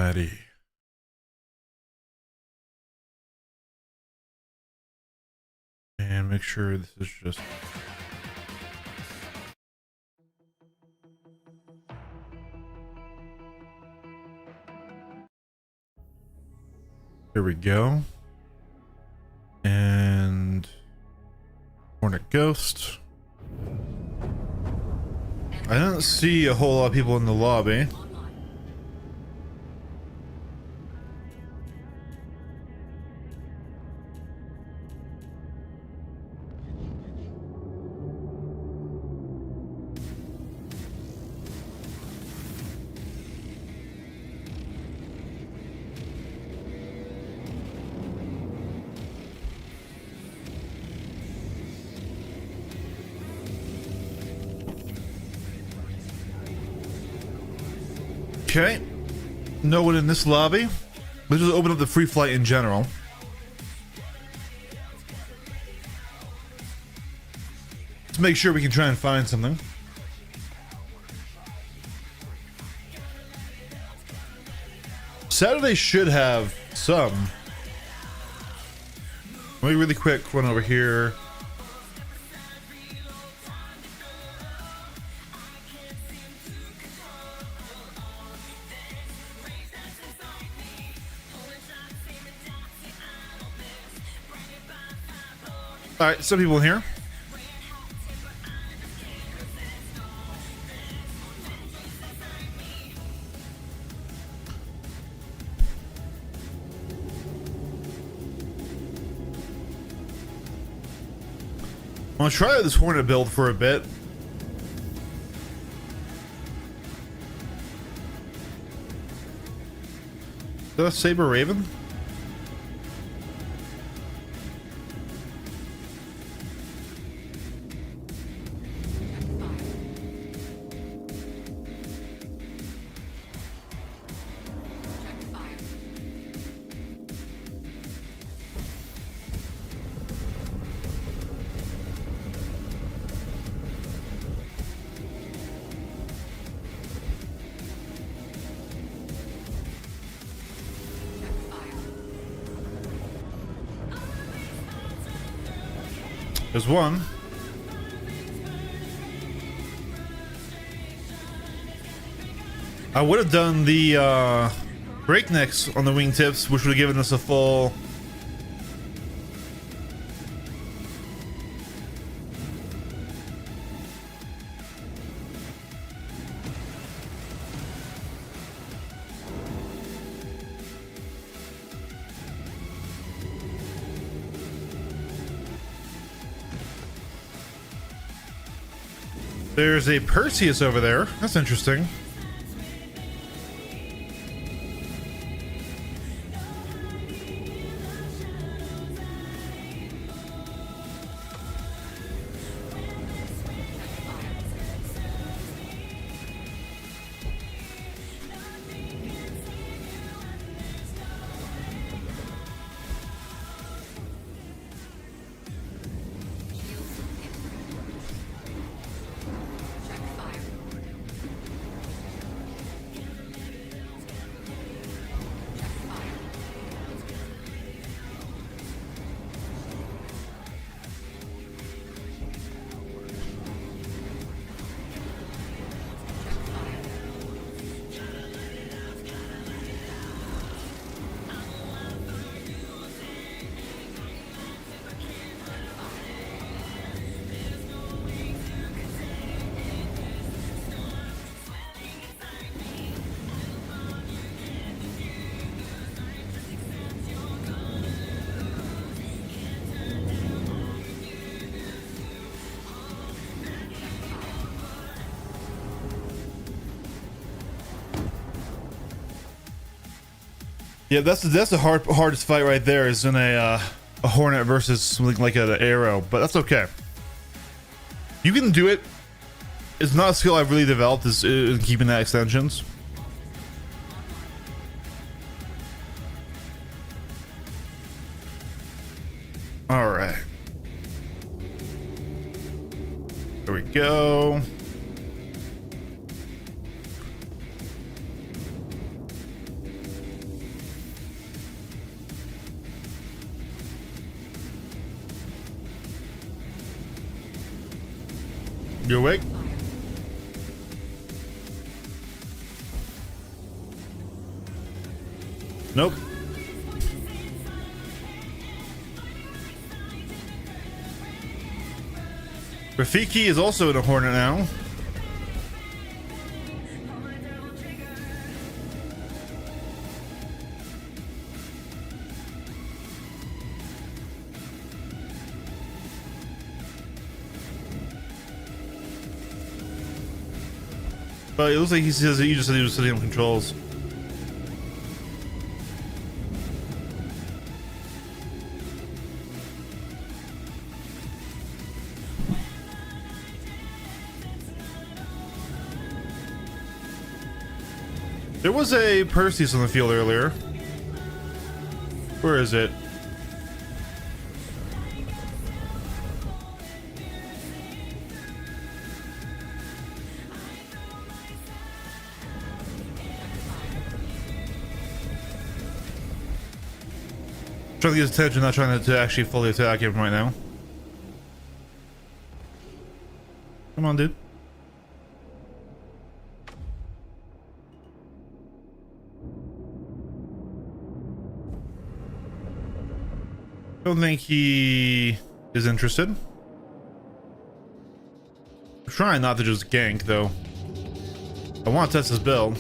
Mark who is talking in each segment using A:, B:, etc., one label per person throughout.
A: Alrighty. And make sure this is just... There we go. And... Hornet Ghost. I don't see a whole lot of people in the lobby. Okay, no one in this lobby. Let's just open up the free flight in general. Let's make sure we can try and find something. Saturday should have some. Let me really quick run over here. All right, some people in here. I'm gonna try this Hornet build for a bit. Is that a Saber Raven? There's one. I would have done the breaknecks on the wingtips, which would have given us a full... There's a Perseus over there. That's interesting. Yeah, that's the hardest fight right there, is in a Hornet versus something like an arrow, but that's okay. You can do it. It's not a skill I've really developed, is keeping that extensions. All right. There we go. You awake? Nope. Rafiki is also in a Hornet now. But it looks like he says that you just said he was sitting on controls. There was a Perseus on the field earlier. Where is it? Trying to get his attention, not trying to actually fully attack him right now. Come on, dude. Don't think he is interested. I'm trying not to just gank, though. I want to test his build.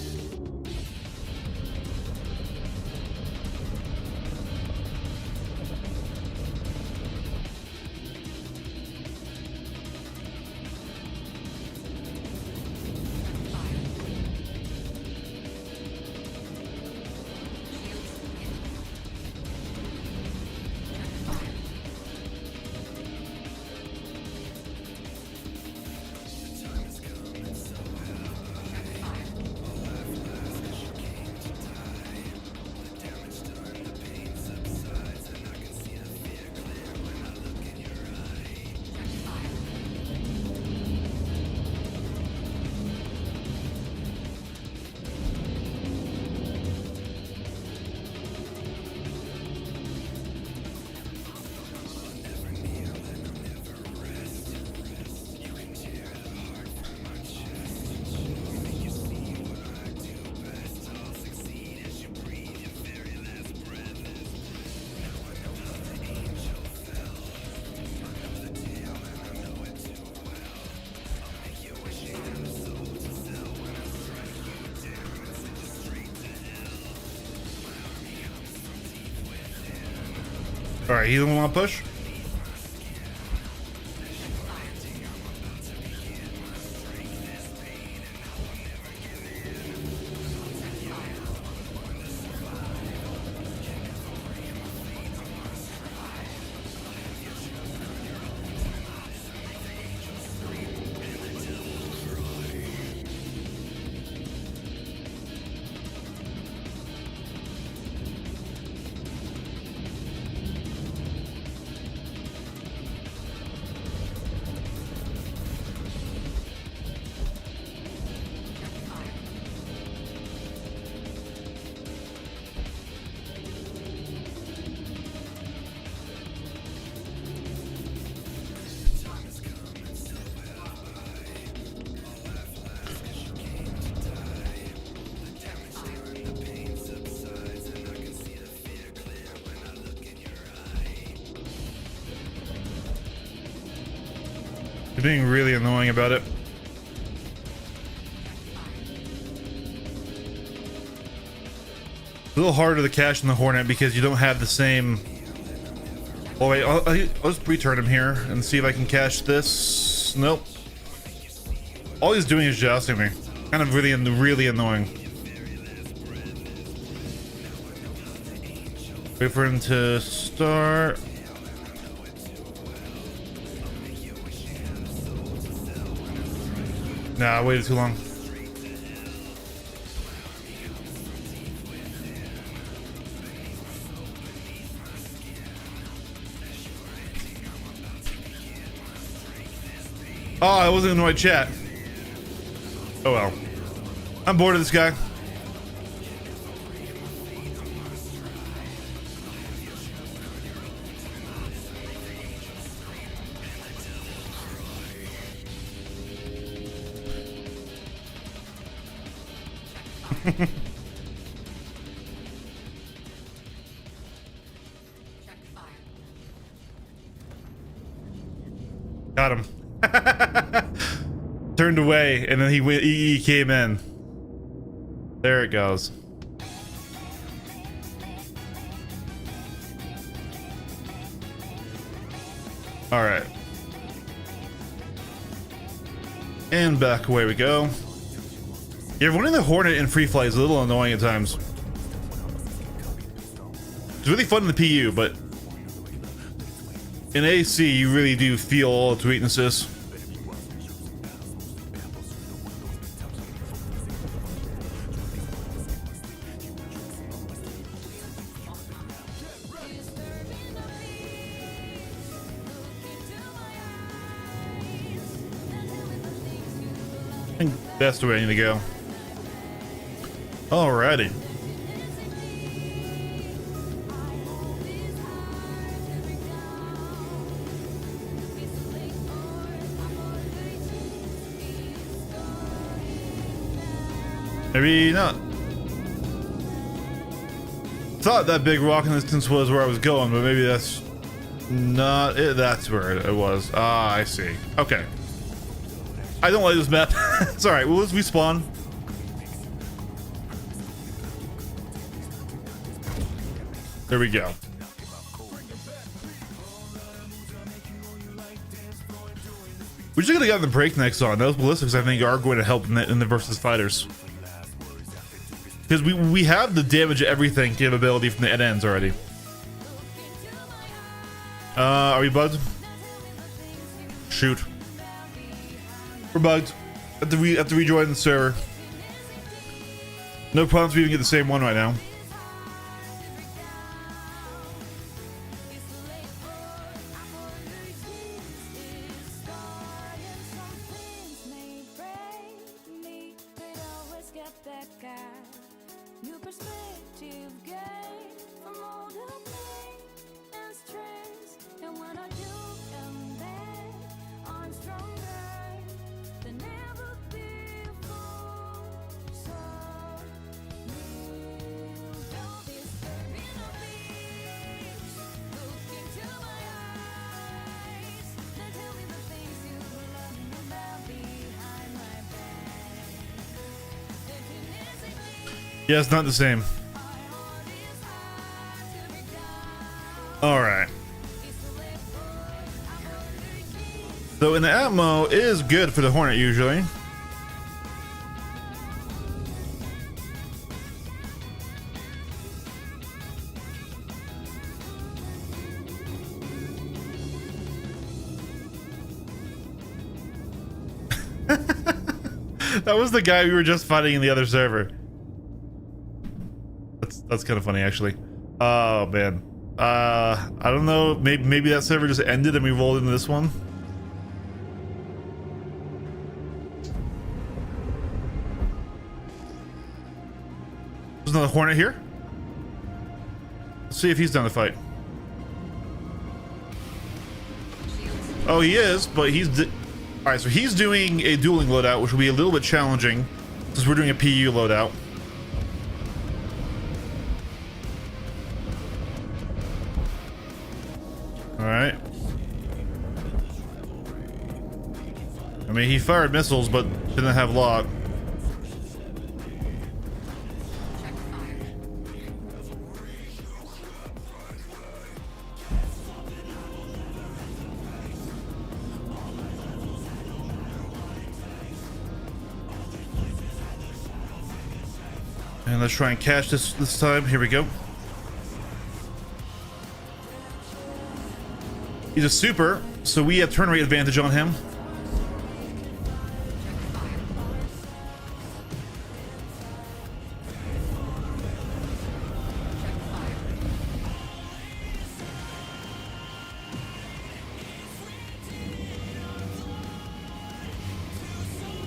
A: All right, you don't want to push? You're being really annoying about it. It's a little harder to cash in the Hornet because you don't have the same... Oh wait, I'll just return him here and see if I can cash this. Nope. All he's doing is jousting me. Kind of really annoying. Wait for him to start. Nah, I waited too long. Oh, I wasn't in the right chat. Oh well. I'm bored of this guy. Got him. Turned away, and then he came in. There it goes. All right. And back away we go. Yeah, running the Hornet in free flight is a little annoying at times. It's really fun in the PU, but in AC, you really do feel all its weaknesses. I think that's the way I need to go. Alrighty. Maybe not. Thought that big rock in the distance was where I was going, but maybe that's not it. That's where it was. Ah, I see. Okay. I don't like this map. It's alright. Well, let's respawn. There we go. We just gotta get the breaknecks on. Those ballistics, I think, are going to help in the versus fighters. Because we have the damage everything capability from the ends already. Are we bugged? Shoot. We're bugged. Have to rejoin the server. No problems, we even get the same one right now. Yeah, it's not the same. Alright. So, and the ammo is good for the Hornet usually. That was the guy we were just fighting in the other server. That's kind of funny, actually. Oh man, I don't know. Maybe that server just ended and we rolled into this one. There's another Hornet here. Let's see if he's done the fight. Oh, he is, but he's all right. So he's doing a dueling loadout, which will be a little bit challenging since we're doing a PU loadout. Alright. I mean, he fired missiles, but didn't have lock. And let's try and catch this time. Here we go. He's a super, so we have turn rate advantage on him.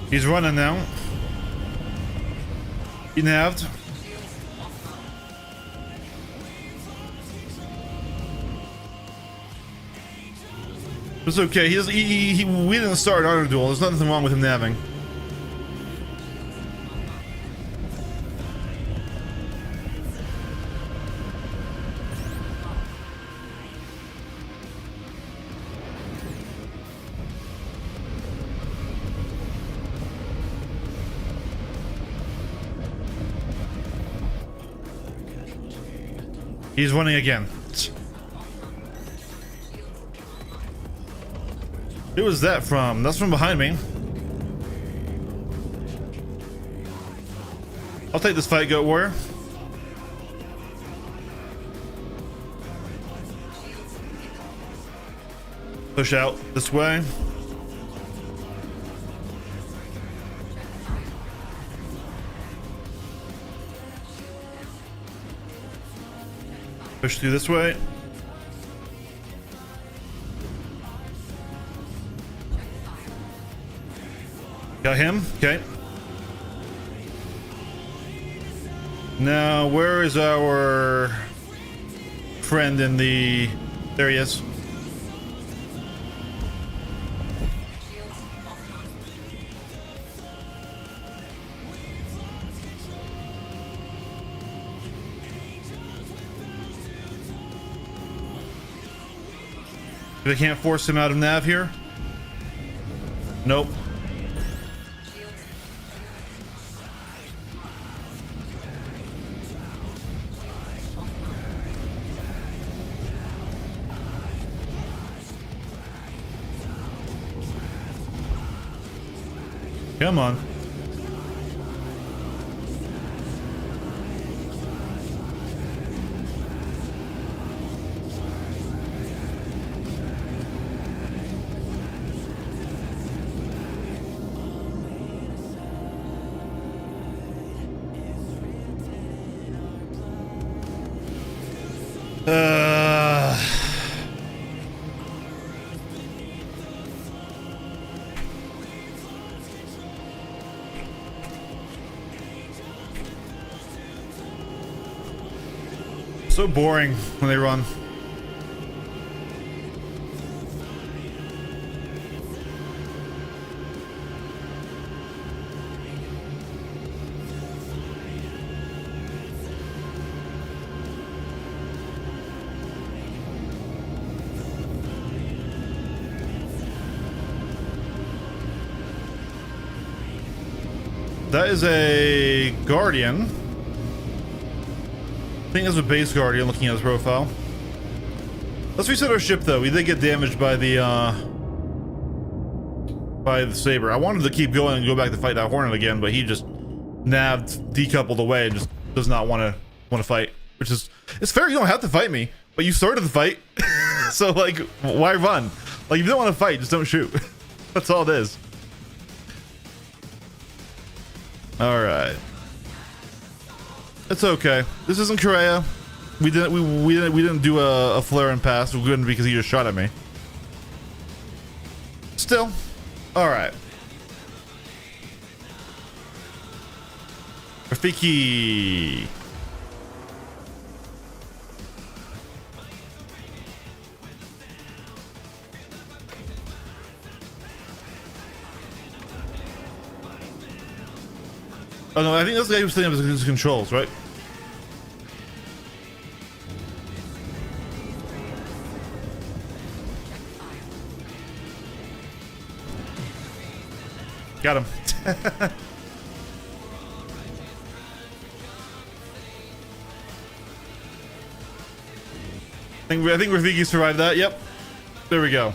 A: He's running now. He naved. It's okay. We didn't start an honor duel. There's nothing wrong with him nabbing. He's running again. Who was that from? That's from behind me. I'll take this fight, Goat Warrior. Push out this way. Push through this way. Got him. Okay. Now, where is our friend in the... There he is. They can't force him out of nav here? Nope. Come on. So boring when they run. That is a Guardian. I think that's a base Guardian looking at his profile. Let's reset our ship though. We did get damaged by the Saber. I wanted to keep going and go back to fight that Hornet again, but he just nabbed, decoupled away and just does not want to fight. Which is, it's fair, you don't have to fight me, but you started the fight. So like, why run? Like if you don't want to fight, just don't shoot. That's all it is. Alright. It's okay. This isn't Korea. We didn't do a flare and pass. We couldn't because he just shot at me. Still. Alright. Rafiki. Oh no, I think that's the guy who was setting up his controls, right? Got him. I think Rafiki survived that. Yep. There we go.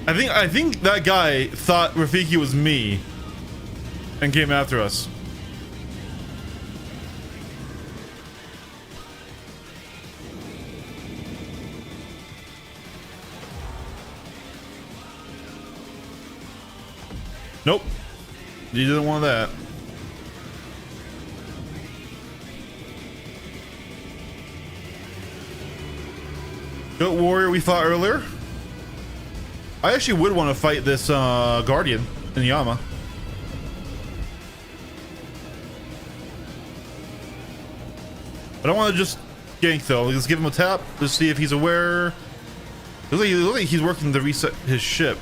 A: I think that guy thought Rafiki was me and came after us. Nope. You didn't want that. Goat Warrior we fought earlier. I actually would want to fight this Guardian in Yama. I don't want to just gank though. Let's give him a tap. Let's see if he's aware. Looks like he's working to reset his ship.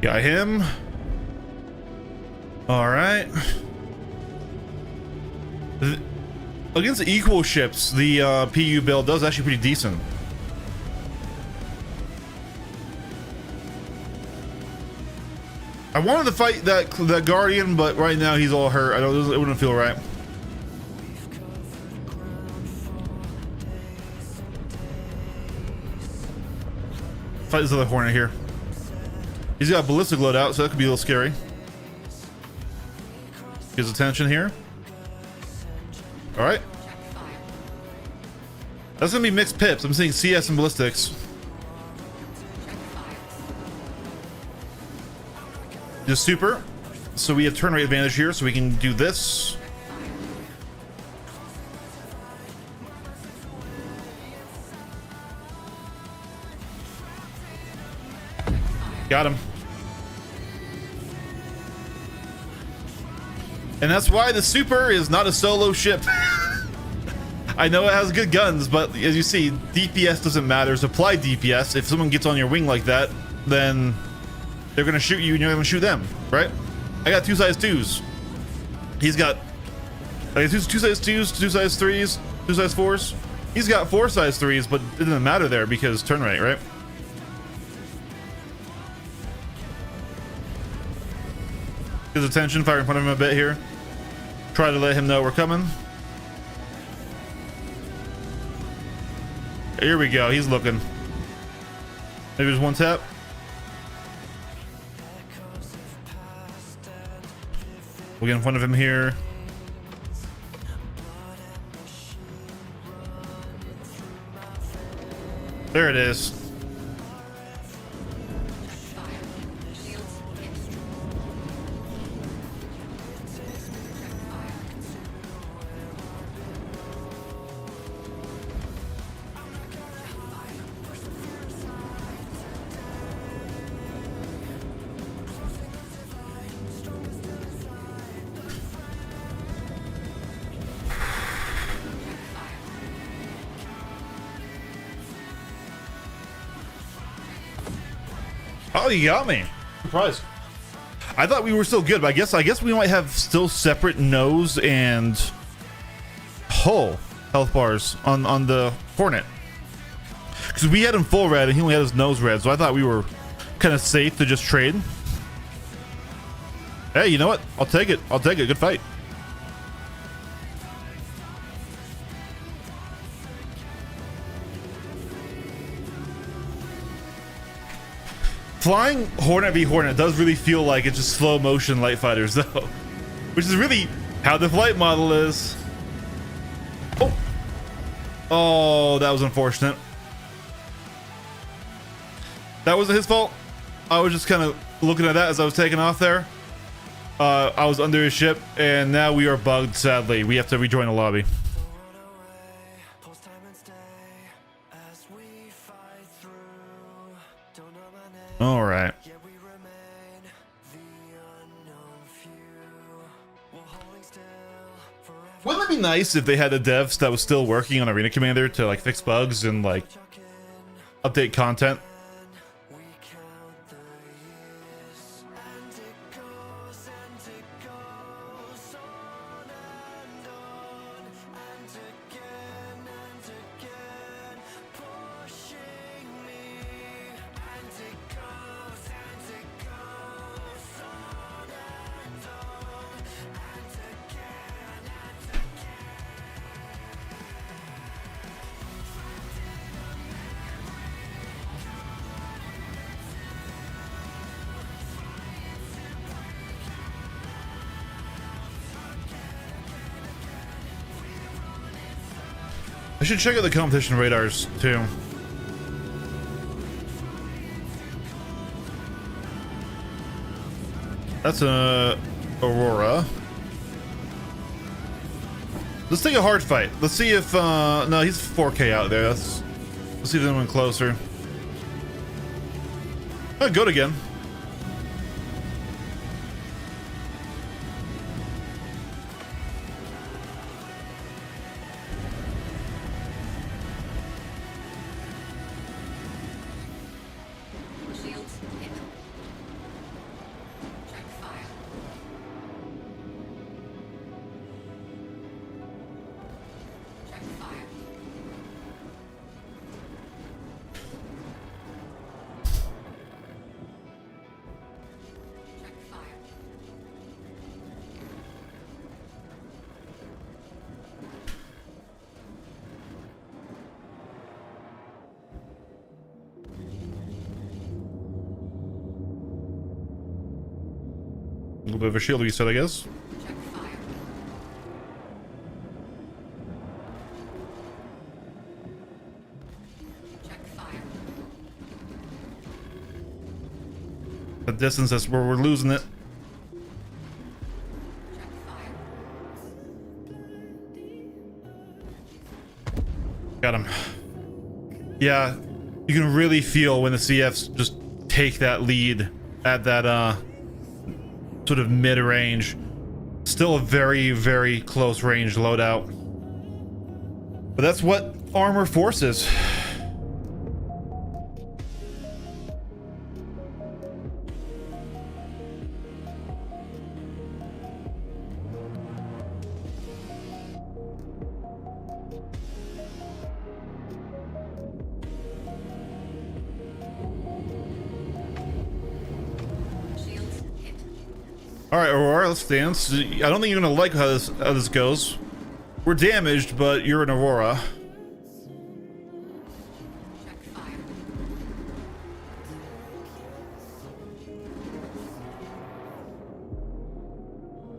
A: Got him. All right. Against equal ships, the PU build does actually pretty decent. I wanted to fight that Guardian, but right now he's all hurt. It wouldn't feel right. Fight this other Hornet here. He's got ballistic loadout, so that could be a little scary. Gives attention here. All right. That's gonna be mixed pips. I'm seeing CS and ballistics. Just super. So we have turn rate advantage here, so we can do this. Got him. And that's why the super is not a solo ship. I know it has good guns, but as you see, DPS doesn't matter. Supply DPS. If someone gets on your wing like that, then they're gonna shoot you and you're gonna shoot them, right? I got 2 size 2s. He's got I got 2 size 2s, 2 size 3s, 2 size 4s. He's got 4 size 3s, but it doesn't matter there because turn rate, right? His attention, fire in front of him a bit here. Try to let him know we're coming. Here we go. He's looking. Maybe there's one tap. We'll get in front of him here. There it is. Oh, you got me. Surprise. I thought we were still good, but I guess we might have still separate nose and hull health bars on the Hornet. Because we had him full red and he only had his nose red, so I thought we were kind of safe to just trade. Hey, you know what? I'll take it. I'll take it. Good fight. Flying Hornet v Hornet does really feel like it's just slow motion light fighters though, which is really how the flight model is. Oh, that was unfortunate. That wasn't his fault. I was just kind of looking at that as I was taking off there. I was under his ship and now we are bugged, sadly. We have to rejoin the lobby. All right. Wouldn't it be nice if they had the devs that was still working on Arena Commander to like fix bugs and like update content? I should check out the competition radars too. That's a Aurora. Let's take a hard fight. Let's see if no, he's 4K out there. Let's see if anyone closer. Oh, good again. little bit of a shield reset, I guess. The distance, that's where we're losing it. Got him. Yeah, you can really feel when the CFs just take that lead at that sort of mid-range. Still a very, very close range loadout. But that's what armor forces. Alright, Aurora, let's dance. I don't think you're gonna like how this goes. We're damaged, but you're an Aurora.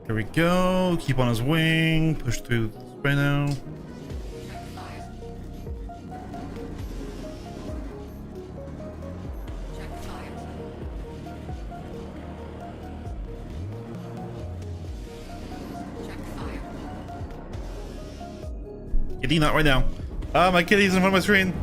A: Here we go. Keep on his wing. Push through this right now. Kitty, not right now. My kitty's in front of my screen.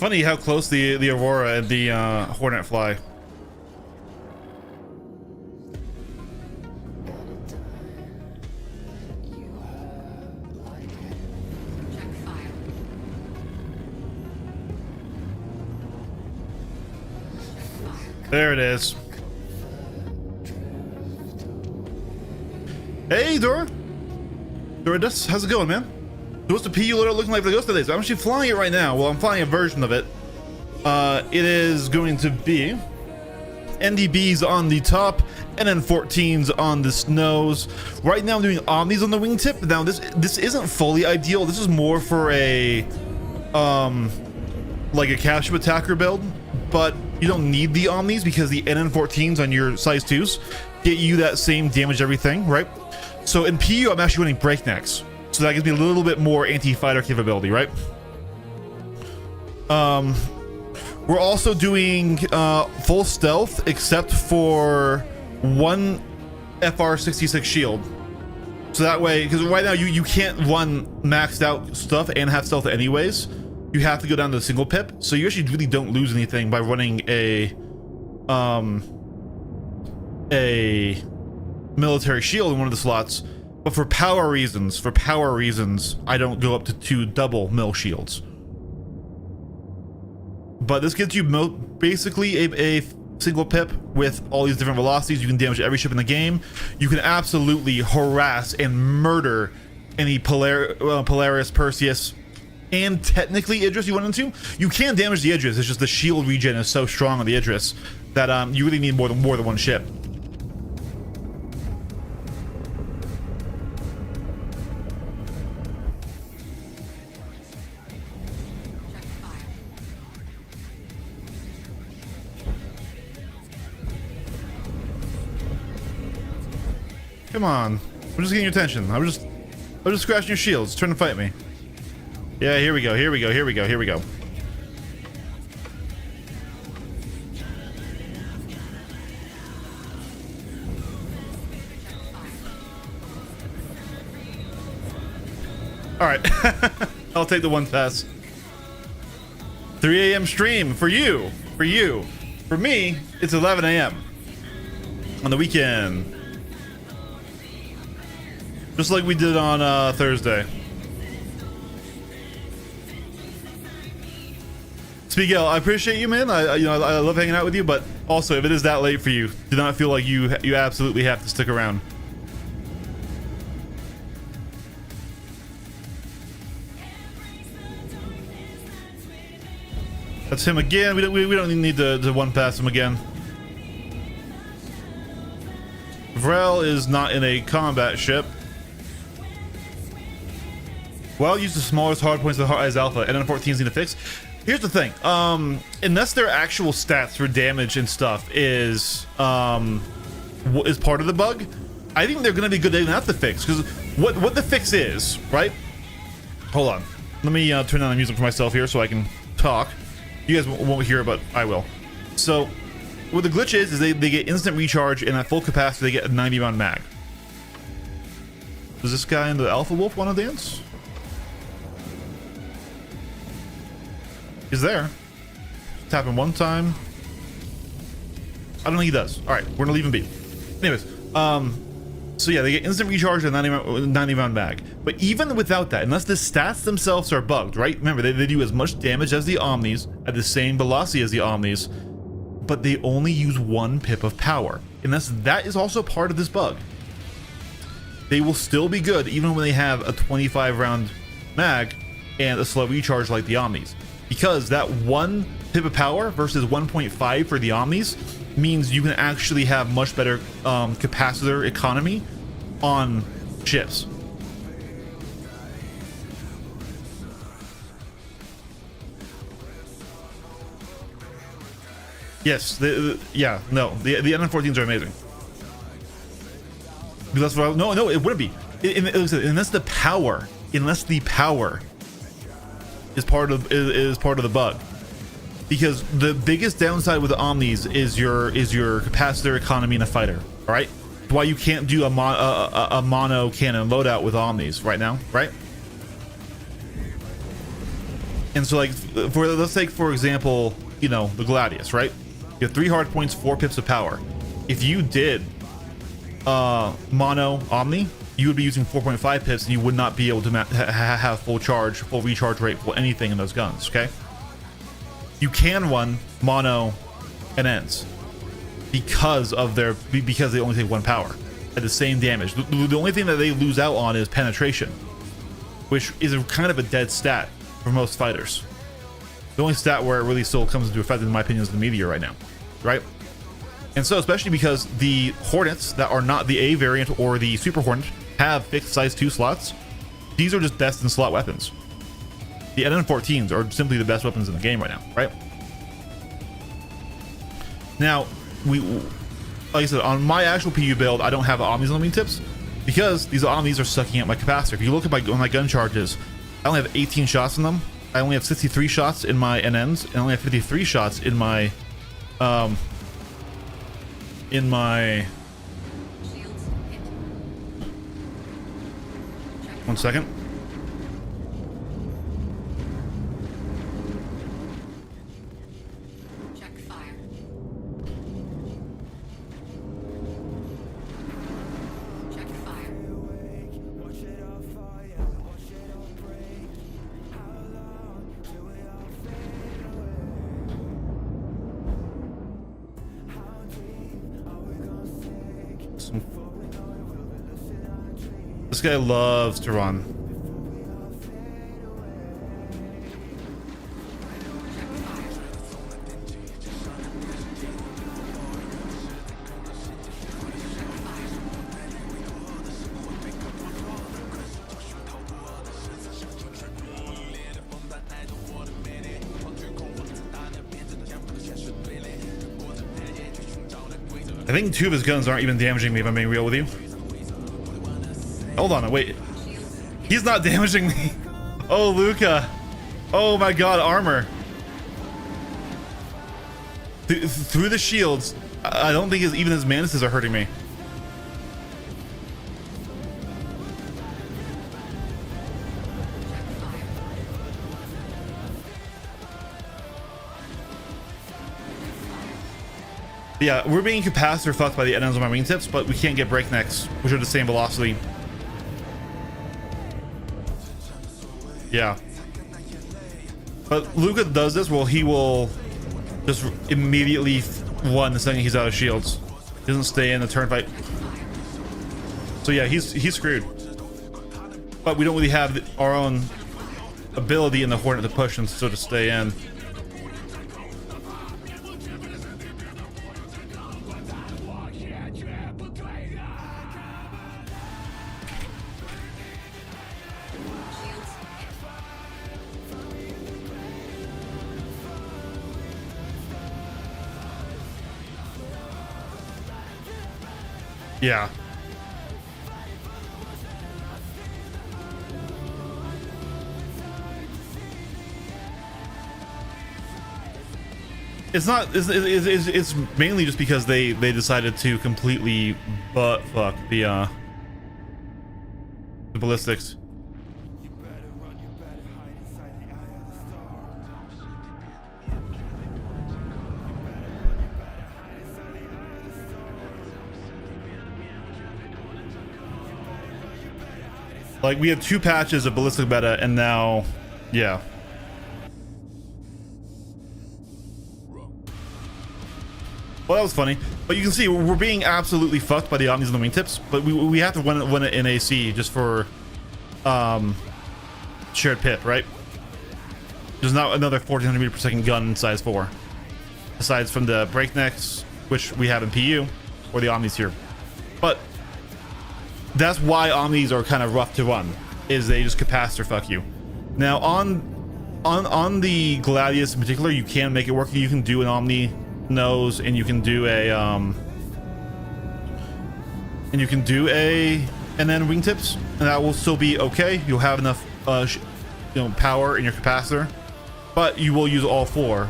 A: Funny how close the Aurora and the Hornet fly. There it is. Hey, Dora. Dora, how's it going, man? So what's the PU loadout looking like for the Ghost days? I'm actually flying it right now. Well, I'm flying a version of it. It is going to be NDBs on the top and then 14s on the snows. Right now I'm doing Omnis on the wingtip. Now this isn't fully ideal. This is more for a like a capture attacker build, but you don't need the Omnis because the NN14s on your size 2s get you that same damage everything, right? So in PU I'm actually running breaknecks. So that gives me a little bit more anti-fighter capability, right? We're also doing full stealth, except for one FR66 shield. So that way, because right now you can't run maxed out stuff and have stealth anyways. You have to go down to a single pip. So you actually really don't lose anything by running a military shield in one of the slots. But for power reasons, I don't go up to 2 double mill shields. But this gives you basically a single pip with all these different velocities. You can damage every ship in the game. You can absolutely harass and murder any Polaris, Perseus, and technically Idris you went into. You can damage the Idris. It's just the shield regen is so strong on the Idris that you really need more than one ship. Come on. I'm just getting your attention. I'm just scratching your shields, trying to fight me. Yeah, here we go. All right. I'll take the 1 pass. 3 a.m. stream for you. For you. For me, it's 11 a.m. on the weekend. Just like we did on Thursday. Spiegel, I appreciate you, man. I love hanging out with you, but also if it is that late for you, do not feel like you absolutely have to stick around. That's him again. We don't need to 1 pass him again. Vrel is not in a combat ship. Well, use the smallest hard points as alpha, and then 14 is need to fix. Here's the thing. Unless their actual stats for damage and stuff is part of the bug, I think they're gonna be good enough to fix. Because what the fix is, right? Hold on. Let me turn on the music for myself here so I can talk. You guys won't hear, but I will. So, what the glitch is they get instant recharge, and at full capacity they get a 90-round mag. Does this guy in the Alpha Wolf want to dance? He's there. Tap him 1 time. I don't think he does. All right, we're gonna leave him be. Anyways, so yeah, they get instant recharge and 90 round mag. But even without that, unless the stats themselves are bugged, right? Remember, they do as much damage as the Omnis at the same velocity as the Omnis, but they only use 1 pip of power. Unless that is also part of this bug, they will still be good even when they have a 25 round mag and a slow recharge like the Omnis. Because that 1 pip of power versus 1.5 for the Omnis means you can actually have much better capacitor economy on ships. Yes, the NN14s are amazing. That's what no, it wouldn't be. Unless the power is part of the bug, because the biggest downside with the Omnis is your capacitor economy in a fighter. All right, why you can't do a mono cannon loadout with Omnis right now, right? And so, like, let's take for example, the Gladius, right? You have 3 hard points, 4 pips of power. If you did mono Omni, you would be using 4.5 pips, and you would not be able to have full recharge rate for anything in those guns. Okay, you can run mono NNs because they only take 1 power at the same damage. The only thing that they lose out on is penetration, which is kind of a dead stat for most fighters. The only stat where it really still comes into effect, in my opinion, is the Meteor right now, right? And so, especially because the Hornets that are not the A variant or the Super Hornet have fixed size 2 slots, these are just best in slot weapons. The NN14s are simply the best weapons in the game right now, right? Now, like I said, on my actual PU build, I don't have Omnis on tips because these Omnis are sucking at my capacitor. If you look at my gun charges, I only have 18 shots in them. I only have 63 shots in my NNs, and I only have 53 shots in my one second.
B: Check fire. Check fire.
A: This guy loves to run. I think 2 of his guns aren't even damaging me, if I'm being real with you. Hold on, wait. He's not damaging me. Oh, Luca. Oh my god, armor. Through the shields, I don't think even his Manuses are hurting me. Yeah, we're being capacitor fucked by the ends of my wingtips, but we can't get breaknecks, which are the same velocity. Yeah. But Luca does this, well, he will just immediately one the second he's out of shields. He doesn't stay in the turn fight. So yeah, he's screwed. But we don't really have our own ability in the Hornet to push him, so to stay in. Yeah. It's not. It's mainly just because they decided to completely butt fuck the ballistics. Like, we had 2 patches of ballistic meta, and now, yeah. Well, that was funny, but you can see we're being absolutely fucked by the omnis and the wingtips, but we have to win it in AC just for shared pit, right? There's not another 1400 meter per second gun in size 4, aside from the breaknecks, which we have in PU, or the omnis here. But that's why omnis are kind of rough to run, is they just capacitor fuck you. Now on the Gladius in particular, you can make it work. You can do an omni nose, and you can do a and then wingtips, and that will still be okay. You'll have enough power in your capacitor, but you will use all 4.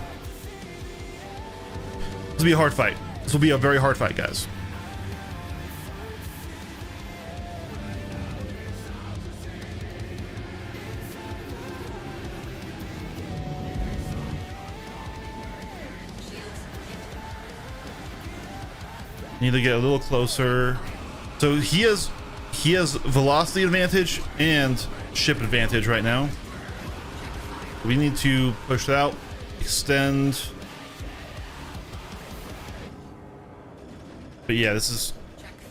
A: This will be a hard fight. This will be a very hard fight, guys. Need to get a little closer. So he has velocity advantage and ship advantage right now. We need to push out, extend. But yeah, this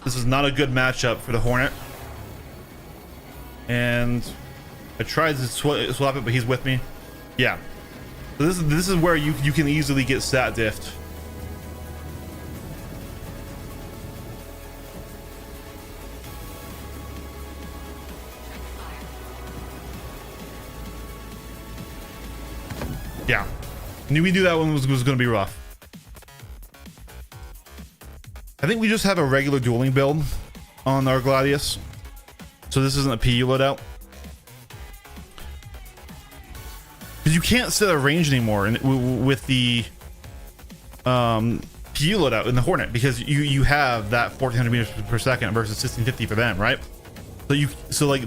A: is not a good matchup for the Hornet. And I tried to swap it, but he's with me. Yeah. So this is where you can easily get stat diffed. Yeah, knew we knew that one was going to be rough. I think we just have a regular dueling build on our Gladius, so this isn't a PU loadout. Because you can't set a range anymore with the PU loadout in the Hornet, because you have that 1400 meters per second versus 1650 for them, right? So like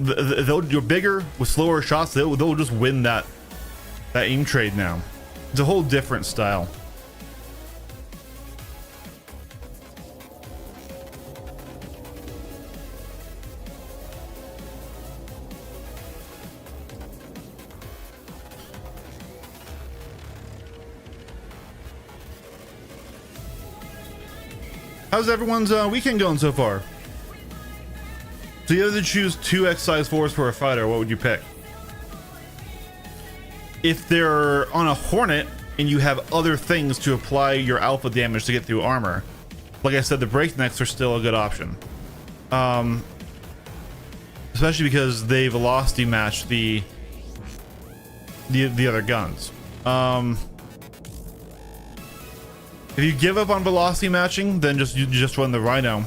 A: you're bigger with slower shots, they'll just win that aim trade now. It's a whole different style. How's everyone's weekend going so far? So you have to choose 2x size 4s for a fighter. What would you pick? If they're on a Hornet and you have other things to apply your alpha damage to get through armor, like I said, the breaknecks are still a good option. Especially because they velocity match the other guns. If you give up on velocity matching, then you just run the Rhino.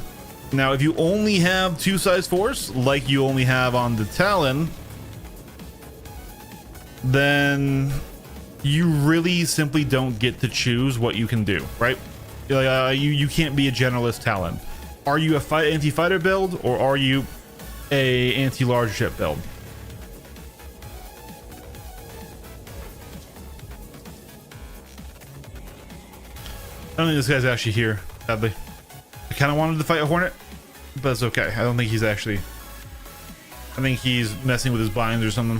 A: Now, if you only have 2 size 4s, like you only have on the Talon, then you really simply don't get to choose what you can do, right? You can't be a generalist Talon. Are you a anti-fighter build, or are you a anti-large ship build? I don't think this guy's actually here. sadly. I kind of wanted to fight a Hornet, but it's okay. I don't think he's actually... I think he's messing with his binds or something.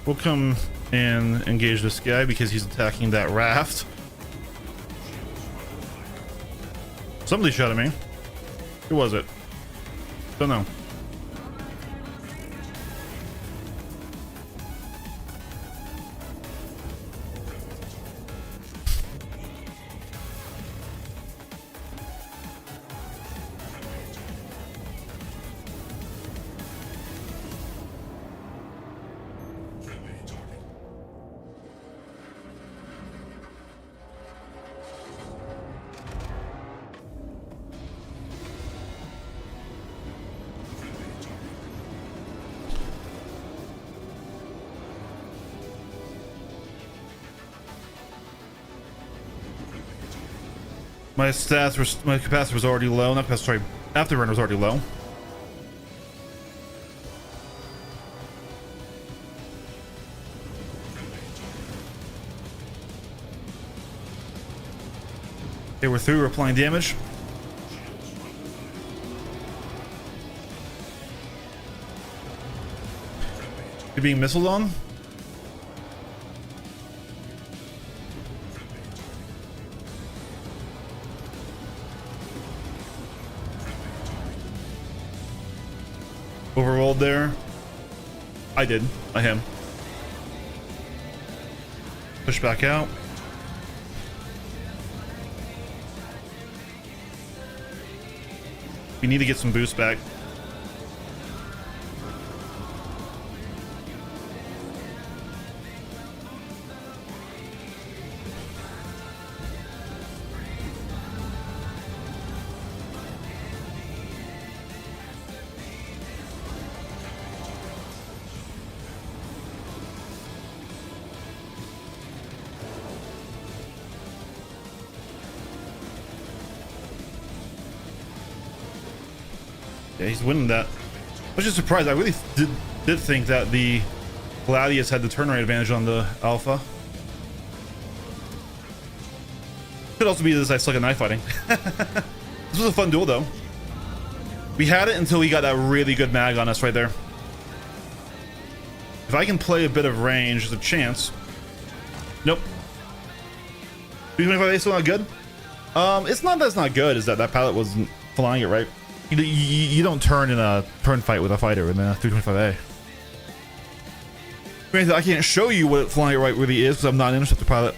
A: We'll come and engage this guy because he's attacking that raft. Somebody shot at me. Who was it? Don't know. My stats were, my capacitor was already low. Not capacitor, sorry, afterburner was already low. Okay, we're through. We're applying damage. You're being missiled on. Overrolled there. I did. I am. Push back out. We need to get some boost back. Yeah, he's winning that. I was just surprised. I really did think that the Gladius had the turn rate advantage on the Alpha. Could also be this I suck at knife fighting. This was a fun duel, though. We had it until we got that really good mag on us right there. If I can play a bit of range, there's a chance. Nope. 325A still not good? It's not that it's not good, is that that pilot wasn't flying it right. You don't turn in a turn fight with a fighter in the 325A. Granted, I can't show you what flying it right really is because I'm not an interceptor pilot.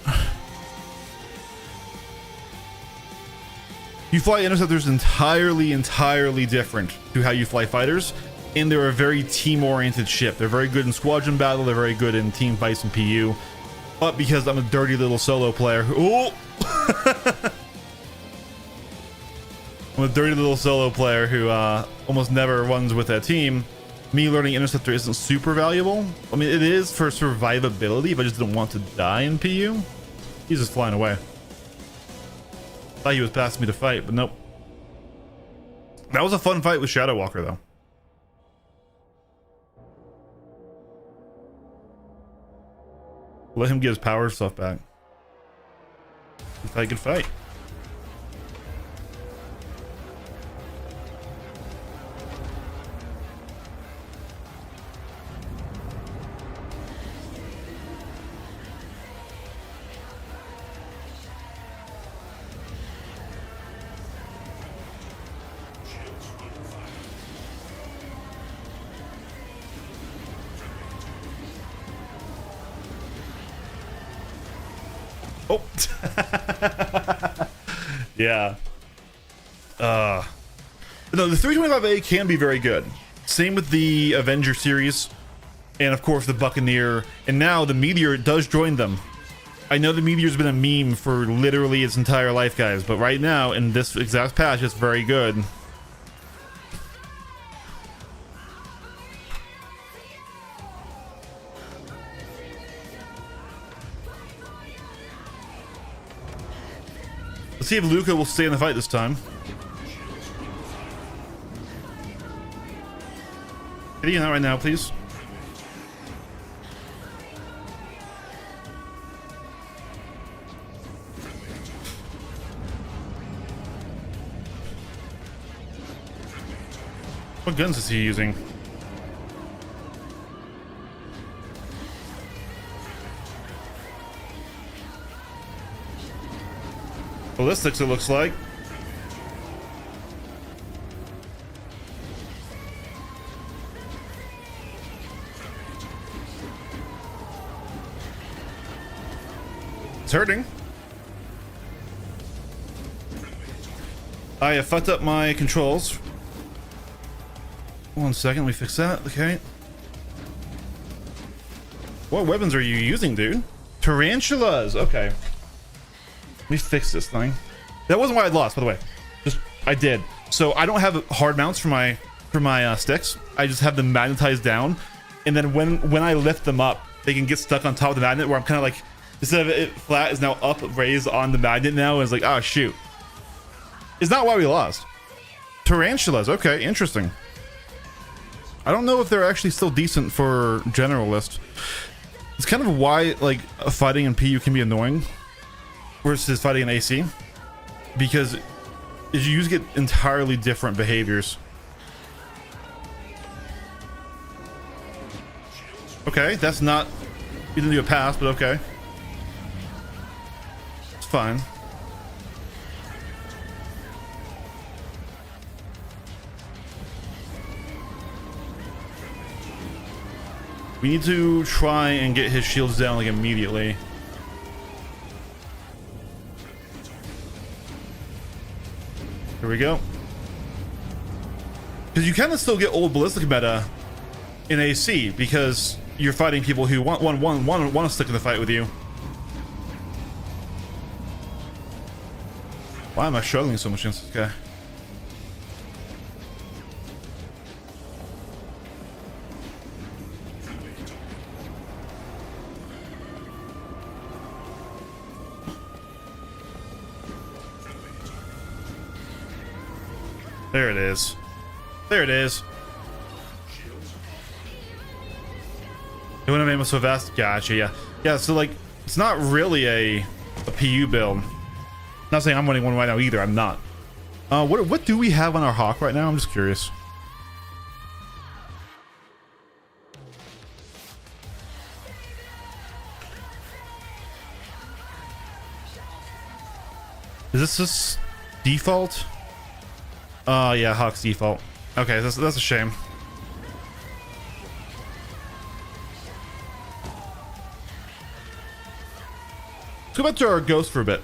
A: You fly interceptors entirely different to how you fly fighters, and they're a very team-oriented ship. They're very good in squadron battle, they're very good in team fights and PU. But because I'm a dirty little solo player, I'm a dirty little solo player who almost never runs with a team. Me learning interceptor isn't super valuable. I mean, it is for survivability if I just don't want to die in PU. He's just flying away. Thought he was passing me to fight, but nope. That was a fun fight with Shadow Walker, though. Let him get his power stuff back. He thought he could fight. Oh. Yeah. No, the 325A can be very good. Same with the Avenger series, and of course the Buccaneer, and now the Meteor does join them. I know the Meteor's been a meme for literally its entire life, guys, but right now in this exact patch, it's very good. Let's see if Luca will stay in the fight this time. Hitting that right now, please. What guns is he using? Ballistics, it looks like. It's hurting. I have fucked up my controls. 1 second, let me fix that. Okay. What weapons are you using, dude? Tarantulas. Okay. Let me fix this thing. That wasn't why I lost, by the way. Just I did. So I don't have hard mounts for my sticks. I just have them magnetized down, and then when I lift them up, they can get stuck on top of the magnet. Where I'm kind of like, instead of it flat, is now up, raised on the magnet now. And it's like, oh shoot. It's not why we lost. Tarantulas. Okay, interesting. I don't know if they're actually still decent for generalist. It's kind of why like fighting in PU can be annoying versus fighting in AC, because you get entirely different behaviors. Okay, that's not, you didn't do a pass, but okay, it's fine. We need to try and get his shields down like immediately. Here we go. Because you kind of still get old ballistic meta in AC because you're fighting people who want to stick in the fight with you. Why am I struggling so much against this guy? There it is. There it is. You want to make it so fast? Gotcha. Yeah. Yeah. So like, it's not really a PU build. Not saying I'm running one right now either. I'm not. What do we have on our Hawk right now? I'm just curious. Is this default? Yeah, Hawk's default. Okay, that's a shame. Let's go back to our ghost for a bit.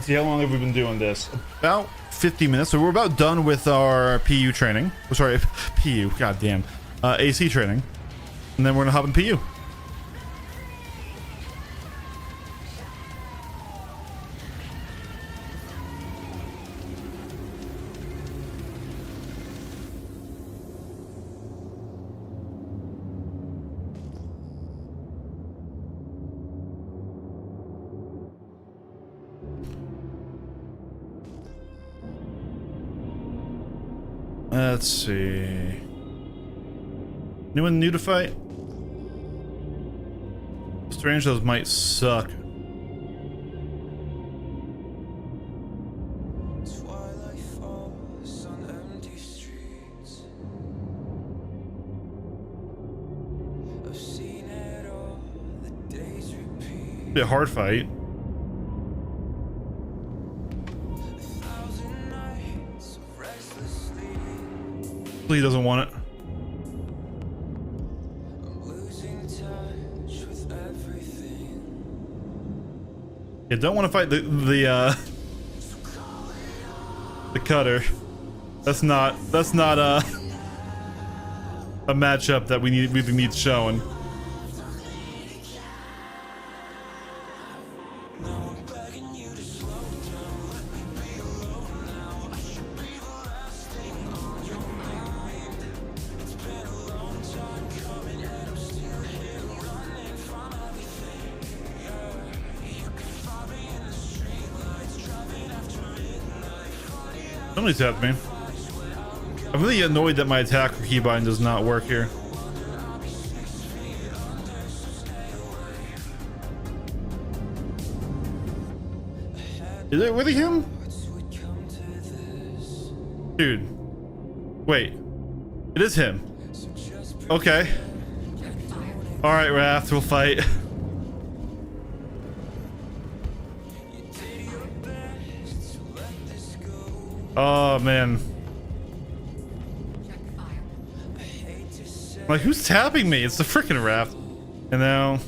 A: See, how long have we been doing this? About 50 minutes. So we're about done with our PU training. Oh, sorry, PU. Goddamn. AC training, and then we're gonna hop in PU. Let's see. Anyone new to fight? Strange, those might suck.
C: Twilight falls on empty streets. I've seen it all, the days repeat.
A: Be a hard fight. He doesn't want it.
C: I'm losing touch with everything.
A: You don't want to fight the cutter. That's not a matchup that we really need showing. Somebody tapped me. I'm really annoyed that my attacker keybind does not work here. Is it really him? Dude. Wait. It is him. Okay. Alright, Raft, we'll fight. Oh, man. Like, who's tapping me? It's the freaking Raft. You know?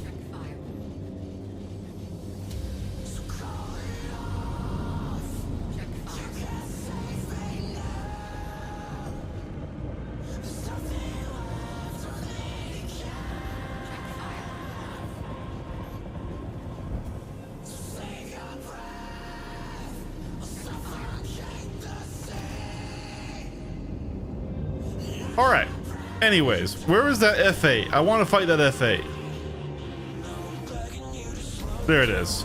A: All right. Anyways, where is that F8? I want to fight that F8. There it is.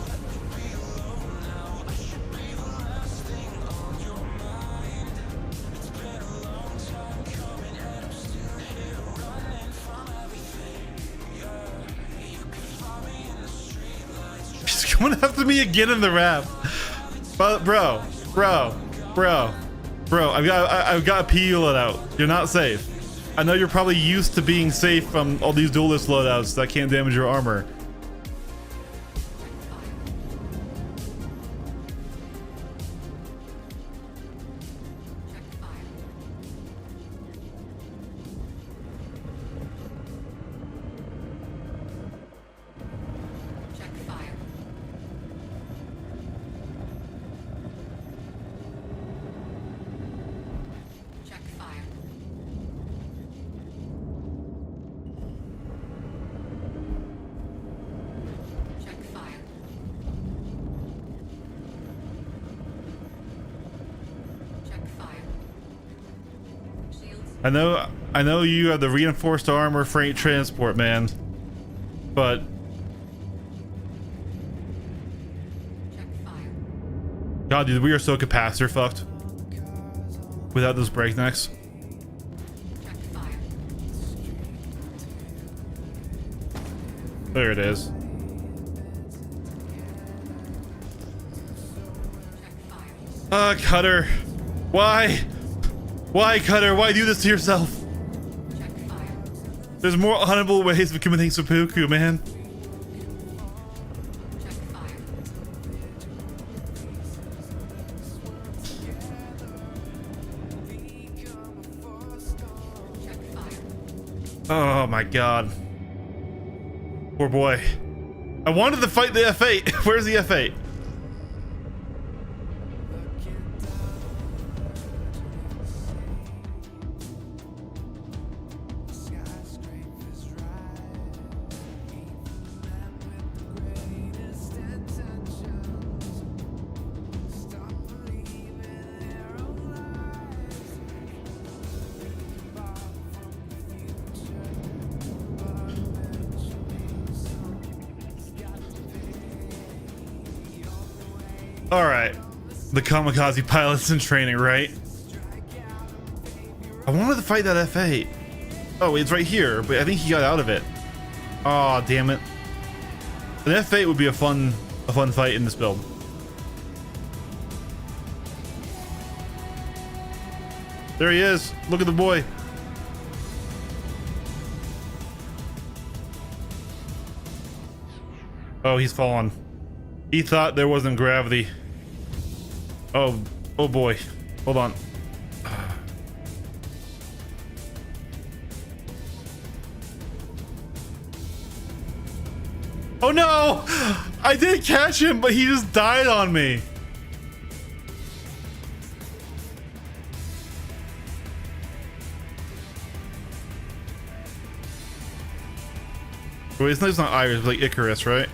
A: He's coming after me again in the raft. But bro, I've got to peel it out. You're not safe. I know you're probably used to being safe from all these duelist loadouts that can't damage your armor. I know you have the reinforced armor freight transport, man. But God, dude, we are so capacitor fucked without those breaknecks. There it is. Cutter. Why? Why, Cutter? Why do this to yourself? There's more honorable ways of committing seppuku, man. Oh my God. Poor boy. I wanted to fight the F8. Where's the F8? All right, the kamikaze pilots in training, right? I wanted to fight that F8. Oh, it's right here, but I think he got out of it. Oh, damn it. An F8 would be a fun fight in this build. There he is. Look at the boy. Oh, he's fallen. He thought there wasn't gravity. Oh boy. Hold on. Oh no! I did catch him, but he just died on me. Wait, it's not Iris, it's like Icarus, right?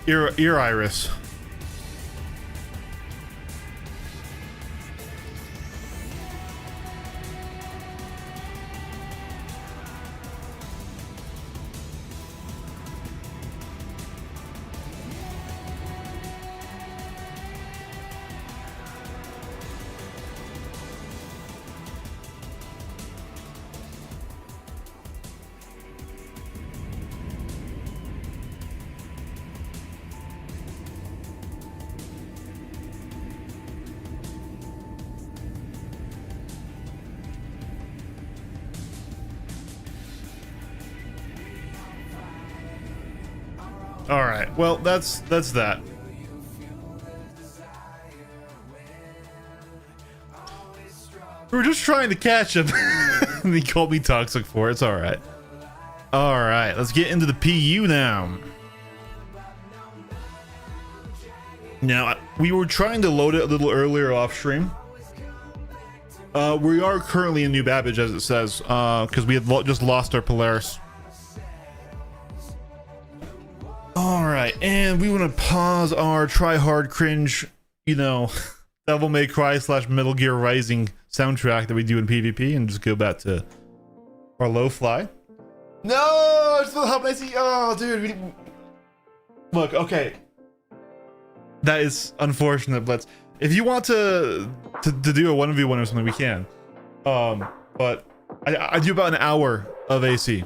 A: Ear Iris. All right. Well, that's that. We were just trying to catch him. And he called me toxic for it. It's all right. All right. Let's get into the PU now. Now, we were trying to load it a little earlier off stream. We are currently in New Babbage, as it says, because we had just lost our Polaris. All right, and we want to pause our try hard cringe, you know, Devil May Cry / Metal Gear Rising soundtrack that we do in PvP, and just go back to our low fly. No, I just feel how messy. Oh, dude. Look, okay. That is unfortunate, but if you want to do a 1v1 or something, we can. But I do about an hour of AC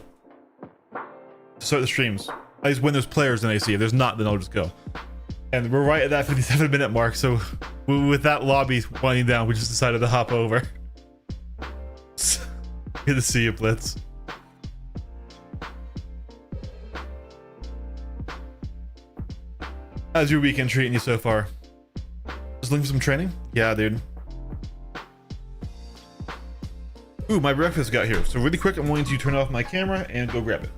A: to start the streams. At least when there's players in AC. If there's not, then I'll just go. And we're right at that 57-minute mark, so with that lobby winding down, we just decided to hop over. Good to see you, Blitz. How's your weekend treating you so far? Just looking for some training? Yeah, dude. Ooh, my breakfast got here. So really quick, I'm going to turn off my camera and go grab it.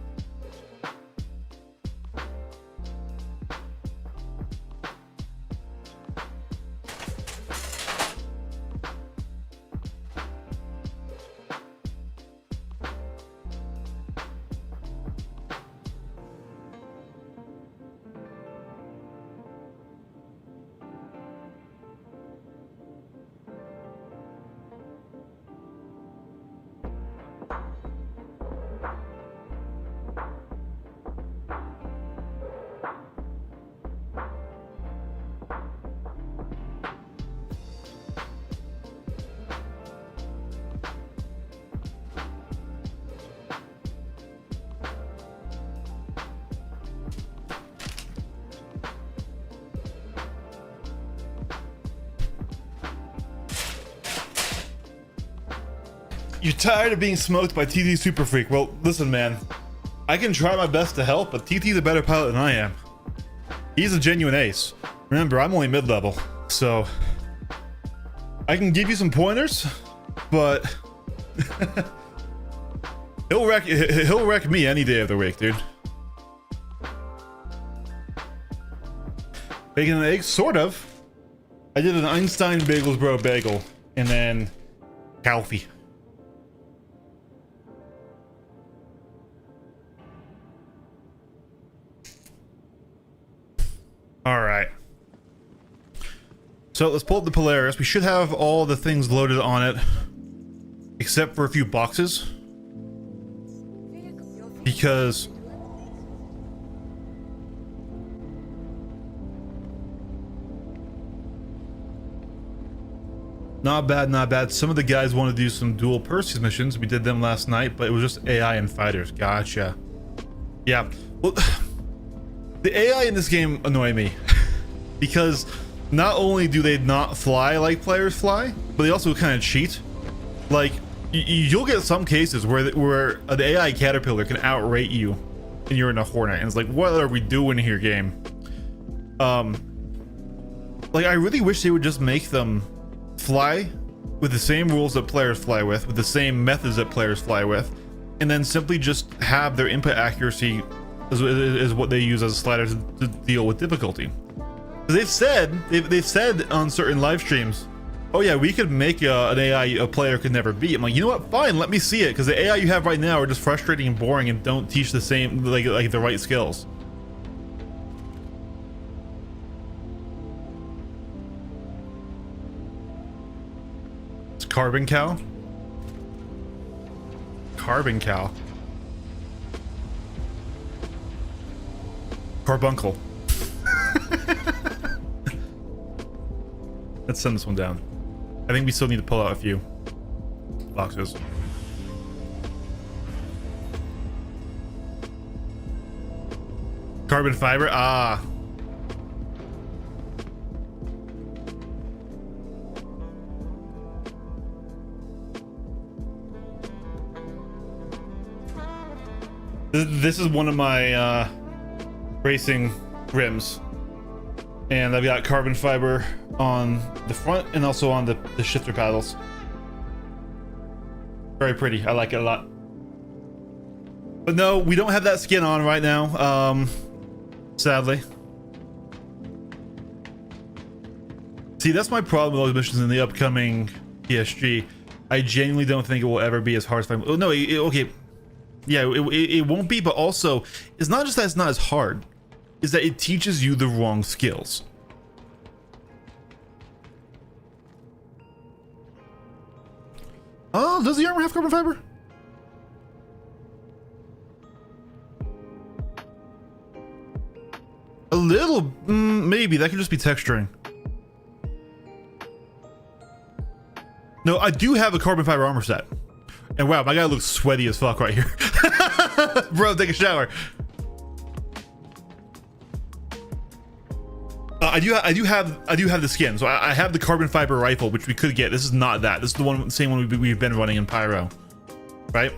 A: You're tired of being smoked by TT Super Freak. Well, listen, man. I can try my best to help, but TT's a better pilot than I am. He's a genuine ace. Remember, I'm only mid-level, so I can give you some pointers, but he'll wreck me any day of the week, dude. Bacon and eggs, sort of. I did an Einstein Bagels Bro bagel, and then coffee. All right. So let's pull up the Polaris. We should have all the things loaded on it, except for a few boxes, because not bad, not bad. Some of the guys want to do some dual Perseus missions. We did them last night, but it was just AI and fighters. Gotcha. Yeah. Well, the AI in this game annoy me because not only do they not fly like players fly, but they also kind of cheat. Like you'll get some cases where an AI caterpillar can outrate you and you're in a Hornet, and it's like, what are we doing here, game? Like I really wish they would just make them fly with the same rules that players fly with the same methods that players fly with, and then simply just have their input accuracy is what they use as a slider to deal with difficulty. They've said on certain live streams, oh yeah, we could make an AI a player could never beat. I'm like, you know what, fine, let me see it, because the AI you have right now are just frustrating and boring and don't teach the same like the right skills. It's Carbon Cow. Carbon Cow. Carbuncle. Let's send this one down. I think we still need to pull out a few boxes. Carbon fiber. Ah. This is one of my racing rims. And I've got carbon fiber on the front and also on the shifter paddles. Very pretty. I like it a lot. But no, we don't have that skin on right now, sadly. See, that's my problem with those missions in the upcoming PSG. I genuinely don't think it will ever be as hard as fighting. Oh, no, okay. Yeah, it won't be, but also, it's not just that it's not as hard, is that it teaches you the wrong skills. Oh, does the armor have carbon fiber? A little, maybe. That could just be texturing. No, I do have a carbon fiber armor set. And wow, my guy looks sweaty as fuck right here. Bro, take a shower. I do have the skin. So I have the carbon fiber rifle, which we could get. This is not that. This is the same one we've been running in Pyro, right?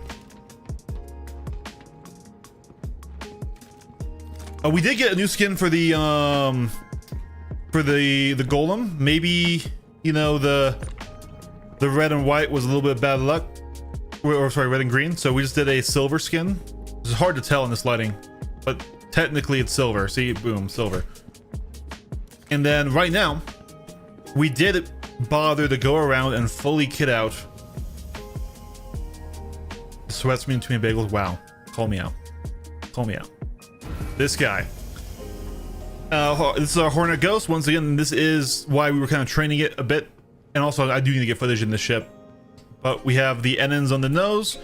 A: We did get a new skin for the golem. Maybe, you know, the red and white was a little bit bad luck, or sorry, red and green. So we just did a silver skin. It's hard to tell in this lighting, but technically it's silver. See, boom, silver. And then right now, we did bother to go around and fully kit out Sweats Me and Twin Bagels. Wow, call me out. Call me out. This guy. This is our Hornet Ghost. Once again, this is why we were kind of training it a bit. And also, I do need to get footage in the ship. But we have the NNs on the nose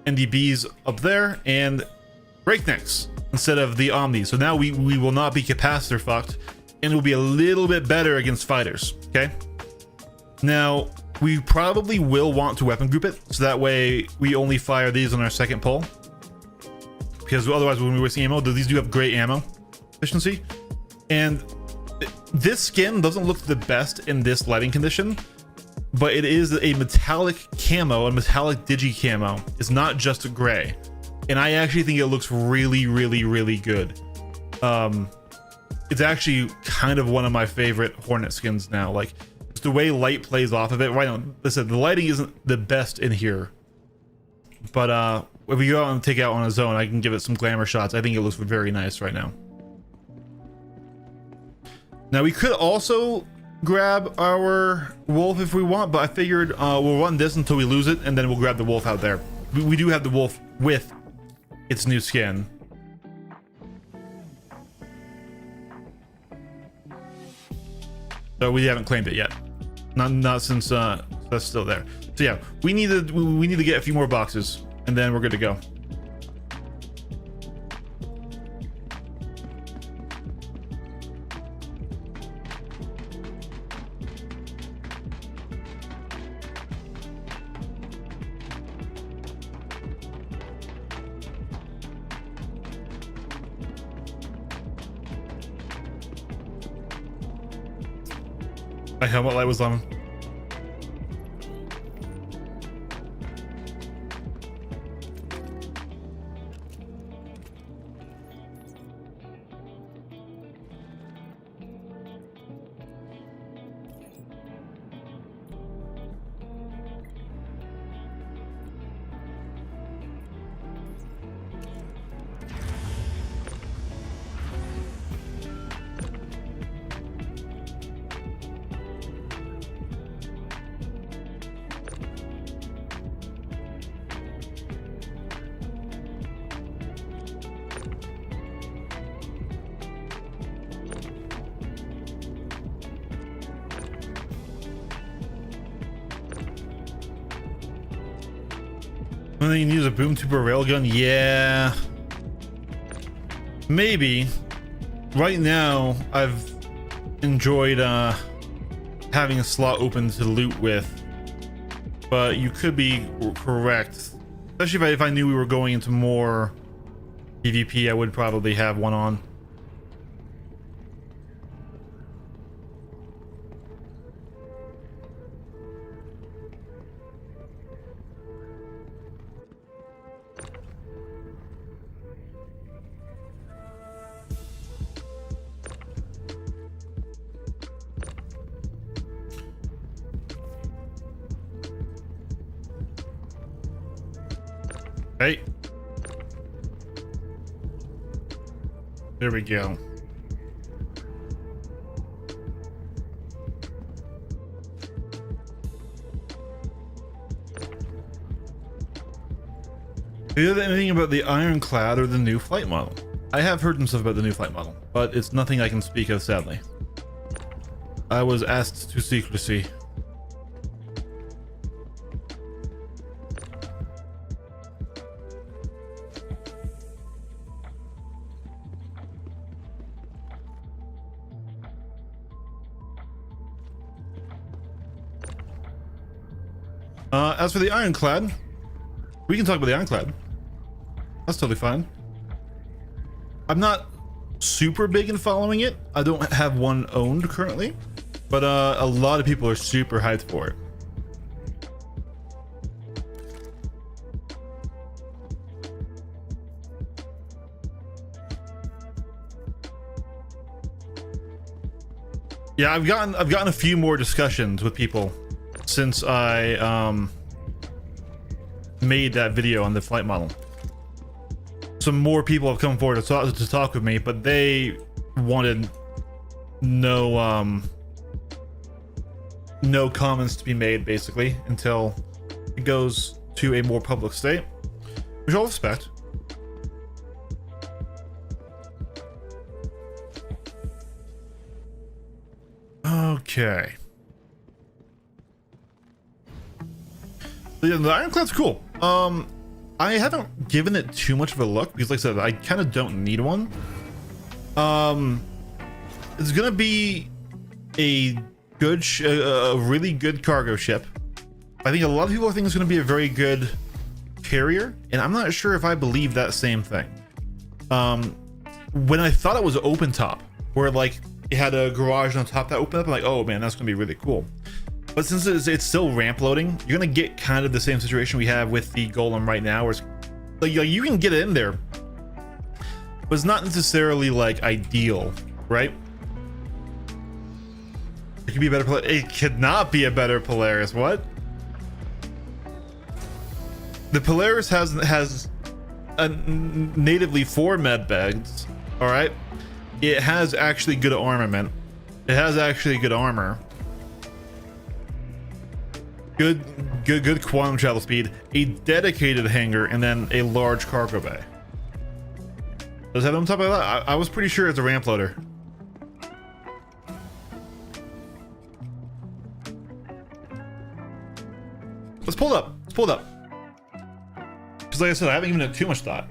A: and the Bs up there and breaknecks instead of the Omnis. So now we will not be capacitor fucked and it will be a little bit better against fighters. Okay. Now, we probably will want to weapon group it. So that way we only fire these on our second pull. Because otherwise when we're wasting ammo, these do have great ammo efficiency. And this skin doesn't look the best in this lighting condition, but it is a metallic camo, a metallic digi camo. It's not just a gray. And I actually think it looks really, really, really good. It's actually kind of one of my favorite Hornet skins now. Like, just the way light plays off of it. Right now, listen, the lighting isn't the best in here. But if we go out and take out on a zone, I can give it some glamour shots. I think it looks very nice right now. Now we could also grab our wolf if we want, but I figured we'll run this until we lose it, and then we'll grab the wolf out there. We do have the wolf with its new skin. So we haven't claimed it yet. Not since that's still there. So yeah, we need to get a few more boxes, and then we're good to go. My helmet light was on. And then you can use a boom tube or railgun. Yeah, maybe. Right now, I've enjoyed having a slot open to loot with, but you could be correct. Especially if I knew we were going into more PvP, I would probably have one on. Right? There we go. Do you know anything about the Ironclad or the new flight model? I have heard some stuff about the new flight model, but it's nothing I can speak of, sadly. I was asked to secrecy. As for the Ironclad, we can talk about the Ironclad. That's totally fine. I'm not super big in following it. I don't have one owned currently, but a lot of people are super hyped for it. Yeah, I've gotten a few more discussions with people since I made that video on the flight model. Some more people have come forward to talk with me, but they wanted no comments to be made basically until it goes to a more public state, which I'll respect. Okay. Yeah, the Ironclad's cool. I haven't given it too much of a look because, like I said, I kind of don't need one. It's gonna be a good, a really good cargo ship. I think a lot of people think it's gonna be a very good carrier, and I'm not sure if I believe that same thing. When I thought it was open top, where like it had a garage on top that opened up, I'm like, oh man, that's gonna be really cool. But since it's still ramp loading, you're gonna get kind of the same situation we have with the Golem right now, where it's like you can get it in there, but it's not necessarily like ideal, right? It could be a better Polaris. It could not be a better Polaris. What? The Polaris has a natively 4 med bags. All right, it has actually good armament. It has actually good armor. Good quantum travel speed, a dedicated hangar, and then a large cargo bay. Does it have on top of that? I was pretty sure it's a ramp loader. Let's pull it up. Let's pull it up. Because like I said, I haven't given it too much thought.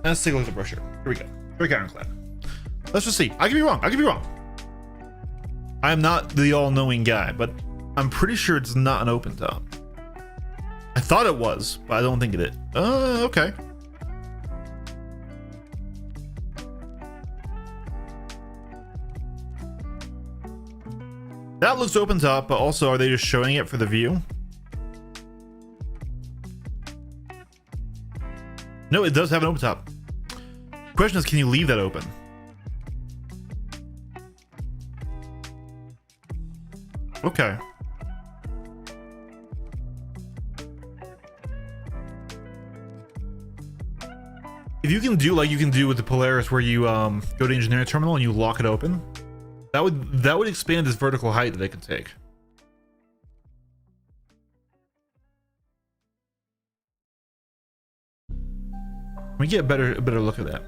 A: Let's take a look at the brochure. Here we go. Here we go, Ironclad. Let's just see. I could be wrong. I could be wrong. I'm not the all-knowing guy, but I'm pretty sure it's not an open top. I thought it was, but I don't think it is. Okay. That looks open top, but also are they just showing it for the view? No, it does have an open top. Question is, can you leave that open? Okay. If you can do like you can do with the Polaris, where you go to engineering terminal and you lock it open, that would expand this vertical height that it can take. Let me get a better look at that.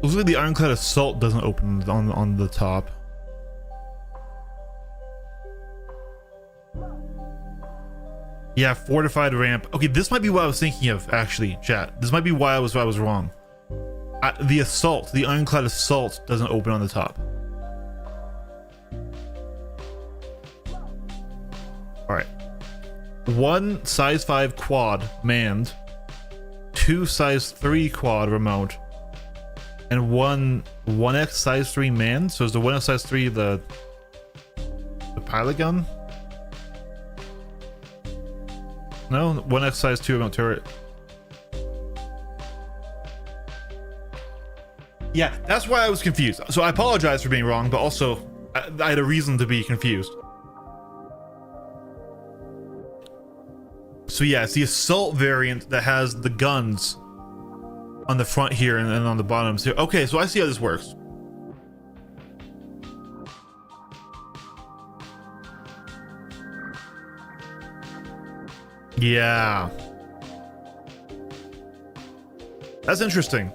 A: Looks like the Ironclad Assault doesn't open on the top. Yeah, fortified ramp. Okay, this might be what I was thinking of, actually, chat. This might be why I was wrong. The Assault, the Ironclad Assault doesn't open on the top. All right. 1 size 5 quad manned, 2 size 3 quad remote, and 1x size 3 manned. So is the 1x size 3 the pilot gun? No, 1x size 2 remote turret. Yeah, that's why I was confused. So I apologize for being wrong, but also I had a reason to be confused. So yeah, it's the assault variant that has the guns on the front here and on the bottoms here. Okay, so I see how this works. Yeah. That's interesting.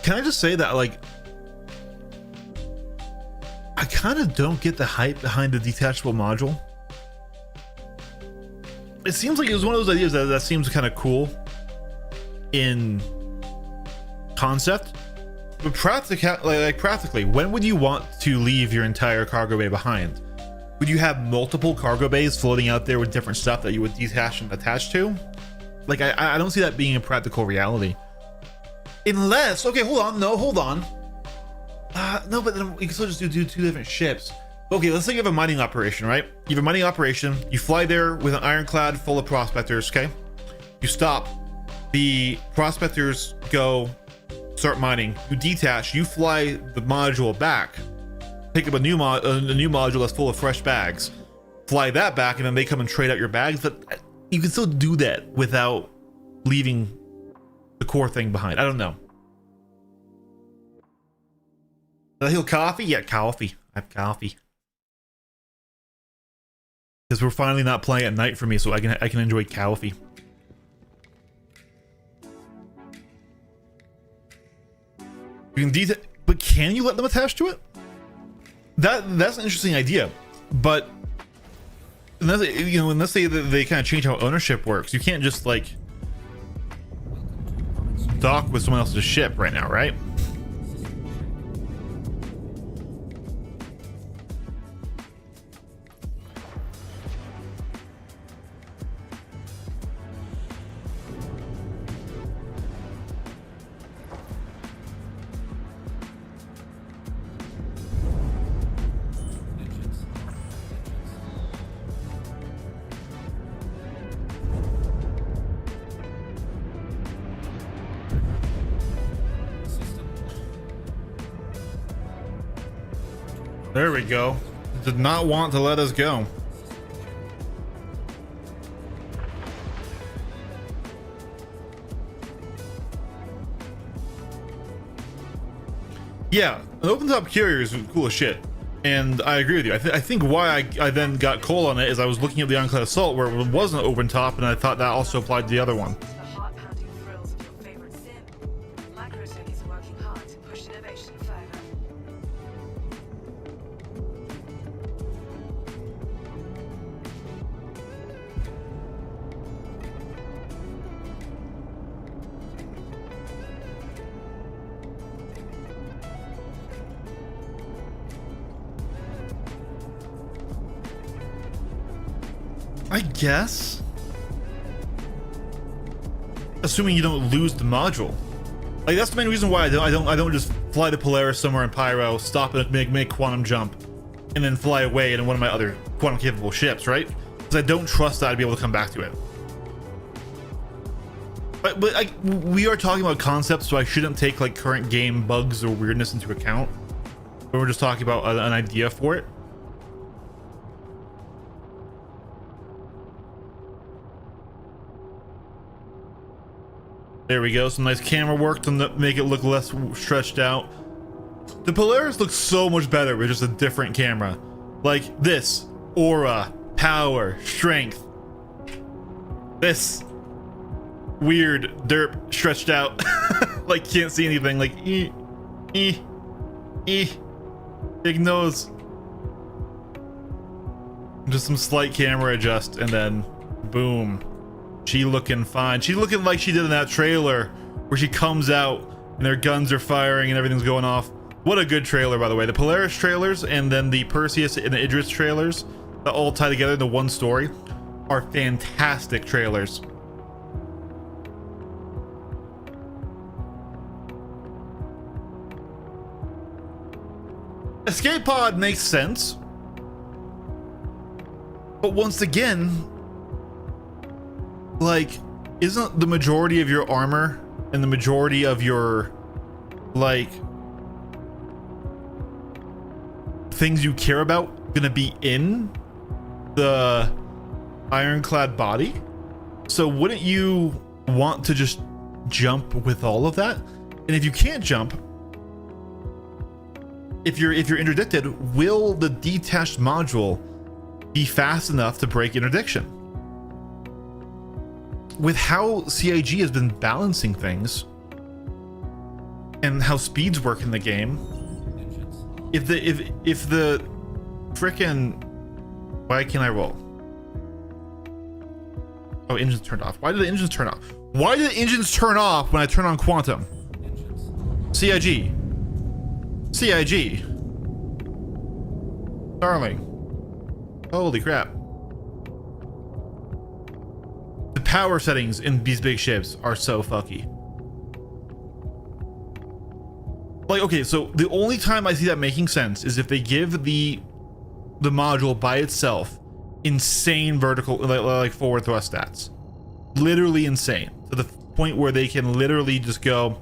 A: Can I just say that, like, I kind of don't get the hype behind the detachable module. It seems like it was one of those ideas that seems kind of cool in concept, but practically, when would you want to leave your entire cargo bay behind? Would you have multiple cargo bays floating out there with different stuff that you would detach and attach to? Like, I don't see that being a practical reality. Unless, okay, hold on, no, hold on. No, but then we can still just do two different ships. Okay, let's say you have a mining operation, right? You have a mining operation, you fly there with an ironclad full of prospectors, okay? You stop, the prospectors go start mining, you detach, you fly the module back, pick up a new module that's full of fresh bags, fly that back, and then they come and trade out your bags. But you can still do that without leaving the core thing behind. I don't know. Did I heal coffee? Yeah, coffee. I have coffee. Because we're finally not playing at night for me, so I can enjoy coffee. You can but can you let them attach to it? That's an interesting idea, but unless they kind of change how ownership works, you can't just like dock with someone else's ship right now, right? There we go. Did not want to let us go. Yeah, an open top carrier is cool as shit. And I agree with you. I think why I then got cold on it is I was looking at the Ironclad Assault where it was an open top, and I thought that also applied to the other one.
D: The heart-pounding thrills of your favorite sim. Microtech is working hard to push innovation further.
A: I guess. Assuming you don't lose the module. Like, that's the main reason why I don't just fly the Polaris somewhere in Pyro, stop and make quantum jump, and then fly away in one of my other quantum capable ships, right? Because I don't trust that I'd be able to come back to it. But we are talking about concepts, so I shouldn't take like current game bugs or weirdness into account. But we're just talking about an idea for it. There we go, some nice camera work to make it look less stretched out. The Polaris looks so much better with just a different camera. Like this, aura, power, strength. This weird derp stretched out, like can't see anything, like big nose. Just some slight camera adjust, and then boom. She looking fine. She looking like she did in that trailer where she comes out and their guns are firing and everything's going off. What a good trailer, by the way. The Polaris trailers and then the Perseus and the Idris trailers that all tie together into one story are fantastic trailers. Escape pod makes sense. But once again, like, isn't the majority of your armor and the majority of your, like, things you care about gonna be in the ironclad body? So wouldn't you want to just jump with all of that? And if you can't jump, if you're interdicted, will the detached module be fast enough to break interdiction? With how CIG has been balancing things and how speeds work in the game, if the frickin', why can't I roll? Oh, engines turned off. Why did the engines turn off? Why did the engines turn off when I turn on quantum? CIG. CIG. Darling. Holy crap. The power settings in these big ships are so fucky. Like, okay, so the only time I see that making sense is if they give the module by itself insane vertical, like forward thrust stats. Literally insane. To the point where they can literally just go,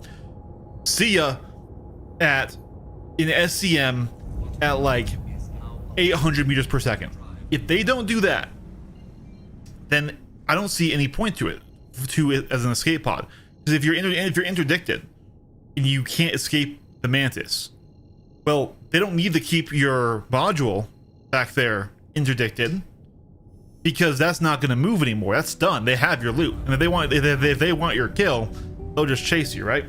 A: see ya at in SCM at like 800 meters per second. If they don't do that, then I don't see any point to it as an escape pod. Because if you're interdicted and you can't escape the mantis, well, they don't need to keep your module back there interdicted, because that's not going to move anymore. That's done. They have your loot, and if they want your kill, they'll just chase you, right?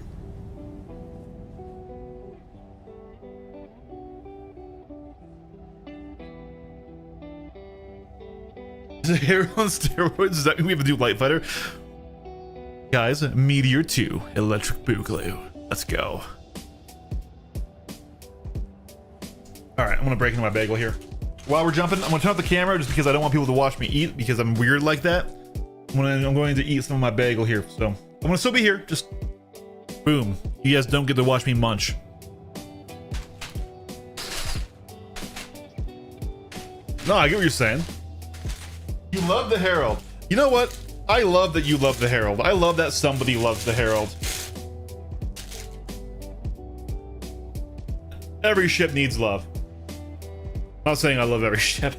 A: Is it hair on steroids? Does that mean we have to do light fighter? Guys, Meteor 2, Electric Boogaloo. Let's go. Alright, I'm gonna break into my bagel here. While we're jumping, I'm gonna turn off the camera just because I don't want people to watch me eat, because I'm weird like that. I'm going to eat some of my bagel here, so I'm gonna still be here. Just boom. You guys don't get to watch me munch. No, I get what you're saying. You love the Herald. You know what? I love that you love the Herald. I love that somebody loves the Herald. Every ship needs love. I'm not saying I love every ship.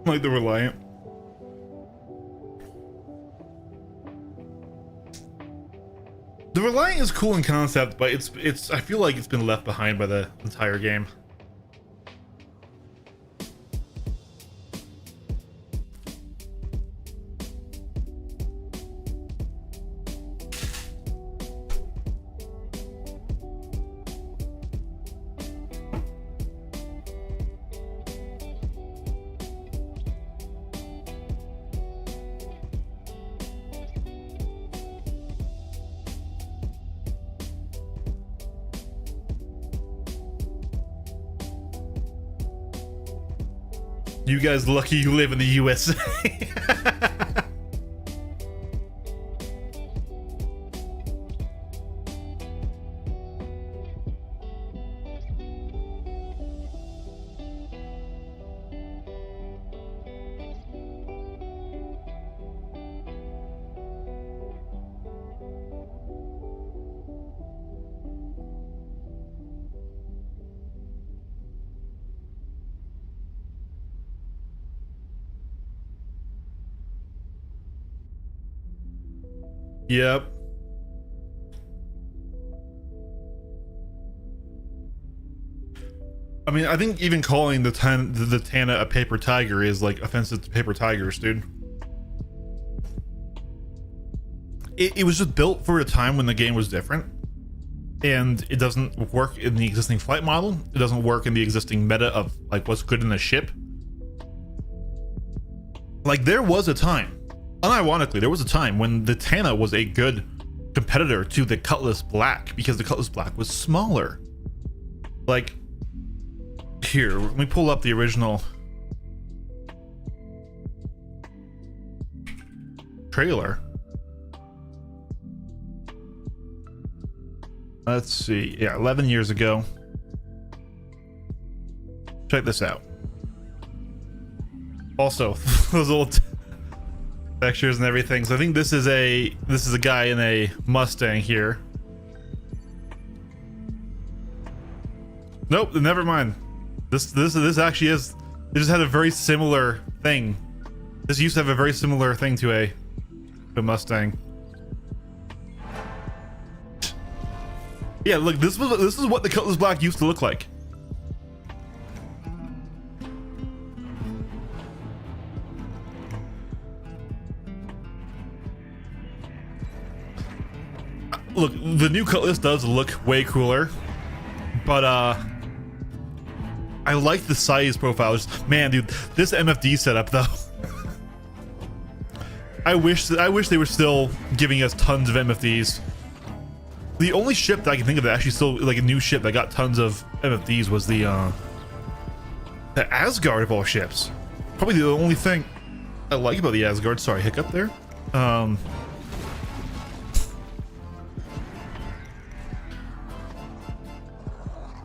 A: Like the Reliant. The Reliant is cool in concept, but it's I feel like it's been left behind by the entire game. You guys lucky you live in the USA. Yep. I mean, I think even calling the Tana a paper tiger is like offensive to paper tigers, dude. It was just built for a time when the game was different, and it doesn't work in the existing flight model. It doesn't work in the existing meta of like what's good in a ship. Like there was a time, unironically, there was a time when the Tana was a good competitor to the Cutlass Black because the Cutlass Black was smaller. Like, here, let me pull up the original trailer. Let's see. Yeah, 11 years ago. Check this out. Also, those old textures and everything. So I think this is a guy in a Mustang here. Nope, never mind. This actually is. It just had a very similar thing. This used to have a very similar thing to a Mustang. Yeah, look, this is what the Cutlass Black used to look like. Look, the new Cutlass does look way cooler, but I like the size profiles. Man, dude, this MFD setup though. I wish they were still giving us tons of MFDs. The only ship that I can think of that actually still like a new ship that got tons of MFDs was the Asgard of all ships. Probably the only thing I like about the Asgard. Sorry, hiccup there.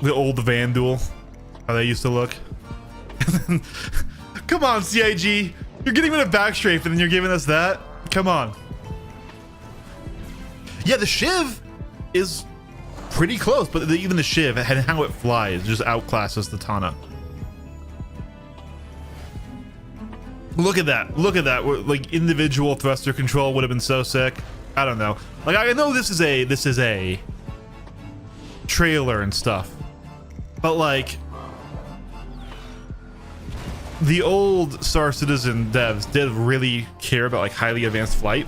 A: The old Vandal, how they used to look. Come on, CIG. You're getting rid of backstrafe and then you're giving us that? Come on. Yeah, the Shiv is pretty close, but even the Shiv and how it flies just outclasses the Tana. Look at that. Look at that. Like individual thruster control would have been so sick. I don't know. Like I know this is a trailer and stuff. But like the old Star Citizen devs did really care about like highly advanced flight,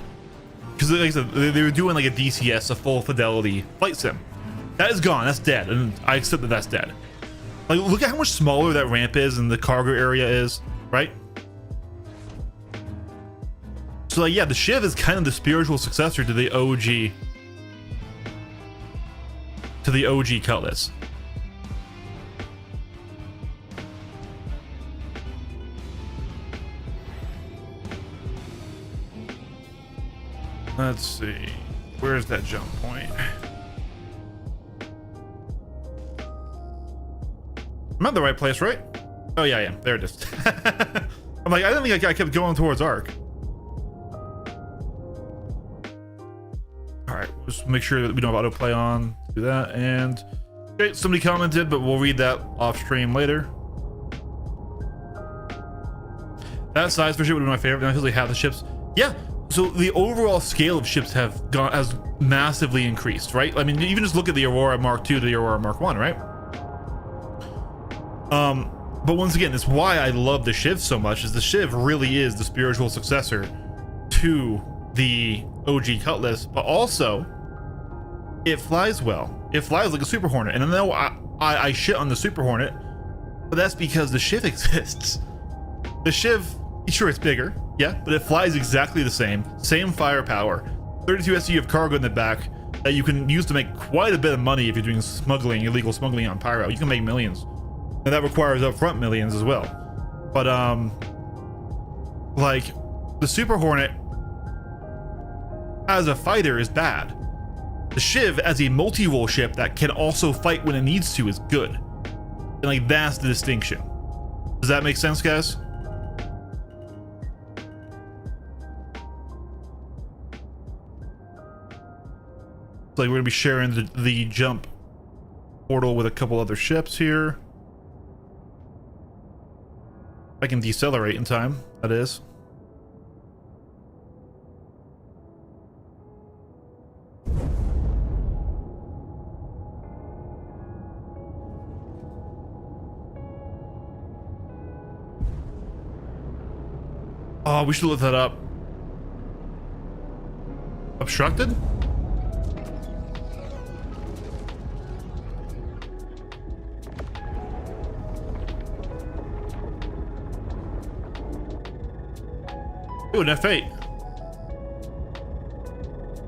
A: because like I said, they were doing like a DCS, a full fidelity flight sim. That is gone. That's dead, and I accept that that's dead. Like look at how much smaller that ramp is and the cargo area is, right? So like yeah, the Shiv is kind of the spiritual successor to the OG Cutlass. Let's see, where's that jump point? I'm at the right place, right? Oh yeah, yeah, there it is. I'm like, I didn't think I kept going towards Arc. All right, just make sure that we don't have autoplay on. Do that, and okay, somebody commented, but we'll read that off stream later. That size for ship would be my favorite. I usually have the ships. Yeah. So the overall scale of ships has massively increased, right? I mean, even just look at the Aurora Mark II to the Aurora Mark I, right? But once again, it's why I love the Shiv so much, is the Shiv really is the spiritual successor to the OG Cutlass, but also it flies well. It flies like a Super Hornet, and I know I shit on the Super Hornet, but that's because the Shiv exists. The Shiv, sure, it's bigger. Yeah, but it flies exactly the same firepower. 32 SU of cargo in the back that you can use to make quite a bit of money if you're doing smuggling, illegal smuggling on Pyro. You can make millions, and that requires upfront millions as well. But like the Super Hornet as a fighter is bad. The Shiv as a multi-role ship that can also fight when it needs to is good, and like that's the distinction. Does that make sense, guys? Like we're gonna be sharing the jump portal with a couple other ships here. I can decelerate in time, that is. Oh, we should look that up. Obstructed? Ooh, an F8.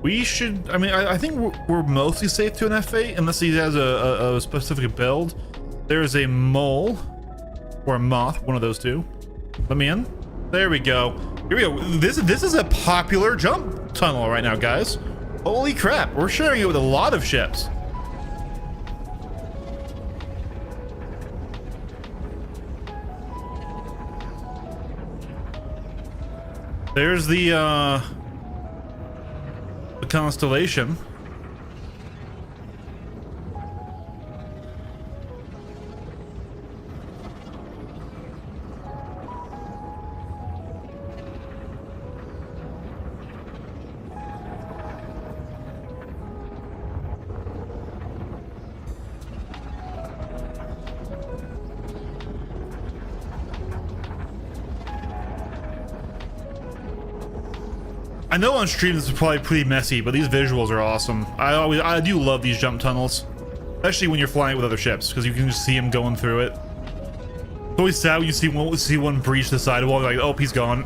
A: We should, I mean, I think we're mostly safe to an F8 unless he has a specific build. There's a mole or a moth, one of those two. Let me in. There we go. Here we go. This is a popular jump tunnel right now, guys. Holy crap, we're sharing it with a lot of ships. There's the constellation. I know on stream this is probably pretty messy, but these visuals are awesome. I do love these jump tunnels, especially when you're flying with other ships, because you can just see them going through it. It's always sad when you see one breach the sidewall, like, oh, he's gone.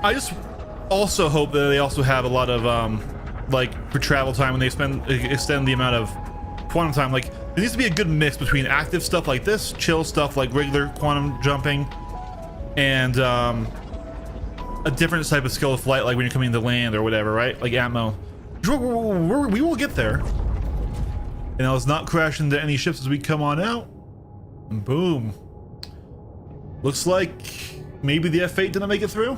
A: I just also hope that they also have a lot of like for travel time when they extend the amount of quantum time. Like, there needs to be a good mix between active stuff like this, chill stuff like regular quantum jumping, and a different type of skill of flight, like when you're coming to land or whatever, right? Like Atmo. We will get there. And let's not crash into any ships as we come on out. And boom. Looks like maybe the F8 didn't make it through.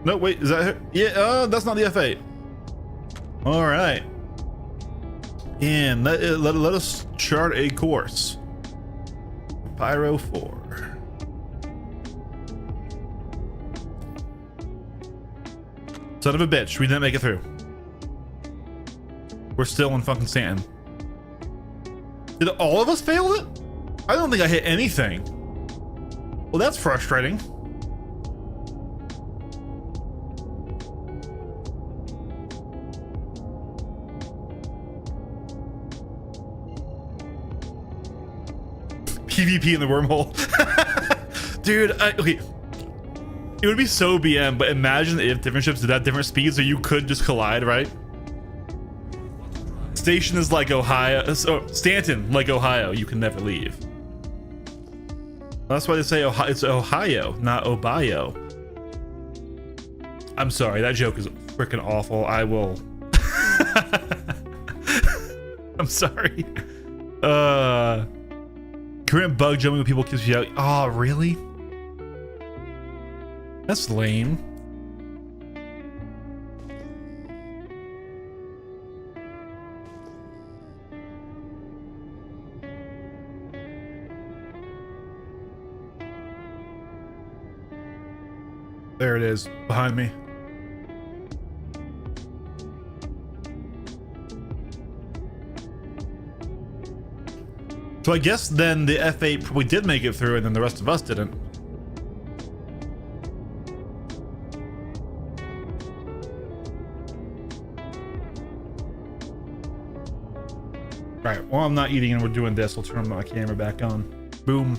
A: No, wait, is that her? Yeah, that's not the F8. All right. And let us chart a course. Pyro 4. Son of a bitch, we didn't make it through. We're still in fucking Stanton. Did all of us fail it? I don't think I hit anything. Well, that's frustrating. PvP in the wormhole. Dude, okay. It would be so BM, but imagine if different ships did at different speeds so you could just collide, right? Station is like Ohio. So Stanton, like Ohio, you can never leave. That's why they say Ohio, it's Ohio, not Obio. I'm sorry, that joke is freaking awful. I will. I'm sorry. Current bug jumping when people keep you out. Oh, really? That's lame. There it is, behind me. So I guess then the F8 probably did make it through and then the rest of us didn't. Right, while I'm not eating and we're doing this, I'll turn my camera back on. Boom.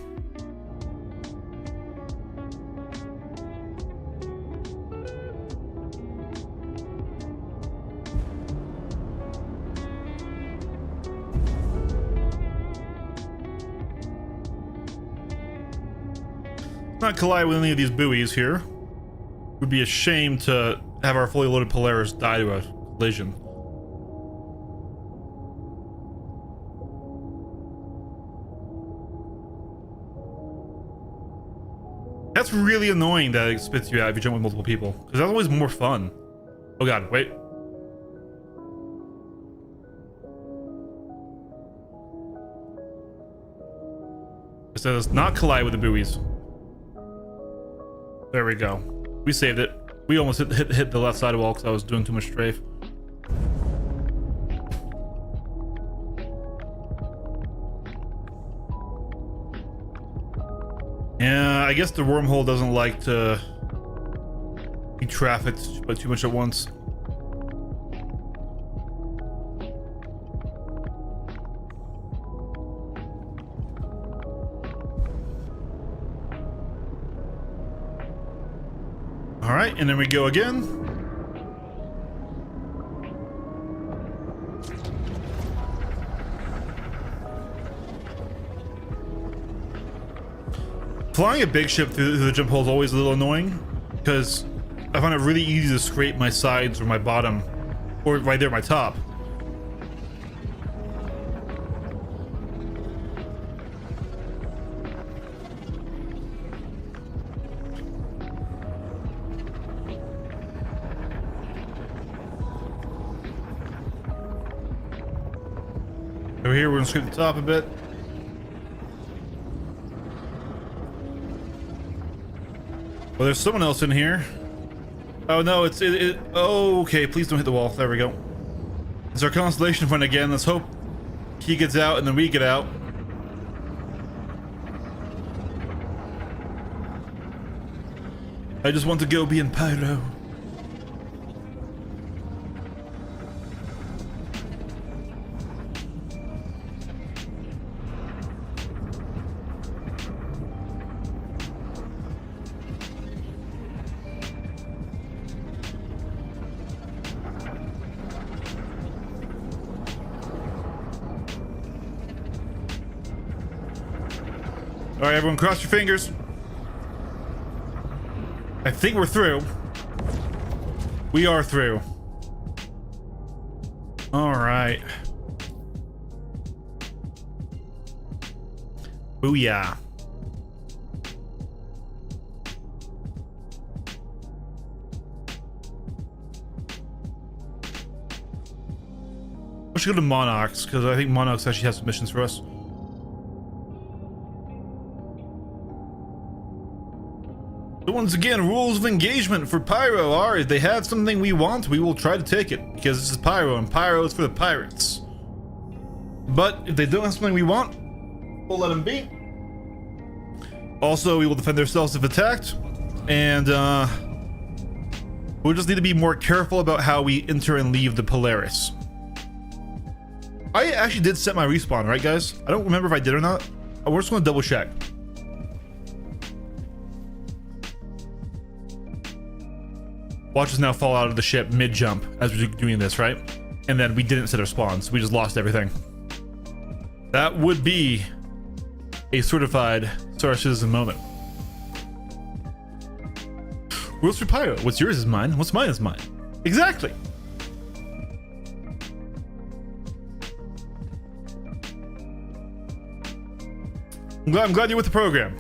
A: Not collide with any of these buoys here. It would be a shame to have our fully loaded Polaris die to a collision. That's really annoying that it spits you out if you jump with multiple people, because that's always more fun. Oh god, wait. It says not collide with the buoys. There we go. We saved it. We almost hit the left side wall because I was doing too much strafe. Yeah, I guess the wormhole doesn't like to be trafficked by too much at once. All right, and then we go again. Flying a big ship through the jump hole is always a little annoying because I find it really easy to scrape my sides or my bottom or right there at my top. So here we're gonna scoot the top a bit. Well, there's someone else in here. Oh no, oh, okay, please don't hit the wall. There we go. It's our constellation friend again. Let's hope he gets out and then we get out. I just want to go be in Pyro. All right, everyone, cross your fingers. I think we're through. We are through. All right. Booyah. We should go to Monarchs, because I think Monarchs actually has some missions for us. So once again, rules of engagement for Pyro are if they have something we want, we will try to take it, because this is Pyro, and Pyro is for the pirates. But if they don't have something we want, we'll let them be. Also, we will defend ourselves if attacked, and we'll just need to be more careful about how we enter and leave the Polaris. I actually did set my respawn, right guys? I don't remember if I did or not. We're just gonna double check. Watch us now fall out of the ship mid-jump as we're doing this, right? And then we didn't set our spawns. We just lost everything. That would be a certified Star Citizen moment. Rules for Pyro. What's yours is mine. What's mine is mine. Exactly. I'm glad you're with the program.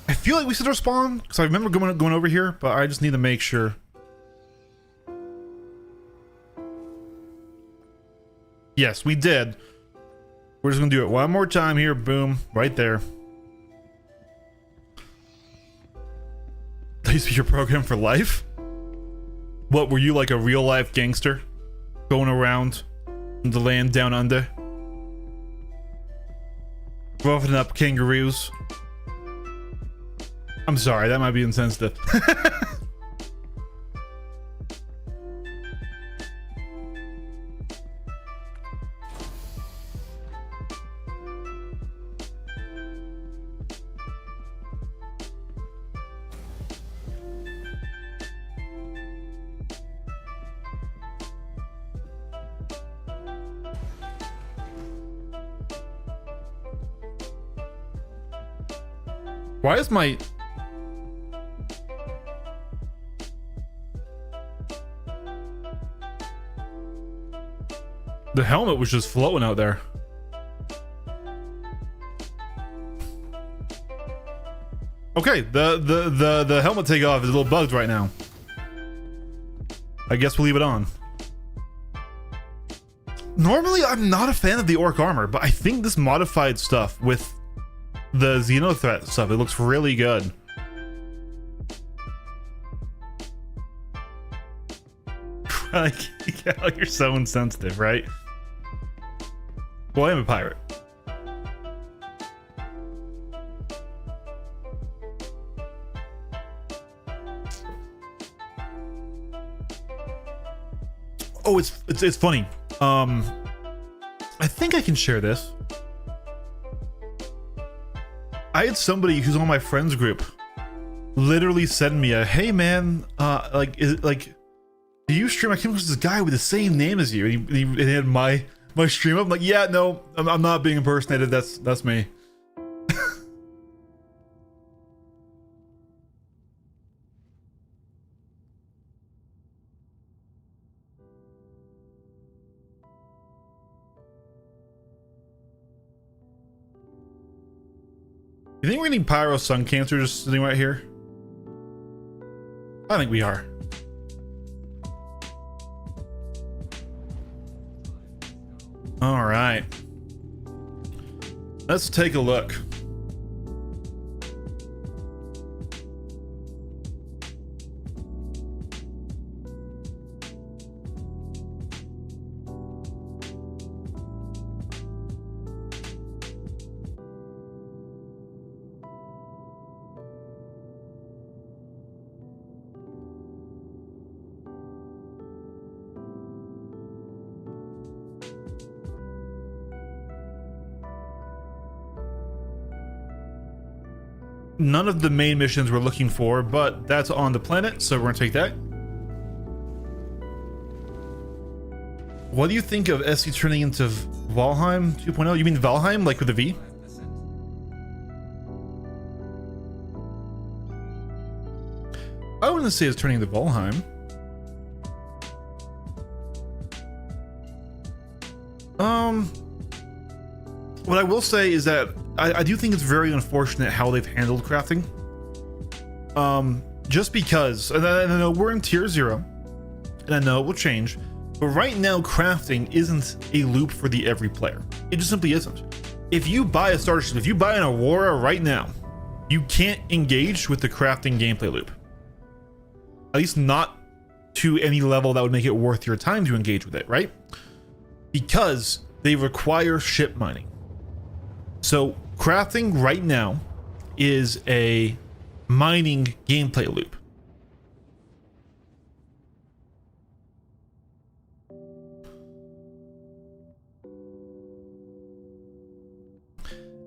A: I feel like we set our spawn because I remember going over here, but I just need to make sure. Yes, we did. We're just gonna do it one more time here. Boom, right there. That used to be your program for life? What, were you like a real life gangster going around the land down under, roughing up kangaroos? I'm sorry, that might be insensitive. Why is my... The helmet was just floating out there. Okay, the helmet takeoff is a little bugged right now. I guess we'll leave it on. Normally, I'm not a fan of the orc armor, but I think this modified stuff with the Xenothreat stuff, it looks really good. Like, yeah, you're so insensitive, right? Well, I am a pirate. Oh, it's funny. I think I can share this. I had somebody who's on my friends group literally send me a, hey man, like, is it like, do you stream? I came across this guy with the same name as you, and he had my stream up. I'm like, yeah, no, I'm not being impersonated. That's me. You think we're getting Pyro Sun Cancer just sitting right here? I think we are. All right. Let's take a look. None of the main missions we're looking for, but that's on the planet, so we're gonna take that. What do you think of SC turning into Valheim 2.0? You mean Valheim, like with a V? I wouldn't say it's turning into Valheim. What I will say is that I do think it's very unfortunate how they've handled crafting. Just because, and I know we're in tier 0, and I know it will change, but right now crafting isn't a loop for the every player. It just simply isn't. If you buy a starter ship, if you buy an Aurora right now, you can't engage with the crafting gameplay loop. At least not to any level that would make it worth your time to engage with it, right? Because they require ship mining. So crafting right now is a mining gameplay loop.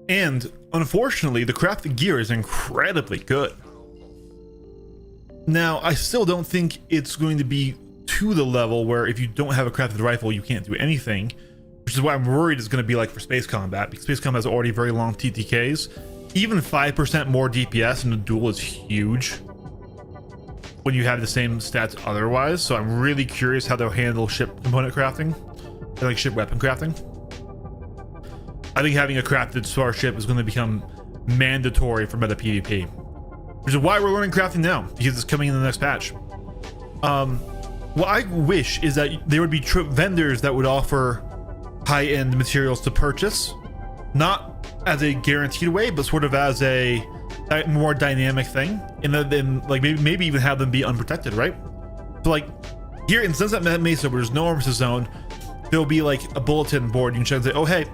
A: And unfortunately, the crafted gear is incredibly good. Now, I still don't think it's going to be to the level where if you don't have a crafted rifle, you can't do anything, which is why I'm worried it's going to be like for space combat, because space combat has already very long TTKs. Even 5% more DPS in the duel is huge when you have the same stats otherwise. So I'm really curious how they'll handle ship component crafting, like ship weapon crafting. I think having a crafted starship is going to become mandatory for meta PvP, which is why we're learning crafting now, because it's coming in the next patch. What I wish is that there would be vendors that would offer high-end materials to purchase, not as a guaranteed way, but sort of as a more dynamic thing, and then like maybe even have them be unprotected, right? So like here in Sunset Mesa, where there's no armistice zone, there'll be like a bulletin board. You can check and say, oh hey,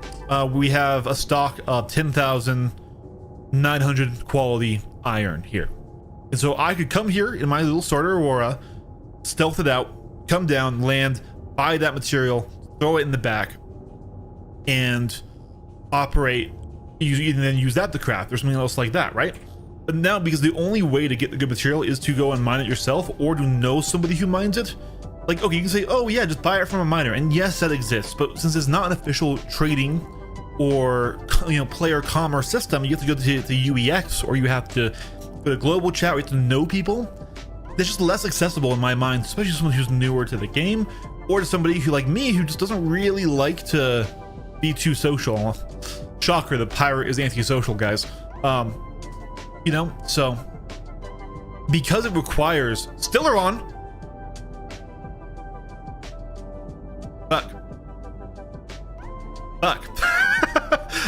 A: we have a stock of 10,900 quality iron here, and so I could come here in my little starter Aurora, stealth it out, come down, land, buy that material, throw it in the back, and operate, and then use that to craft or something else like that, right? But now, because the only way to get the good material is to go and mine it yourself, or to know somebody who mines it, like, okay, you can say, oh yeah, just buy it from a miner, and yes, that exists, but since it's not an official trading or, you know, player commerce system, you have to go to UEX, or you have to go to global chat, or you have to know people. That's just less accessible in my mind, especially someone who's newer to the game, or to somebody who, like me, who just doesn't really like to be too social. Shocker, the Pyro is antisocial, guys. You know, so because it requires Stillaron. Fuck.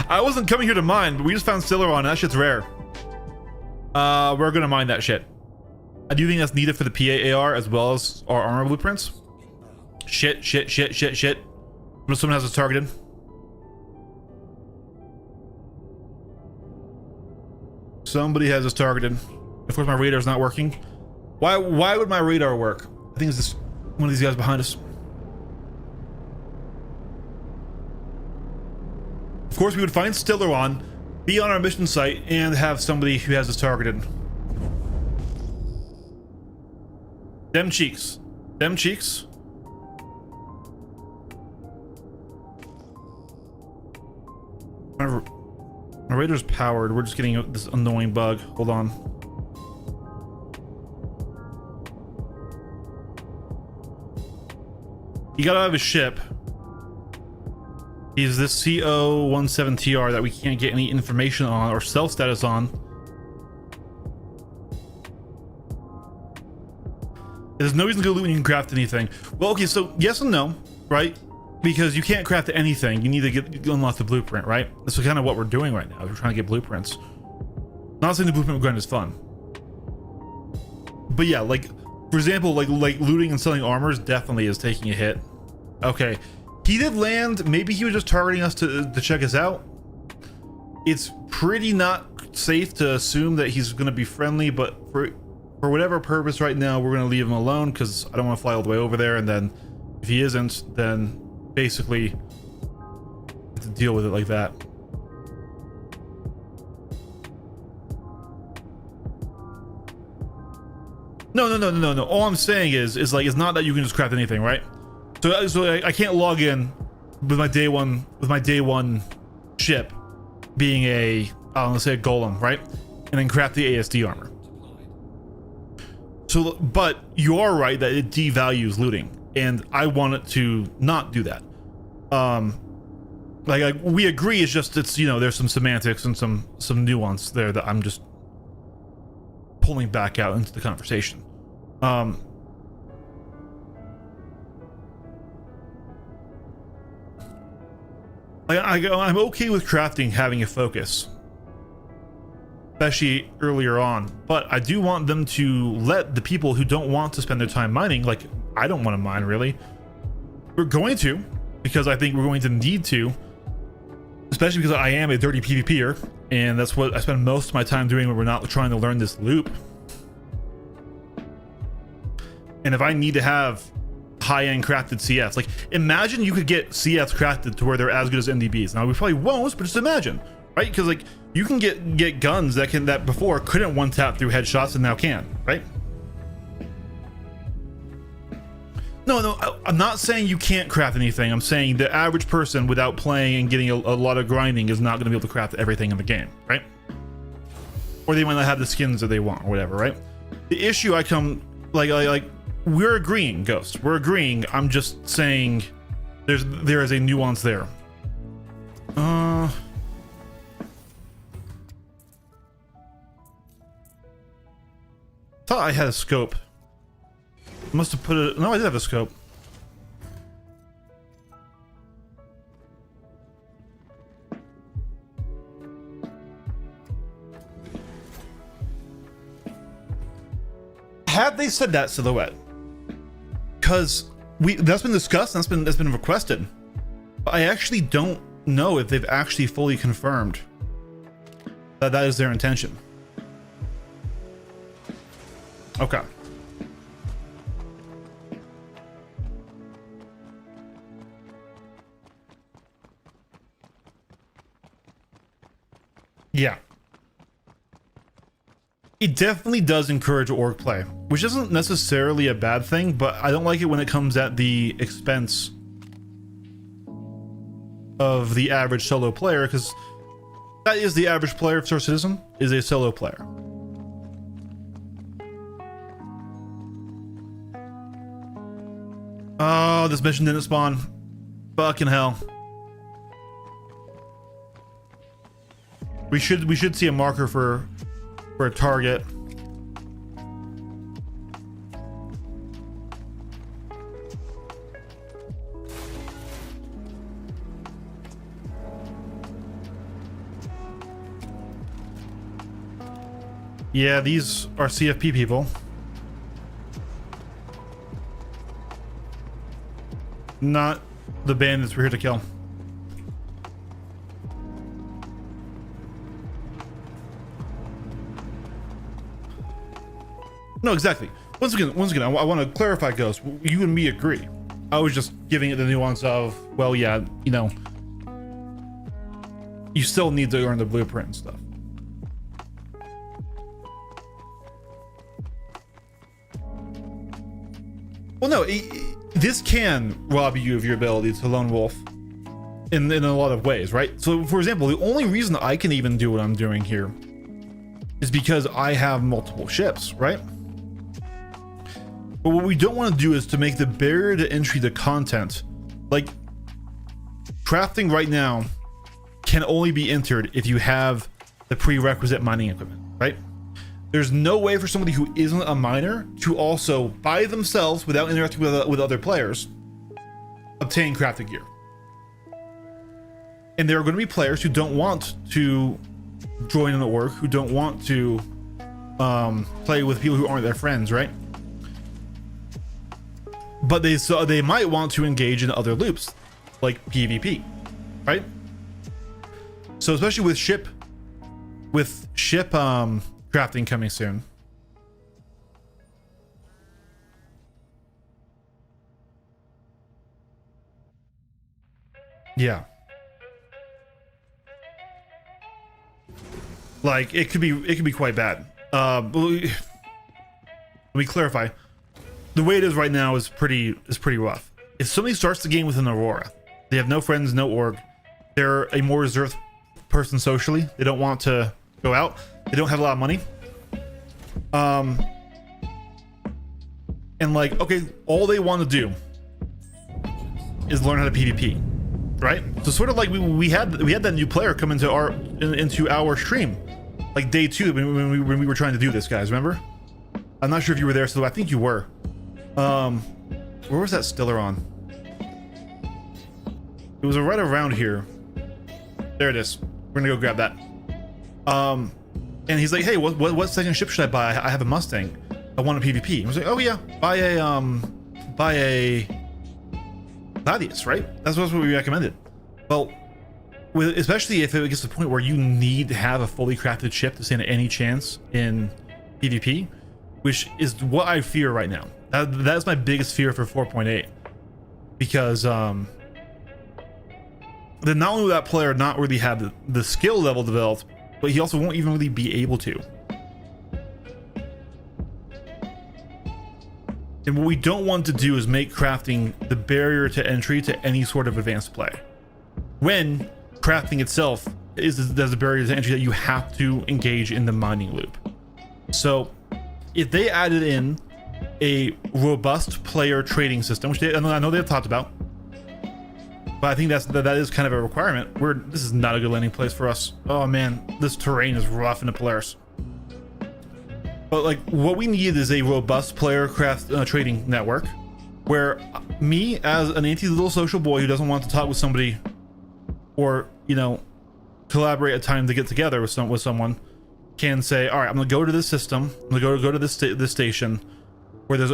A: I wasn't coming here to mine, but we just found Stillaron. That shit's rare. We're gonna mine that shit. I do think that's needed for the PAAR as well as our armor blueprints. Shit. Someone has us targeted. Somebody has us targeted. Of course, my radar's not working. Why would my radar work? I think it's just one of these guys behind us. Of course, we would find Stillaron, be on our mission site, and have somebody who has us targeted. Them cheeks. My radar's powered. We're just getting this annoying bug. Hold on. He got out of his ship. He's this CO17TR that we can't get any information on or stealth status on. There's no reason to go loot when you can craft anything. Well, okay, so yes and no, right? Because you can't craft anything. You need to unlock the blueprint, right? That's kind of what we're doing right now. We're trying to get blueprints. Not saying the blueprint grind is fun, but yeah, like for example, like looting and selling armors definitely is taking a hit. Okay, he did land. Maybe he was just targeting us to check us out. It's pretty not safe to assume that he's going to be friendly, but for whatever purpose right now, we're going to leave him alone because I don't want to fly all the way over there. And then if he isn't, then basically have to deal with it like that. No. All I'm saying is like, it's not that you can just craft anything, right? So I can't log in with my day one ship being a, let's say a golem, right? And then craft the ASD armor. So, but you are right that it devalues looting, and I want it to not do that. Like we agree, it's just, it's, you know, there's some semantics and some nuance there that I'm just pulling back out into the conversation. I'm okay with crafting having a focus, especially earlier on, but I do want them to let the people who don't want to spend their time mining, like I don't want to mine really. We're going to, because I think we're going to need to, especially because I am a dirty PvPer, and that's what I spend most of my time doing when we're not trying to learn this loop. And if I need to have high-end crafted CFs, like imagine you could get CFs crafted to where they're as good as NDBs. Now we probably won't, but just imagine, right? Because like you can get guns that before couldn't one tap through headshots and now can, right? No, I'm not saying you can't craft anything. I'm saying the average person without playing and getting a lot of grinding is not going to be able to craft everything in the game, right? Or they might not have the skins that they want or whatever, right? The issue I come like we're agreeing, Ghost. We're agreeing. I'm just saying there is a nuance there. Thought I had a scope. Must have put it. No, I did have a scope. Had they said that silhouette, because that's been discussed and that's been requested, but I actually don't know if they've actually fully confirmed that is their intention. Okay. Yeah. It definitely does encourage org play, which isn't necessarily a bad thing, but I don't like it when it comes at the expense of the average solo player, because that is the average player of Star Citizen, is a solo player. Oh, this mission didn't spawn. Fucking hell. We should see a marker for a target. Yeah, these are CFP people. Not the bandits we're here to kill. No, exactly. Once again, I want to clarify, Ghost. You and me agree. I was just giving it the nuance of, well, yeah, you know, you still need to earn the blueprint and stuff. Well, no, this can rob you of your ability to lone wolf in a lot of ways, right? So, for example, the only reason I can even do what I'm doing here is because I have multiple ships, right? But what we don't want to do is to make the barrier to entry to content, like crafting right now can only be entered if you have the prerequisite mining equipment, right? There's no way for somebody who isn't a miner to also, by themselves, without interacting with other players, obtain crafting gear. And there are going to be players who don't want to join an org, who don't want to play with people who aren't their friends, right? But they might want to engage in other loops, like PvP, right? So especially with ship crafting coming soon. Yeah. Like it could be quite bad. Let me clarify. The way it is right now is pretty rough. If somebody starts the game with an Aurora, they have no friends, no org, they're a more reserved person socially, they don't want to go out, they don't have a lot of money, and like, okay, all they want to do is learn how to PvP, right? So sort of like we had that new player come into our stream, like day 2 when we were trying to do this, guys, remember? I'm not sure if you were there, so I think you were. Where was that stiller on? It was right around here. There it is. We're gonna go grab that. And he's like, hey, what second ship should I buy? I have a Mustang. I want a PvP. I was like, oh yeah, buy a Gladius, right? That's what we recommended. Well, especially if it gets to the point where you need to have a fully crafted ship to stand any chance in PvP, which is what I fear right now. That's my biggest fear for 4.8, because then not only will that player not really have the skill level developed, but he also won't even really be able to. And what we don't want to do is make crafting the barrier to entry to any sort of advanced play, when crafting itself there's a barrier to entry that you have to engage in the mining loop. So if they added in a robust player trading system, which I know they've talked about, but I think that is kind of a requirement. This is not a good landing place for us. Oh man, this terrain is rough in the Polaris. But like, what we need is a robust player trading network, where me, as an little social boy who doesn't want to talk with somebody, or collaborate a time to get together with someone, can say, all right, I'm gonna go to this system, I'm gonna go to this station where there's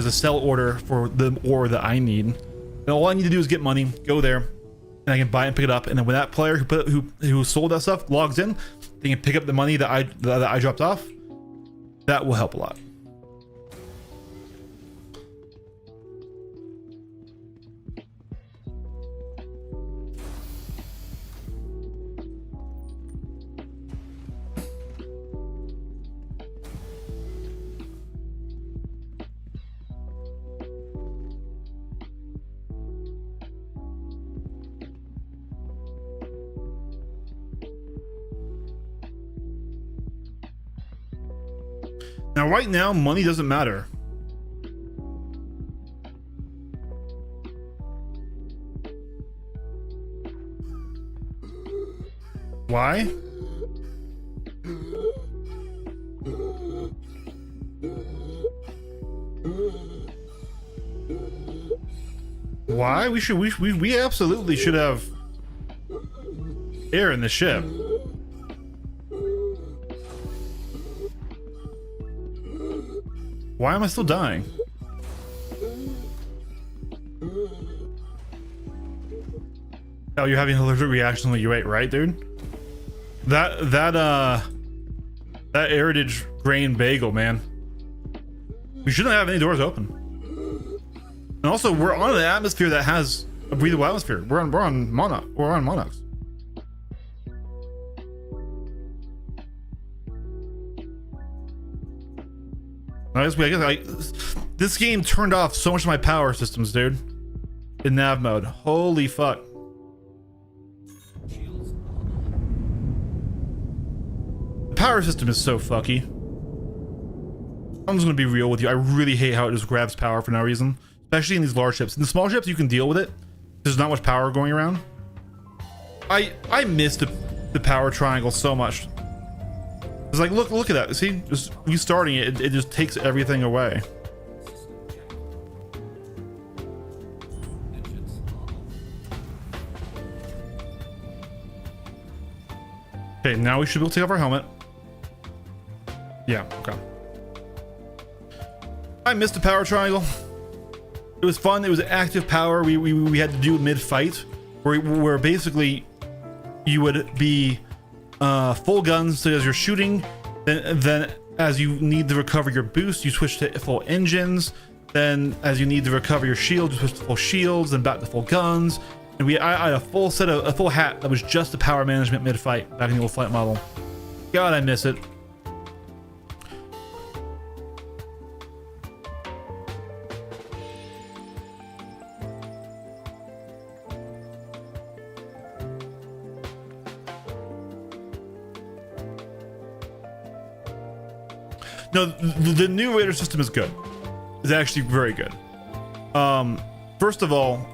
A: a sell order for the ore that I need, and all I need to do is get money, go there, and I can buy and pick it up. And then when that player who sold that stuff logs in, they can pick up the money that I dropped off. That will help a lot. Now, right now, money doesn't matter. Why? Why? We absolutely should have air in the ship. Why am I still dying? Oh, you're having an allergic reaction when you ate, right, dude? That heritage grain bagel, man. We shouldn't have any doors open. And also, we're on an atmosphere that has a breathable atmosphere. We're on Monarchs. I guess this game turned off so much of my power systems, dude. In nav mode. Holy fuck. The power system is so fucky. I'm just gonna be real with you. I really hate how it just grabs power for no reason. Especially in these large ships. In the small ships, you can deal with it. There's not much power going around. I miss the power triangle so much. It's like, look at that. See, just restarting it, it just takes everything away. Okay, now we should be able to take off our helmet. Yeah, okay. I missed the power triangle. It was fun. It was active power we had to do mid-fight, where basically you would be full guns, so as you're shooting, then as you need to recover your boost, you switch to full engines. Then as you need to recover your shield, you switch to full shields, then back to full guns. And I had a full set of a full hat that was just the power management mid-fight back in the old flight model. God, I miss it. No, the new radar system is good. It's actually very good. First of all,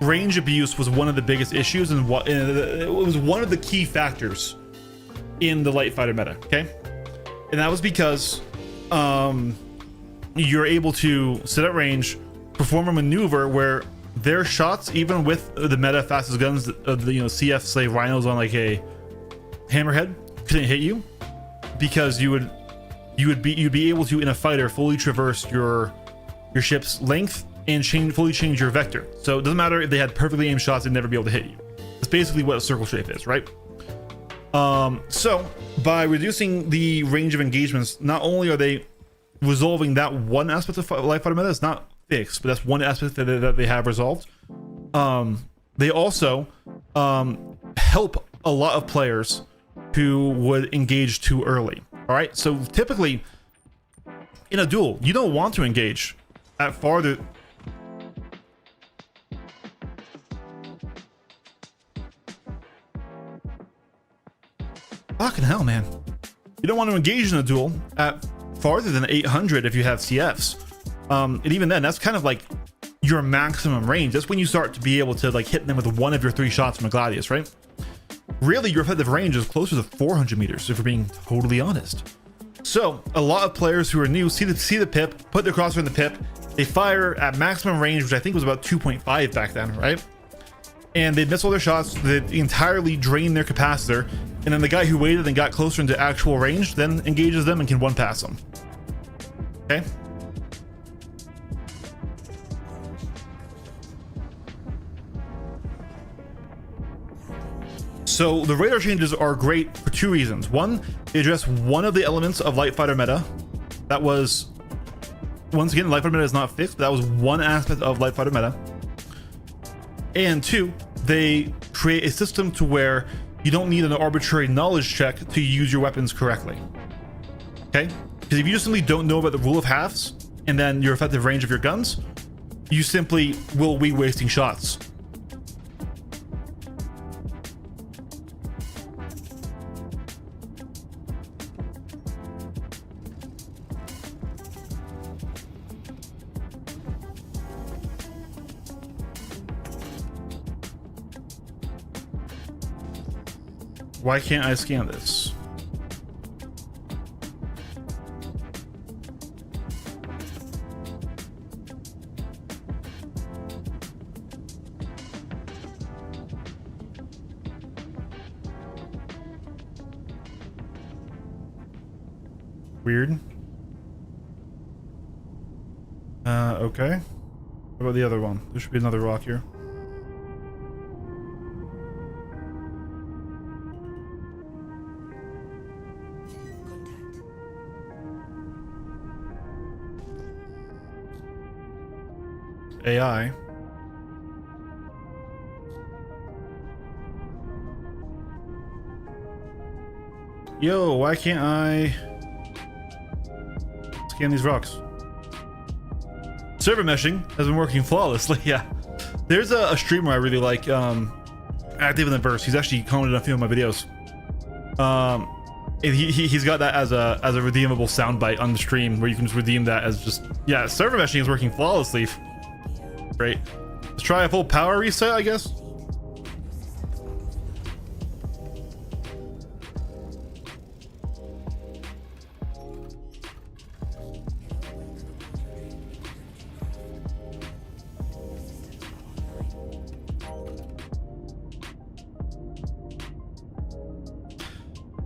A: range abuse was one of the biggest issues, and it was one of the key factors in the light fighter meta. Okay, and that was because you're able to sit at range, perform a maneuver where their shots, even with the meta fastest guns, the CF say rhinos on like a hammerhead, couldn't hit you because you'd be able to in a fighter fully traverse your ship's length and fully change your vector. So it doesn't matter if they had perfectly aimed shots, they'd never be able to hit you. That's basically what a circle shape is, right? So by reducing the range of engagements, not only are they resolving that one aspect of light fighter meta, it's not fixed, but that's one aspect that they have resolved. They also help a lot of players who would engage too early. All right, so typically in a duel, you don't want to engage at farther. Fucking hell, man. You don't want to engage in a duel at farther than 800 if you have CFs. And even then, that's kind of like your maximum range. That's when you start to be able to like hit them with one of your 3 shots from a Gladius, right? Really, your effective range is closer to 400 meters, if we're being totally honest. So a lot of players who are new see the pip, put their crosshair in the pip, they fire at maximum range, which I think was about 2.5 back then, right? And they miss all their shots, they entirely drain their capacitor, and then the guy who waited and got closer into actual range then engages them and can one pass them. Okay? So the radar changes are great for 2 reasons. One, they address one of the elements of light fighter meta. That was, once again, light fighter meta is not fixed, but that was one aspect of light fighter meta. And 2, they create a system to where you don't need an arbitrary knowledge check to use your weapons correctly. Okay? Because if you just simply don't know about the rule of halves and then your effective range of your guns, you simply will be wasting shots. Why can't I scan this? Weird. Okay. What about the other one? There should be another rock here. AI. Yo, why can't I scan these rocks? Server meshing has been working flawlessly. Yeah, there's a streamer I really like, Active in the Verse. He's actually commented on a few of my videos. He's got that as a redeemable soundbite on the stream where you can just redeem that as just, yeah, server meshing is working flawlessly. Great. Let's try a full power reset, I guess.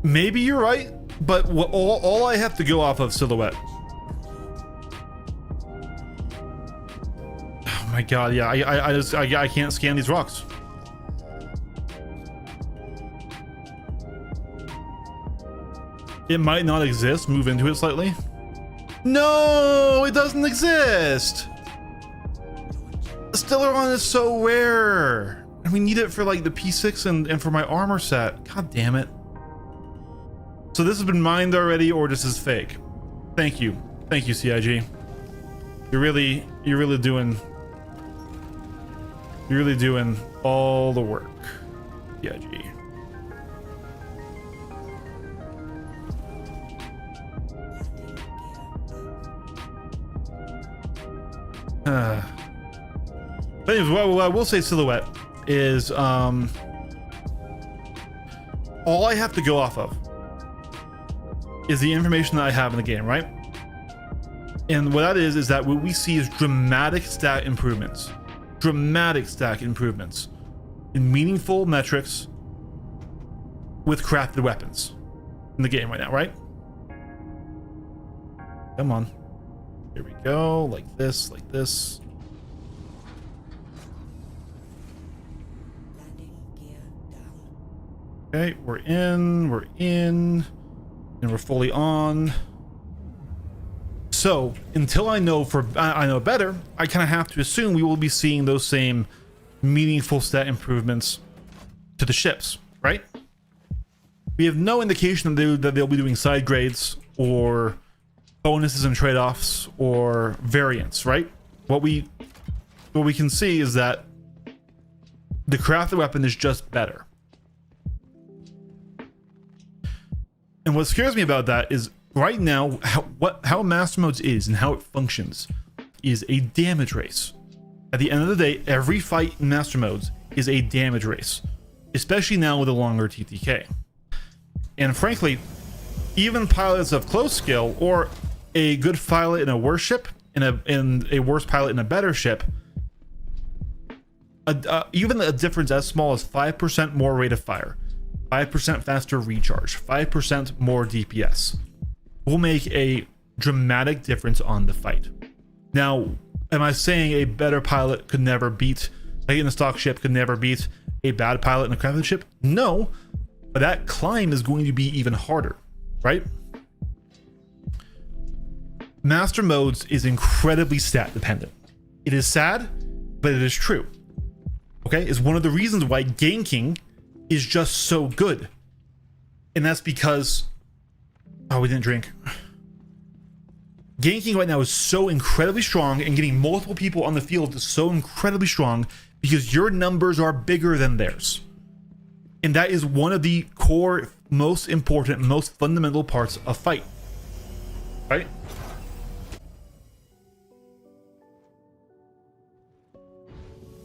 A: Maybe you're right, but all I have to go off of silhouette. Oh my god, yeah, I can't scan these rocks. It might not exist. Move into it slightly. No, it doesn't exist. Stellaron is so rare, and we need it for like the P6 and for my armor set. God damn it. So this has been mined already, or this is fake. Thank you, CIG. You're really doing all the work, CIG. But anyways, what I will say, silhouette is all I have to go off of is the information that I have in the game, right? And what that is that what we see is dramatic stat improvements in meaningful metrics with crafted weapons in the game right now, right? Come on, here we go, like this. Okay, we're in, and we're fully on. So until I know better, I kind of have to assume we will be seeing those same meaningful stat improvements to the ships, right? We have no indication that they'll be doing side grades or bonuses and trade-offs or variants, right? What we can see is that the crafted weapon is just better. And what scares me about that is right now how Master Modes is and how it functions is a damage race. At the end of the day, every fight in Master Modes is a damage race, especially now with a longer TTK. And frankly, even pilots of close skill or a good pilot in a worse ship and a worse pilot in a better ship, even a difference as small as 5% more rate of fire, 5% faster recharge, 5% more DPS will make a dramatic difference on the fight. Now, am I saying a better pilot could never beat, like in a stock ship, could never beat a bad pilot in a crafted ship? No, but that climb is going to be even harder, right? Master Modes is incredibly stat dependent. It is sad, but it is true. Okay, it's one of the reasons why ganking is just so good. And that's because, oh, we didn't drink. Ganking right now is so incredibly strong, and getting multiple people on the field is so incredibly strong because your numbers are bigger than theirs. And that is one of the core, most important, most fundamental parts of fight, right?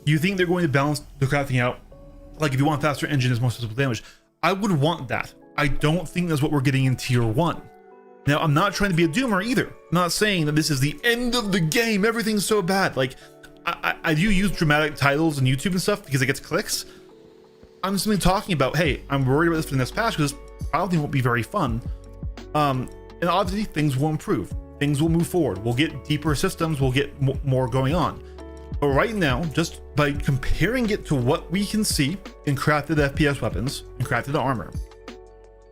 A: You think they're going to balance the crafting out? Like if you want faster engine is more susceptible damage. I would want that. I don't think that's what we're getting in tier 1. Now, I'm not trying to be a doomer either. I'm not saying that this is the end of the game. Everything's so bad. Like, I do use dramatic titles on YouTube and stuff because it gets clicks. I'm simply talking about, hey, I'm worried about this for the next patch because this probably won't be very fun. And obviously things will improve. Things will move forward. We'll get deeper systems. We'll get more going on. But right now, just by comparing it to what we can see in crafted FPS weapons and crafted armor,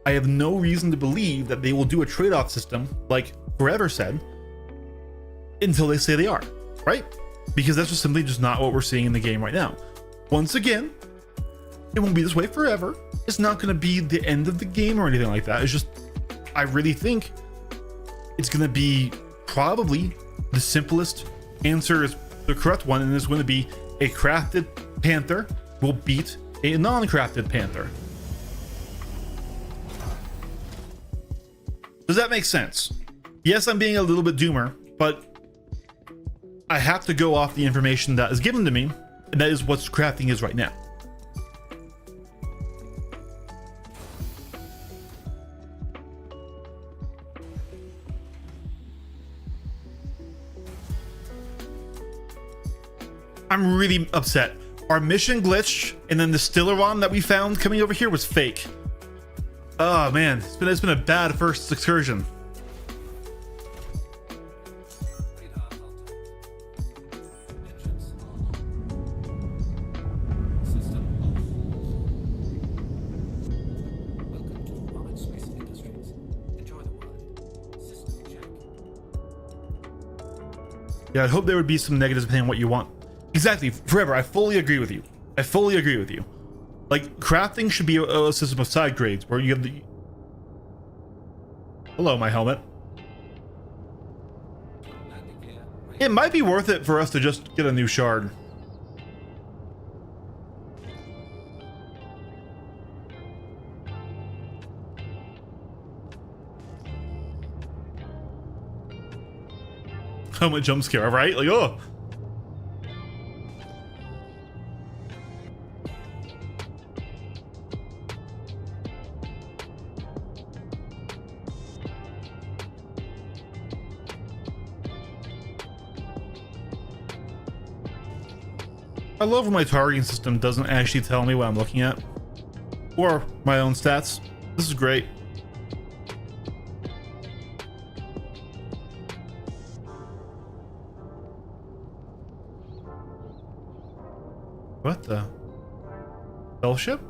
A: I have no reason to believe that they will do a trade-off system like Forever said until they say they are, right? Because that's just simply just not what we're seeing in the game right now. Once again, it won't be this way forever. It's not going to be the end of the game or anything like that. It's just, I really think it's going to be probably the simplest answer is the correct one, and it's going to be a crafted Panther will beat a non-crafted Panther. Does that make sense? Yes, I'm being a little bit doomer, but I have to go off the information that is given to me, and that is what crafting is right now. I'm really upset. Our mission glitched, and then the Stellaron that we found coming over here was fake. Oh man, it's been a bad first excursion. Yeah, I hope there would be some negatives depending on what you want. Exactly, forever. I fully agree with you. I fully agree with you. Like, crafting should be a system of side grades where you have the... Hello, my helmet. It might be worth it for us to just get a new shard. Helmet jump scare, right? Like, oh. I love when my targeting system doesn't actually tell me what I'm looking at. Or my own stats. This is great. What the? Fellowship?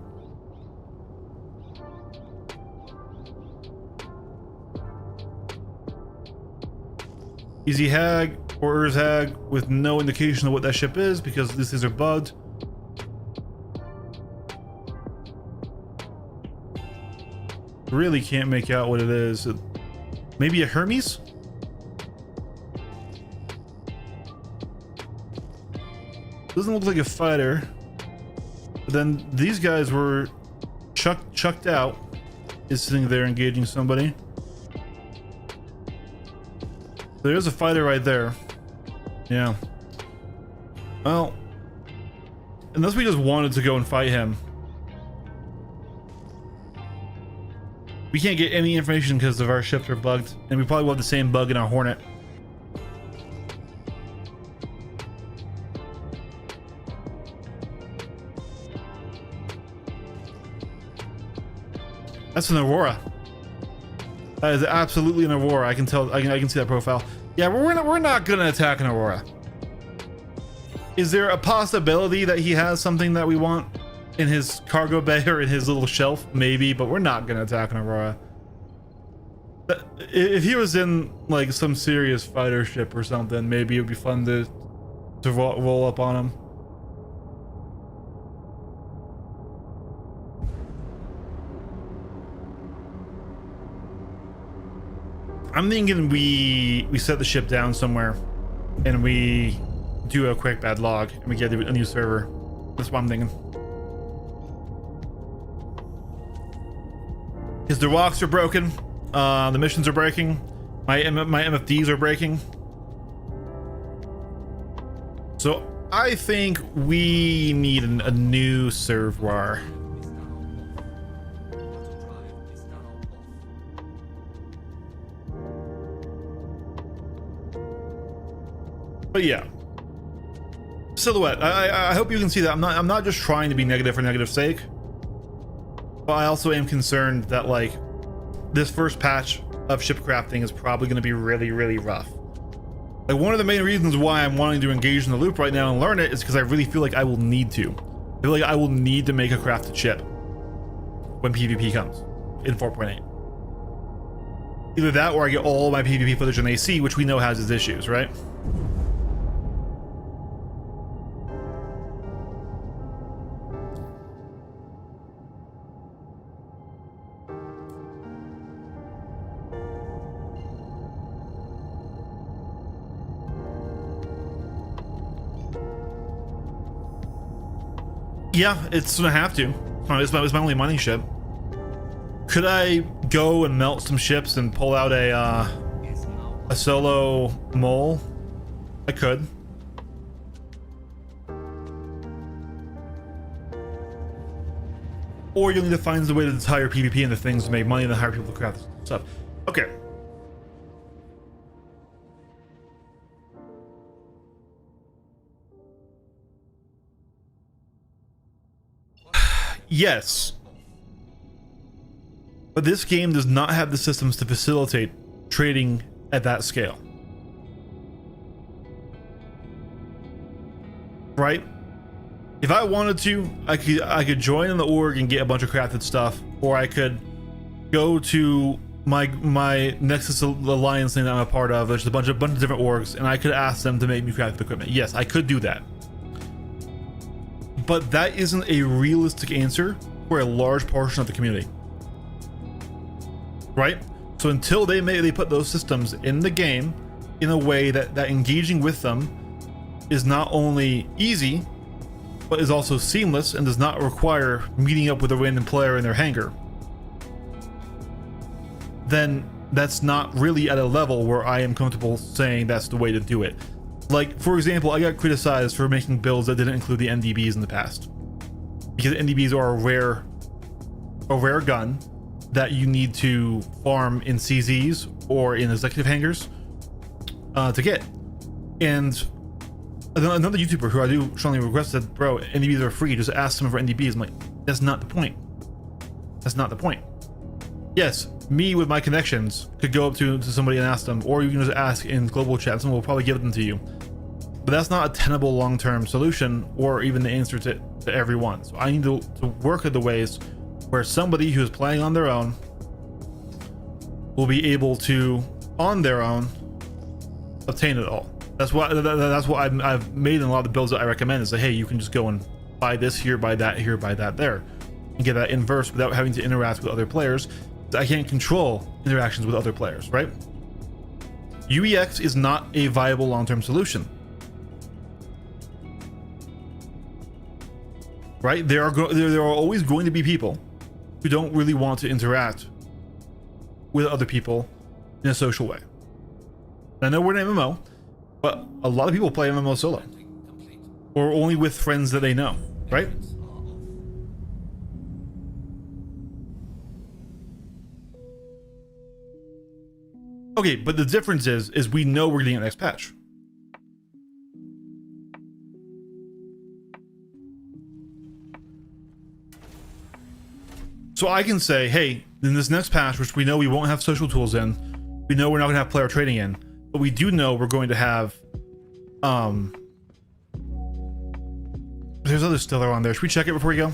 A: Easy hag, orders hag with no indication of what that ship is because these things are bugged. Really can't make out what it is. Maybe a Hermes? Doesn't look like a fighter. But then these guys were chucked out. Is sitting there engaging somebody. There's a fighter right there. Yeah. Well, unless we just wanted to go and fight him. We can't get any information because of our ships are bugged. And we probably will have the same bug in our Hornet. That's an Aurora. That is absolutely an Aurora. I can tell. I can see that profile. Yeah, we're not gonna attack an Aurora. Is there a possibility that he has something that we want in his cargo bay or in his little shelf? Maybe, but we're not gonna attack an Aurora. If he was in like some serious fighter ship or something, maybe it'd be fun to roll up on him. I'm thinking we set the ship down somewhere and we do a quick bad log and we get a new server. That's what I'm thinking. Because the rocks are broken, the missions are breaking, my MFDs are breaking. So I think we need a new server. But yeah, Silhouette. I hope you can see that I'm not just trying to be negative for negative sake, but I also am concerned that like this first patch of ship crafting is probably going to be really rough. Like one of the main reasons why I'm wanting to engage in the loop right now and learn it is because I really feel like I will need to. I feel like I will need to make a crafted ship when PvP comes in 4.8. Either that or I get all my PvP footage on AC, which we know has its issues, right? Yeah, it's gonna have to. It's my only mining ship. Could I go and melt some ships and pull out a solo mole? I could. Or you'll need to find a way to hire PvP into things to make money and then hire people to craft stuff. Okay. Yes. But this game does not have the systems to facilitate trading at that scale. Right? If I wanted to, I could join in the org and get a bunch of crafted stuff, or I could go to my Nexus Alliance thing that I'm a part of. There's a bunch of different orgs, and I could ask them to make me crafted equipment. Yes, I could do that. But that isn't a realistic answer for a large portion of the community. Right? So until they put those systems in the game in a way that engaging with them is not only easy, but is also seamless and does not require meeting up with a random player in their hangar, then that's not really at a level where I am comfortable saying that's the way to do it. Like, for example, I got criticized for making builds that didn't include the NDBs in the past, because NDBs are a rare gun that you need to farm in CZs or in executive hangars to get. And another YouTuber who I do strongly request said, bro, NDBs are free, just ask someone for NDBs. I'm like, that's not the point. That's not the point. Yes, me with my connections could go up to somebody and ask them, or you can just ask in global chat, someone will probably give them to you. But that's not a tenable long-term solution or even the answer to everyone. So I need to work at the ways where somebody who's playing on their own will be able to, on their own, obtain it all. That's what I've made in a lot of the builds that I recommend, is that, hey, you can just go and buy this here, buy that here, buy that there, and get that inverse without having to interact with other players. I can't control interactions with other players, right? UEX is not a viable long-term solution, right? There are always going to be people who don't really want to interact with other people in a social way. I know we're an MMO, but a lot of people play MMO solo, or only with friends that they know, right? Okay, but the difference is we know we're getting an next patch. So I can say, hey, in this next patch, which we know we won't have social tools in, we know we're not going to have player trading in, but we do know we're going to have, there's other still on there. Should we check it before we go?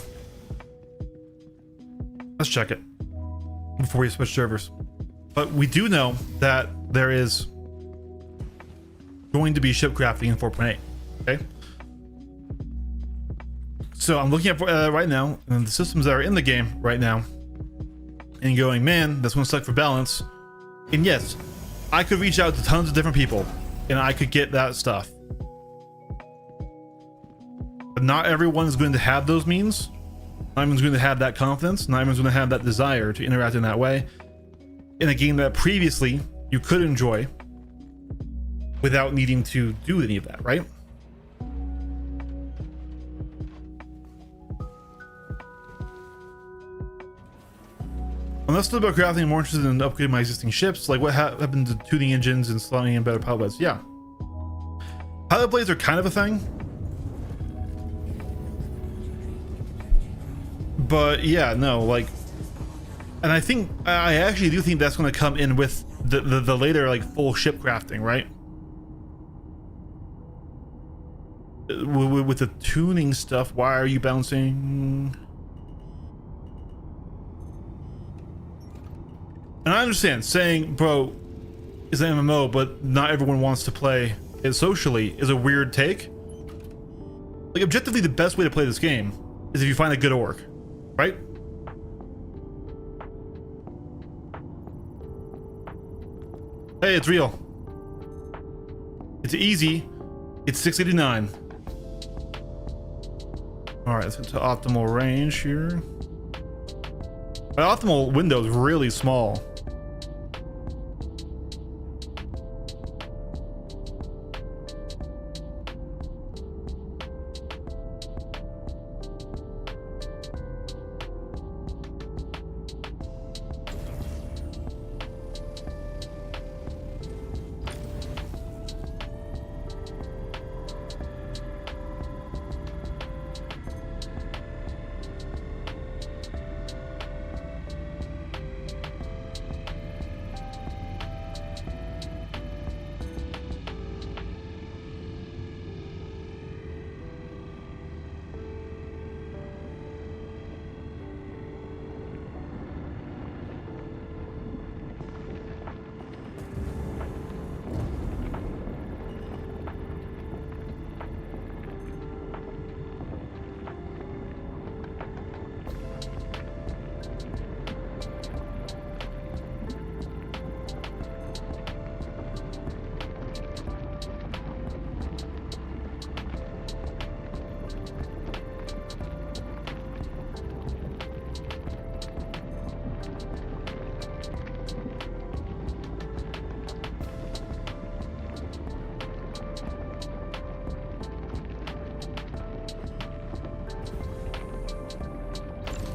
A: Let's check it before we switch servers. But we do know that there is going to be ship crafting in 4.8. Okay. So I'm looking at right now, and the systems that are in the game right now, and going, man, that's going to suck for balance. And yes, I could reach out to tons of different people, and I could get that stuff. But not everyone is going to have those means. Not everyone's going to have that confidence. Not everyone's going to have that desire to interact in that way, in a game that previously you could enjoy without needing to do any of that, right? I'm less about crafting, more interested in upgrading my existing ships. Like, what happened to tuning engines and slotting in better pilot blades? Yeah, pilot blades are kind of a thing, but yeah, no, like, and I actually do think that's going to come in with the later, like, full ship crafting, right? With the tuning stuff. Why are you bouncing? And I understand saying, bro, it's an MMO, but not everyone wants to play it socially is a weird take. Like, objectively, the best way to play this game is if you find a good org, right? Hey, it's real. It's easy. It's 689. All right, let's get to optimal range here. My optimal window is really small.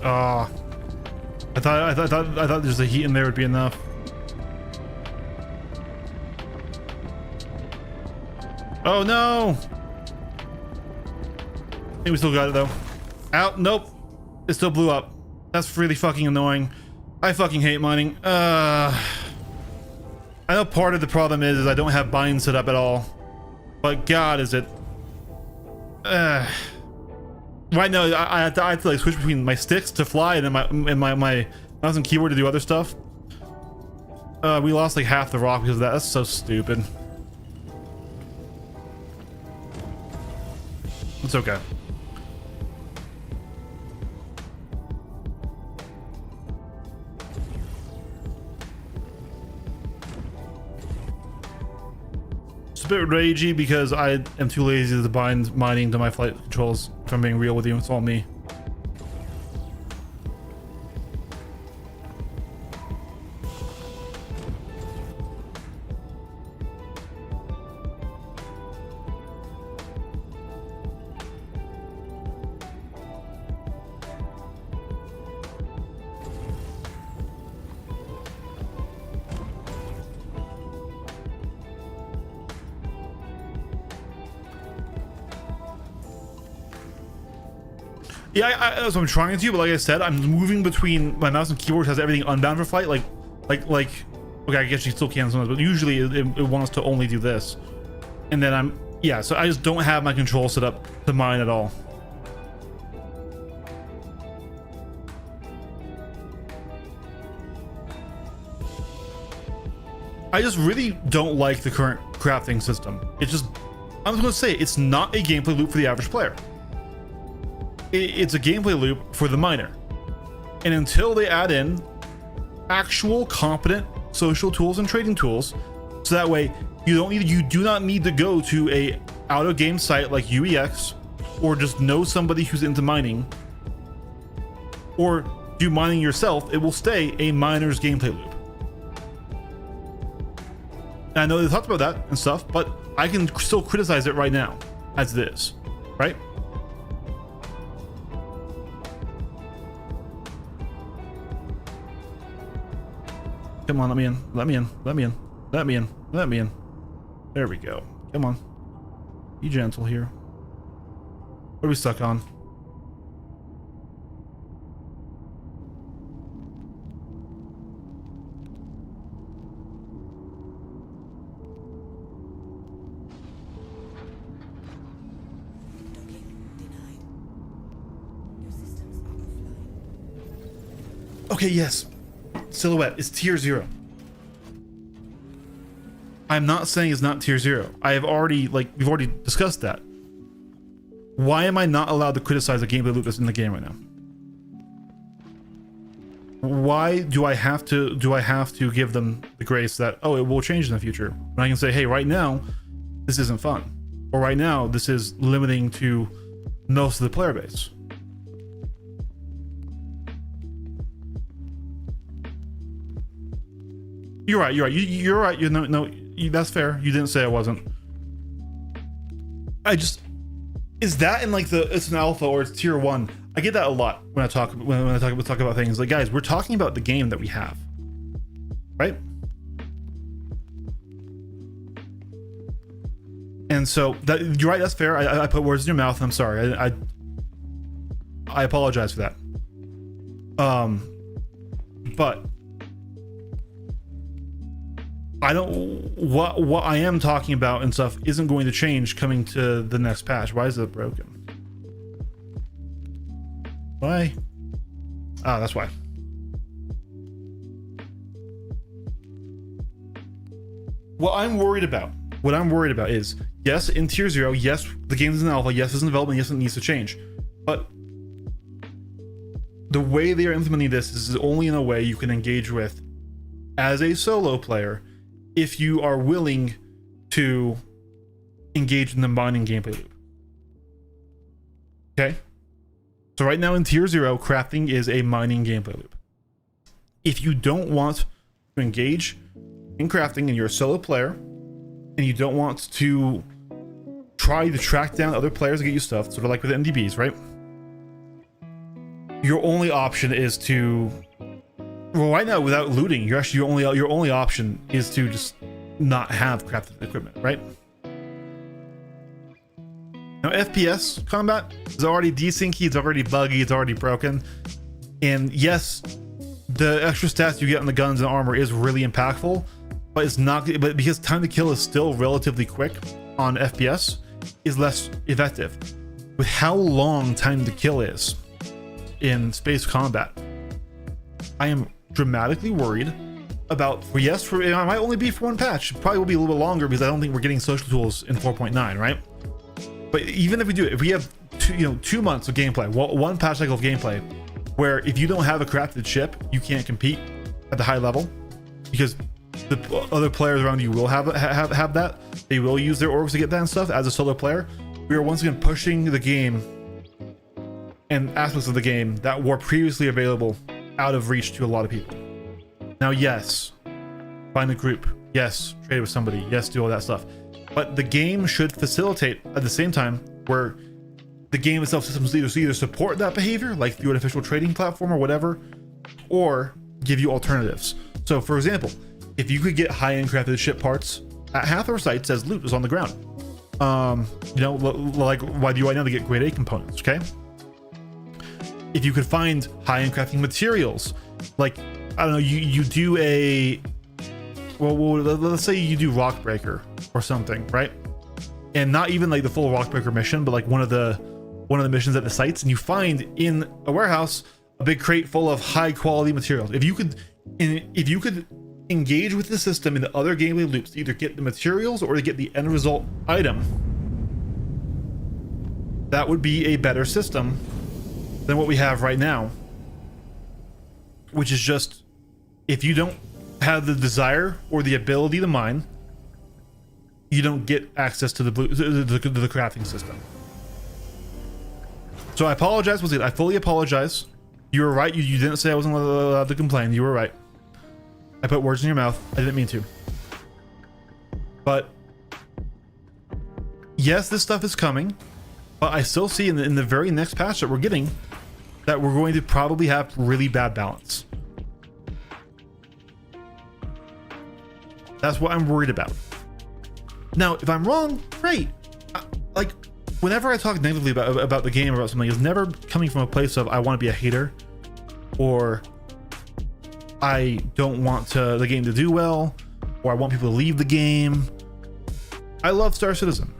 A: Ah, I thought there's the heat in there would be enough. Oh no! I think we still got it though. Out, nope. It still blew up. That's really fucking annoying. I fucking hate mining. I know part of the problem is I don't have bind set up at all. But god, is it... Right now, I have to like switch between my sticks to fly and then my mouse and keyboard to do other stuff. We lost like half the rock because of that. That's so stupid. It's okay. It's a bit ragey because I am too lazy to bind mining to my flight controls. If I'm being real with you, it's all me. Yeah, that's what I'm trying to, but like I said, I'm moving between my mouse and keyboard has everything unbound for flight. Like, okay, I guess you still can sometimes, but usually it wants to only do this. And then yeah, so I just don't have my control set up to mine at all. I just really don't like the current crafting system. It's just, I'm just gonna say, it's not a gameplay loop for the average player. It's a gameplay loop for the miner, and until they add in actual competent social tools and trading tools, so that way you do not need to go to a out of game site like UEX, or just know somebody who's into mining, or do mining yourself. It will stay a miner's gameplay loop. And I know they talked about that and stuff, but I can still criticize it right now as it is, right? Come on, let me in, let me in, let me in, let me in, let me in. There we go. Come on. Be gentle here. What are we stuck on? Okay, yes. Silhouette is tier 0. I'm not saying it's not tier 0. I have already, we've already discussed that. Why am I not allowed to criticize the gameplay loop that's in the game right now? Why do I have to give them the grace that, oh, it will change in the future? When I can say, hey, right now, this isn't fun. Or right now, this is limiting to most of the player base. You're right. You're right. You're right. That's fair. You didn't say I wasn't. Is that in like it's an alpha or it's tier 1? I get that a lot when I talk about things. Like, guys, we're talking about the game that we have, right? And so that you're right. That's fair. I put words in your mouth. I'm sorry. I apologize for that. But I don't, what I am talking about and stuff isn't going to change coming to the next patch. Why is it broken? Why? Ah, that's why. What I'm worried about is, yes, in tier 0, yes, the game is in alpha, yes, it's in development, yes, it needs to change. But the way they are implementing this is only in a way you can engage with as a solo player if you are willing to engage in the mining gameplay loop. Okay? So right now in tier 0, crafting is a mining gameplay loop. If you don't want to engage in crafting and you're a solo player and you don't want to try to track down other players to get you stuff, sort of like with MDBs, right? your only option is to, well, right now without looting, you're actually your only option is to just not have crafted equipment, right? Now FPS combat is already desyncy, it's already buggy, it's already broken, and yes, the extra stats you get on the guns and armor is really impactful, but it's not. But because time to kill is still relatively quick on FPS, is less effective. With how long time to kill is in space combat, I am dramatically worried about. It might only be for one patch. It probably will be a little bit longer because I don't think we're getting social tools in 4.9, right? But even if we do it, if we have 2 months of gameplay, one patch cycle of gameplay, where if you don't have a crafted ship, you can't compete at the high level because the other players around you will have that. They will use their orgs to get that and stuff. As a solo player, we are once again pushing the game and aspects of the game that were previously available out of reach to a lot of people. Now, yes, find a group. Yes, trade with somebody. Yes, do all that stuff. But the game should facilitate at the same time where the game itself systems either support that behavior, like through an official trading platform or whatever, or give you alternatives. So, for example, if you could get high-end crafted ship parts at Hathor sites as loot is on the ground, like why do you right now to get grade A components? Okay. If you could find high-end crafting materials, like I don't know, you do a let's say you do rock breaker or something, right? And not even like the full rock breaker mission, but like one of the missions at the sites, and you find in a warehouse a big crate full of high quality materials. If you could engage with the system in the other gameplay loops to either get the materials or to get the end result item, that would be a better system than what we have right now, which is just, if you don't have the desire or the ability to mine, you don't get access to the crafting system. So I apologize. I fully apologize. You were right. You didn't say I wasn't allowed to complain. You were right. I put words in your mouth. I didn't mean to. But yes, this stuff is coming, but I still see in the very next patch that we're getting that we're going to probably have really bad balance. That's what I'm worried about. Now, if I'm wrong, great. Like, whenever I talk negatively about the game or about something, it's never coming from a place of I want to be a hater or I don't want the game to do well, or I want people to leave the game. I love Star Citizen.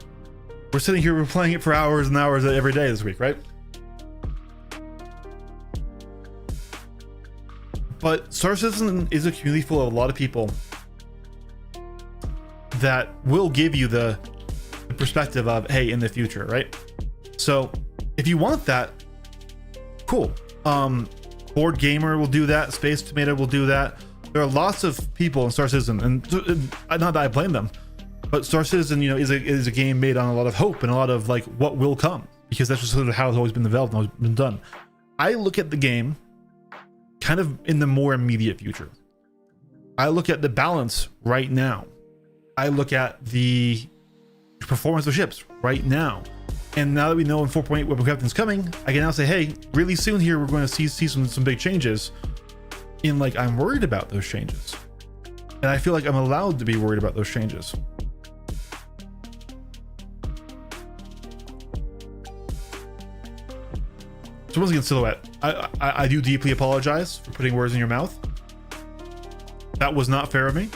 A: We're sitting here, we're playing it for hours and hours every day this week, right? But Star Citizen is a community full of a lot of people that will give you the perspective of, hey, in the future, right? So if you want that, cool. Board Gamer will do that. Space Tomato will do that. There are lots of people in Star Citizen, and not that I blame them, but Star Citizen, is a game made on a lot of hope and a lot of like what will come, because that's just sort of how it's always been developed and always been done. I look at the game kind of in the more immediate future. I look at the balance right now. I look at the performance of ships right now. And now that we know in 4.8 Weapon Crafting is coming, I can now say, hey, really soon here, we're going to see some big changes. In like, I'm worried about those changes. And I feel like I'm allowed to be worried about those changes. So once again, Silhouette, I do deeply apologize for putting words in your mouth. That was not fair of me.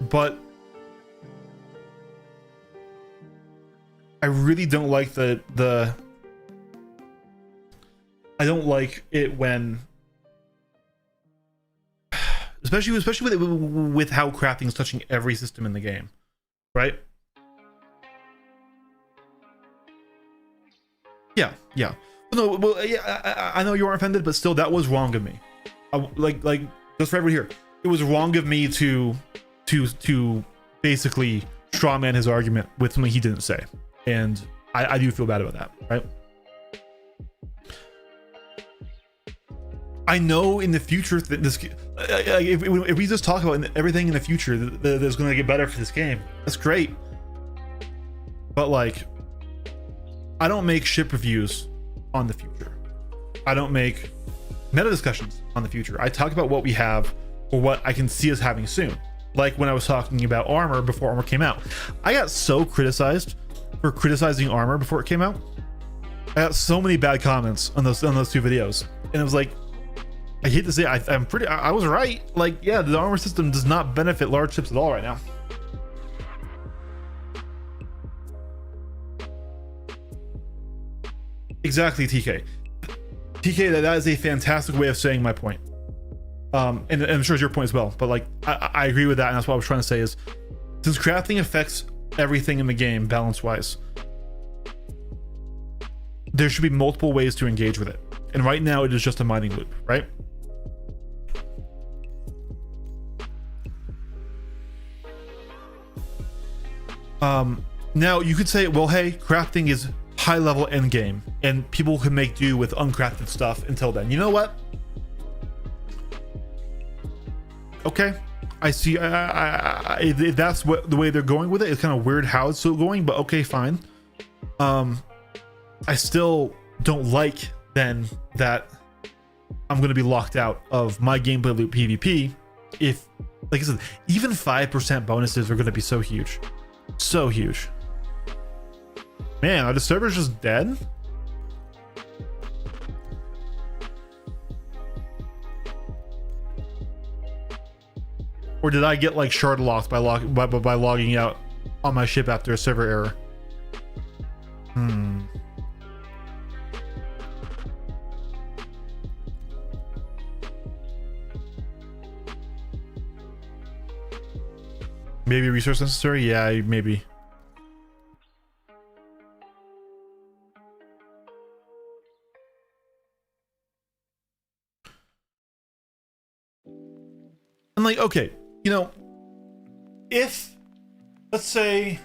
A: But I really don't like I don't like it when, especially with how crafting is touching every system in the game, right? Yeah. No, well, yeah, I know you aren't offended, but still, that was wrong of me. Like just for everyone here, it was wrong of me to basically strawman his argument with something he didn't say, and I do feel bad about that, right? I know in the future that this, if we just talk about everything in the future that is going to get better for this game, that's great. but like, I don't make ship reviews on the future. I don't make meta discussions on the future. I talk about what we have or what I can see us having soon. Like when I was talking about armor before armor came out, I got so criticized for criticizing armor before it came out. I got so many bad comments on those 2 videos, and it was like, I hate to say it, I was right. Like, yeah, the armor system does not benefit large ships at all right now. Exactly, TK. That is a fantastic way of saying my point. And I'm sure it's your point as well, but like, I agree with that, and that's what I was trying to say is, since crafting affects everything in the game balance wise, there should be multiple ways to engage with it, and right now it is just a mining loop, right? Now you could say, well, hey, crafting is high level end game and people can make do with uncrafted stuff until then. You know what? Okay, I see. If that's what the way they're going with it, it's kind of weird how it's still going, but okay, fine. I still don't like then that I'm going to be locked out of my gameplay loop PvP if, like I said, even 5% bonuses are going to be so huge. So huge. Man, are the servers just dead? Or did I get like shard locked by logging out on my ship after a server error? Maybe resource necessary? Yeah, maybe. And like, okay, you know, if, let's say,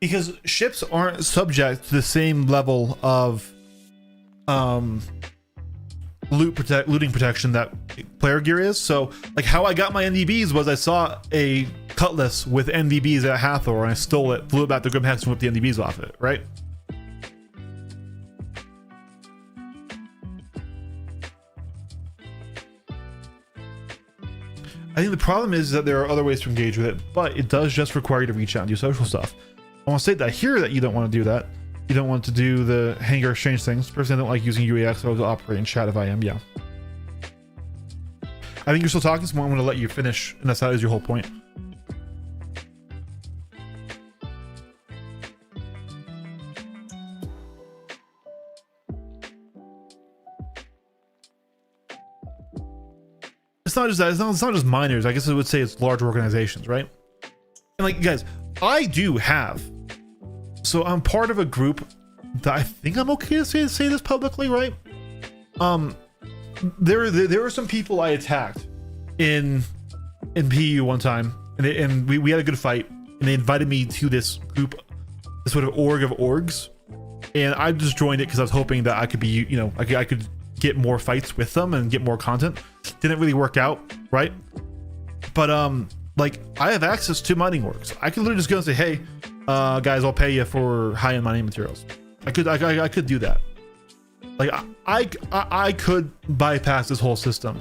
A: because ships aren't subject to the same level of looting protection that player gear is. So like how I got my NDBs was I saw a cutlass with NDBs at Hathor and I stole it, flew it back to Grimhex and whipped the NDBs off it, right? I think the problem is that there are other ways to engage with it, but it does just require you to reach out and do social stuff. I want to say that here that you don't want to do that. You don't want to do the hangar exchange things. Personally, I don't like using UAX. I'll operate in chat if I am, yeah. I think you're still talking, so I'm going to let you finish, and that is your whole point. It's not just that. It's not just miners. I guess I would say it's large organizations, right? And like, guys, I do have. So I'm part of a group that I think I'm okay to say this publicly, right? There were some people I attacked in PU one time, and we had a good fight, and they invited me to this group, this sort of org of orgs, and I just joined it because I was hoping that I could be, you know, I could get more fights with them and get more content. Didn't really work out, right? But like I have access to mining orgs. I could literally just go and say, hey, guys, I'll pay you for high-end mining materials. I could do that. Like I could bypass this whole system.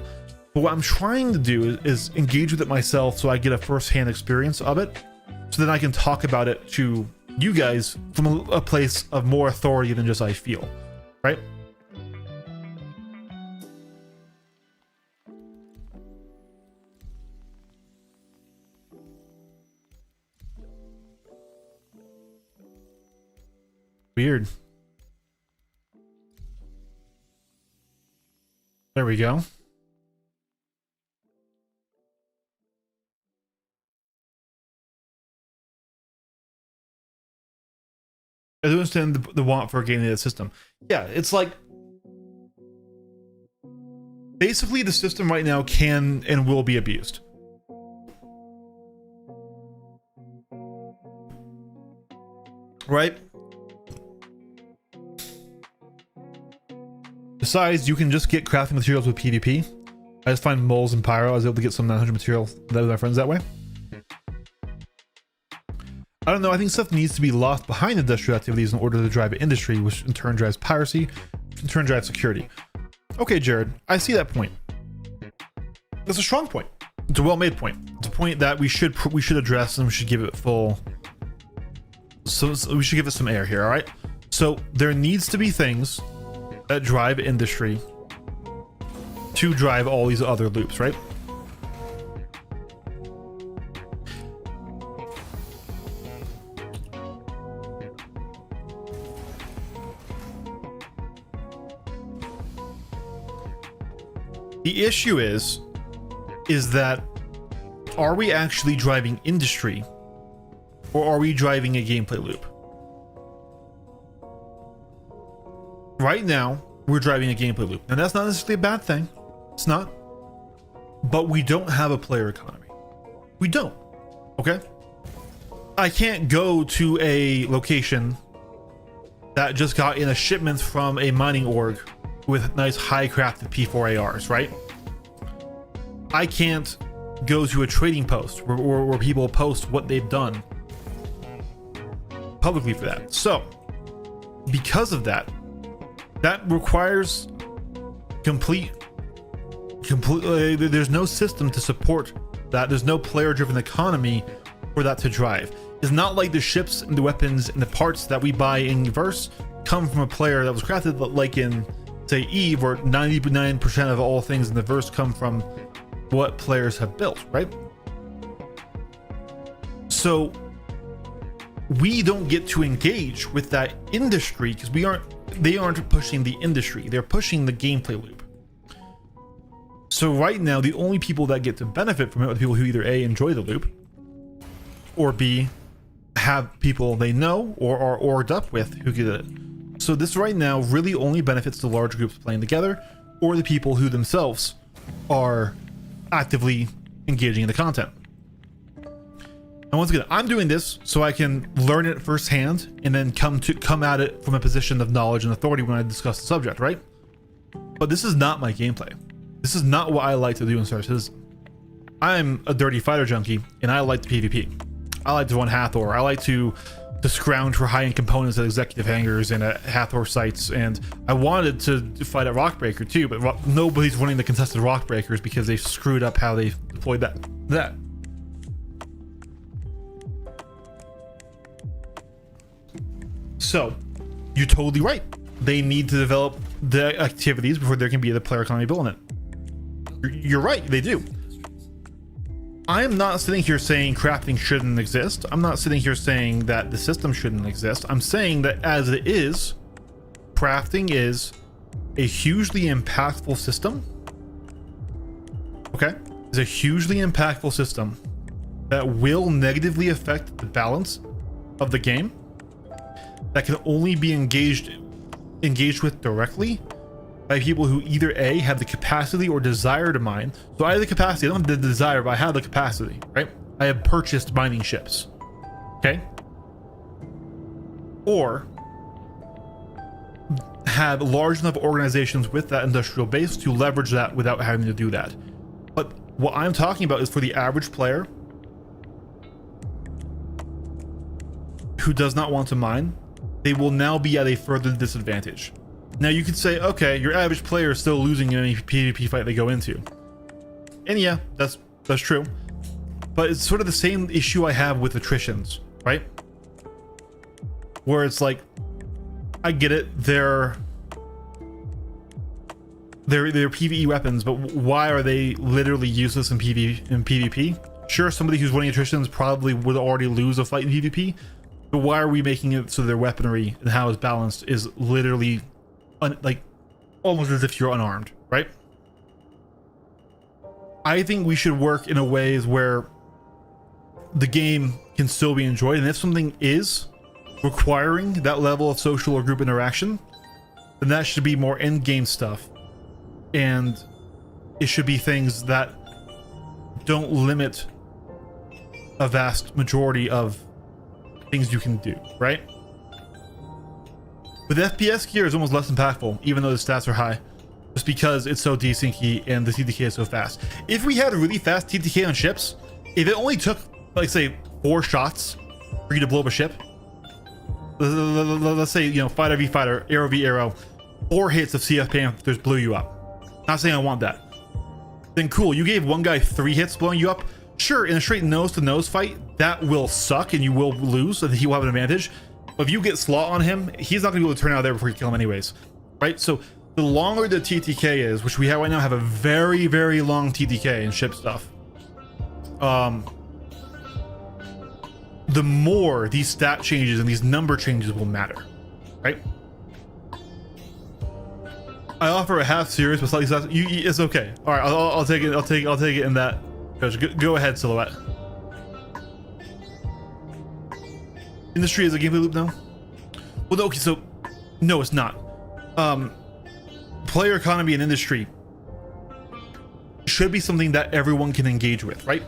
A: But what I'm trying to do is engage with it myself so I get a first-hand experience of it, so then I can talk about it to you guys from a place of more authority than just I feel, right? Weird. There we go. I do understand the want for gaining the system. Yeah, it's like basically the system right now can and will be abused. Right? Besides, you can just get crafting materials with PvP. I just find moles and pyro. I was able to get some 900 material with my friends that way. I I don't know. I think stuff needs to be lost behind industrial activities in order to drive industry, which in turn drives piracy, which in turn drives security. Okay, Jared, I see that point. That's a strong point. It's a well-made point. It's a point that we should address, and we should give it full. So we should give it some air here. All right. So there needs to be things that drive industry to drive all these other loops, right? The issue is that are we actually driving industry, or are we driving a gameplay loop? Right now, we're driving a gameplay loop, and that's not necessarily a bad thing. It's not. But we don't have a player economy. We don't. Okay? I can't go to a location that just got in a shipment from a mining org with nice high crafted P4 ARs, right? I can't go to a trading post where people post what they've done publicly for that. So, because of that, that requires complete there's no system to support that. There's no player driven economy for that to drive. It's not like the ships and the weapons and the parts that we buy in Verse come from a player that was crafted, like in say Eve, where 99% of all things in the Verse come from what players have built, right? So we don't get to engage with that industry because they aren't pushing the industry, they're pushing the gameplay loop. So right now, the only people that get to benefit from it are the people who either A, enjoy the loop, or B, have people they know or are orged up with who get it. So this right now really only benefits the large groups playing together, or the people who themselves are actively engaging in the content. And once again, I'm doing this so I can learn it firsthand and then come at it from a position of knowledge and authority when I discuss the subject, right? But this is not my gameplay. This is not what I like to do in Star Citizen. I'm a dirty fighter junkie, and I like the PvP. I like to run Hathor. I like to scrounge for high-end components at executive hangars and at Hathor sites. And I wanted to fight at Rockbreaker too, but nobody's running the contested Rockbreakers because they screwed up how they deployed that. So, you're totally right. They need to develop the activities before there can be the player economy built in it. You're right, they do. I'm not sitting here saying crafting shouldn't exist. I'm not sitting here saying that the system shouldn't exist. I'm saying that as it is, crafting is a hugely impactful system. Okay? It's a hugely impactful system that will negatively affect the balance of the game, that can only be engaged with directly by people who either A, have the capacity or desire to mine. So I have the capacity, I don't have the desire, but I have the capacity, right? I have purchased mining ships, okay? Or have large enough organizations with that industrial base to leverage that without having to do that. But what I'm talking about is for the average player who does not want to mine, they will now be at a further disadvantage. Now you could say, okay, your average player is still losing in any PvP fight they go into. And yeah, that's true. But it's sort of the same issue I have with attritions, right? Where it's like, I get it, they're PvE weapons, but why are they literally useless in PvP? Sure, somebody who's running attritions probably would already lose a fight in PvP, but why are we making it so their weaponry and how it's balanced is literally like almost as if you're unarmed, right? I think we should work in a ways where the game can still be enjoyed, and if something is requiring that level of social or group interaction, then that should be more end game stuff, and it should be things that don't limit a vast majority of things you can do, right? With FPS gear is almost less impactful, even though the stats are high, just because it's so desyncy and the TTK is so fast. If we had a really fast TTK on ships, if it only took, like, say, 4 shots for you to blow up a ship. Let's say, you know, fighter v fighter, arrow v arrow, 4 hits of CF Panthers blew you up. Not saying I want that. Then cool, you gave one guy 3 hits blowing you up. Sure, in a straight nose to nose fight, that will suck and you will lose, and he will have an advantage. But if you get slot on him, he's not gonna be able to turn out there before you kill him anyways, right? So the longer the TTK is, which we have right now, have a very, very long TTK in ship stuff. The more these stat changes and these number changes will matter, right? I offer a half serious but slightly less. It's okay. All right, I'll take it. I'll take it in that. Go ahead, Silhouette. Industry is a gameplay loop now. Well, no, okay, so no, it's not. Player economy and industry should be something that everyone can engage with, right?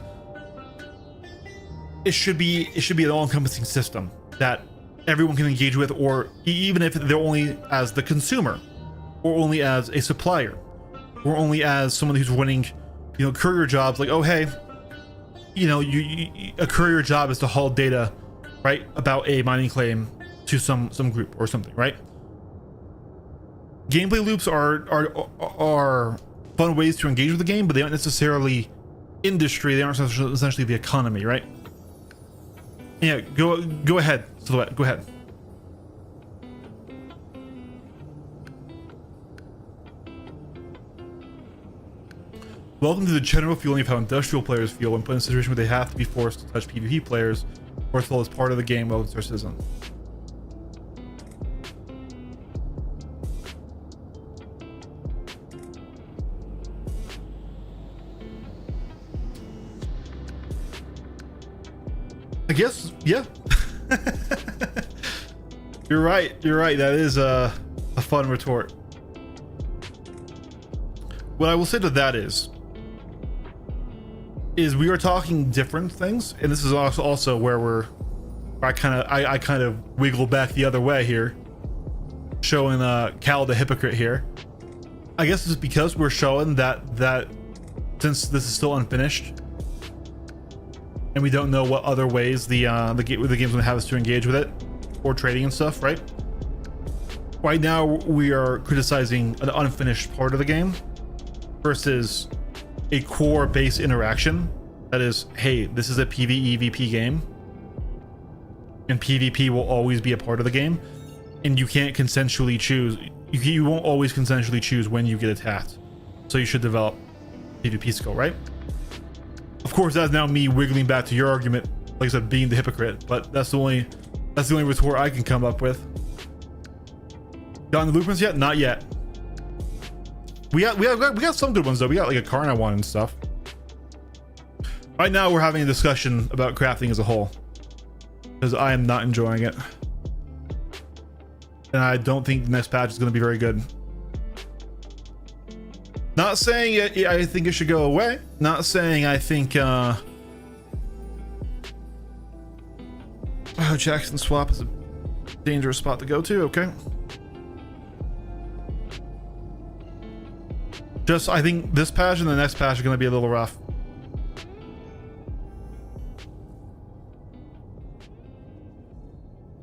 A: It should be an all-encompassing system that everyone can engage with, or even if they're only as the consumer, or only as a supplier, or only as someone who's running, you know, courier jobs. Like, oh hey, you know, a courier job is to haul data, right, about a mining claim to some group or something, right? Gameplay loops are fun ways to engage with the game, but they aren't necessarily industry. They aren't essentially the economy, right? Yeah, go ahead, Silhouette. Go ahead. Welcome to the general feeling of how industrial players feel when put in a situation where they have to be forced to touch PvP players, or as well as part of the game. Welcome to our citizen. I guess, yeah. You're right. That is a fun retort. What I will say to that is we are talking different things, and this is also where I kind of wiggle back the other way here, showing Cal the hypocrite here. I guess it's because we're showing that since this is still unfinished, and we don't know what other ways the game's gonna have us to engage with it, or trading and stuff, right? Right now we are criticizing an unfinished part of the game versus a core base interaction that is, hey, this is a PvE/VP game, and PvP will always be a part of the game, and you can't consensually choose. You won't always consensually choose when you get attacked, so you should develop PvP skill, right? Of course, that's now me wiggling back to your argument, like I said, being the hypocrite, but that's the only retort I can come up with. Gotten the blueprints yet? Not yet. We got some good ones though. We got like a Karna one and stuff. Right now we're having a discussion about crafting as a whole, because I am not enjoying it, and I don't think the next patch is going to be very good. Not saying I think it should go away. Not saying I think Jackson Swap is a dangerous spot to go to. Okay. Just, I think this patch and the next patch are going to be a little rough.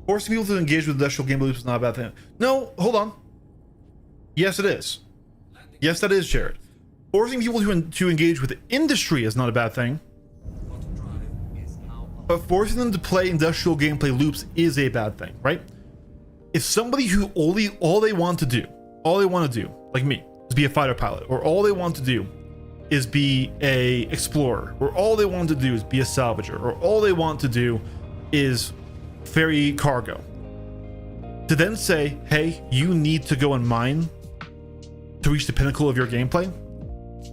A: Forcing people to engage with industrial game loops is not a bad thing. No, hold on. Yes, it is. Yes, that is, Jared. Forcing people to engage with industry is not a bad thing. But forcing them to play industrial gameplay loops is a bad thing, right? If somebody who all they want to do, like me, is be a fighter pilot, or all they want to do is be a explorer, or all they want to do is be a salvager, or all they want to do is ferry cargo, to then say, hey, you need to go and mine to reach the pinnacle of your gameplay,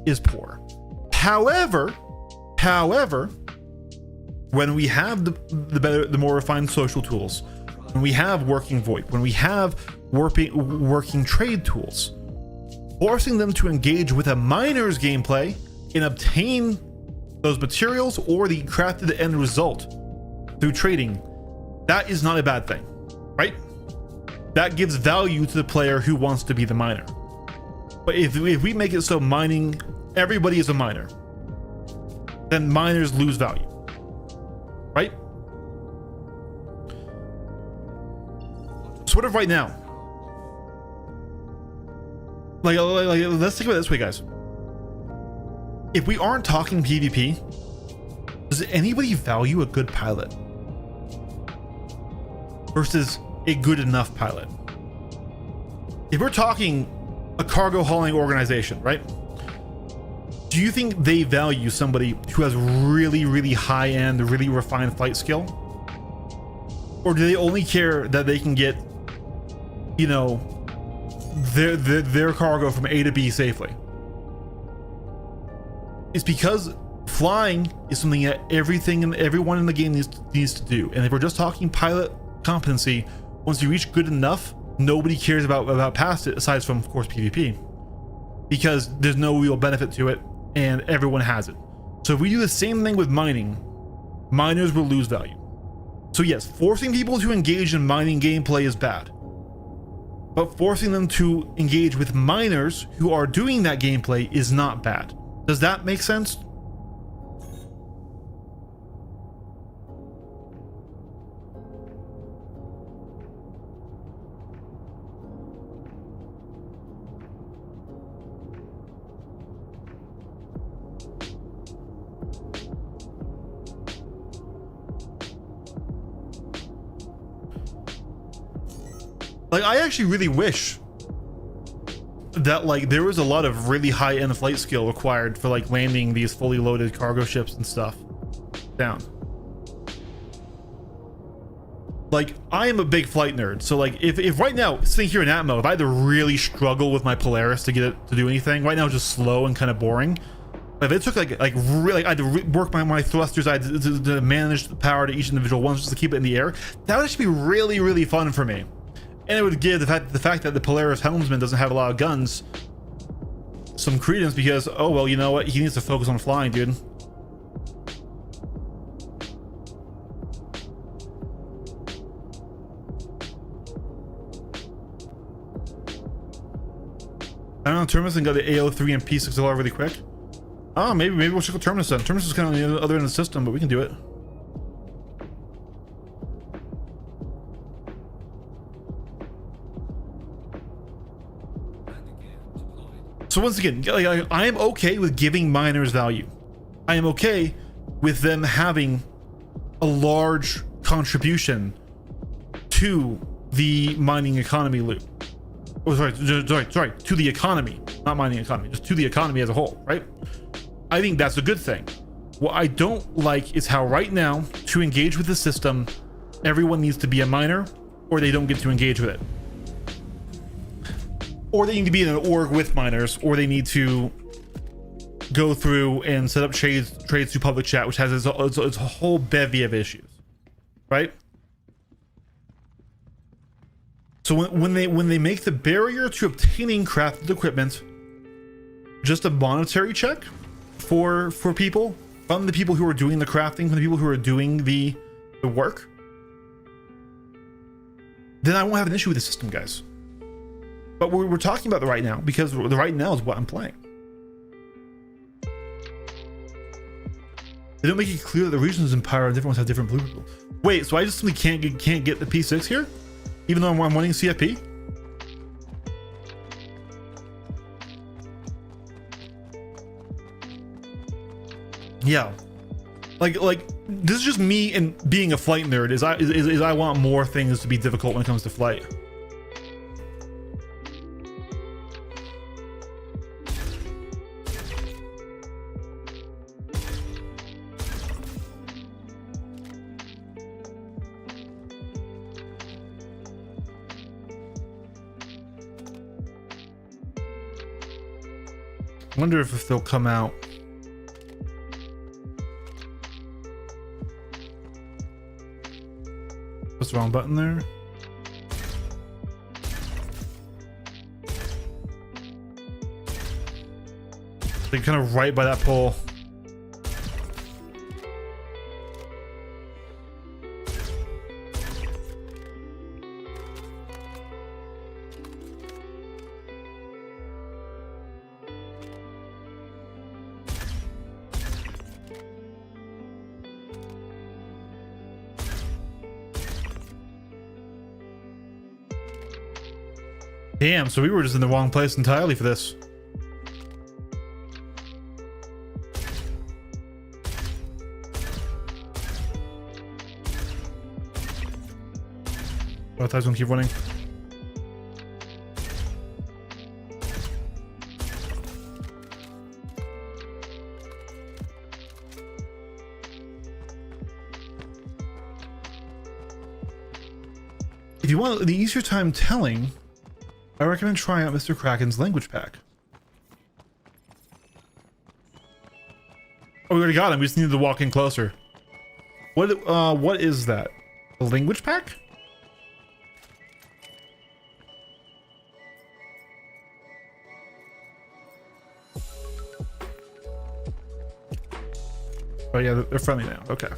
A: is poor. However, when we have the more refined social tools, when we have working VoIP, when we have working trade tools, forcing them to engage with a miner's gameplay and obtain those materials or the crafted end result through trading, that is not a bad thing, right? That gives value to the player who wants to be the miner. But if we make it so mining, everybody is a miner, then miners lose value, right? sort of right now. Like, let's think about it this way, guys. If we aren't talking PvP, does anybody value a good pilot versus a good enough pilot? If we're talking a cargo hauling organization, right? Do you think they value somebody who has really, really high end, really refined flight skill? Or do they only care that they can get, you know, their cargo from A to B safely? It's because flying is something that everyone in the game needs to do. And if we're just talking pilot competency, once you reach good enough, nobody cares about past it, aside from, of course, PvP, because there's no real benefit to it and everyone has it. So if we do the same thing with mining, miners will lose value. So yes, forcing people to engage in mining gameplay is bad, but forcing them to engage with miners who are doing that gameplay is not bad. Does that make sense? Like, I actually really wish that like there was a lot of really high-end flight skill required for like landing these fully loaded cargo ships and stuff down. Like, I am a big flight nerd, so like if right now, sitting here in Atmo, if I had to really struggle with my Polaris to get it to do anything, right now it's just slow and kind of boring. But if it took like really, I had to work my thrusters, I had to manage the power to each individual ones just to keep it in the air, that would actually be really, really fun for me. And it would give the fact that the Polaris helmsman doesn't have a lot of guns some credence, because, oh well, you know what, he needs to focus on flying, dude. I don't know, Terminus and got the AO3 and P6LR really quick. Oh, maybe we'll check out Terminus then. Terminus is kind of on the other end of the system, but we can do it. So once again, like, I am okay with giving miners value. I am okay with them having a large contribution to the mining economy loop. Oh, sorry, to the economy, not mining economy, just to the economy as a whole, right? I think that's a good thing. What I don't like is how right now, to engage with the system, everyone needs to be a miner, or they don't get to engage with it. Or they need to be in an org with miners, or they need to go through and set up trades through public chat, which has its a whole bevy of issues, right? So when they make the barrier to obtaining crafted equipment just a monetary check for people, from the people who are doing the crafting, from the people who are doing the work, then I won't have an issue with the system, guys. But we're talking about the right now, because the right now is what I'm playing. They don't make it clear that the regions in Pyro and different ones have different blue people. Wait, so I just simply can't get the P6 here, even though I'm wanting CFP? Yeah, like this is just me and being a flight nerd. Is I want more things to be difficult when it comes to flight. Wonder if they'll come out. What's the wrong button there? Like kind of right by that pole. Damn, so we were just in the wrong place entirely for this. Oh, I thought I was gonna keep running. If you want the easier time telling, I recommend trying out Mr. Kraken's language pack. Oh, we already got him. We just needed to walk in closer. What is that? A language pack? Oh yeah, they're friendly now. Okay.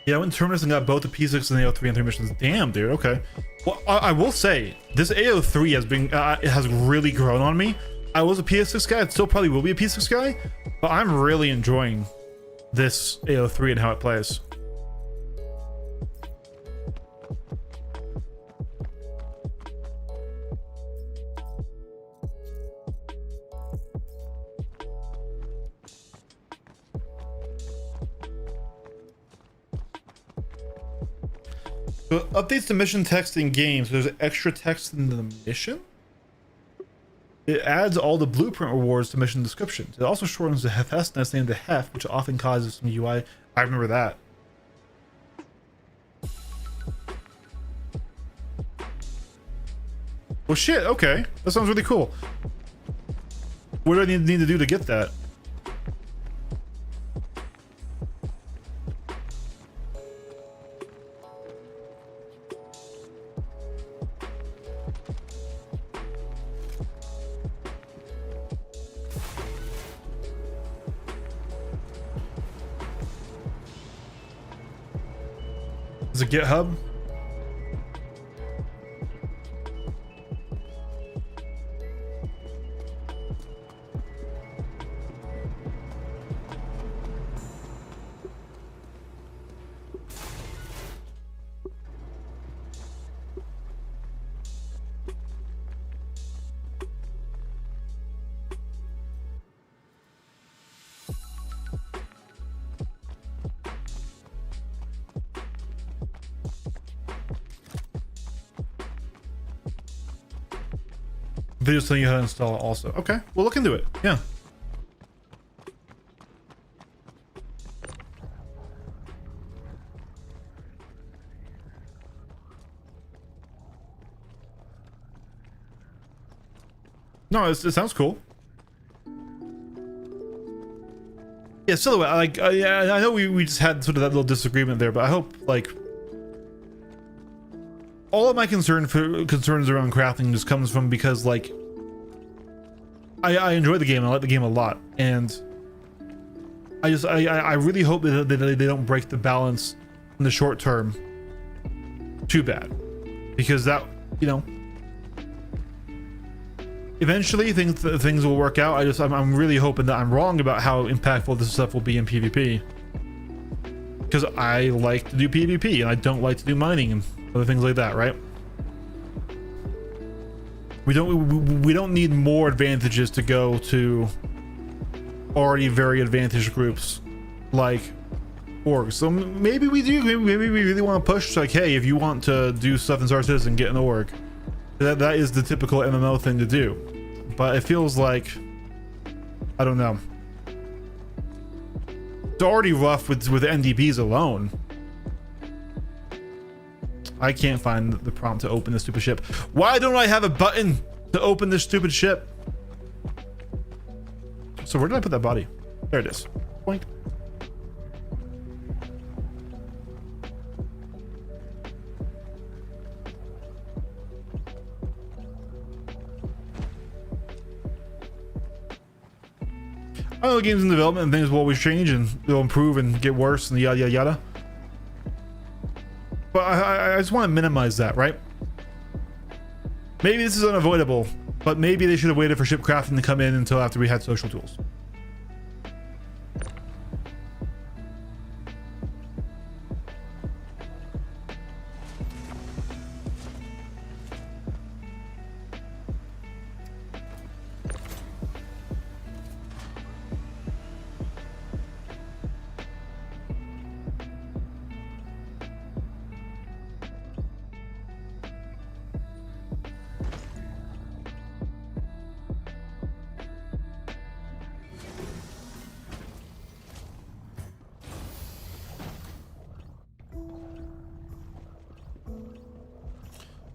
A: Yeah, I went to Terminus and got both the P6 and the AO3 and 3 missions. Damn, dude. Okay. Well, I will say this AO3 has been it has really grown on me. I was a PS6 guy. I still probably will be a PS6 guy, but I'm really enjoying this AO3 and how it plays. So it updates the mission text in games. So there's extra text in the mission. It adds all the blueprint rewards to mission descriptions. It also shortens the FS name to Hef, which often causes some UI. I remember that. Well, shit. Okay, that sounds really cool. What do I need to do to get that? Is it GitHub? Videos telling you how to install it also. Okay, we'll look into it. Yeah. No, it sounds cool. Yeah, Silhouette. I know we just had sort of that little disagreement there, but I hope like all of my concerns around crafting just comes from because like I enjoy the game. I like the game a lot, and I really hope that they don't break the balance in the short term too bad, because that, you know, eventually things will work out. I'm really hoping that I'm wrong about how impactful this stuff will be in PvP, because I like to do PvP and I don't like to do mining and other things like that, right? We don't need more advantages to go to already very advantaged groups like orgs. So maybe we do. Maybe we really want to push like, hey, if you want to do stuff in Star Citizen, get an org. That is the typical MMO thing to do. But it feels like, I don't know. It's already rough with NDBs alone. I can't find the prompt to open this stupid ship. Why don't I have a button to open this stupid ship? So where did I put that body? There it is. Point. I know the game's in development and things will always change and they'll improve and get worse and yada yada yada. But I just want to minimize that, right? Maybe this is unavoidable, but maybe they should have waited for ship crafting to come in until after we had social tools.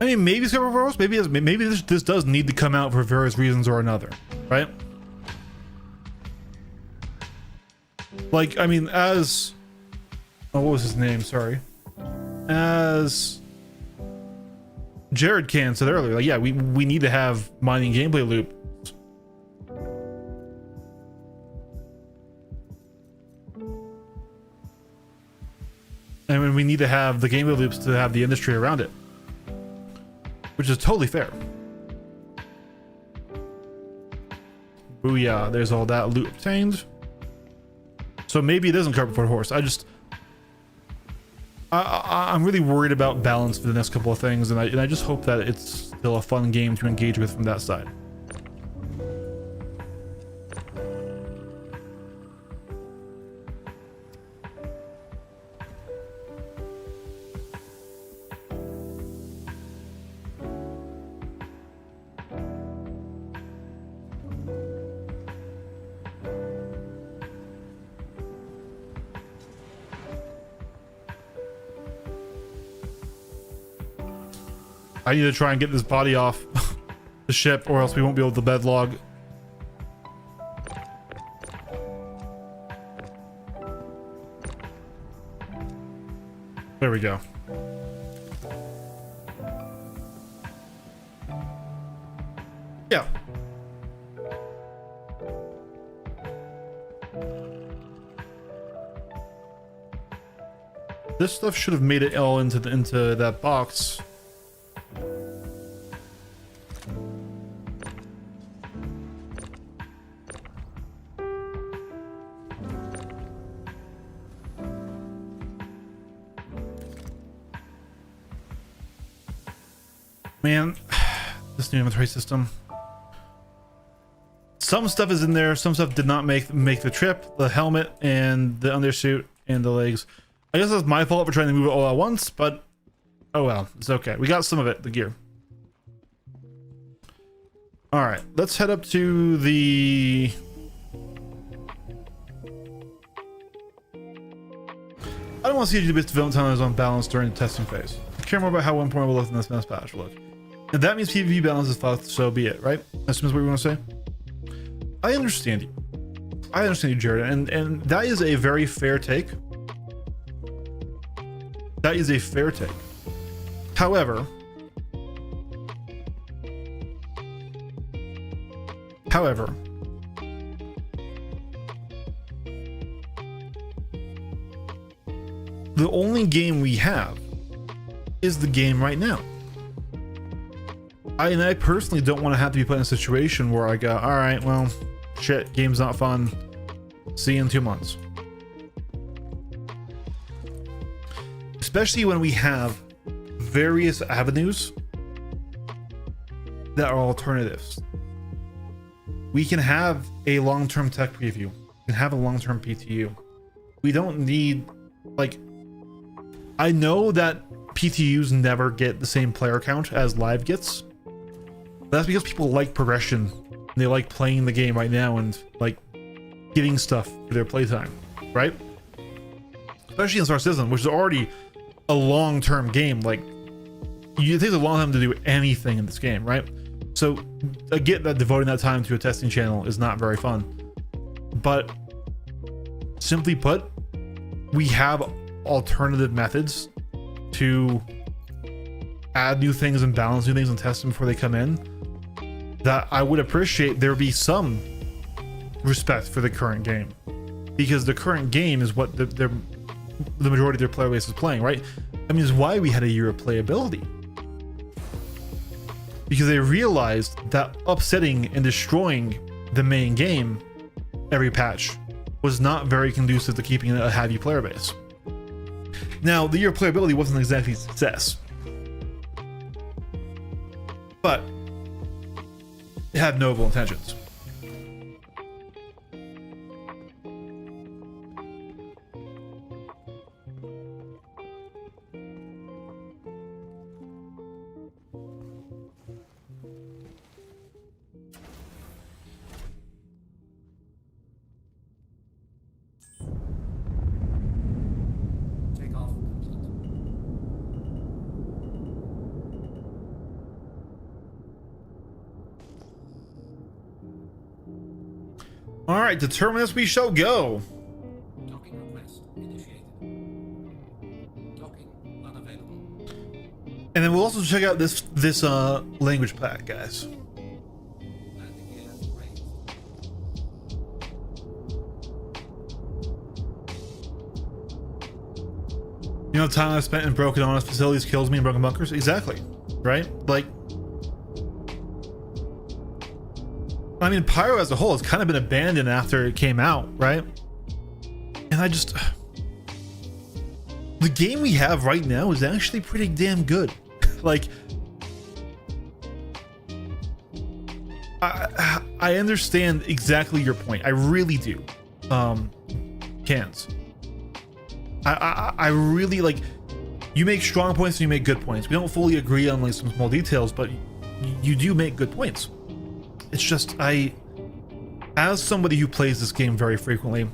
A: I mean, maybe it's covered for horse. Maybe this does need to come out for various reasons or another, right? Like, I mean, as what was his name? Sorry, as Jared Can said earlier, like, yeah, we need to have mining gameplay loop. And when we need to have the gameplay loops to have the industry around it, which is totally fair. Booyah, there's all that loot obtained. So maybe it isn't carpet for the horse. I'm really worried about balance for the next couple of things, and I just hope that it's still a fun game to engage with from that side. I need to try and get this body off the ship, or else we won't be able to bed log. There we go. Yeah. This stuff should have made it all into that box. Man, this new inventory system. Some stuff is in there, some stuff did not make the trip. The helmet and the undersuit and the legs. I guess that's my fault for trying to move it all at once, but oh well, it's okay. We got some of it, the gear. All right, let's head up to the... I don't want to see GB's development time is unbalanced during the testing phase. I care more about how 1.0 will look in this mess patch will look. If that means PvP balance is fucked, so be it, right? That's what we want to say. I understand you. I understand you, Jared, and that is a very fair take. That is a fair take. However, the only game we have is the game right now. I personally don't want to have to be put in a situation where I go, all right, well, shit, game's not fun. See you in 2 months. Especially when we have various avenues that are alternatives. We can have a long-term tech preview. We can have a long-term PTU. We don't need, like, I know that PTUs never get the same player count as live gets. That's because people like progression. And they like playing the game right now and like getting stuff for their playtime, right? Especially in Star Citizen, which is already a long-term game. Like, it takes a long time to do anything in this game, right? So I get that devoting that time to a testing channel is not very fun, but simply put, we have alternative methods to add new things and balance new things and test them before they come in, that I would appreciate there be some respect for the current game, because the current game is what the majority of their player base is playing, right? I mean, it's why we had a year of playability, because they realized that upsetting and destroying the main game every patch was not very conducive to keeping a heavy player base. Now, the year of playability wasn't exactly a success, but it had noble intentions. All right, to terminus we shall go.
E: Docking request initiated. Docking unavailable.
A: And then we'll also check out this language pack, guys.
E: Landing gear raised.
A: You know, the time I spent in broken honest facilities kills me in broken bunkers. Exactly, right? Like, I mean, Pyro as a whole has kind of been abandoned after it came out, right? And I just, the game we have right now is actually pretty damn good. Like, I understand exactly your point. I really do. Cans. I really, like, you make strong points and you make good points. We don't fully agree on like some small details, but you do make good points. It's just, as somebody who plays this game very frequently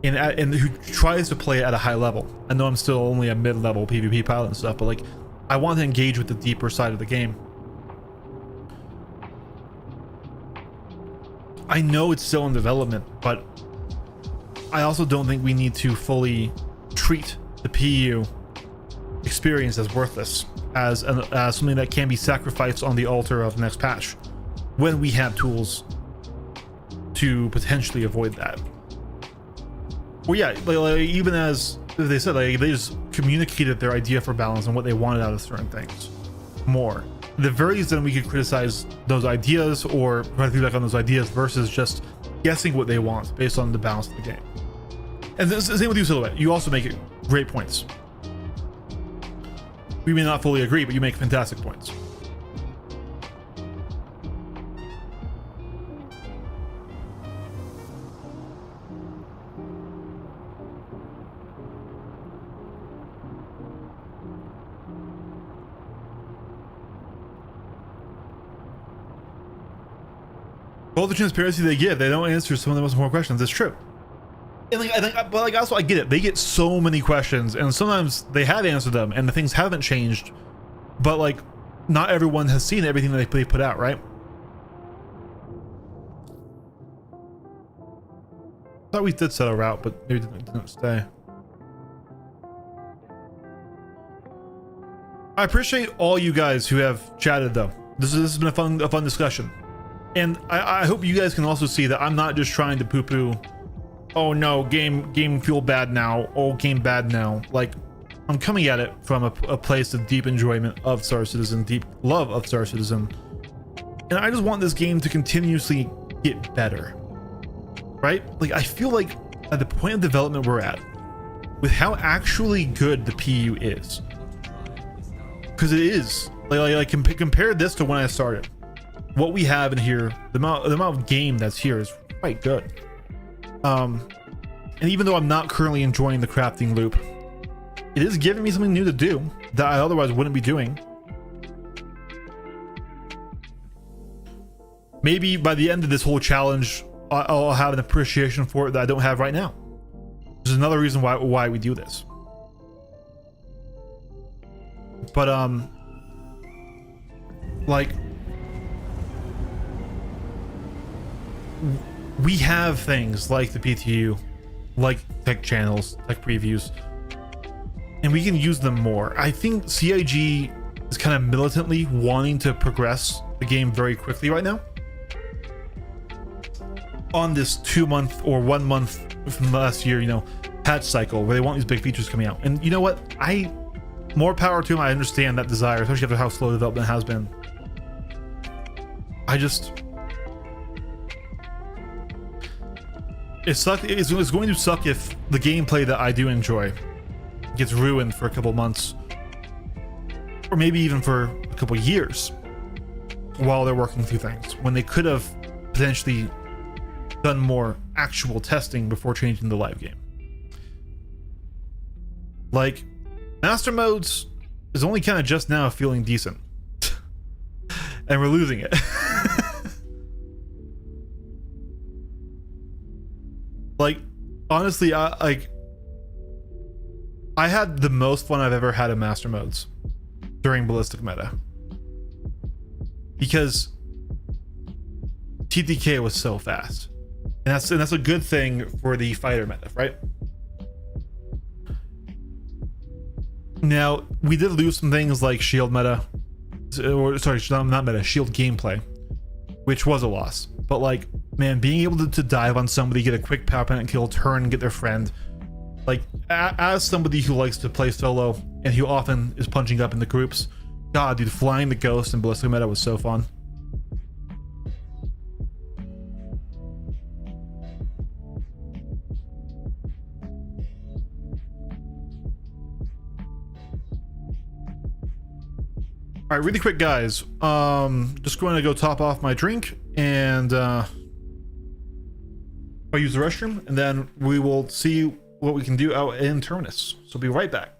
A: and who tries to play it at a high level, I know I'm still only a mid-level PvP pilot and stuff, but like, I want to engage with the deeper side of the game. I know it's still in development, but I also don't think we need to fully treat the PU experience as worthless, as something that can be sacrificed on the altar of the next patch, when we have tools to potentially avoid that. Well, yeah, like even as they said, like, they just communicated their idea for balance and what they wanted out of certain things more. At the very least, then we could criticize those ideas or provide feedback on those ideas versus just guessing what they want based on the balance of the game. And the same with you, Silhouette. You also make great points. We may not fully agree, but you make fantastic points. All the transparency they give, they don't answer some of the most important questions. It's true. And like, I think, but like, also I get it. They get so many questions, and sometimes they have answered them, and the things haven't changed. But like, not everyone has seen everything that they put out, right? Thought we did set a route, but maybe it didn't stay. I appreciate all you guys who have chatted, though. This has been a fun discussion, and I hope you guys can also see that I'm not just trying to poo-poo. Oh no, game feel bad now. Oh, game bad now. Like, I'm coming at it from a place of deep enjoyment of Star Citizen, deep love of Star Citizen, and I just want this game to continuously get better, right? Like, I feel like at the point of development we're at, with how actually good the PU is, because it is, like compare this to when I started. What we have in here, the amount of game that's here is quite good. And even though I'm not currently enjoying the crafting loop, it is giving me something new to do that I otherwise wouldn't be doing. Maybe by the end of this whole challenge, I'll have an appreciation for it that I don't have right now. There's another reason why we do this. But like, we have things like the PTU, like tech channels, tech previews, and we can use them more. I think CIG is kind of militantly wanting to progress the game very quickly right now on this 2 month or 1 month from last year, you know, patch cycle where they want these big features coming out. And you know what? More power to them. I understand that desire, especially after how slow development has been. It's going to suck if the gameplay that I do enjoy gets ruined for a couple months, or maybe even for a couple years while they're working through things, when they could have potentially done more actual testing before changing the live game. Like, master modes is only kind of just now feeling decent and we're losing it. Like, honestly, I had the most fun I've ever had in master modes during ballistic meta, because TTK was so fast. and that's a good thing for the fighter meta, right? Now, we did lose some things like shield meta, or sorry, not meta, shield gameplay, which was a loss. But like, man, being able to dive on somebody, get a quick power plant kill, turn, get their friend, like as somebody who likes to play solo and who often is punching up in the groups, God, dude, flying the ghost and ballistic meta was so fun. All right, really quick, guys. Just going to go top off my drink and I'll use the restroom, and then we will see what we can do out in Terminus. So be right back.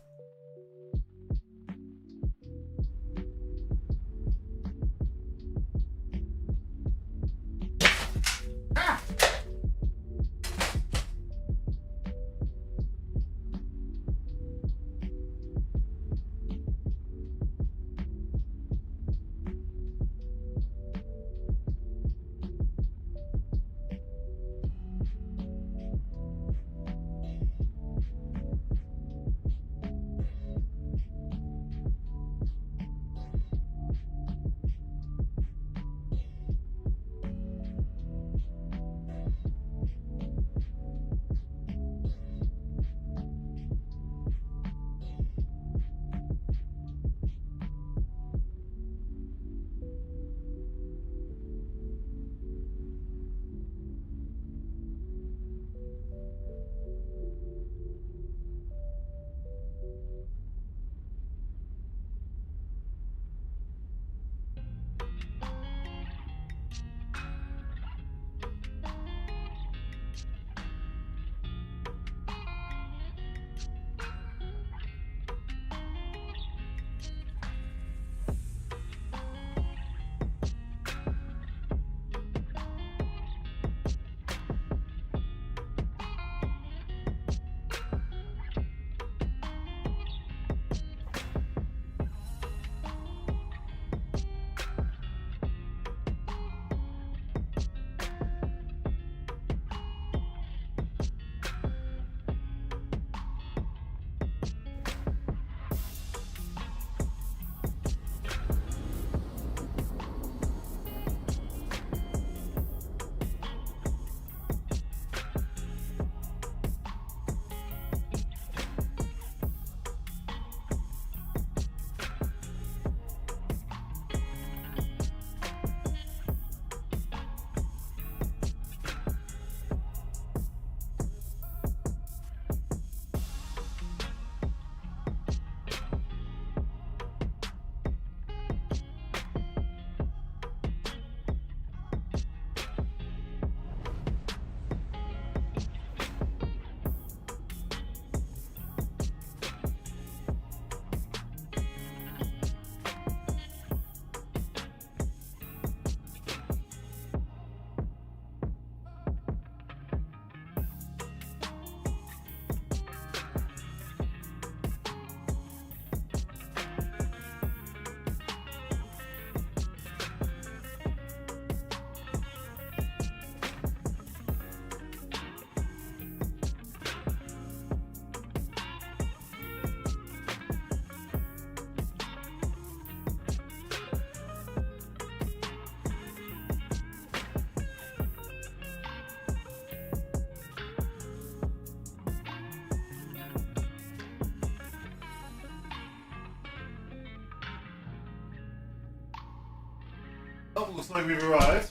A: Oh, looks like we've arrived.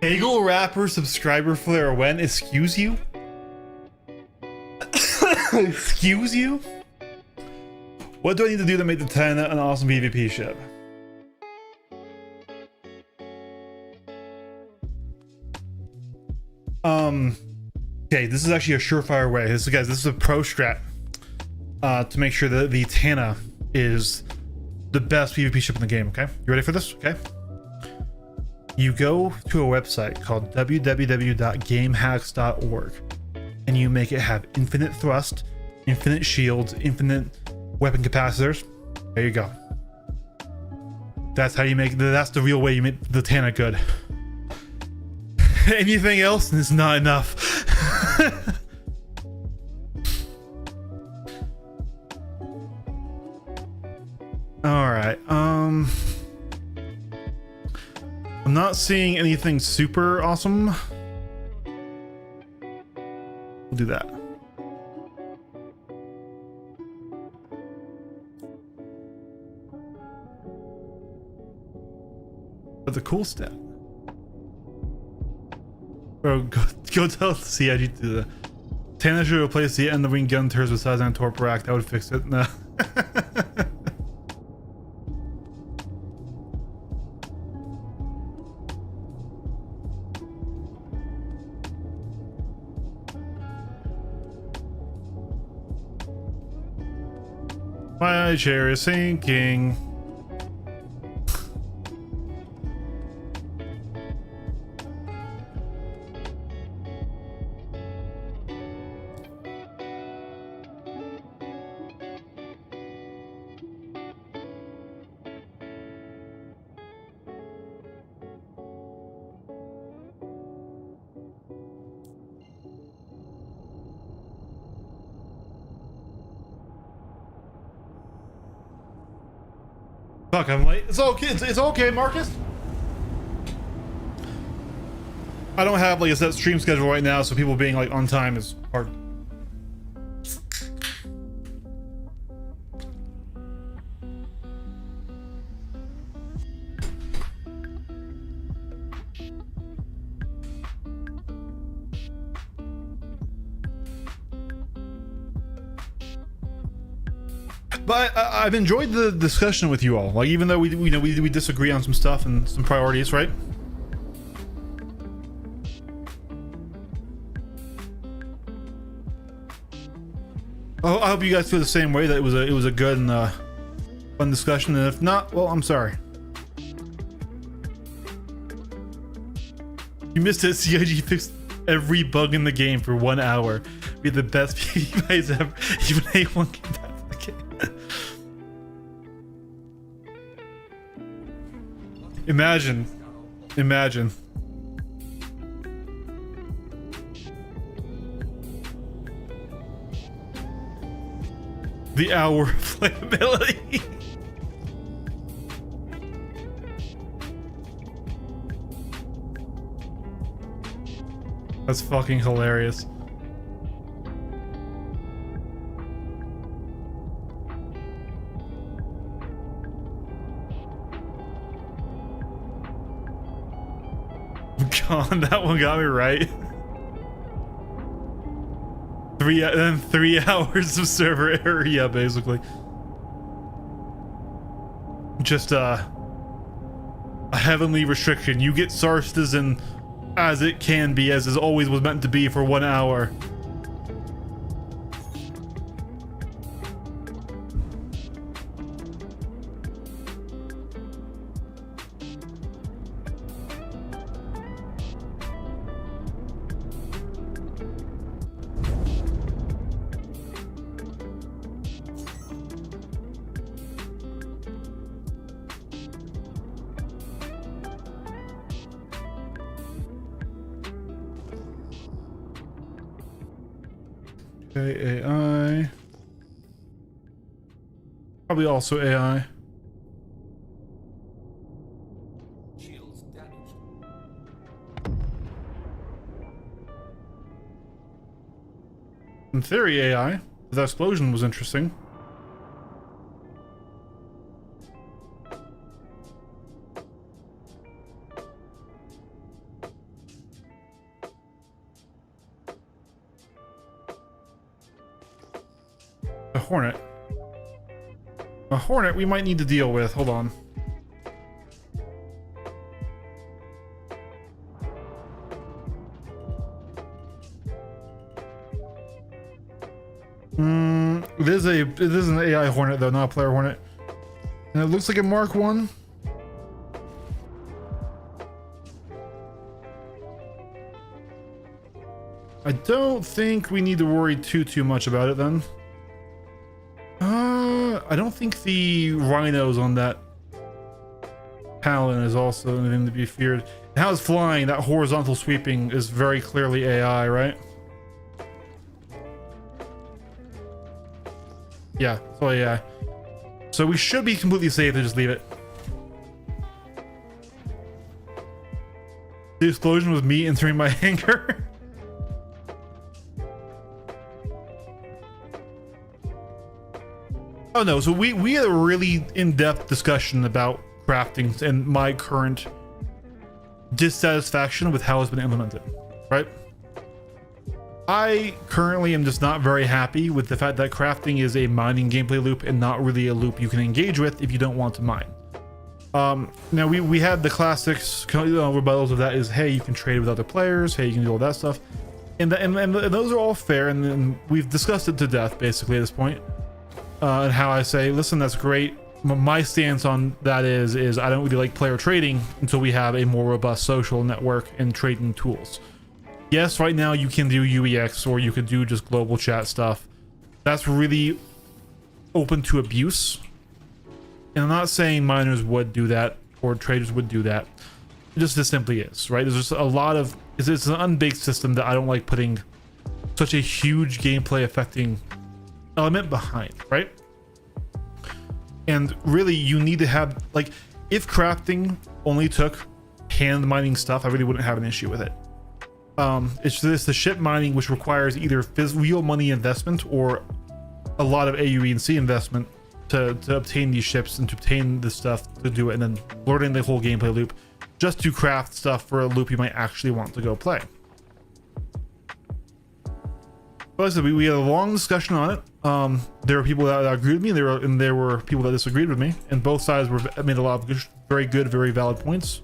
A: Bagel Rapper subscriber flare when? Excuse you? Excuse you? What do I need to do to make the 10 an awesome PvP ship? Okay, this is actually a surefire way. This is a pro strat to make sure that the Tana is the best PvP ship in the game, okay? You ready for this? Okay. You go to a website called www.gamehacks.org and you make it have infinite thrust, infinite shields, infinite weapon capacitors. There you go. That's how you make, that's the real way you make the Tana good. Anything else is not enough. All right. I'm not seeing anything super awesome. We'll do that. But the cool step. Bro, go tell CIG to the Tana should replace the end of wing gun turrets with size and torp rack. That would fix it. No. My chair is sinking. Fuck, I'm late. It's okay. It's okay, Marcus. I don't have like a set stream schedule right now, so people being like on time is hard. But I've enjoyed the discussion with you all. Like, even though we disagree on some stuff and some priorities, right? Oh, I hope you guys feel the same way, that it was a good and fun discussion. And if not, well, I'm sorry. You missed it. CIG fixed every bug in the game for 1 hour. Be the best PvPs ever. Even A1 came back to the game. Imagine. The hour of playability. That's fucking hilarious. God, that one got me right. 3 hours of server error, yeah, basically. Just a heavenly restriction. You get Sarstazin as it can be, as is always was meant to be, for 1 hour. Okay, AI. Probably also AI.
E: Shields damaged.
A: In theory, AI. The explosion was interesting. Hornet. A Hornet we might need to deal with. Hold on. It is an AI Hornet though, not a player Hornet. And it looks like a Mark 1. I don't think we need to worry too much about it then. I don't think the rhinos on that Talon is also anything to be feared. And how it's flying, that horizontal sweeping is very clearly AI, right? Yeah, it's all AI. So we should be completely safe to just leave it. The explosion was me entering my hangar. Oh no, so we had a really in-depth discussion about crafting and my current dissatisfaction with how it's been implemented, right? I currently am just not very happy with the fact that crafting is a mining gameplay loop and not really a loop you can engage with if you don't want to mine. Now we had the classics rebuttals of that is, hey, you can trade with other players, hey, you can do all that stuff, and those are all fair, and then we've discussed it to death basically at this point. And how I say, listen, that's great. My stance on that is I don't really like player trading until we have a more robust social network and trading tools. Yes, right now you can do UEX or you could do just global chat stuff. That's really open to abuse. And I'm not saying miners would do that or traders would do that. It just simply is, right? There's just a lot of, it's an unbaked system that I don't like putting such a huge gameplay affecting element behind, right? And really you need to have, like, if crafting only took hand mining stuff, I really wouldn't have an issue with it. It's the ship mining, which requires either real money investment or a lot of AUE and C investment to obtain these ships and to obtain the stuff to do it, and then learning the whole gameplay loop just to craft stuff for a loop you might actually want to go play. But as I said, we had a long discussion on it. There were people that agreed with me, and there were people that disagreed with me, and both sides made a lot of very good, very valid points.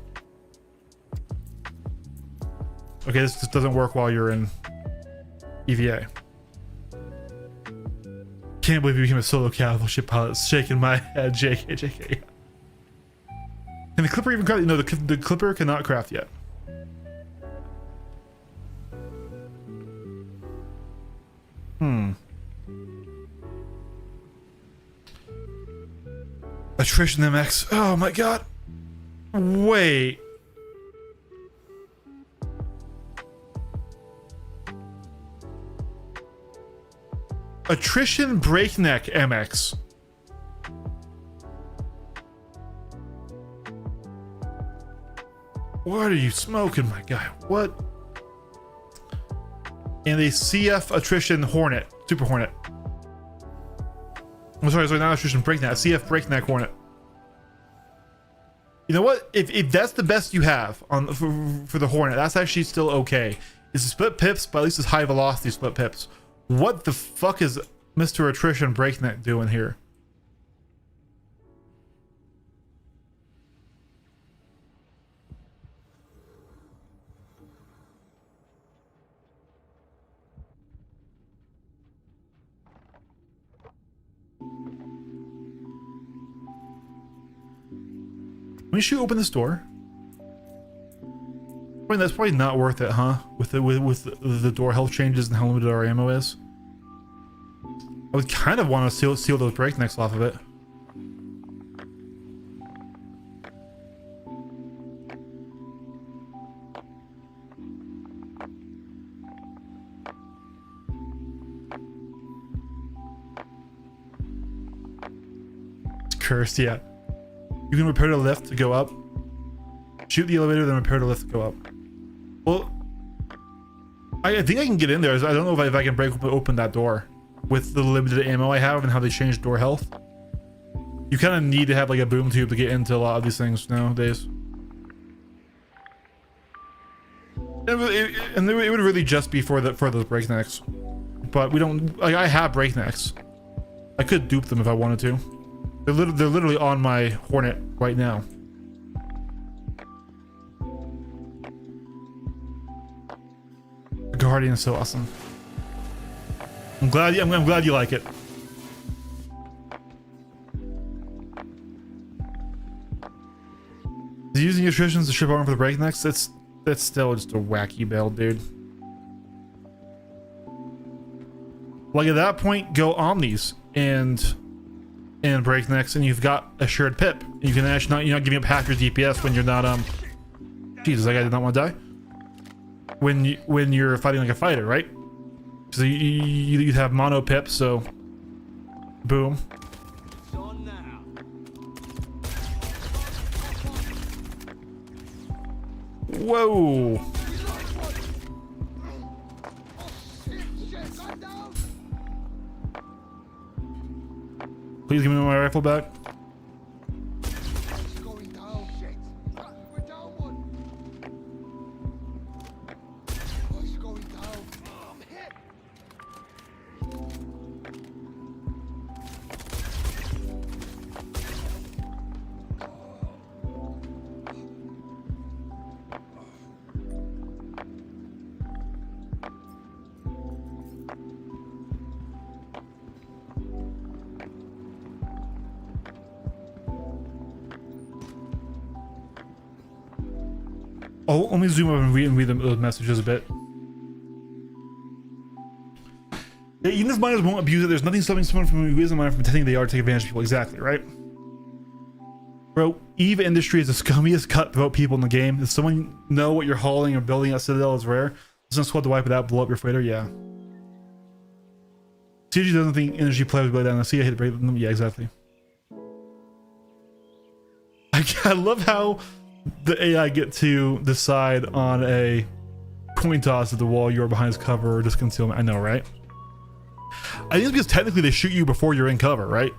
A: Okay, this just doesn't work while you're in EVA. Can't believe you became a solo capital ship pilot. Shaking my head, JK. Can the Clipper even craft? No, the Clipper cannot craft yet. Attrition MX. Oh my god. Wait. Attrition Breakneck MX. What are you smoking, my guy? What? And a CF Attrition Hornet. Super Hornet. I'm sorry, not Attrition Breakneck. CF Breakneck Hornet. You know what? If that's the best you have on for the Hornet, that's actually still okay. It's split pips, but at least it's high velocity split pips. What the fuck is Mr. Attrition Breakneck doing here? We should open this door. I mean, that's probably not worth it, huh? With the door health changes and how limited our ammo is. I would kind of want to seal those breaknecks off of it. It's cursed, yeah. You can repair the lift to go up. Shoot the elevator, then repair the lift to go up. Well, I think I can get in there. I don't know if I can break open that door with the limited ammo I have and how they change door health. You kind of need to have like a boom tube to get into a lot of these things nowadays. And it would really just be for those breaknecks. But we don't. Like, I have breaknecks. I could dupe them if I wanted to. They're literally on my Hornet right now. Guardian is so awesome. I'm glad you like it. Is using attritions to ship armor for the breaknecks? That's still just a wacky build, dude. Like at that point, go Omnis and and breaknecks, and you've got assured pip. You can actually not, you're not giving up half your DPS when you're not Jesus, that guy did not want to die. When you're fighting like a fighter, right? So you'd have mono pip, so boom. Whoa. Please give me my rifle back. Oh, let me zoom up and read those messages a bit. Yeah, even if miners won't abuse it, there's nothing stopping someone who isn't a miner from pretending they are to take advantage of people. Exactly, right? Bro, EVE Industry is the scummiest cutthroat people in the game. Does someone know what you're hauling or building at Citadel is rare? Doesn't squad to wipe it out, blow up your freighter? Yeah. CG doesn't think energy players go down. I see I hit break them. Yeah, exactly. I love how the AI get to decide on a coin toss at the wall you're behind his cover or just concealment. I know, right? I think it's because technically they shoot you before you're in cover, right?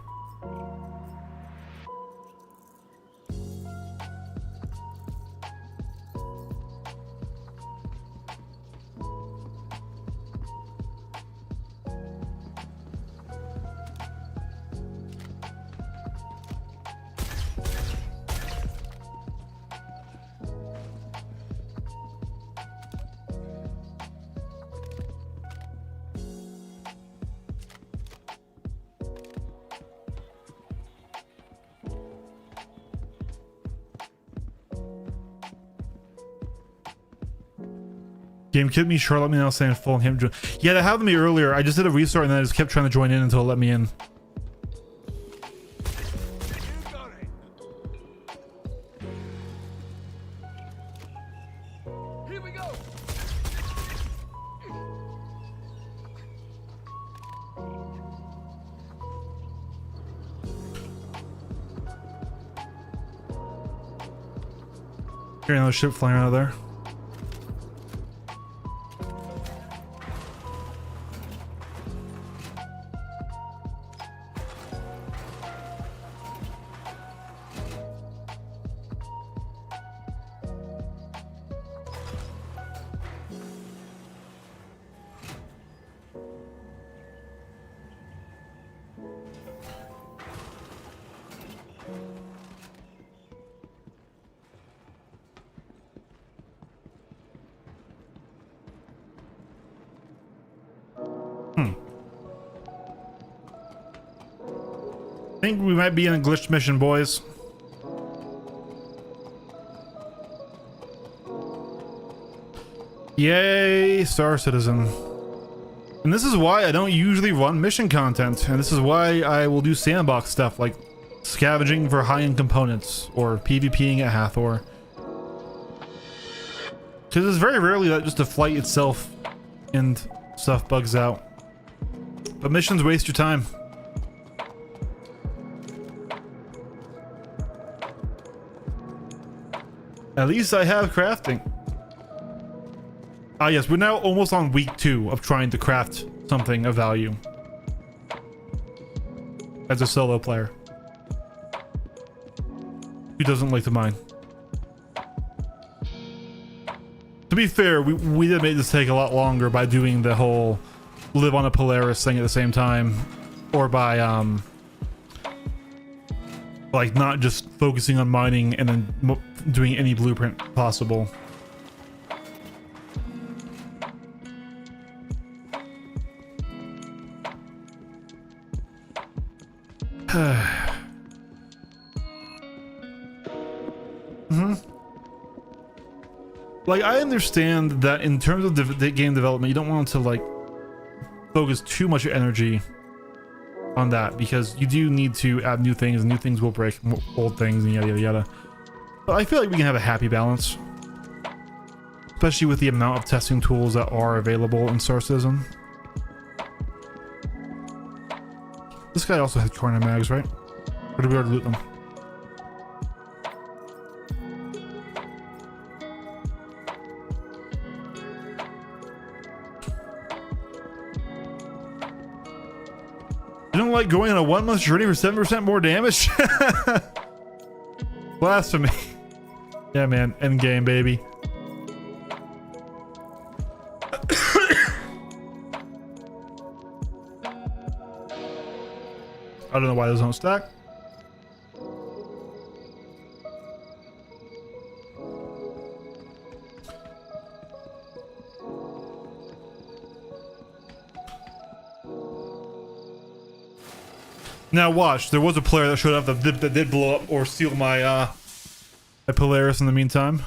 A: Game kicked me, sure, let me know, saying full and him. Yeah, that happened to me earlier. I just did a restart and then I just kept trying to join in until it let me in.
E: Here we go.
A: Hearing another ship flying out of there. I think we might be in a glitched mission, boys. Yay, Star Citizen. And this is why I don't usually run mission content, and this is why I will do sandbox stuff like scavenging for high-end components or PvPing at Hathor. Because it's very rarely that just the flight itself and stuff bugs out. But missions waste your time. At least I have crafting. Ah yes, we're now almost on week 2 of trying to craft something of value. As a solo player. Who doesn't like to mine? To be fair, we did make this take a lot longer by doing the whole live on a Polaris thing at the same time. Or by like not just focusing on mining and then doing any blueprint possible. Like, I understand that in terms of the game development, you don't want to like focus too much energy on that, because you do need to add new things, and new things will break old things, and yada yada yada. But I feel like we can have a happy balance, especially with the amount of testing tools that are available in Star Citizen. This guy also had corner mags, right? Or did we already loot them? You don't like going on a 1 month journey for 7% more damage? Blasphemy. Yeah, man. End game, baby. I don't know why those don't stack. Now watch, there was a player that showed up that did blow up or steal my my Polaris in the meantime.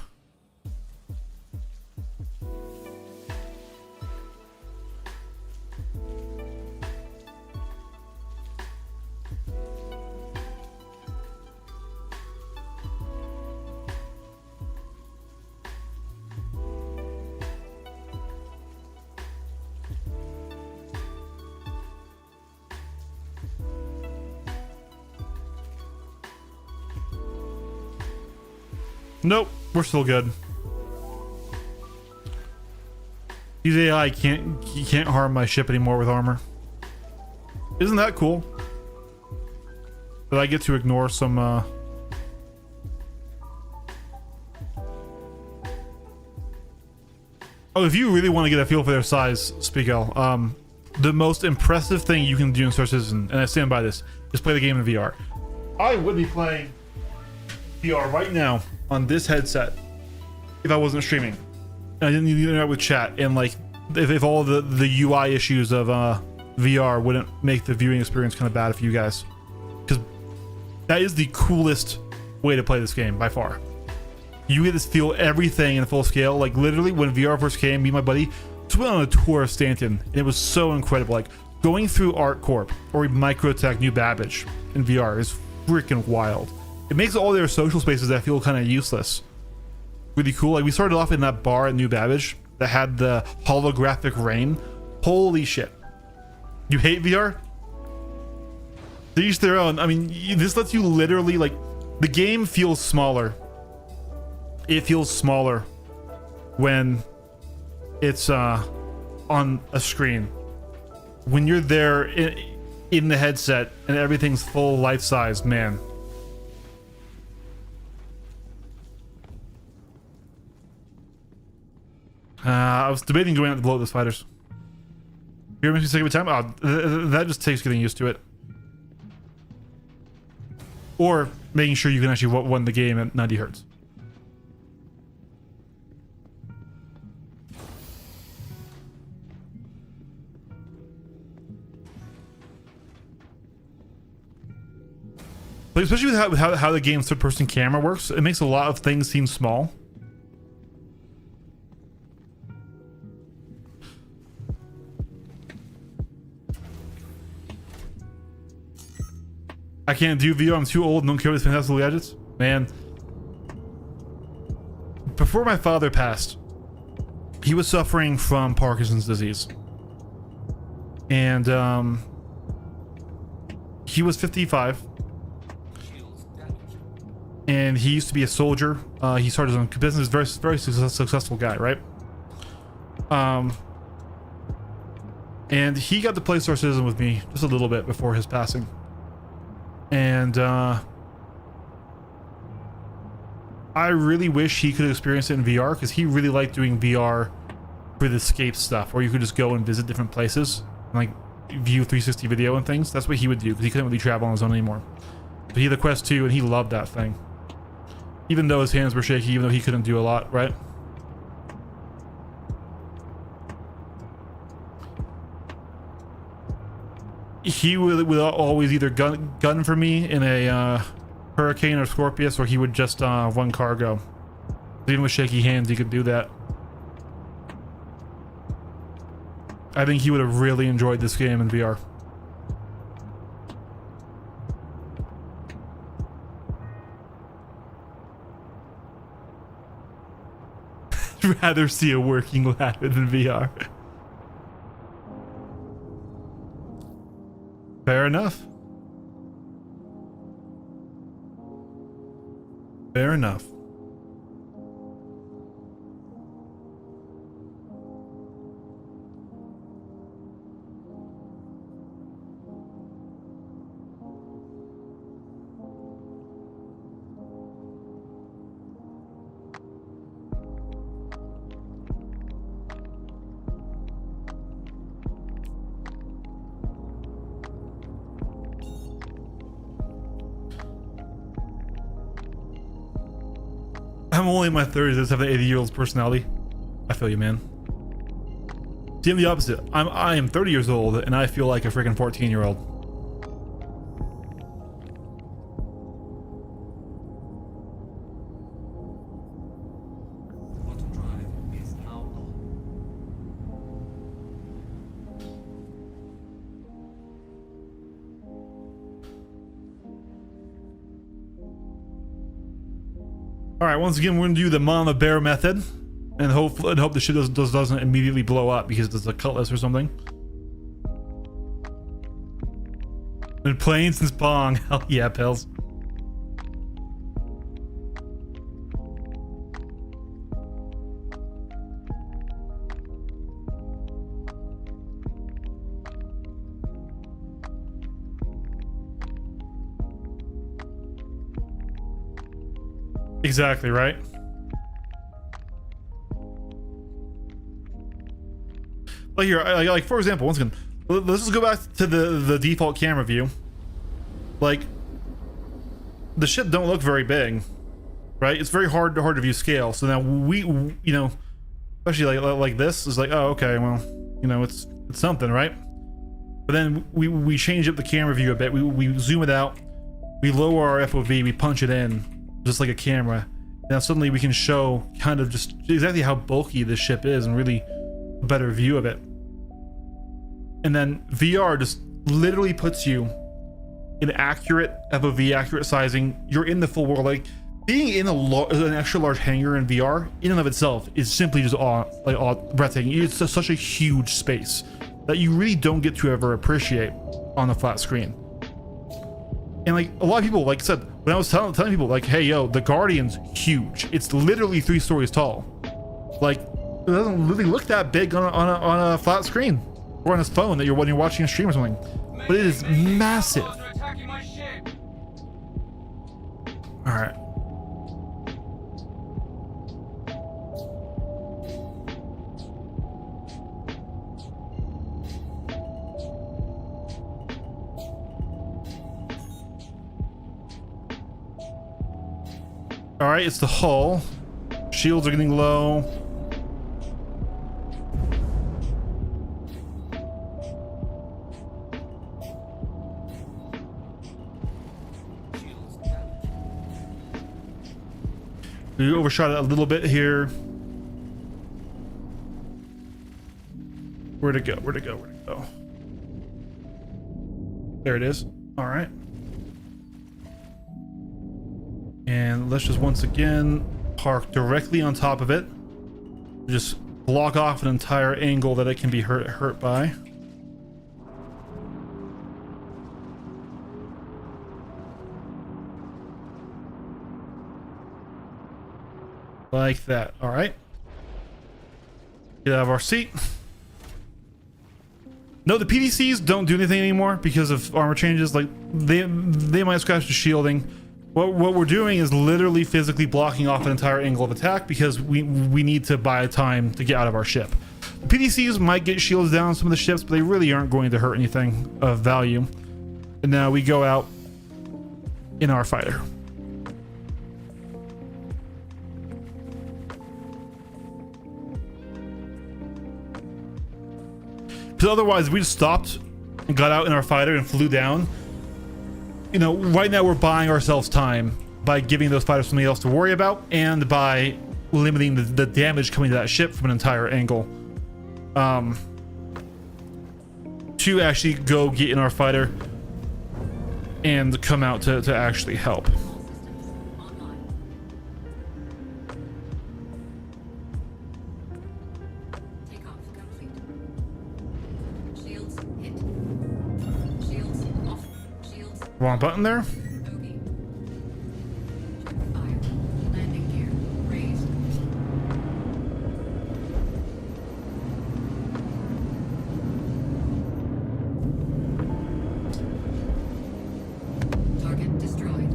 A: Nope, we're still good. These AI can't harm my ship anymore with armor. Isn't that cool? That I get to ignore some oh, if you really want to get a feel for their size, Spiegel, the most impressive thing you can do in Star Citizen, and I stand by this, is play the game in VR. I would be playing VR right now on this headset if I wasn't streaming and I didn't need to interact with chat, and like if all the UI issues of VR wouldn't make the viewing experience kind of bad for you guys, because that is the coolest way to play this game by far. You get to feel everything in full scale. Like literally when VR first came, me and my buddy just went on a tour of Stanton, and it was so incredible. Like going through ArtCorp or Microtech New Babbage in VR is freaking wild. It makes all their social spaces that feel kind of useless really cool. Like we started off in that bar at New Babbage that had the holographic rain. Holy shit. You hate VR? To each their own. I mean, this lets you literally, like, the game feels smaller. It feels smaller when it's on a screen. When you're there in the headset and everything's full life size, man. I was debating going out to blow up the spiders. Here makes me sick of time. Oh, that just takes getting used to it. Or making sure you can actually win the game at 90 hertz. But especially with how the game's third-person camera works, it makes a lot of things seem small. I can't do VR. I'm too old and don't care about these fantastical gadgets. Man. Before my father passed, he was suffering from Parkinson's disease. And he was 55. And he used to be a soldier. He started his own business. Very successful guy, right? And he got to play Star Citizen with me just a little bit before his passing. And I really wish he could experience it in VR, because he really liked doing VR for the escape stuff, where you could just go and visit different places and like view 360 video and things. That's what he would do, because he couldn't really travel on his own anymore. But he had the Quest 2 and he loved that thing. Even though his hands were shaky, even though he couldn't do a lot, right? He would always either gun for me in a Hurricane or Scorpius, or he would just run cargo. Even with shaky hands, he could do that. I think he would have really enjoyed this game in VR. rather see a working ladder than VR. Fair enough. Fair enough. I'm only in my 30s. I just have an 80-year-old's personality. I feel you, man. See, I'm the opposite. I am 30 years old and I feel like a freaking 14-year-old.
E: Auto drive is now on.
A: All right, once again, we're gonna do the mama bear method, and hope the ship doesn't immediately blow up because there's a cutlass or something. Been playing since Bong. Hell yeah, pals. Exactly, right? Like here, like for example, once again, let's just go back to the default camera view. Like, the ship don't look very big, right? It's very hard to view scale. So now we you know, especially like this is like, oh, okay, well, you know, it's something, right? But then we change up the camera view a bit. We zoom it out, we lower our FOV, we punch it in, just like a camera. Now suddenly we can show kind of just exactly how bulky this ship is and really a better view of it. And then VR just literally puts you in accurate FOV, accurate sizing. You're in the full world. Like, being in an extra large hangar in VR in and of itself is simply just breathtaking. It's such a huge space that you really don't get to ever appreciate on the flat screen. And like a lot of people, like I said, when I was telling people like, hey, yo, the Guardian's huge. It's literally 3 stories tall. Like, it doesn't really look that big on a flat screen or on a phone that when you're watching a stream or something. But it is massive. All right. All right, it's the hull. Shields are getting low. We overshot it a little bit here. Where'd it go? Where'd it go? Where'd it go? There it is. All right. And let's just once again park directly on top of it. Just block off an entire angle that it can be hurt by. Like that. All right. Get out of our seat. No, the PDCs don't do anything anymore because of armor changes. Like, they might scratch the shielding. What we're doing is literally physically blocking off an entire angle of attack because we need to buy time to get out of our ship. The PDCs might get shields down on some of the ships, but they really aren't going to hurt anything of value. And now we go out in our fighter. Because otherwise, if we just stopped and got out in our fighter and flew down, you know, right now we're buying ourselves time by giving those fighters something else to worry about and by limiting the damage coming to that ship from an entire angle. To actually go get in our fighter and come out to actually help. Wrong button there.
B: Bogey. Check the fire. Landing gear. Raised. Target destroyed.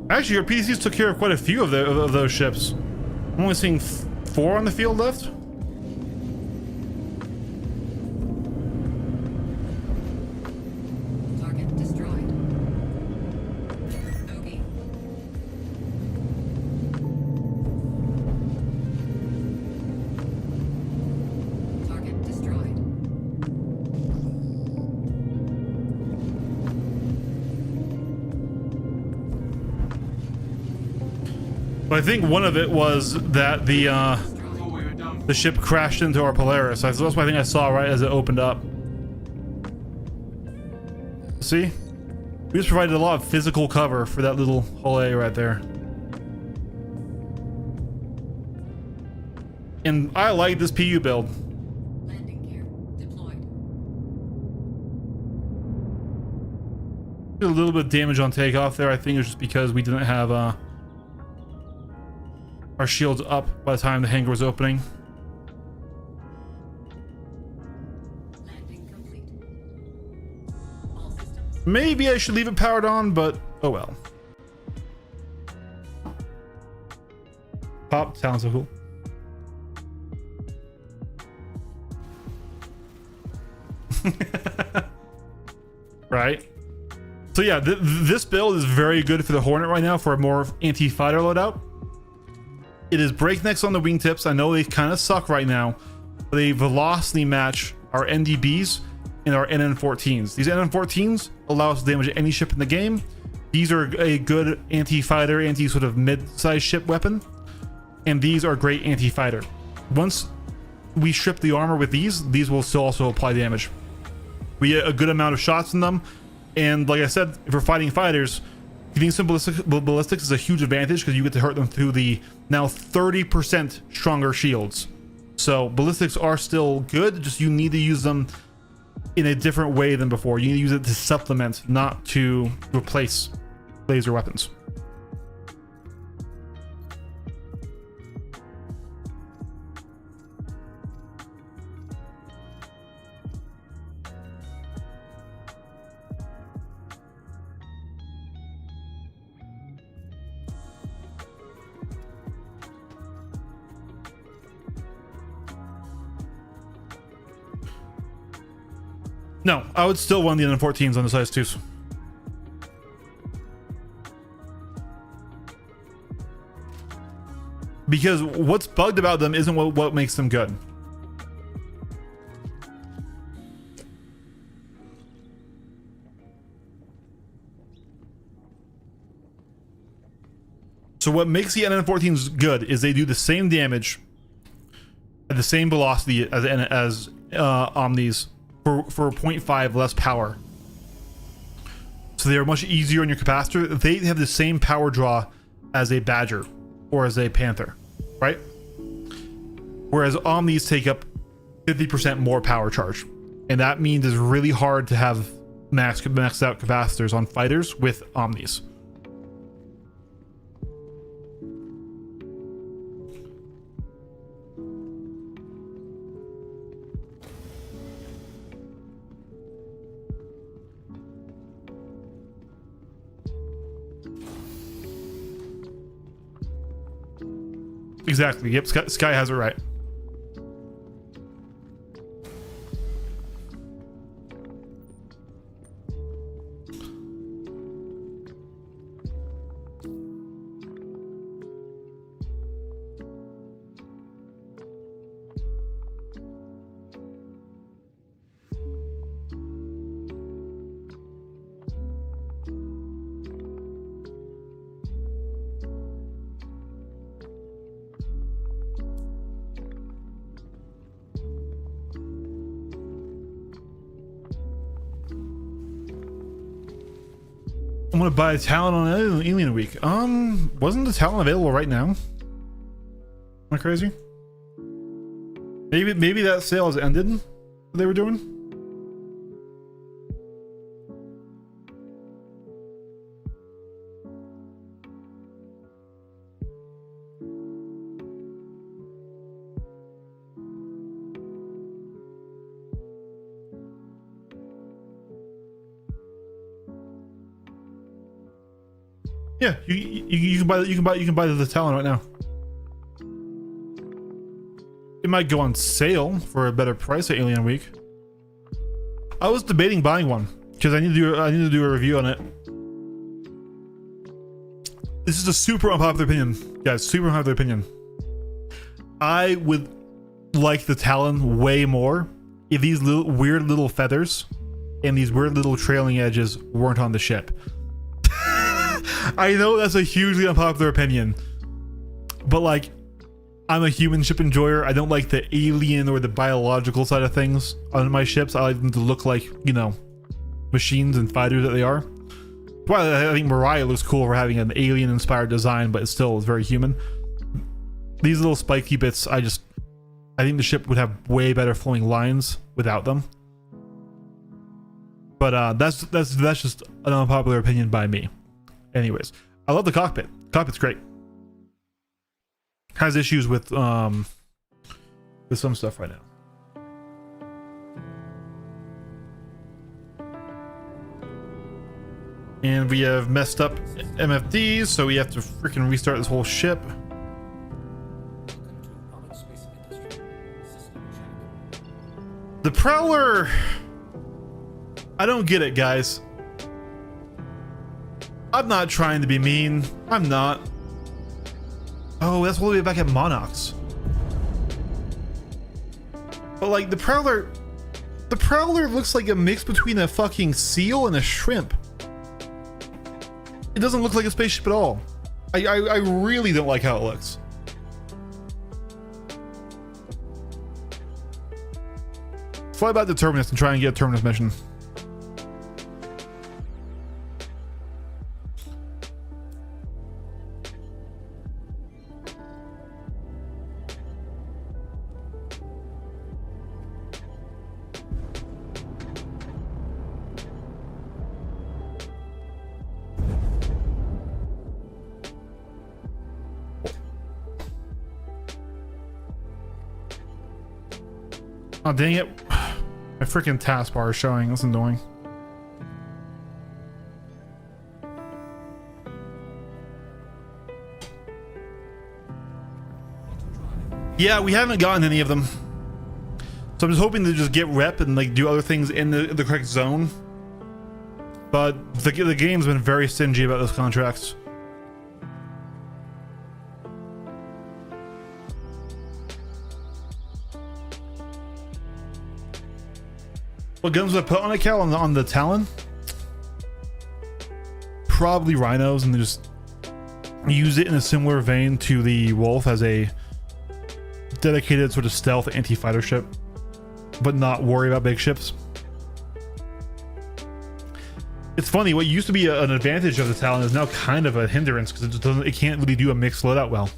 A: Actually, your PCs took care of quite a few of those ships. I'm only seeing 4 on the field left.
B: Target destroyed. Bogey. Target destroyed.
A: But I think one of it was that the ship crashed into our Polaris. That's what I think I saw right as it opened up. See? We just provided a lot of physical cover for that little hull A right there. And I like this PU build.
B: Landing gear deployed.
A: Did a little bit of damage on takeoff there. I think it's just because we didn't have our shields up by the time the hangar was opening.
B: Landing complete. All systems.
A: Maybe I should leave it powered on, but oh well. Pop sounds so cool. Right? So yeah, this build is very good for the Hornet right now for a more anti-fighter loadout. It is breaknecks on the wingtips. I know they kind of suck right now, but they velocity match our NDBs and our NN14s. These NN14s allow us to damage any ship in the game. These are a good anti-fighter, anti-sort of mid-sized ship weapon, and these are great anti-fighter. Once we strip the armor with these will still also apply damage. We get a good amount of shots in them, and like I said, if we're fighting fighters, getting some ballistics is a huge advantage because you get to hurt them through the now 30% stronger shields. So ballistics are still good, just you need to use them in a different way than before. You need to use it to supplement, not to replace laser weapons. No, I would still run the NN14s on the size 2s. Because what's bugged about them isn't what makes them good. So what makes the NN14s good is they do the same damage at the same velocity as Omnis for 0.5 less power. So they are much easier on your capacitor. They have the same power draw as a Badger or as a Panther, right? Whereas Omnis take up 50% more power charge. And that means it's really hard to have maxed out capacitors on fighters with Omnis. Exactly. Yep. Sky has it right. I'm gonna buy a Talon on Alien Week. Wasn't the Talon available right now? Am I crazy? Maybe that sale has ended. they were doing. Yeah, you can buy the Talon right now. It might go on sale for a better price at Alien Week. I was debating buying one because I need to do a review on it. This is a super unpopular opinion, guys. Super unpopular opinion. I would like the Talon way more if these weird little feathers and these weird little trailing edges weren't on the ship. I know that's a hugely unpopular opinion, but like, I'm a human ship enjoyer. I don't like the alien or the biological side of things on my ships. I like them to look like, you know, machines and fighters that they are. Well, I think Mariah looks cool for having an alien inspired design, but it still is very human. These little spiky bits, I think the ship would have way better flowing lines without them. But that's just an unpopular opinion by me. Anyways, I love the cockpit. Cockpit's great. Has issues with some stuff right now. And we have messed up MFDs, so we have to freaking restart this whole ship. The Prowler, I don't get it, guys. I'm not trying to be mean. I'm not. Oh, that's all the way back at Monarchs. But like the Prowler looks like a mix between a fucking seal and a shrimp. It doesn't look like a spaceship at all. I really don't like how it looks. Fly back to Terminus and try and get a Terminus mission. Oh, dang it. My freaking taskbar is showing. That's annoying. Yeah, we haven't gotten any of them. So I'm just hoping to just get rep and like do other things in the correct zone. But the game's been very stingy about those contracts. What guns would I put on a Cal on the Talon? Probably rhinos, and just use it in a similar vein to the Wolf as a dedicated sort of stealth anti-fighter ship, but not worry about big ships. It's funny, what used to be an advantage of the Talon is now kind of a hindrance because it can't really do a mixed loadout well.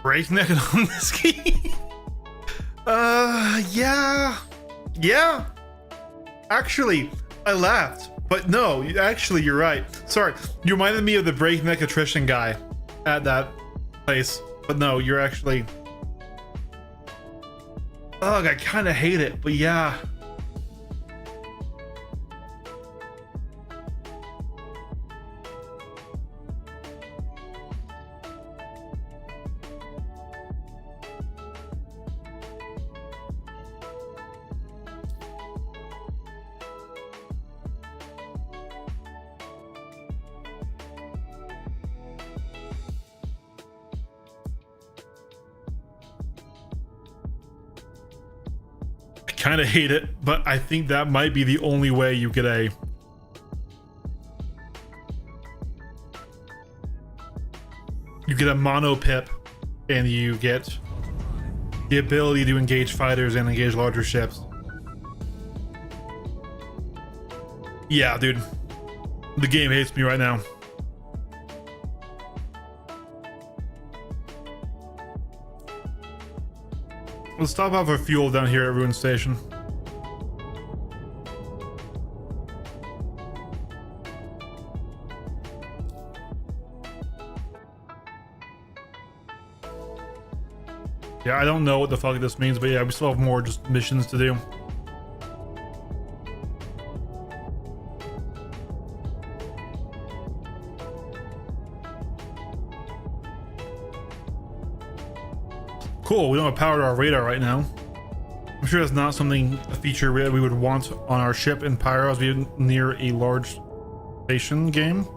A: Breakneck on this game. Yeah. Actually, I laughed, but no, actually, you're right. Sorry, you reminded me of the breakneck attrition guy at that place, but no, you're actually. Ugh, I kind of hate it, but yeah. kind of hate it, but I think that might be the only way you get a mono pip, and you get the ability to engage fighters and engage larger ships. Yeah, dude, the game hates me right now. Let's stop off for fuel down here at Ruin Station. Yeah, I don't know what the fuck this means, but yeah, we still have more just missions to do. Cool, we don't have power to our radar right now. I'm sure that's not a feature we would want on our ship in Pyro as we near a large station game.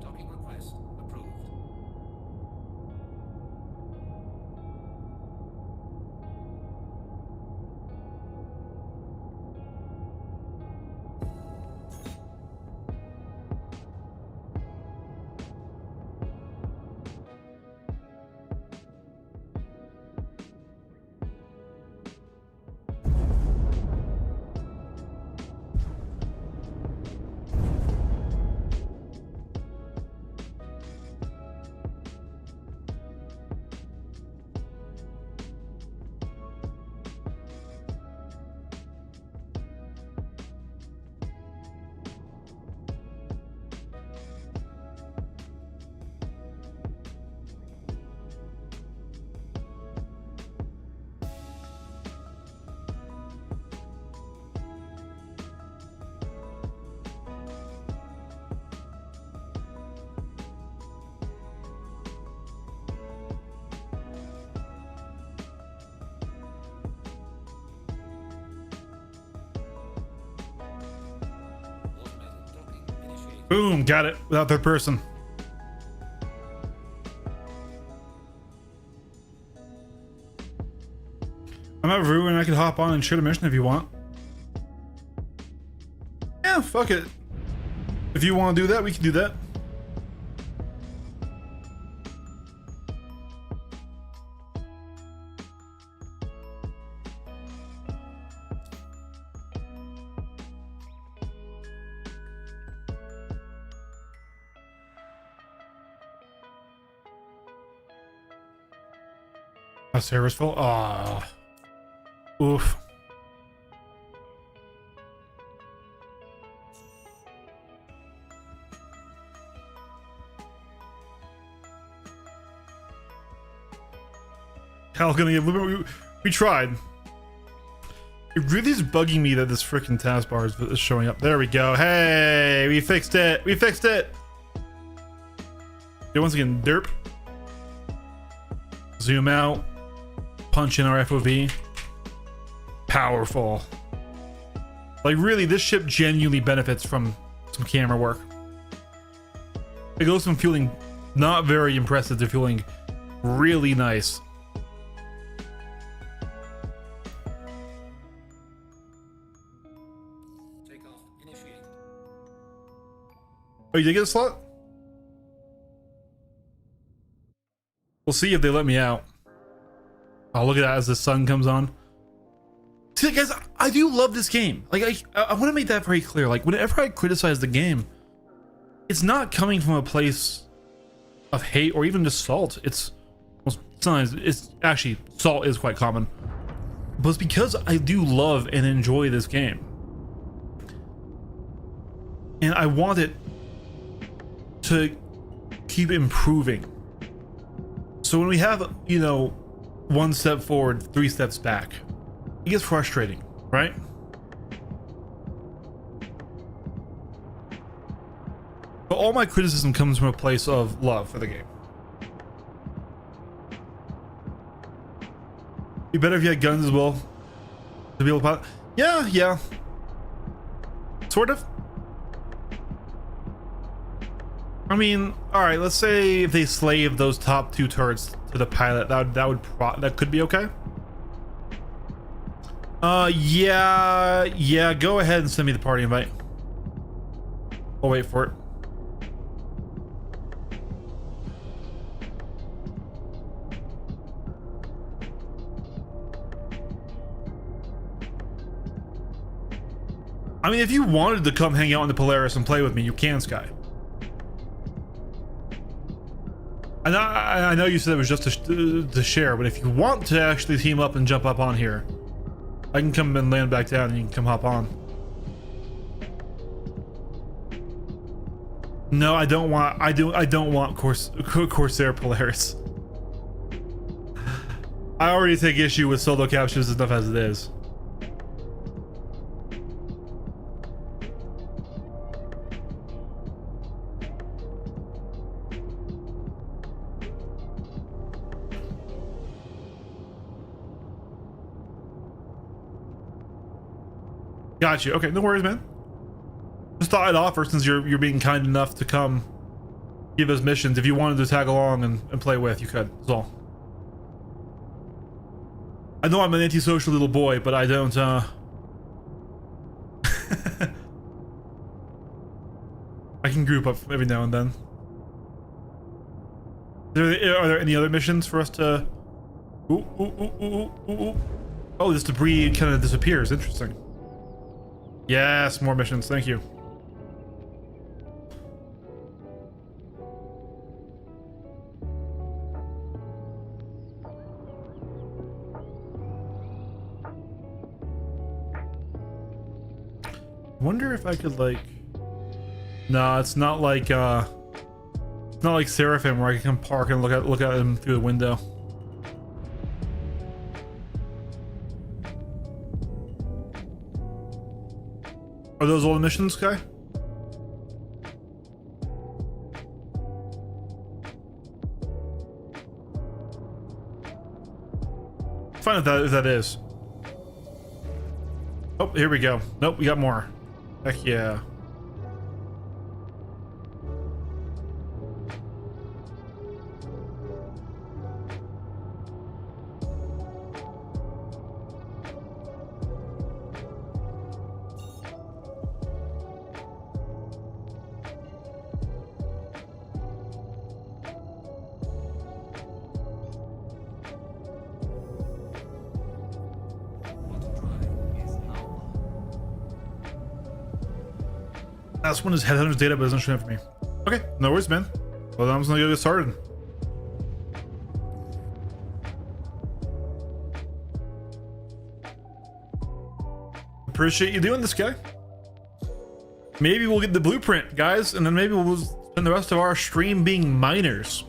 E: Docking request approved. Automated docking initiated.
A: Boom, got it without third person. I'm at Ruin, I could hop on and shoot a mission if you want. Yeah, fuck it. If you want to do that, we can do that. A service full? Ah. Oof. Hell's gonna get we tried. It really is bugging me that this freaking taskbar is showing up. There we go. Hey, we fixed it. We fixed it. Okay, once again, derp. Zoom out. Punch in our FOV. Powerful. Like really, this ship genuinely benefits from some camera work. It goes from feeling not very impressive to feeling really nice.
E: Takeoff initiated.
A: Oh, you did get a slot? We'll see if they let me out. Oh, look at that as the sun comes on. See, guys, I do love this game. Like, I want to make that very clear. Like, whenever I criticize the game, it's not coming from a place of hate or even just salt. It's, well, sometimes it's actually, salt is quite common. But it's because I do love and enjoy this game. And I want it to keep improving. So when we have, you know, one step forward, 3 steps back, it gets frustrating, right? But all my criticism comes from a place of love for the game. Be better if you had guns as well to be able to pilot. Yeah. Sort of. I mean, all right. Let's say if they slave those top 2 turrets to the pilot, that could be okay. Yeah. Go ahead and send me the party invite. I'll wait for it. I mean, if you wanted to come hang out in the Polaris and play with me, you can, Sky. And I know you said it was just to share, but if you want to actually team up and jump up on here, I can come and land back down and you can come hop on. No, I don't want Corsair Polaris. I already take issue with solo captures enough as it is. Got you. Okay, no worries, man. Just thought I'd offer since you're being kind enough to come give us missions. If you wanted to tag along and play with, you could. That's all. I know I'm an antisocial little boy, but I don't I can group up every now and then. Are there any other missions for us to... Ooh. Oh, this debris kind of disappears. Interesting. Yes, more missions. Thank you. Wonder if I could like... No, it's not like Seraphim where I can come park and look at him through the window. Are those all the missions, Kai? Fine if that is. Oh, here we go. Nope, we got more. Heck yeah. Last one is Headhunter's data, but it doesn't show it for me. Okay, no worries, man. Well, then I'm just gonna go get started. Appreciate you doing this, guy. Maybe we'll get the blueprint, guys, and then maybe we'll spend the rest of our stream being miners.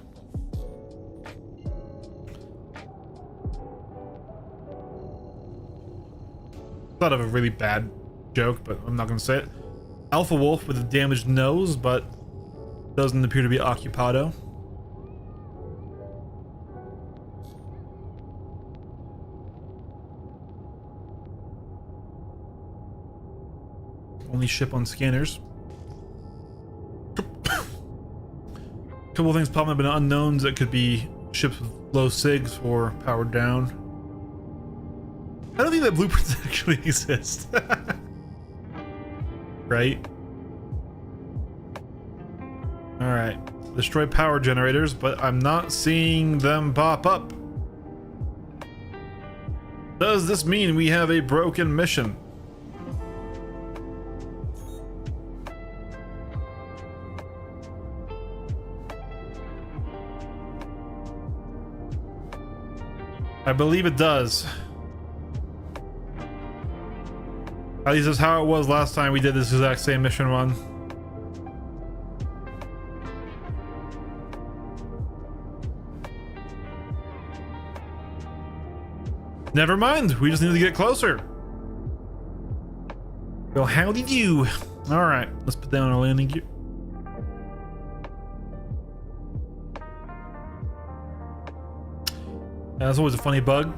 A: Thought of a really bad joke, but I'm not gonna say it. Alpha Wolf with a damaged nose, but doesn't appear to be occupado. Only ship on scanners. Couple of things popping up in unknowns that could be ships with low SIGs or powered down. I don't think that blueprints actually exist. Right? Alright. Destroy power generators, but I'm not seeing them pop up. Does this mean we have a broken mission? I believe it does. At least that's how it was last time we did this exact same mission run. Never mind, we just need to get closer. Well, howdy do. Alright, let's put down our landing gear. That's always a funny bug.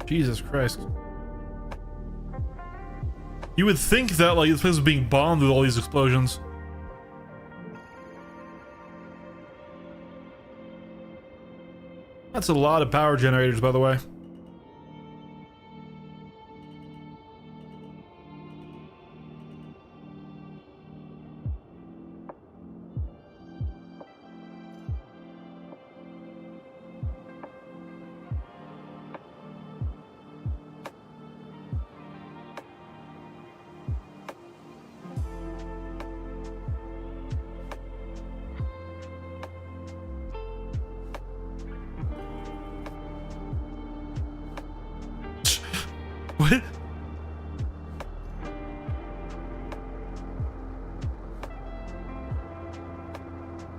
A: Jesus Christ. You would think that like this place was being bombed with all these explosions. That's a lot of power generators, by the way. What?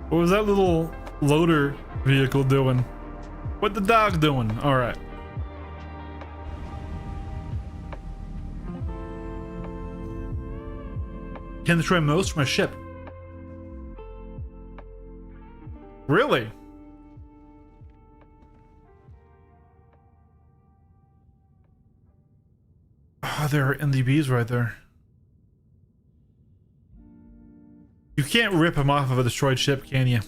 A: What was that little loader vehicle doing? What the dog doing? All right. Can destroy most from a ship. Really? Oh, there are NDBs right there. You can't rip him off of a destroyed ship, can you?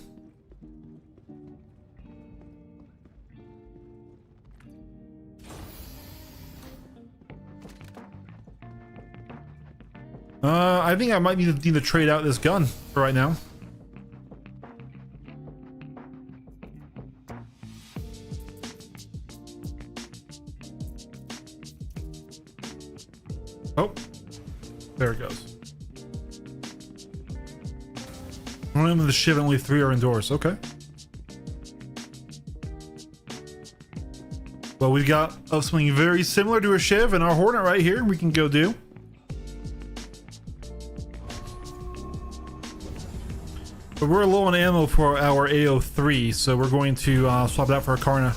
A: I think I might need to trade out this gun for right now. Oh, there it goes. One of the ship, only 3 are indoors. Okay. Well, we've got something very similar to a Shiv in our Hornet right here. We can go do. But we're low on ammo for our AO3, so we're going to swap it out for a Karna.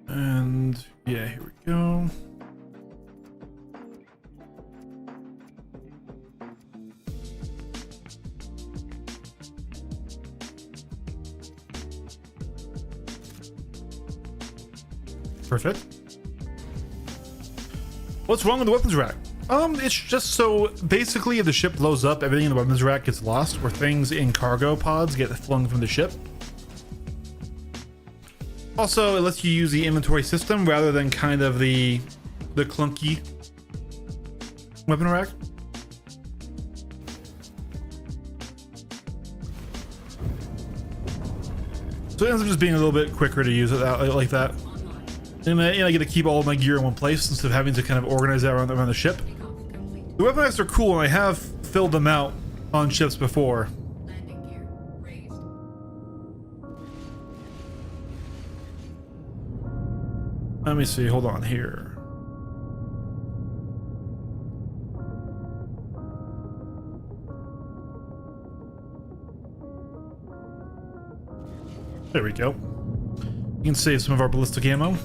A: And yeah, here we go. Perfect. What's wrong with the weapons rack? It's just so basically if the ship blows up, everything in the weapons rack gets lost, or things in cargo pods get flung from the ship. Also, it lets you use the inventory system rather than kind of the clunky weapon rack. So it ends up just being a little bit quicker to use it like that. And I get to keep all of my gear in one place instead of having to kind of organize that around the ship. The weapon racks are cool, and I have filled them out on ships before.
B: Landing gear raised.
A: Let me see, hold on here. There we go. You can save some of our ballistic ammo.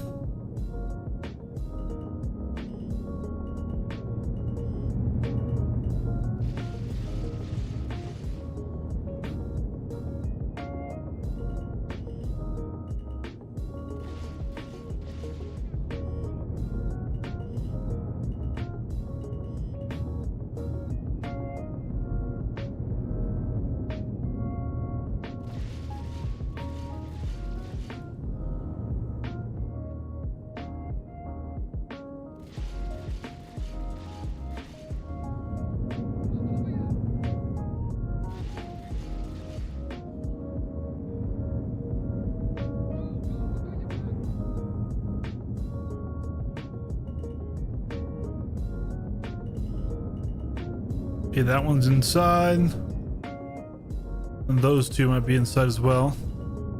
A: Okay, that one's inside. And those two might be inside as well.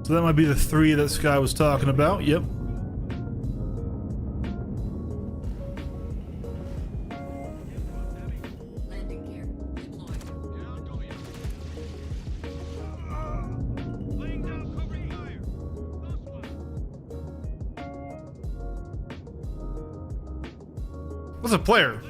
A: So that might be the 3 that Sky was talking about. Yep.
B: Landing
A: What's a player?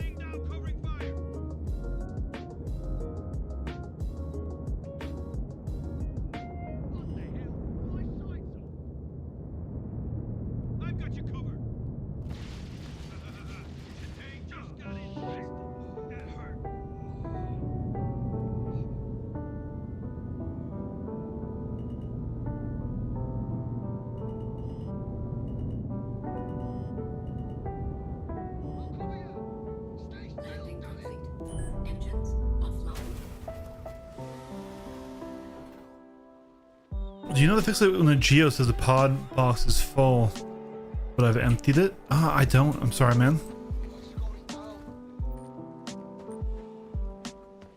B: Landing complete. Engines offline.
A: Do you know the fix it when the Geo says the pod box is full, but I've emptied it? Ah, I don't. I'm sorry, man.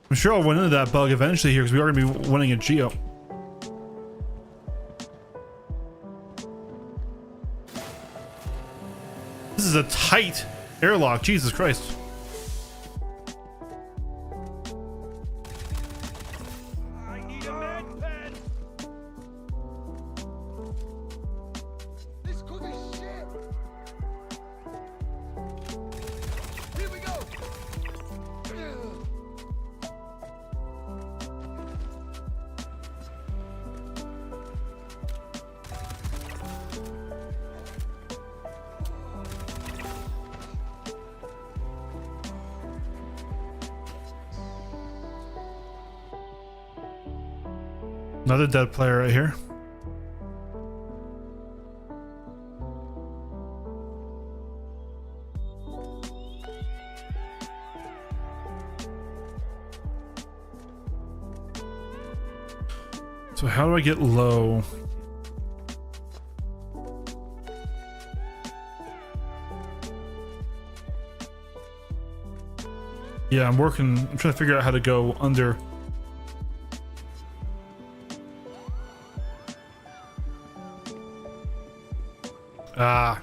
A: I'm sure I'll run into that bug eventually here because we are going to be winning a Geo. This is a tight airlock. Jesus Christ.
F: This could be shit. Here we go.
A: Another dead player right here. So how do I get low? Yeah, I'm trying to figure out how to go under. Ah.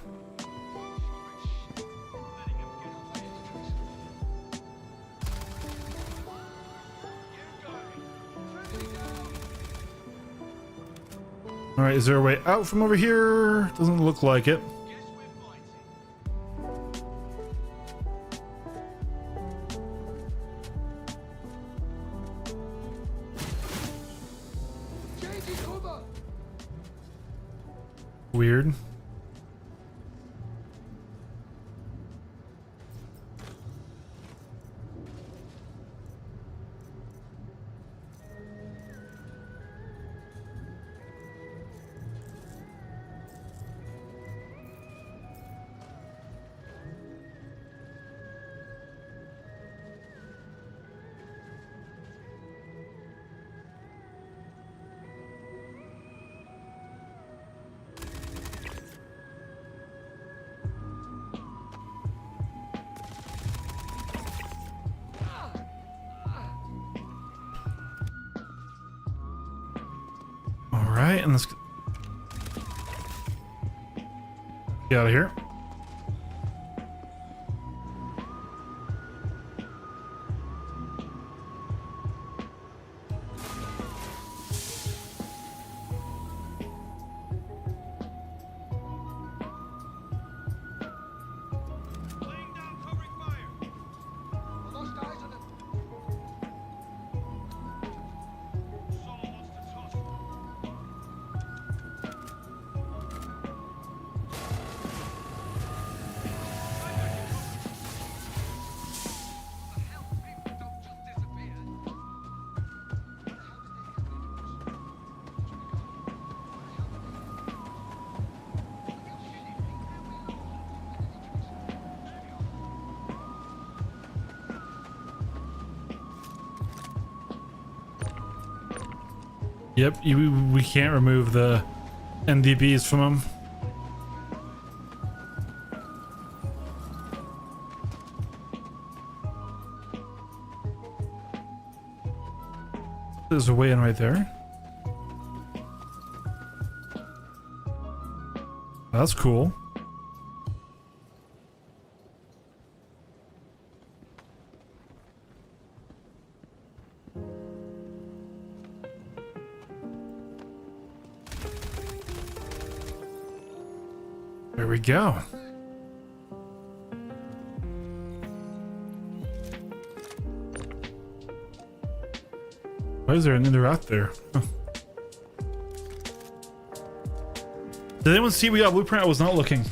A: All right, is there a way out from over here? Doesn't look like it.
F: Changing cover.
A: Weird. All right, and let's get out of here.
F: Lost eyes on it.
A: Yep, we can't remove the NDBs from them. There's a way in right there. That's cool. There we go. Why is there an ender out there? Huh. Did anyone see we got a blueprint? I was not looking.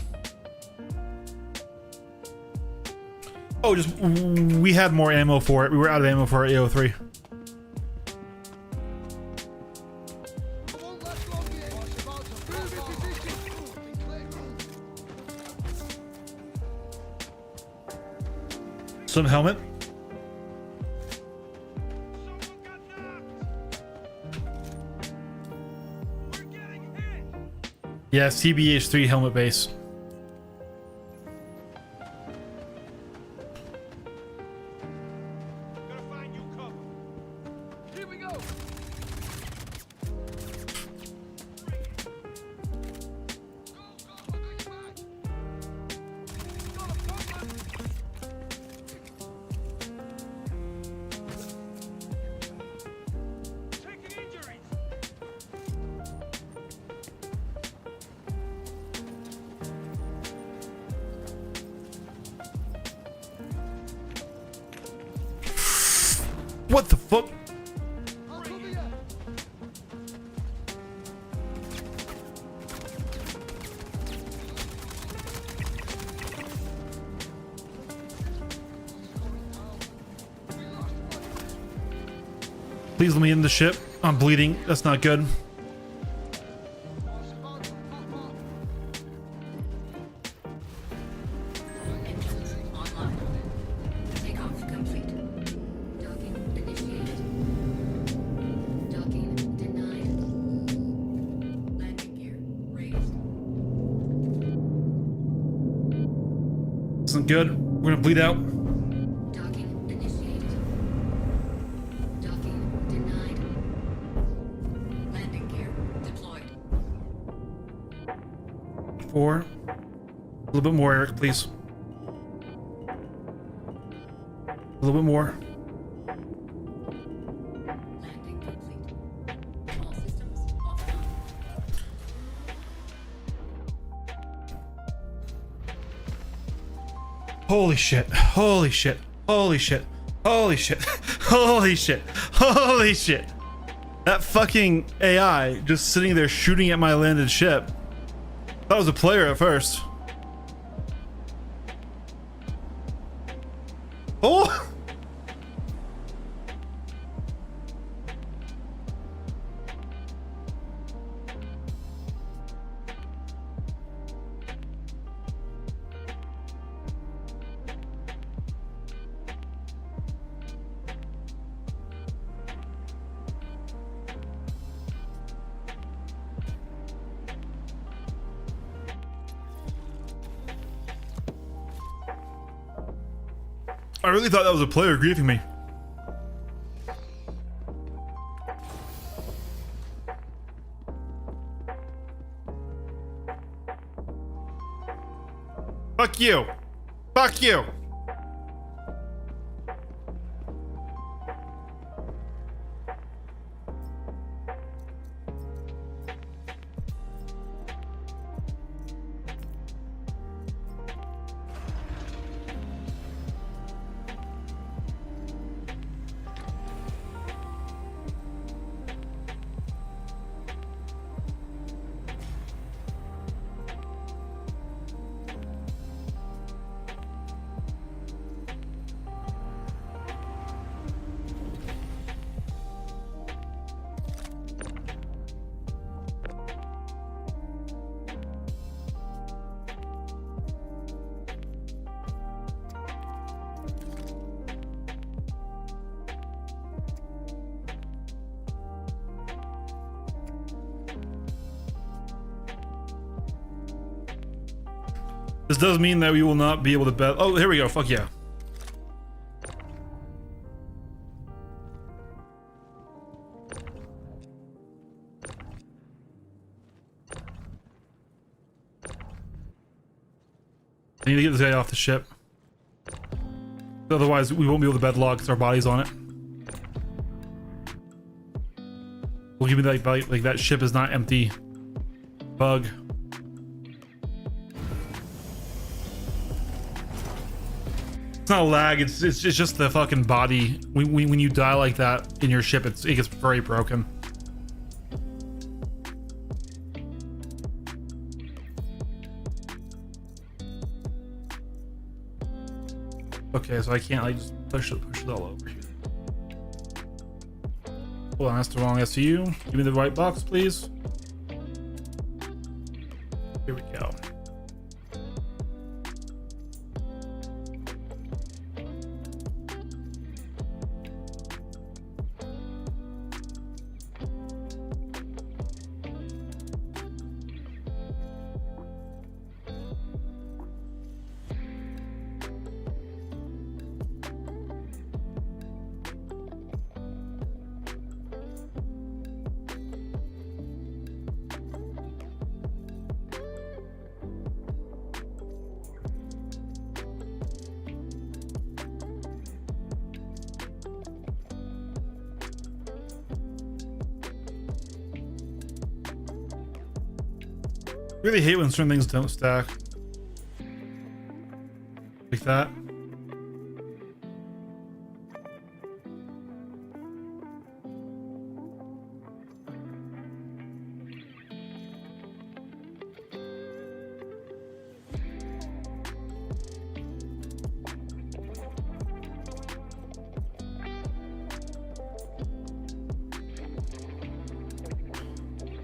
A: Oh, just we had more ammo for it. We were out of ammo for our AO3.
F: I won't last long here. It's about to move in position.
A: Some helmet. Yeah, CBH3 helmet base.
F: Here we go.
A: What the fuck?
F: I'll cover you.
A: Please let me in the ship. I'm bleeding. That's not good.
F: It's about to pop up.
B: Engines online. Takeoff complete. Docking initiated. Docking denied. Landing gear raised.
A: This isn't good. We're gonna bleed out.
B: Docking initiated. Docking denied. Landing gear deployed.
A: 4. A little bit more, Eric, please. A little bit more.
B: Landing complete. All systems offline.
A: Holy shit. Holy shit. Holy shit. Holy shit. Holy shit. Holy shit. That fucking AI just sitting there shooting at my landed ship. Thought it was a player at first. Oh! I really thought that was a player griefing me. Fuck you. Fuck you. This does mean that we will not be able to bet. Oh, here we go. Fuck yeah. I need to get this guy off the ship. Otherwise, we won't be able to bed log because our body's on it. Well, give me that, like that ship is not empty. Bug. not lag. It's just the fucking body. When you die like that in your ship, it gets very broken. Okay, so I can't like just push it all over here. Hold on, that's the wrong SU. Give me the right box, please. Here we go. Really hate when certain things don't stack. Like that.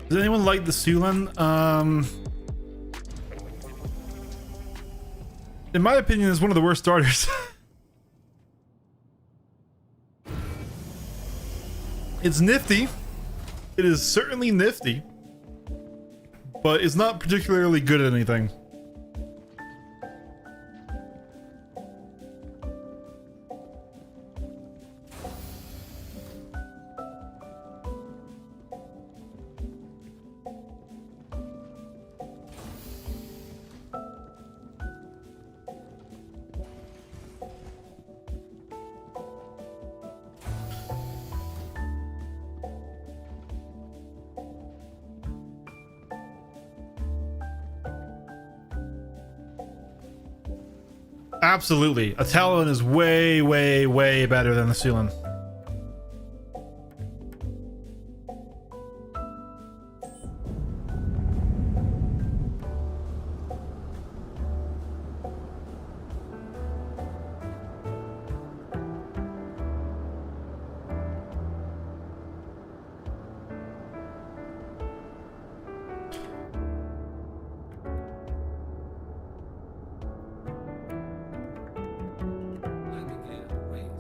A: Does anyone like the Sulan? In my opinion, is one of the worst starters. It's nifty. It is certainly nifty, but it's not particularly good at anything. Absolutely. A Talon is way, way, way better than the Sulan.
E: Landing gear raised.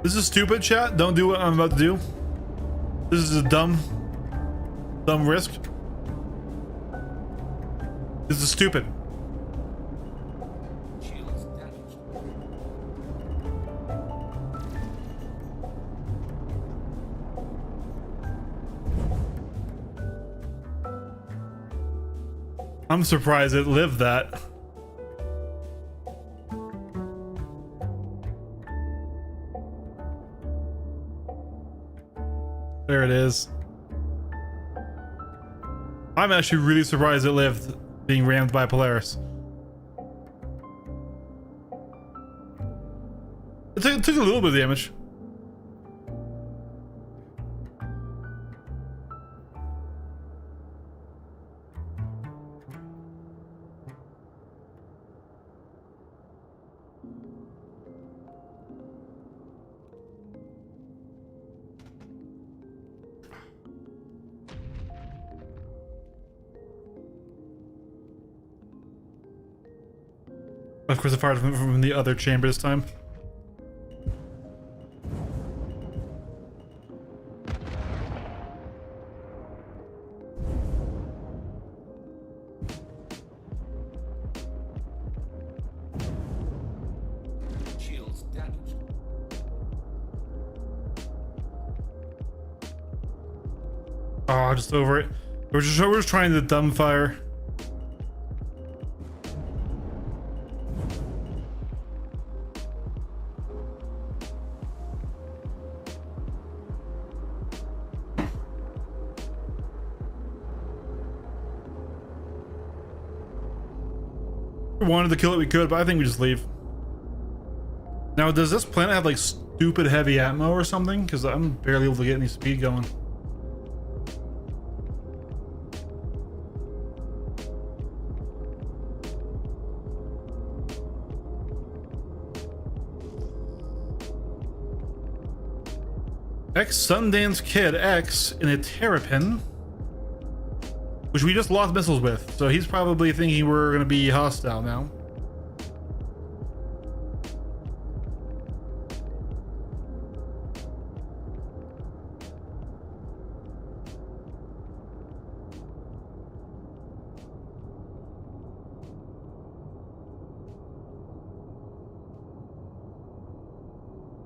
A: This is stupid, chat. Don't do what I'm about to do. This is a dumb risk. This is stupid.
E: Shields damaged.
A: I'm surprised it lived that. There it is. I'm actually really surprised it lived being rammed by Polaris. It took a little bit of damage. Of course, I fired from the other chamber this time.
E: Shields damaged.
A: Oh, just over it. We're just trying to dumbfire. we wanted to kill it, we could, but I think we just leave. Now, does this planet have like stupid heavy ammo or something? Because I'm barely able to get any speed going. X Sundance Kid X in a Terrapin, which we just lost missiles with, so he's probably thinking we're going to be hostile now.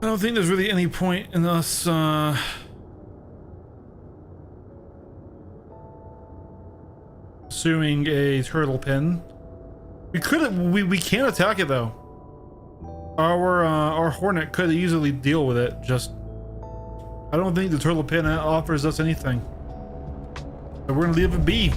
A: I don't think there's really any point in us pursuing a turtle pin. We can't attack it though. Our Hornet could easily deal with it. Just I don't think the turtle pin offers us anything. So we're gonna leave it be.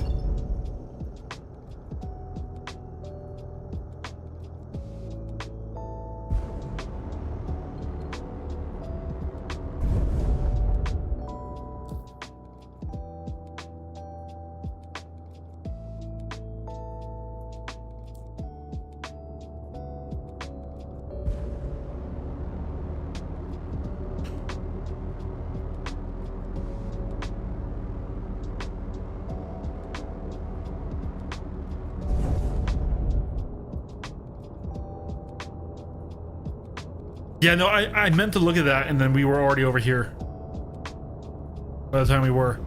A: Yeah, no, I meant to look at that, and then we were already over here. By the time we were.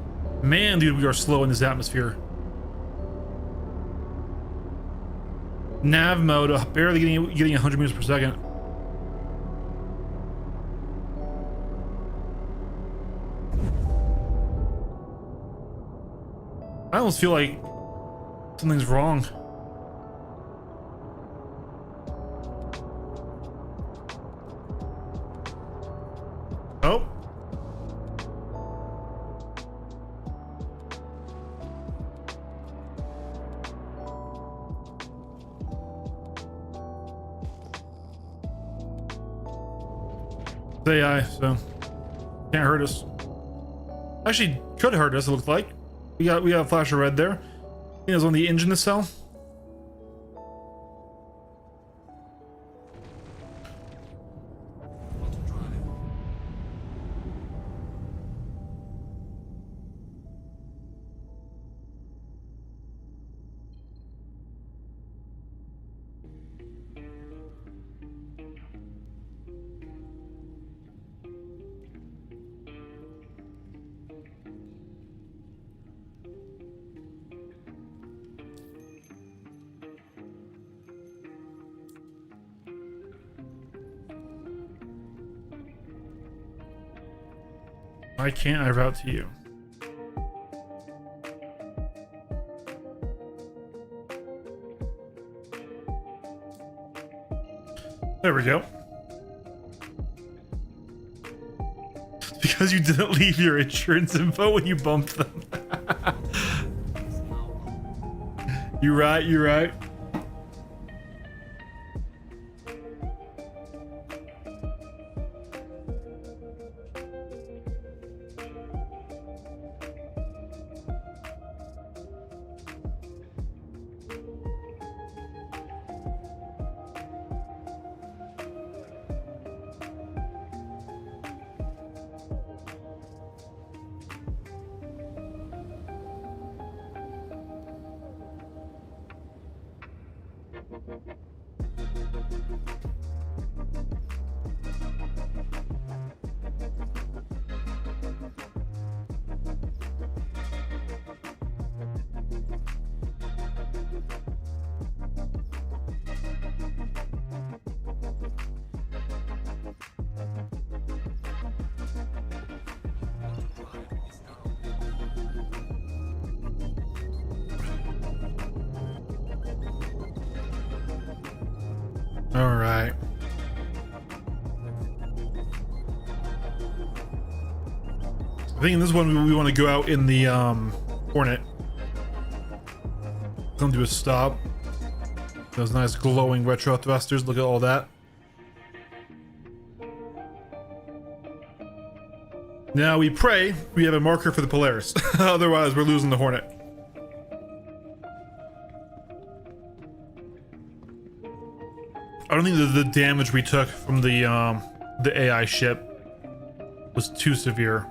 A: Man, dude, we are slow in this atmosphere. Nav mode, barely getting 100 meters per second. I almost feel like something's wrong. Oh. It's AI, so can't hurt us. Actually, could hurt us, it looks like. We got a flash of red there. I think it was on the engine to sell. Why can't I route to you? There we go. It's because you didn't leave your insurance info when you bumped them. You're right, you're right. All right. I think in this one we want to go out in the Hornet. Come to a stop. Those nice glowing retro thrusters. Look at all that. Now we pray we have a marker for the Polaris. Otherwise, we're losing the Hornet. I don't think the damage we took from the AI ship was too severe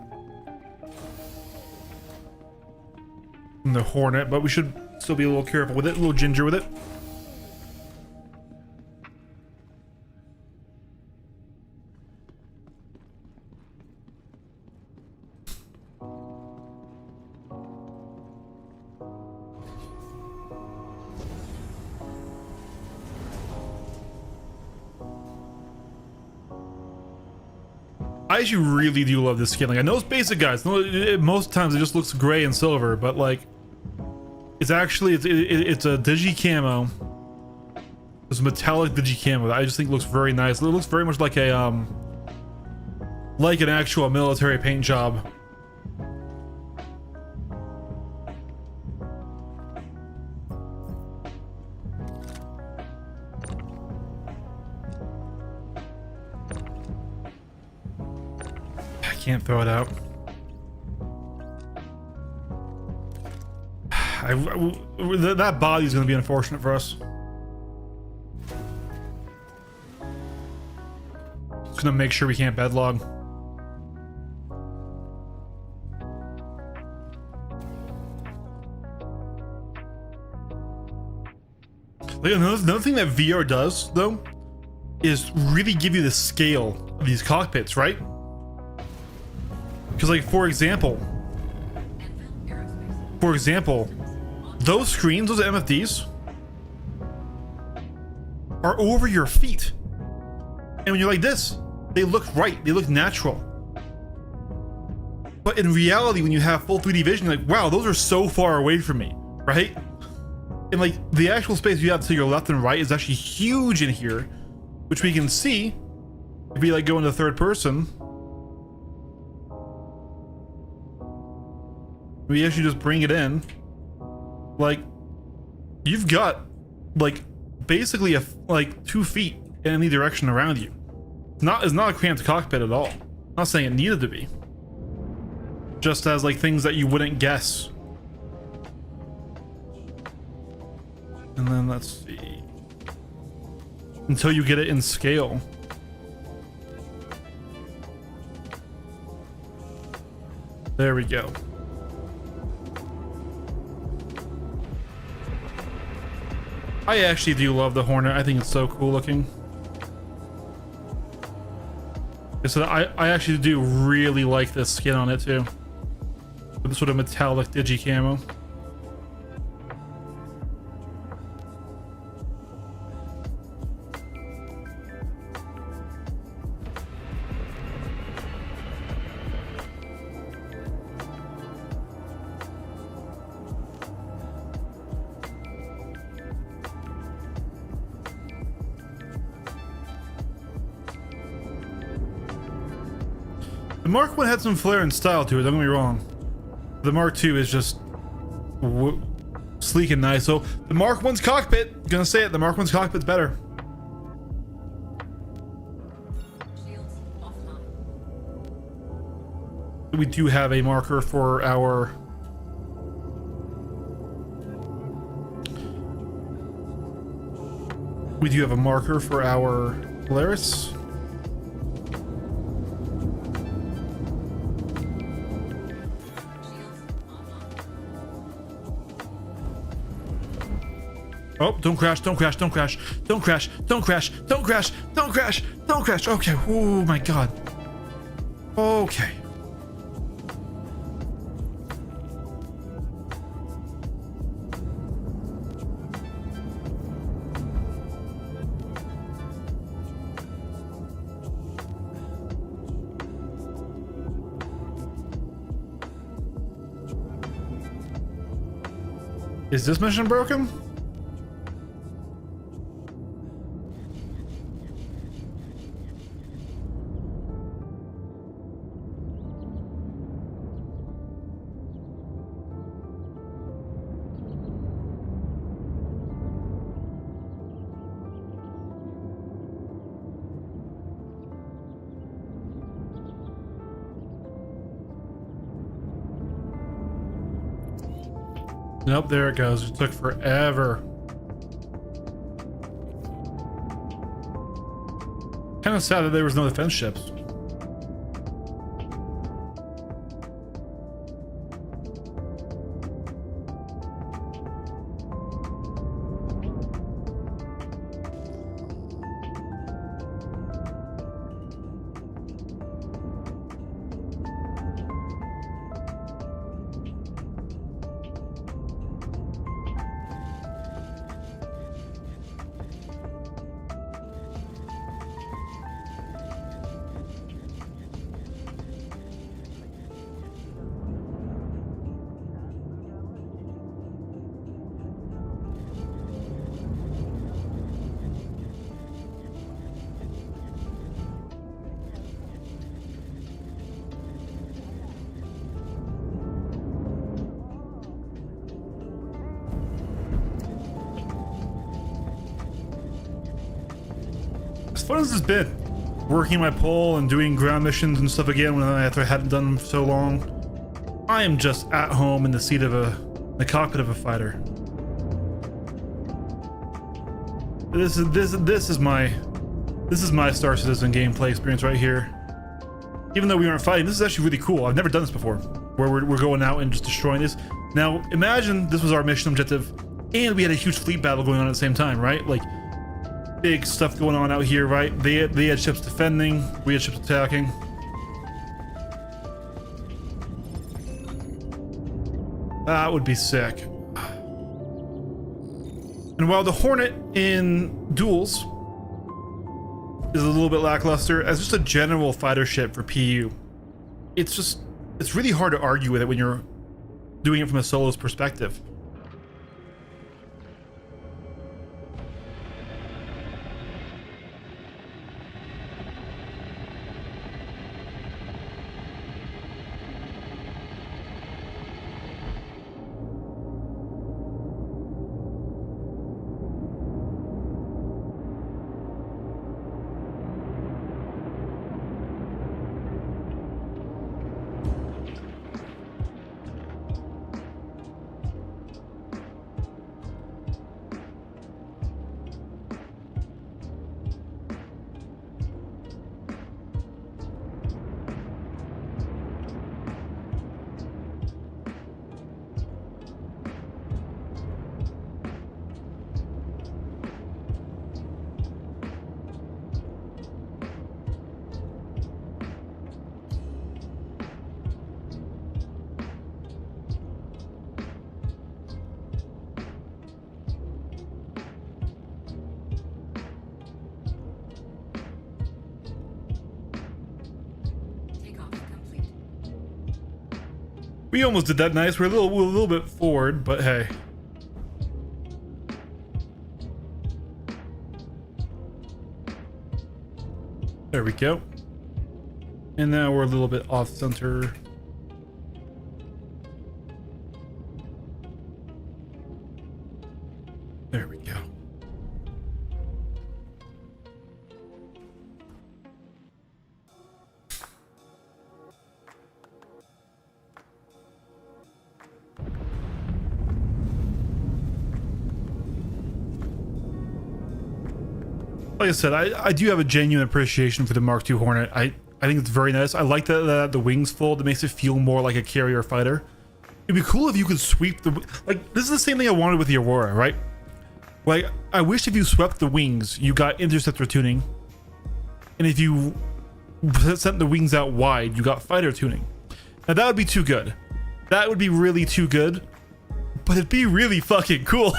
A: from the Hornet, but we should still be a little careful with it, a little ginger with it. I actually really do love this skin. Like, I know it's basic, guys. Most times it just looks gray and silver, but like, it's actually it's a digi camo. It's a metallic digi camo that I just think looks very nice. It looks very much like a like an actual military paint job. Can't throw it out. That body is going to be unfortunate for us. Just going to make sure we can't bedlog. Like, another thing that VR does, though, is really give you the scale of these cockpits, right? Because, like, for example, those screens, those MFDs, are over your feet. And when you're like this, they look right, they look natural. But in reality, when you have full 3D vision, you're like, wow, those are so far away from me, right? And, like, the actual space you have to your left and right is actually huge in here, which we can see if we, like, go into third person. We actually just bring it in. Like, you've got, like, basically like 2 feet in any direction around you. It's not a cramped cockpit at all. I'm not saying it needed to be. Just as, like, things that you wouldn't guess. And then let's see. Until you get it in scale. There we go. I actually do love the Hornet. I think it's so cool looking. So I actually do really like this skin on it too. With the sort of metallic digi camo. The Mark 1 had some flair and style to it, don't get me wrong. The Mark 2 is just sleek and nice. So the Mark 1's cockpit, gonna say it, the Mark 1's cockpit's better.
B: Shields offline.
A: We do have a marker for our Polaris. Oh, don't crash, don't crash, don't crash, don't crash, don't crash, don't crash, don't crash, don't crash. Okay, oh my god. Okay. Is this mission broken? Nope, there it goes. It took forever. Kind of sad that there was no defense ships. As fun as it's been, working my pole and doing ground missions and stuff again after I hadn't done them for so long, I am just at home in the seat of the cockpit of a fighter. This is my Star Citizen gameplay experience right here. Even though we aren't fighting, this is actually really cool. I've never done this before, where we're going out and just destroying this. Now, imagine this was our mission objective, and we had a huge fleet battle going on at the same time, right? Like, big stuff going on out here, right? They had ships defending, we had ships attacking. That would be sick. And while the Hornet in duels is a little bit lackluster as just a general fighter ship for PU, it's really hard to argue with it when you're doing it from a solo's perspective.
B: Takeoff complete.
A: We almost did that nice. We're a little bit forward, but hey. There we go. And now we're a little bit off center. There we go. Like I said, I do have a genuine appreciation for the Mark II Hornet. I think it's very nice. I like that the wings fold. It makes it feel more like a carrier fighter. It'd be cool if you could sweep the... Like, this is the same thing I wanted with the Aurora, right? Like, I wish if you swept the wings, you got interceptor tuning. And if you sent the wings out wide, you got fighter tuning. Now, that would be too good. That would be really too good. But it'd be really fucking cool.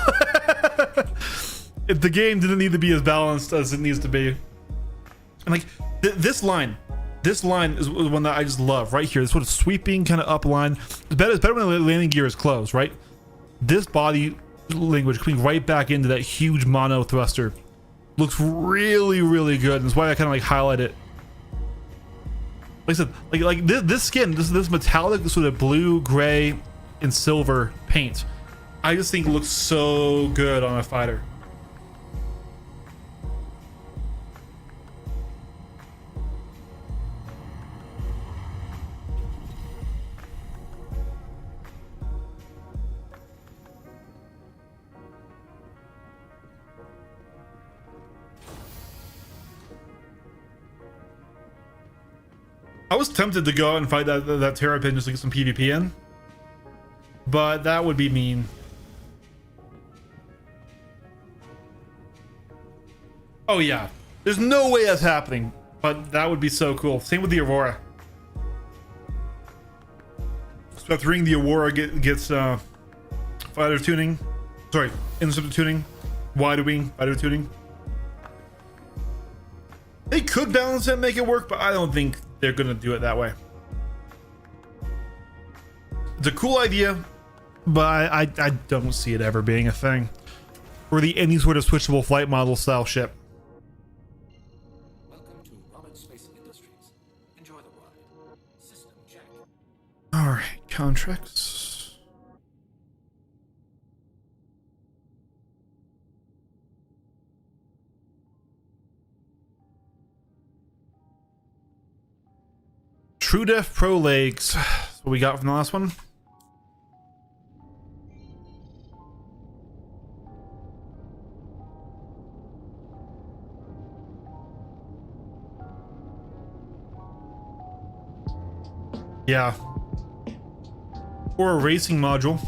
A: If the game didn't need to be as balanced as it needs to be. And like this line is one that I just love right here. This sort of sweeping kind of up line. It's better when the landing gear is closed, right? This body language coming right back into that huge mono thruster looks really, really good. And that's why I kind of like highlight it. Like I said, like this skin, this metallic sort of blue, gray, and silver paint, I just think looks so good on a fighter. I was tempted to go out and fight that Terrapin just to get some PvP in, but that would be mean. Oh yeah, there's no way that's happening, but that would be so cool. Same with the Aurora. So after ring, the Aurora gets fighter tuning, sorry, interceptor tuning, wide wing fighter tuning. They could balance it and make it work, but I don't think they're gonna do it that way. It's a cool idea, but I don't see it ever being a thing, or any sort of switchable flight model style ship.
E: Welcome to Roman Space Industries. Enjoy the ride. System check.
A: All right, contracts. True Def Pro Legs. That's what we got from the last one. Yeah. Or a racing module.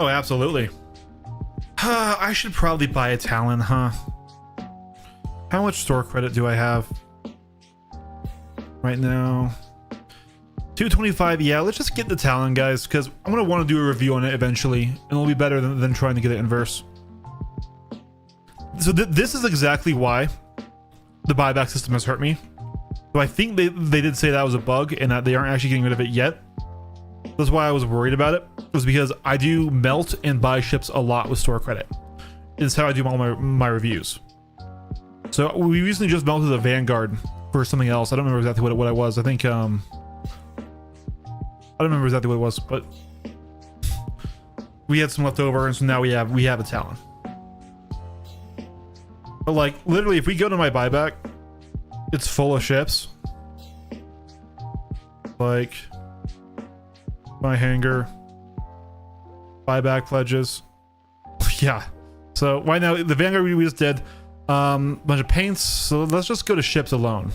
A: Oh, absolutely. I should probably buy a Talon, huh? How much store credit do I have right now? 225. Yeah, let's just get the Talon, guys, because I'm gonna want to do a review on it eventually, and it'll be better than trying to get it in verse. So this is exactly why the buyback system has hurt me. So I think they did say that was a bug and that they aren't actually getting rid of it yet. That's why I was worried about it. It was because I do melt and buy ships a lot with store credit. It's how I do all my reviews. So we recently just melted a Vanguard for something else. I don't remember exactly what it was. I think I don't remember exactly what it was, but we had some left over, and so now we have a Talon. But like literally, if we go to my buyback, it's full of ships. Like my hangar, buyback pledges. Yeah. So right now the Vanguard we just did. Bunch of paints. So let's just go to ships alone.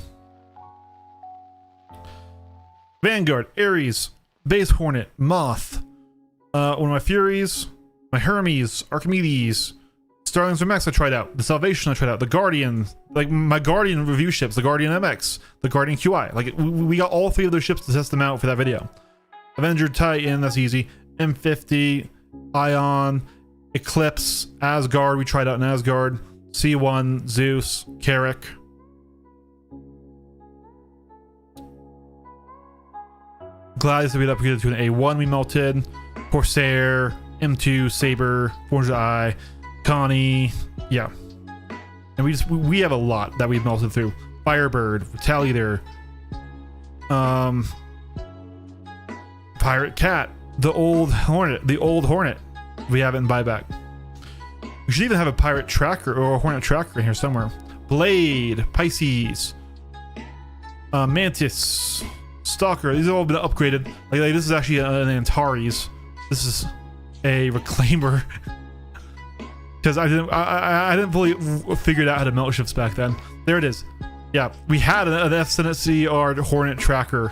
A: Vanguard, Ares, Base Hornet, Moth, one of my Furies, my Hermes, Archimedes, Starlings from X I tried out, the Salvation I tried out, the Guardian, like my Guardian review ships, the Guardian MX, the Guardian QI. Like we got all three of those ships to test them out for that video. Avenger Titan, that's easy. M50, Ion, Eclipse, Asgard, we tried out in Asgard. C1, Zeus, Carrick. Gladius that we upgraded to an A1 we melted. Corsair, M2, Saber, 400i, Connie. Yeah. And we have a lot that we've melted through. Firebird, Retaliator, Pirate Cat, the old Hornet. We have it in buyback. We should even have a pirate tracker or a Hornet tracker in here somewhere. Blade, Pisces, Mantis, Stalker. These have all been upgraded. Like this is actually an Antares. This is a Reclaimer. Because I didn't fully figure out how to melt ships back then. There it is. Yeah, we had an SNCR Hornet tracker.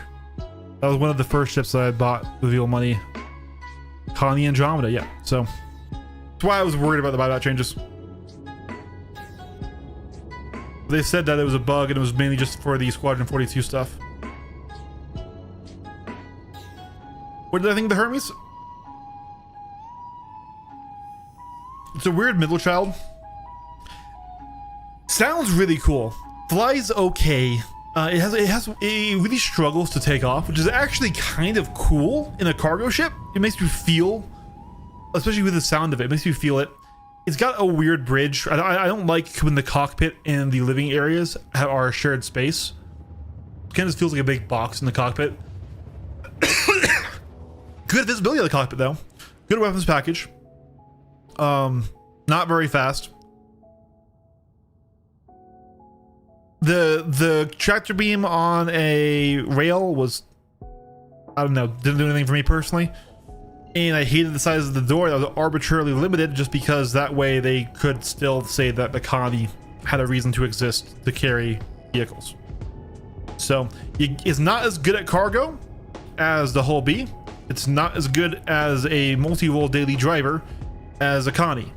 A: That was one of the first ships that I bought with real money. Connie Andromeda. Yeah, so. That's why I was worried about the buyback changes. They said that it was a bug and it was mainly just for the Squadron 42 stuff. What did I think of the Hermes? It's a weird middle child. Sounds really cool. Flies okay. It really struggles to take off, which is actually kind of cool in a cargo ship. It makes you feel, especially with the sound of it, makes you feel it. It's got a weird bridge. I don't like when the cockpit and the living areas are shared space. It kind of feels like a big box in the cockpit. Good visibility of the cockpit though. Good weapons package. Not very fast. The tractor beam on a rail was, I don't know, didn't do anything for me personally. And I hated the size of the door that was arbitrarily limited just because that way they could still say that the colony had a reason to exist to carry vehicles. So it's not as good at cargo as the Hull B. It's not as good as a multi-role daily driver as a Connie.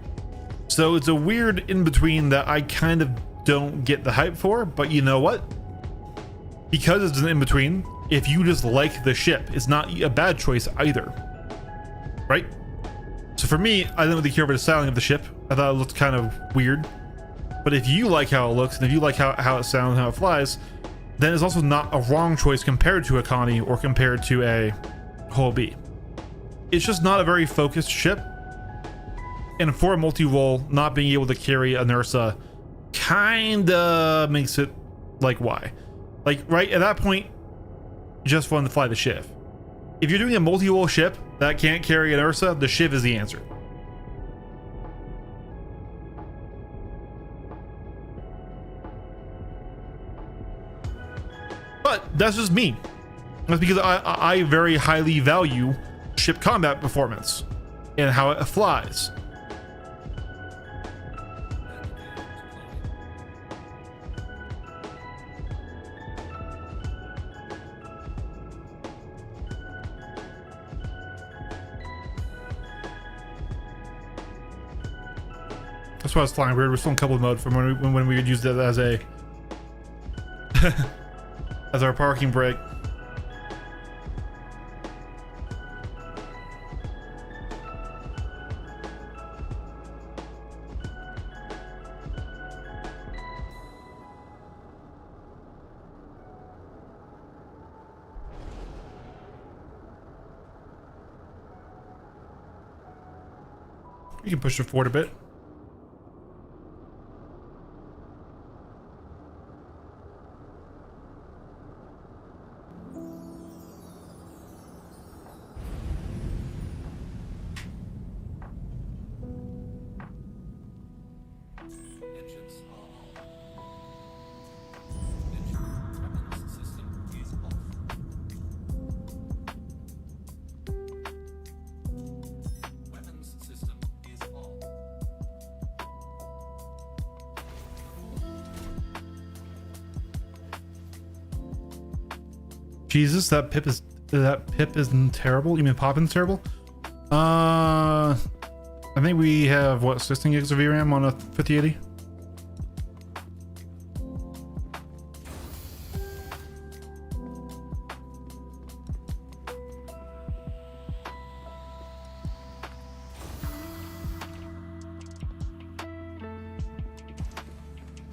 A: So it's a weird in between that I kind of don't get the hype for, but you know what? Because it's an in between, if you just like the ship, it's not a bad choice either. Right? So for me, I didn't really care for the styling of the ship. I thought it looked kind of weird. But if you like how it looks, and if you like how it sounds and how it flies, then it's also not a wrong choice compared to a Connie or compared to a Hull B. It's just not a very focused ship. And for a multi-role, not being able to carry an Ursa kinda makes it like, why? Like, right at that point, just fun to fly the Shiv. If you're doing a multi-role ship that can't carry an Ursa, the Shiv is the answer. But that's just me. That's because I very highly value ship combat performance and how it flies. That's why I was flying weird. We're still in couple mode from when we would use that as a as our parking brake. You can push it forward a bit.
E: Engines are on. Weapons system is off. Weapons system is on.
A: Jesus, that pip isn't terrible. You mean Poppin's terrible? I think we have what, 16 gigs of VRAM on a 5080.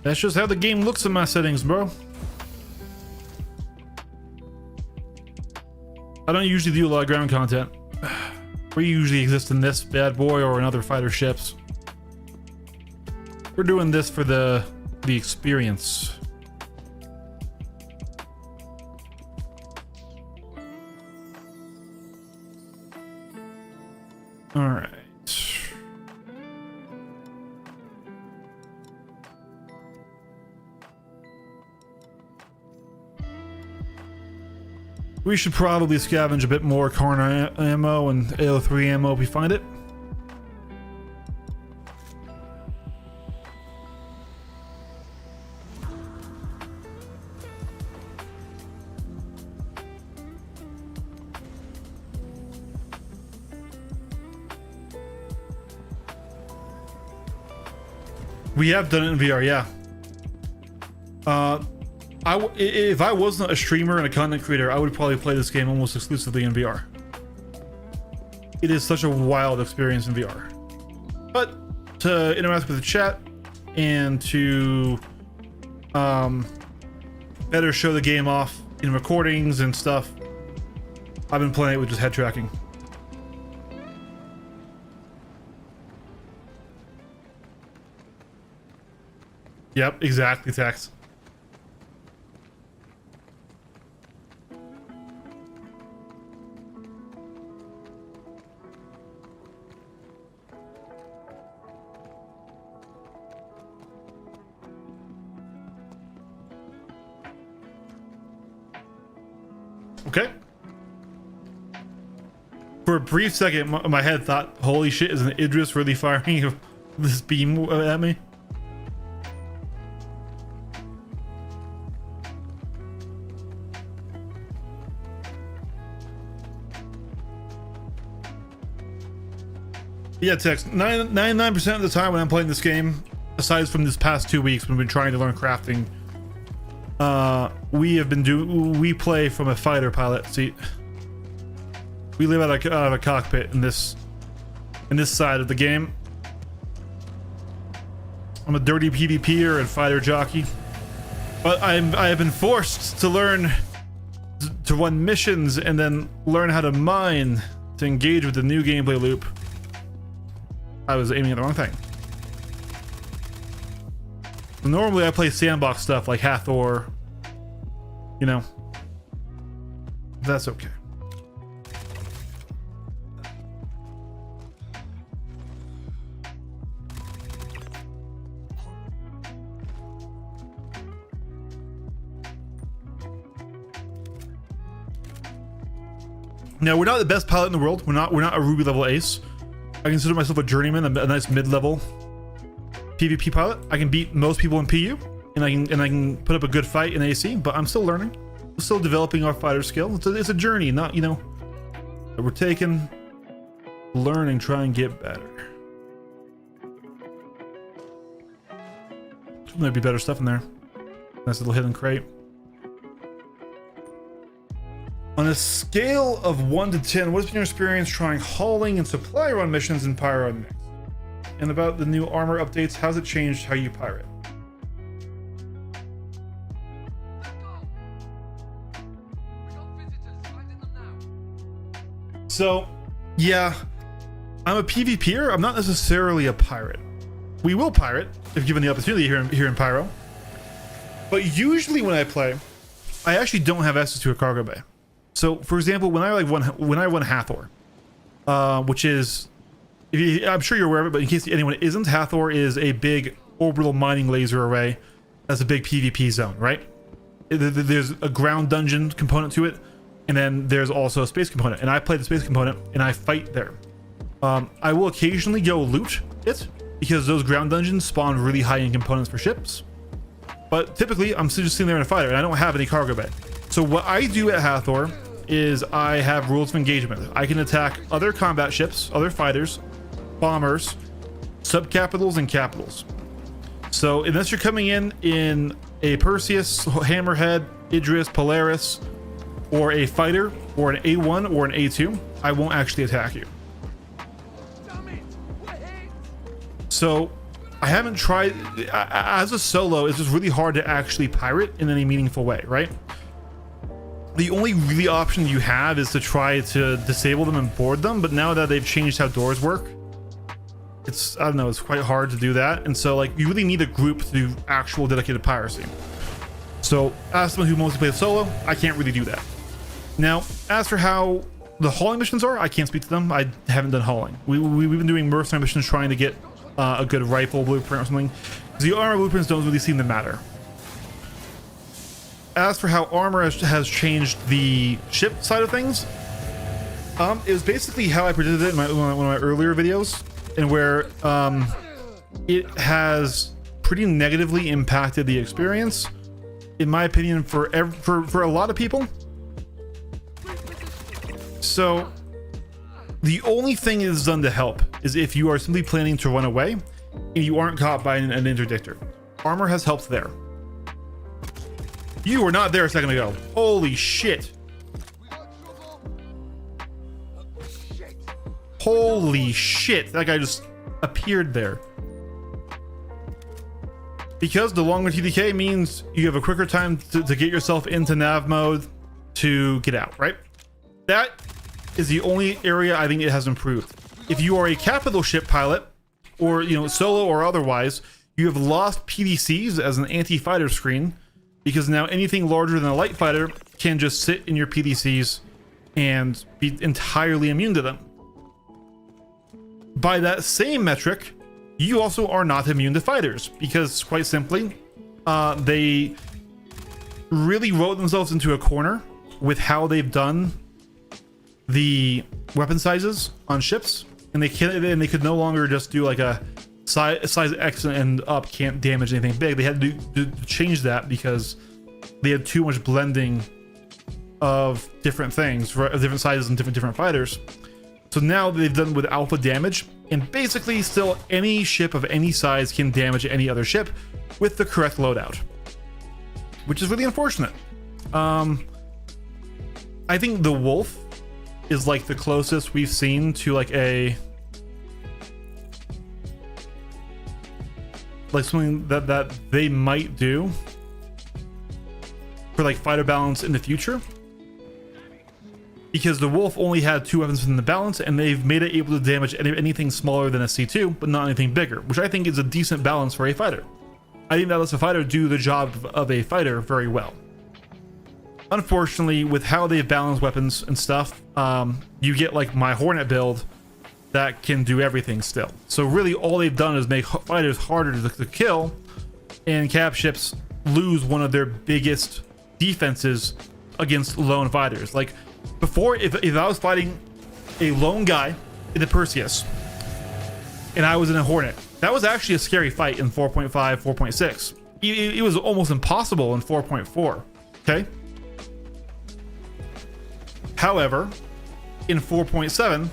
A: That's just how the game looks in my settings, bro. I don't usually do a lot of ground content. We usually exist in this bad boy or in other fighter ships. We're doing this for the experience. All right. We should probably scavenge a bit more Karna ammo and AO3 ammo if we find it. We have done it in VR, yeah. If I wasn't a streamer and a content creator, I would probably play this game almost exclusively in VR. It is such a wild experience in VR. But to interact with the chat and to better show the game off in recordings and stuff, I've been playing it with just head tracking. Yep, exactly, Tax. Okay. For a brief second, my head thought, holy shit, is an Idris really firing this beam at me? Yeah, Tex, 99% of the time when I'm playing this game, aside from this past 2 weeks when we've been trying to learn crafting, we play from a fighter pilot seat. We live out of a cockpit in this side of the game. I'm a dirty PvPer and fighter jockey, but I have been forced to learn to run missions and then learn how to mine to engage with the new gameplay loop. I was aiming at the wrong thing. Normally I play sandbox stuff like Hathor, you know. That's okay. Now, we're not the best pilot in the world. We're not a Ruby level ace. I consider myself a journeyman, a nice mid-level PvP pilot. I can beat most people in PU, and I can put up a good fight in AC. But I'm still learning. We're still developing our fighter skill. It's a journey, not, you know, that we're taking, learning, try and get better. Might be better stuff in there. Nice little hidden crate. On a scale of 1 to 10, what's been your experience trying hauling and supply run missions in Pyro and Mix? And about the new armor updates, how's it changed how you pirate? So, yeah, I'm a PvPer. I'm not necessarily a pirate. We will pirate if given the opportunity here in Pyro. But usually when I play, I actually don't have access to a cargo bay. So, for example, when I run Hathor, which is, I'm sure you're aware of it, but in case anyone isn't, Hathor is a big orbital mining laser array. That's a big PvP zone, right? There's a ground dungeon component to it, and then there's also a space component. And I play the space component, and I fight there. I will occasionally go loot it, because those ground dungeons spawn really high-end components for ships. But typically, I'm just sitting there in a fighter, and I don't have any cargo bay. So what I do at Hathor is I have rules of engagement. I can attack other combat ships, other fighters, bombers, subcapitals, and capitals. So unless you're coming in a Perseus, Hammerhead, Idris, Polaris, or a fighter, or an A1 or an A2, I won't actually attack you. So I haven't tried, as a solo, it's just really hard to actually pirate in any meaningful way, right? The only really option you have is to try to disable them and board them, but now that they've changed how doors work, it's, I don't know, it's quite hard to do that. And so, like, you really need a group to do actual dedicated piracy. So as someone who mostly plays solo, I can't really do that. Now, as for how the hauling missions are, I can't speak to them. I haven't done hauling. We've been doing mercenary missions trying to get a good rifle blueprint or something. The armor blueprints don't really seem to matter. As for how armor has changed the ship side of things, it was basically how I predicted it in one of my earlier videos, and where it has pretty negatively impacted the experience, in my opinion, for a lot of people. So the only thing it has done to help is if you are simply planning to run away and you aren't caught by an interdictor. Armor has helped there. You were not there a second ago. Holy shit. Holy shit. That guy just appeared there. Because the longer TDK means you have a quicker time to get yourself into nav mode to get out, right? That is the only area I think it has improved. If you are a capital ship pilot, or, you know, solo or otherwise, you have lost PDCs as an anti-fighter screen, because now anything larger than a light fighter can just sit in your PDCs and be entirely immune to them. By that same metric, you also are not immune to fighters, because quite simply, they really wrote themselves into a corner with how they've done the weapon sizes on ships, and they could no longer just do like a size X and up can't damage anything big. They had to change that because they had too much blending of different things, of different sizes and different fighters. So now they've done with alpha damage, and basically still any ship of any size can damage any other ship with the correct loadout, which is really unfortunate. I think the Wolf is like the closest we've seen to like something that they might do for like fighter balance in the future, because the Wolf only had 2 weapons in the balance, and they've made it able to damage anything smaller than a C2 but not anything bigger, which I think is a decent balance for a fighter. I think that lets a fighter do the job of a fighter very well. Unfortunately, with how they've balanced weapons and stuff, you get like my Hornet build that can do everything still. So really all they've done is make fighters harder to kill, and cap ships lose one of their biggest defenses against lone fighters. Like before, if I was fighting a lone guy in the Perseus and I was in a Hornet, that was actually a scary fight in 4.5, 4.6. It was almost impossible in 4.4. Okay. However, in 4.7,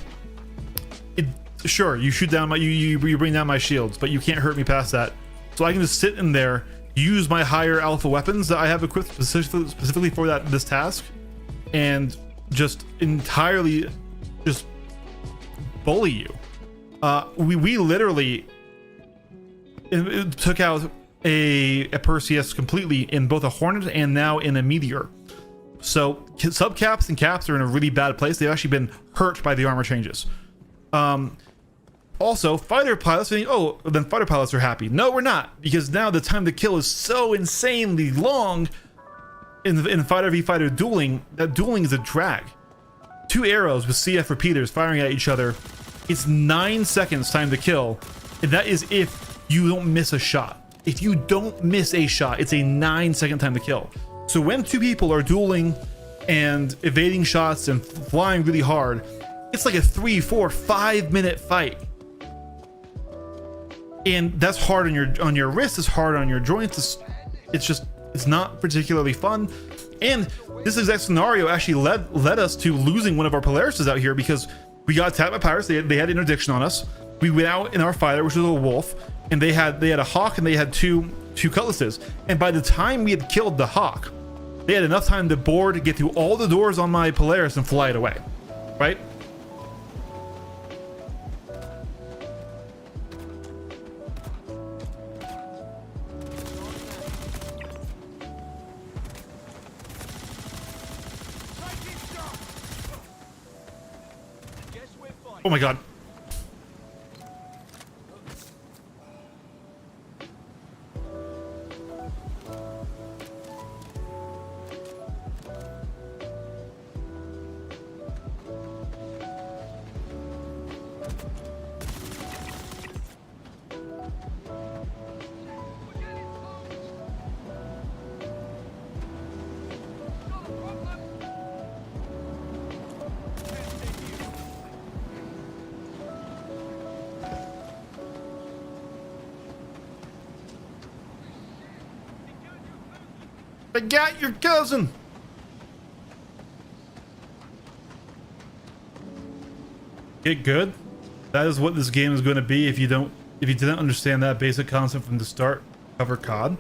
A: sure, you shoot down you bring down my shields, but you can't hurt me past that. So I can just sit in there, use my higher alpha weapons that I have equipped specifically for this task, and just entirely just bully you. We literally it took out a Perseus completely in both a Hornet and now in a Meteor. So subcaps and caps are in a really bad place. They've actually been hurt by the armor changes. Also, fighter pilots think, oh, then fighter pilots are happy. No, we're not, because now the time to kill is so insanely long in fighter v fighter dueling that dueling is a drag. 2 arrows with CF repeaters firing at each other, it's 9 seconds time to kill, and that is if you don't miss a shot. If you don't miss a shot, it's a 9-second time to kill. So when 2 people are dueling and evading shots and flying really hard, it's like a 3, 4, 5 minute fight. And that's hard on your wrist, it's hard on your joints. It's not particularly fun. And this exact scenario actually led us to losing one of our Polarises out here, because we got attacked by pirates. They had interdiction on us. We went out in our fighter, which was a Wolf, and they had a Hawk and they had two Cutlasses. And by the time we had killed the Hawk, they had enough time to board, get through all the doors on my Polaris and fly it away, right? Oh my god. I got your cousin. Get good. That is what this game is going to be if you didn't understand that basic concept from the start. Cover COD.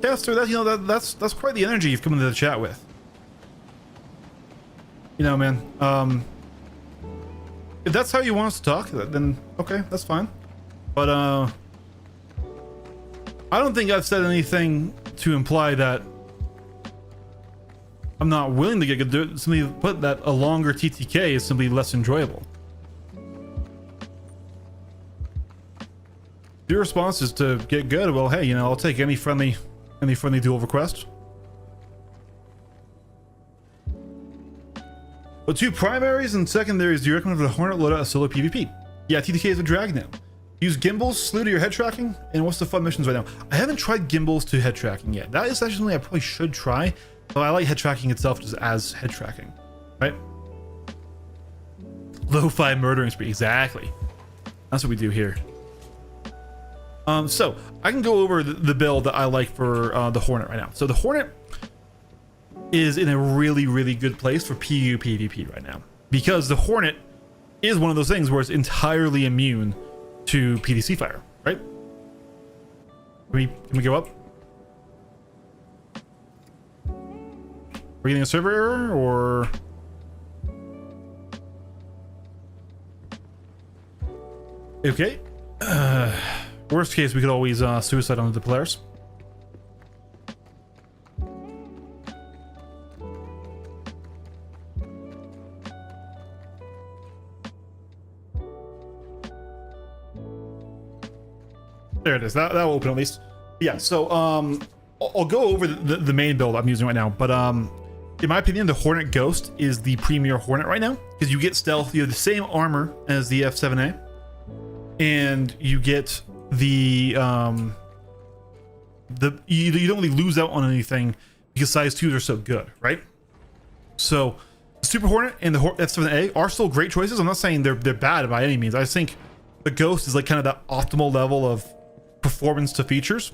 A: Caster, that's quite the energy you've come into the chat with. You know, man. If that's how you want us to talk, then okay, that's fine. But I don't think I've said anything to imply that I'm not willing to get good. Simply put, that a longer TTK is simply less enjoyable. Your response is to get good. Well, hey, you know, I'll take any friendly duel request. But 2 primaries and secondaries, do you recommend for the Hornet loadout a solo PvP? Yeah, TTK is a drag now. Use gimbals, slew to your head tracking, and what's the fun missions right now? I haven't tried gimbals to head tracking yet. That is actually something I probably should try. So I like head tracking itself just as head tracking, right? Lo-fi murdering spree, exactly. That's what we do here. So I can go over the build that I like for the Hornet right now. So the Hornet is in a really, really good place for PU PvP right now, because the Hornet is one of those things where it's entirely immune to PDC fire, right? Can we go up? Are we getting a server error or? Okay. Worst case, we could always suicide onto the Polaris. There it is. That will open at least. Yeah. So I'll go over the main build I'm using right now, but in my opinion, the Hornet Ghost is the premier Hornet right now, because you get stealth. You have the same armor as the F7A, and you get the you don't really lose out on anything because size 2s are so good, right? So the Super Hornet and the F7A are still great choices. I'm not saying they're bad by any means. I just think the Ghost is like kind of that optimal level of performance to features,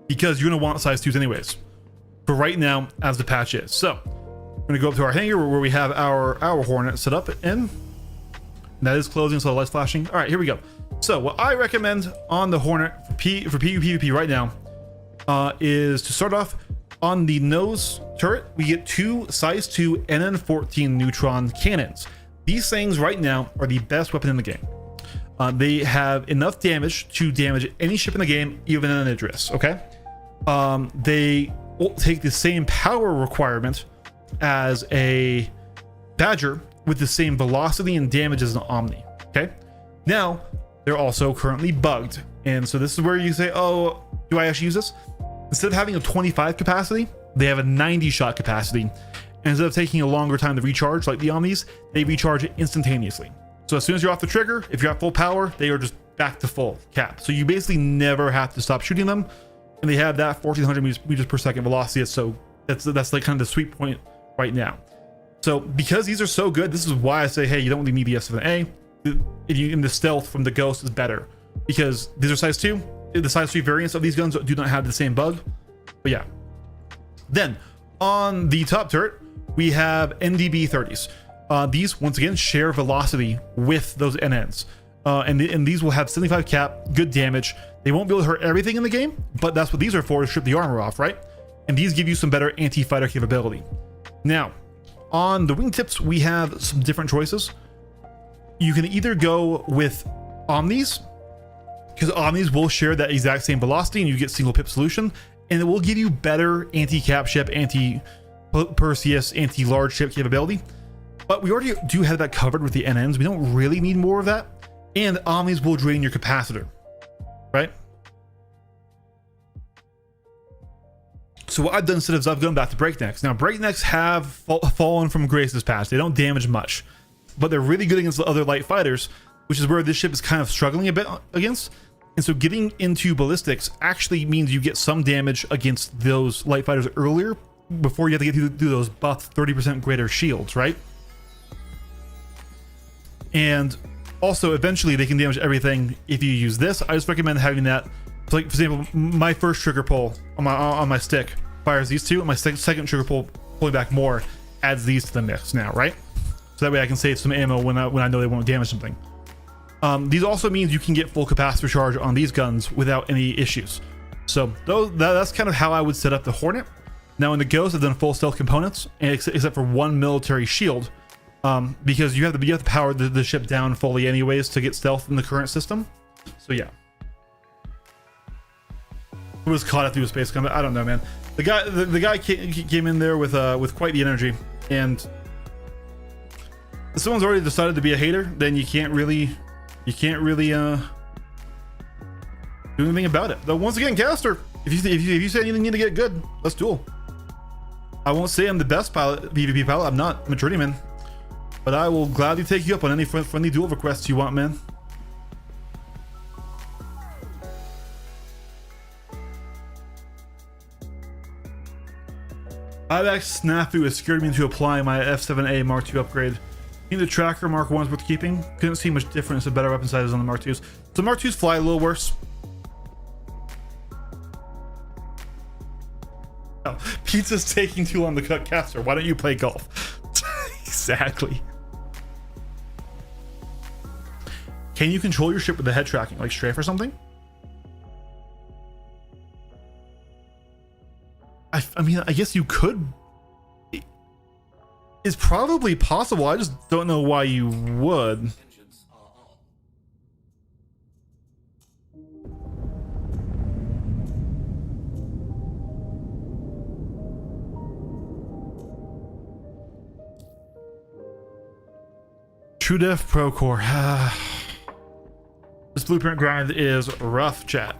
A: because you're gonna want size 2s anyways for right now as the patch is. So we're gonna go up to our hangar where we have our Hornet set up in. That is closing, so the light's flashing. All right, here we go. So what I recommend on the Hornet for PU PvP right now is to start off on the nose turret. We get 2 size 2 NN14 neutron cannons. These things right now are the best weapon in the game. They have enough damage to damage any ship in the game, even an Idris, okay? They will take the same power requirement as a Badger with the same velocity and damage as an Omni, okay? Now, they're also currently bugged. And so this is where you say, oh, do I actually use this? Instead of having a 25 capacity, they have a 90 shot capacity. And instead of taking a longer time to recharge like the Omnis, they recharge it instantaneously. So as soon as you're off the trigger, if you're at full power, they are just back to full cap. So you basically never have to stop shooting them. And they have that 1400 meters per second velocity. So that's like kind of the sweet point right now. So because these are so good, this is why I say, hey, you don't really need the S7A. In the stealth from the Ghost is better, because these are size 2. The size 3 variants of these guns do not have the same bug. But yeah. Then on the top turret, we have NDB 30s. These once again share velocity with those NNs. And these will have 75 cap, good damage. They won't be able to hurt everything in the game, but that's what these are for, to strip the armor off, right? And these give you some better anti-fighter capability. Now, on the wingtips, we have some different choices. You can either go with Omnis, because Omnis will share that exact same velocity and you get single pip solution, and it will give you better anti-cap ship, anti-Perseus, anti-large ship capability. But we already do have that covered with the NNs. We don't really need more of that. And Omnis will drain your capacitor, right? So what I've done instead is I've gone back to breaknecks. Now breaknecks have fallen from grace this patch. They don't damage much, but they're really good against the other light fighters, which is where this ship is kind of struggling a bit against. And so getting into ballistics actually means you get some damage against those light fighters earlier, before you have to get through those buff 30% greater shields, right? And also eventually they can damage everything if you use this. I just recommend having that. So like, for example, my first trigger pull on my stick fires these two, and my second trigger pull pulling back more adds these to the mix now, right? So that way I can save some ammo when I know they won't damage something. These also means you can get full capacitor charge on these guns without any issues. So that's kind of how I would set up the Hornet. Now in the Ghost, I've done full stealth components, except for one military shield, because you have to power the ship down fully anyways to get stealth in the current system. So yeah. Who was caught up through a space combat? I don't know, man. The guy came in there with quite the energy, and if someone's already decided to be a hater, then you can't really do anything about it. Though once again, Caster, if you say you need to get good, let's duel. I won't say I'm the best pilot, PvP pilot. I'm not. I'm a journeyman, but I will gladly take you up on any friendly duel requests you want, man. IMAX snafu has scared me into applying my F7A Mark II upgrade. I think the tracker Mark 1's worth keeping. Couldn't see much difference in better weapon sizes on the Mark 2s. So Mark 2s fly a little worse. Oh, pizza's taking too long to cut, Caster. Why don't you play golf? Exactly. Can you control your ship with the head tracking, like strafe or something? I mean, I guess you could. It's probably possible. I just don't know why you would.
E: Engines are on.
A: True Def Pro Core. This blueprint grind is rough, chat.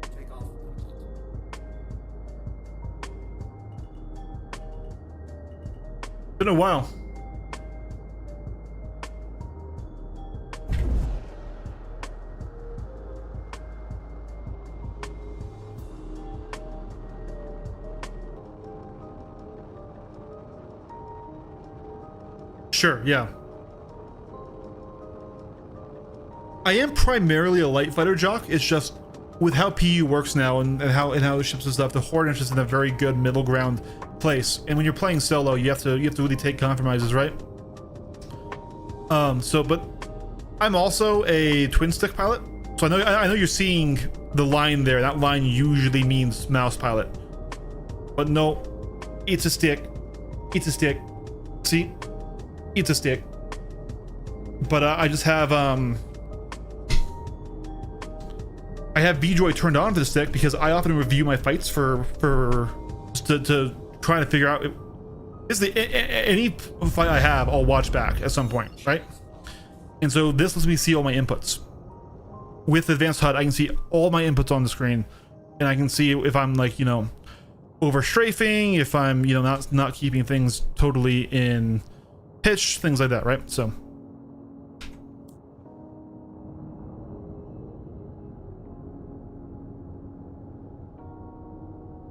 E: Take off complete.
A: Been a while. Sure, yeah. I am primarily a light fighter jock. It's just with how PU works now and how the ships and stuff, the Horde is just in a very good middle ground place. And when you're playing solo, you have to really take compromises, right? But I'm also a twin stick pilot, so I know you're seeing the line there. That line usually means mouse pilot, but no, it's a stick. It's a stick. See. It's a stick, but I just have I have VJoy turned on for the stick because I often review my fights to try to figure out any fight I have I'll watch back at some point, right? And so this lets me see all my inputs. With advanced HUD, I can see all my inputs on the screen, and I can see if I'm like, you know, over strafing, if I'm, you know, not keeping things totally in pitch, things like that, right? So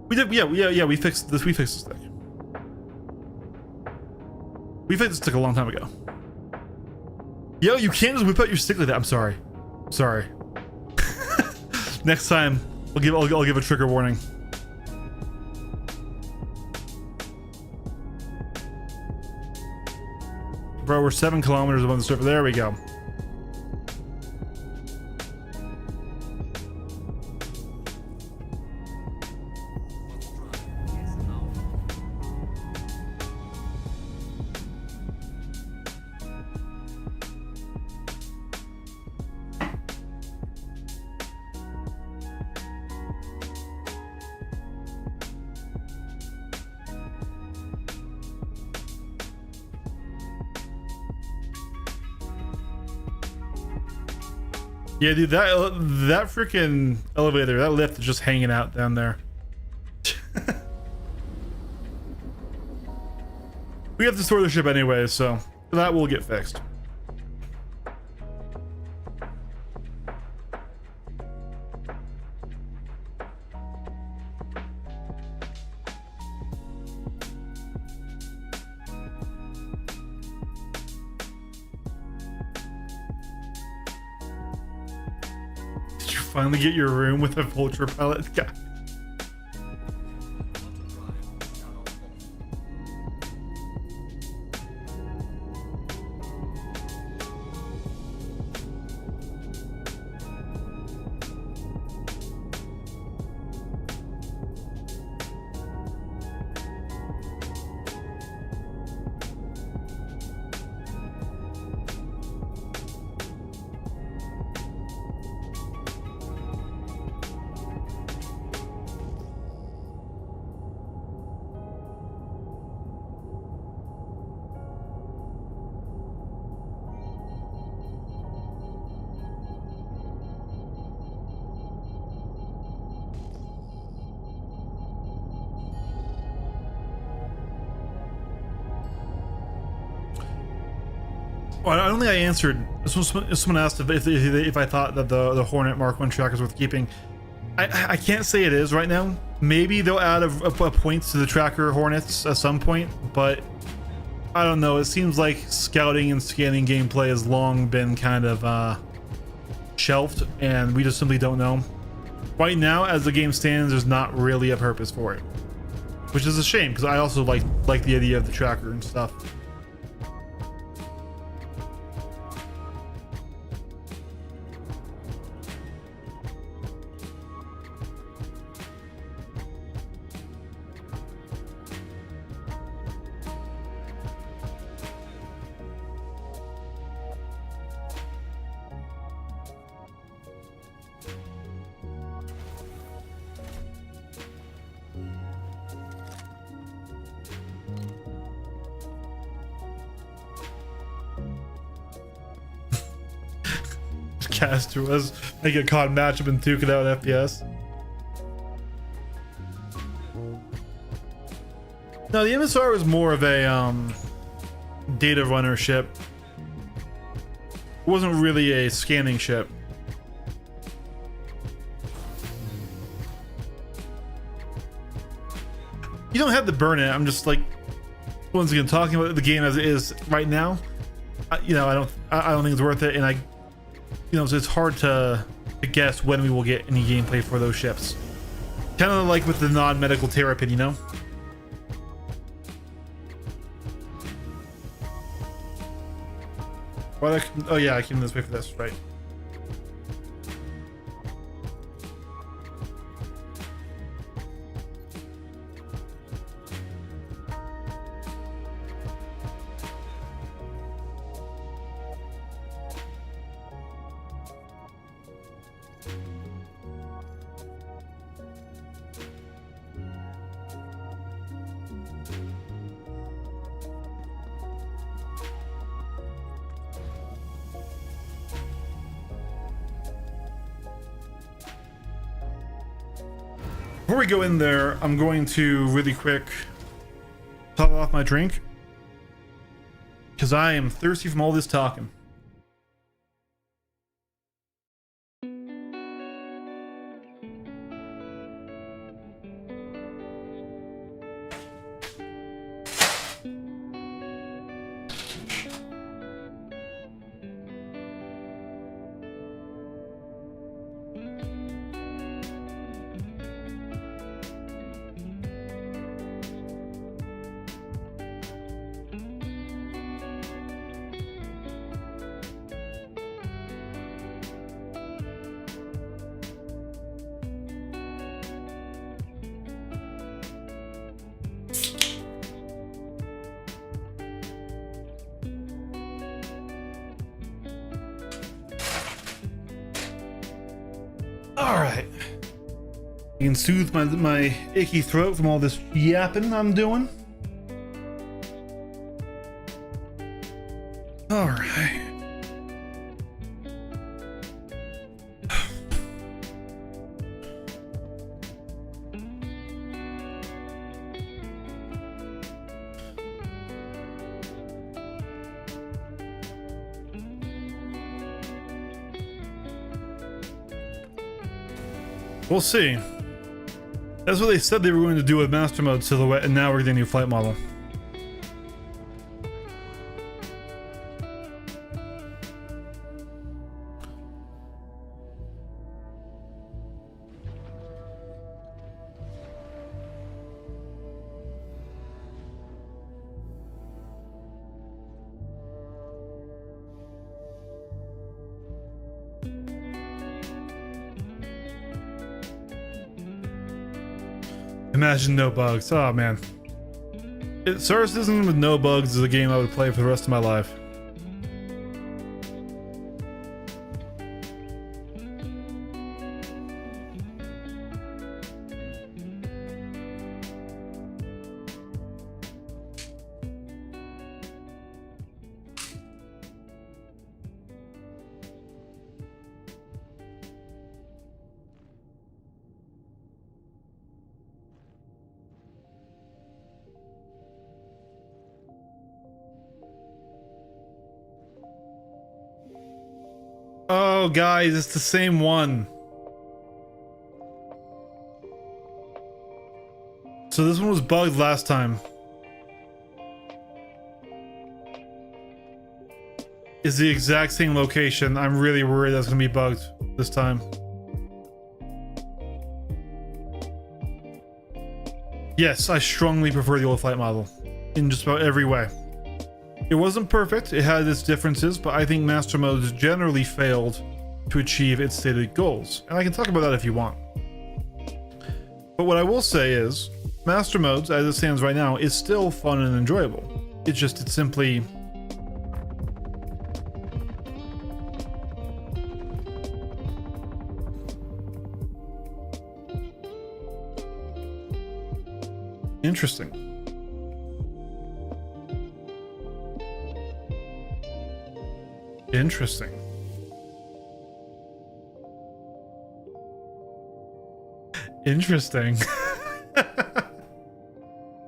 A: we did, yeah, we fixed this. We fixed the stick. We fixed the stick a long time ago. Yo, you can't just whip out your stick like that. I'm sorry. Next time I'll give a trigger warning. Bro, we're 7 kilometers above the surface. There we go. Yeah, dude, that freaking elevator, that lift is just hanging out down there. We have to store the ship anyway, so that will get fixed. Finally get your room with a vulture pellet guy. Well, I don't think I answered. Someone asked if I thought that the Hornet Mark 1 tracker is worth keeping. I can't say it is right now. Maybe they'll add a points to the tracker Hornets at some point, but I don't know. It seems like scouting and scanning gameplay has long been kind of shelved, and we just simply don't know. Right now, as the game stands, there's not really a purpose for it, which is a shame because I also like the idea of the tracker and stuff. Caster was make a COD matchup and duke it out FPS. No, the MSR was more of a data runner ship. It wasn't really a scanning ship. You don't have to burn it. I'm just like, once again, talking about the game as it is right now. You know, I don't think it's worth it, and you know, so it's hard to guess when we will get any gameplay for those ships. Kind of like with the non-medical Terrapin, you know? Well, oh yeah, I came this way for this, right? Before we go in there, I'm going to really quick top off my drink because I am thirsty from all this talking. All right. You can soothe my icky throat from all this yapping I'm doing. All right. We'll see. That's what they said they were going to do with Master Mode Silhouette, and now we're getting a new flight model. Imagine no bugs. Oh man. Star Citizen with no bugs is a game I would play for the rest of my life. Oh, guys, it's the same one. So this one was bugged last time. Is the exact same location. I'm really worried that's gonna be bugged this time. Yes, I strongly prefer the old flight model in just about every way. It wasn't perfect, it had its differences, but I think Master Modes generally failed to achieve its stated goals. And I can talk about that if you want. But what I will say is, Master Modes, as it stands right now, is still fun and enjoyable. It's simply... interesting. Interesting. Interesting.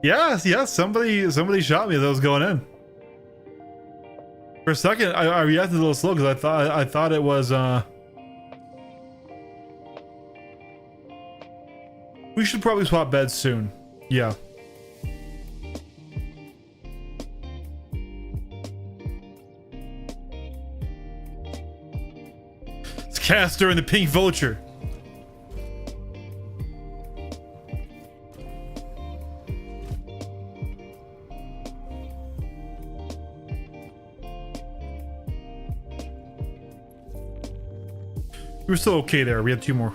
A: Yes, somebody shot me as I was going in. For a second, I reacted a little slow because I thought it was we should probably swap beds soon. Yeah. It's Castor and the Pink Vulture. We were still okay there. We had 2 more.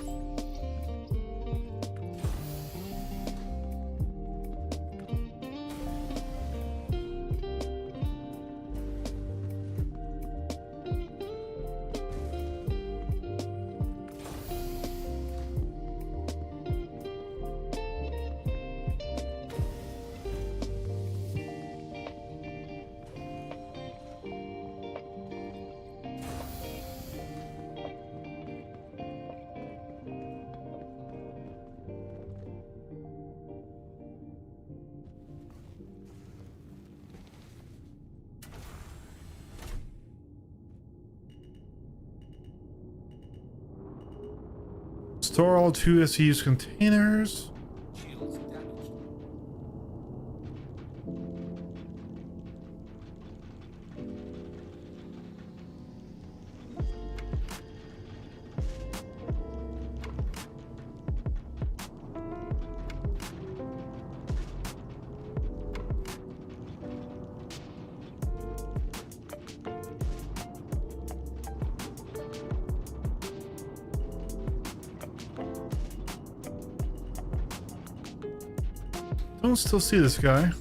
A: Store all 2 SEU's containers.
E: Shields damaged.
A: Don't still see this guy.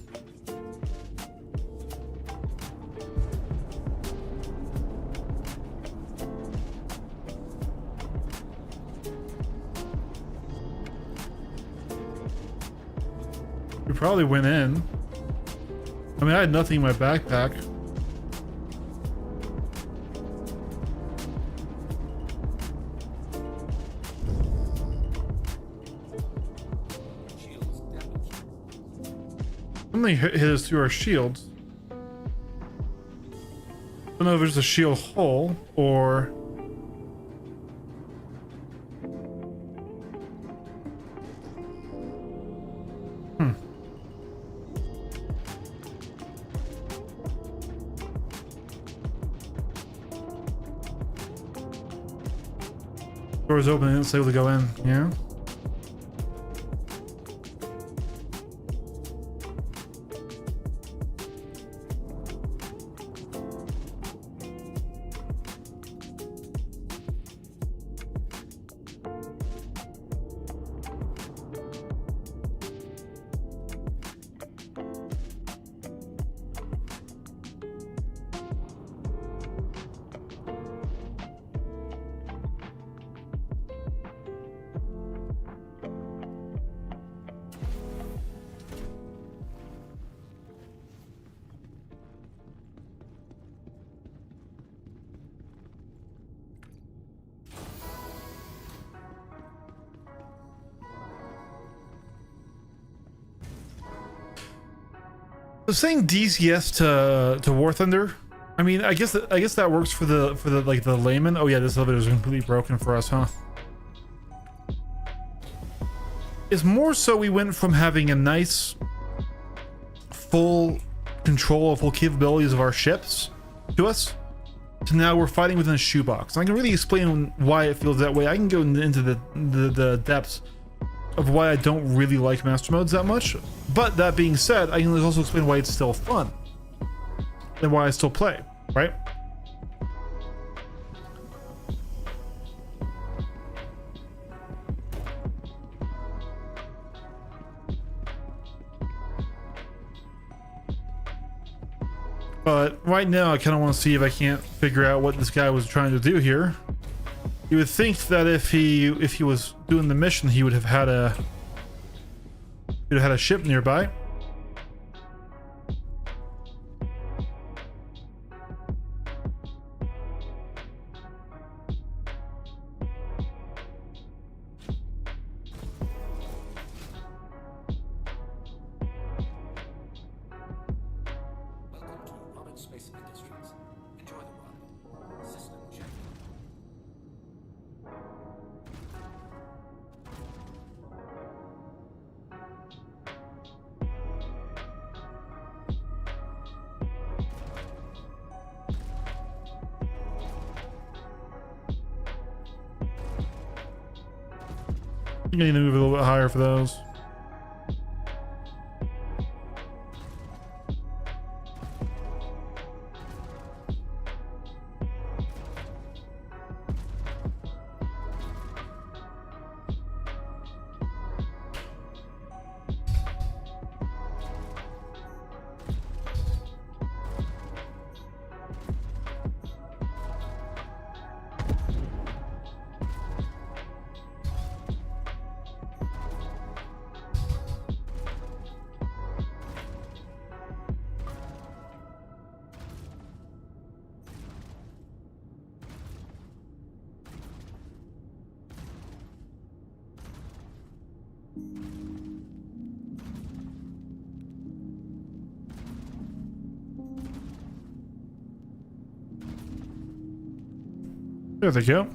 A: We probably went in. I mean, I had nothing in my backpack.
E: Shields damaged.
A: Something hit us through our shields. I don't know if there's a shield hole or... Doors open and it's able to go in, yeah? So saying DCS to War Thunder I mean, I guess that works for the like the layman. Oh yeah, this elevator is completely broken for us, huh? It's more so we went from having a nice full control of full capabilities of our ships to us to now we're fighting within a shoebox. And I can really explain why it feels that way. I can go into the depths of why I don't really like master modes that much. But that being said, I can also explain why it's still fun and why I still play, right? But right now, I kind of want to see if I can't figure out what this guy was trying to do here. You would think that if he was doing the mission, he would have had a ship nearby.
E: Welcome to Roberts Space Industries. Enjoy the ride. System check.
A: You need to move a little bit higher for those. There they go.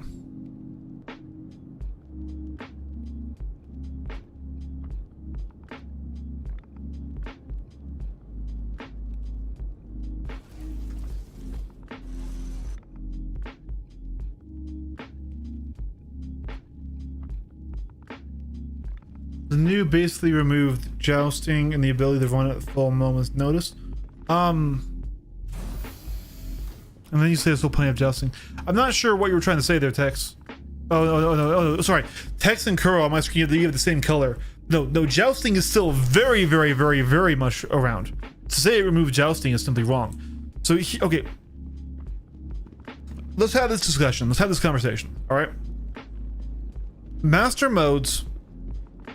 A: The new basically removed jousting and the ability to run at full moment's notice. And then you say there's still plenty of jousting. I'm not sure what you were trying to say there, Tex. Oh, sorry. Tex and Kuro on my screen, they have the same color. No, jousting is still very, very, very, very much around. To say it removed jousting is simply wrong. So, okay. Let's have this discussion. Let's have this conversation, all right? Master modes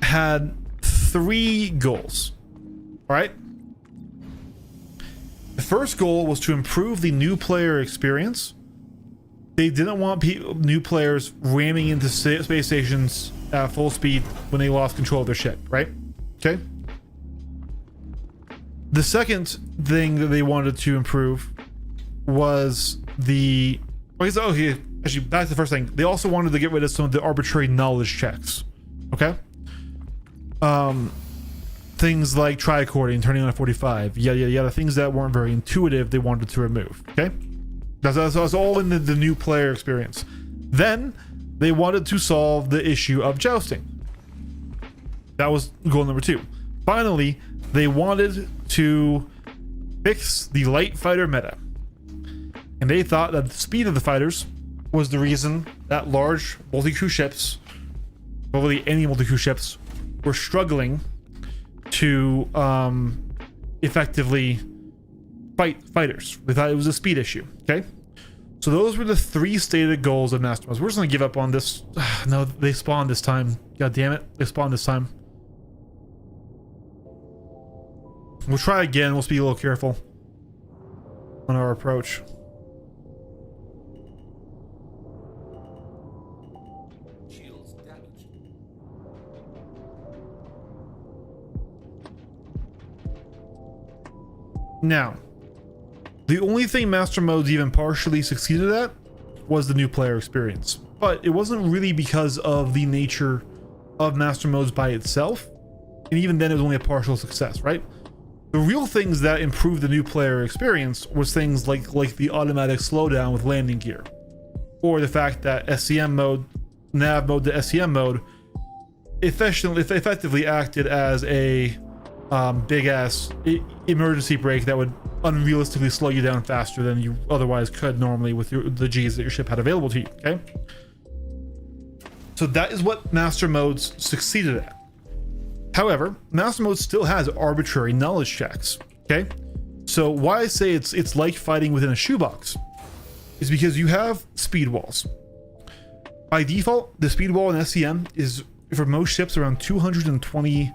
A: had 3 goals, all right? The first goal was to improve the new player experience. They didn't want new players ramming into space stations at full speed when they lost control of their ship, right? Okay. The second thing that they wanted to improve was the... Okay, actually, back to the first thing. They also wanted to get rid of some of the arbitrary knowledge checks, okay? Things like tricording, turning on a 45, yada, things that weren't very intuitive, they wanted to remove, okay? That's all in the new player experience. Then, they wanted to solve the issue of jousting. That was goal number 2. Finally, they wanted to fix the light fighter meta. And they thought that the speed of the fighters was the reason that large multi-crew ships, probably any multi-crew ships, were struggling to effectively fight fighters. They thought it was a speed issue, okay? So those were the 3 stated goals of Master Modes. We're just gonna give up on this. No, they spawned this time. God damn it, they spawned this time. We'll try again. We'll be a little careful on our approach.
E: Shields damaged.
A: Now, The only thing Master Modes even partially succeeded at was the new player experience. But it wasn't really because of the nature of Master Modes by itself. And even then it was only a partial success, right? The real things that improved the new player experience was things like the automatic slowdown with landing gear. Or the fact that SCM mode, nav mode to SCM mode, effectively acted as a big ass emergency brake that would unrealistically slow you down faster than you otherwise could normally with the Gs that your ship had available to you. Okay, so that is what Master Modes succeeded at. However, Master Mode still has arbitrary knowledge checks. Okay, so why I say it's like fighting within a shoebox is because you have speed walls. By default, the speed wall in SCM is for most ships around 225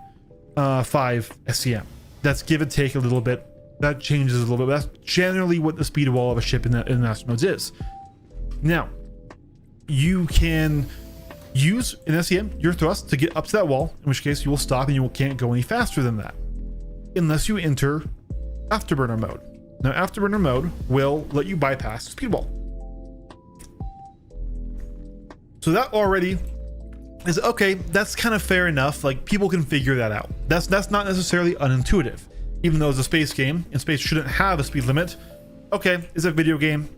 A: SCM. That's give and take a little bit. That changes a little bit. That's generally what the speed wall of a ship in Master Modes is. Now, you can use in SCM your thrust to get up to that wall, in which case you will stop and you can't go any faster than that unless you enter afterburner mode. Now, afterburner mode will let you bypass the speed wall. So that already is okay. That's kind of fair enough. Like, people can figure that out. That's not necessarily unintuitive, even though it's a space game and space shouldn't have a speed limit. Okay, it's a video game.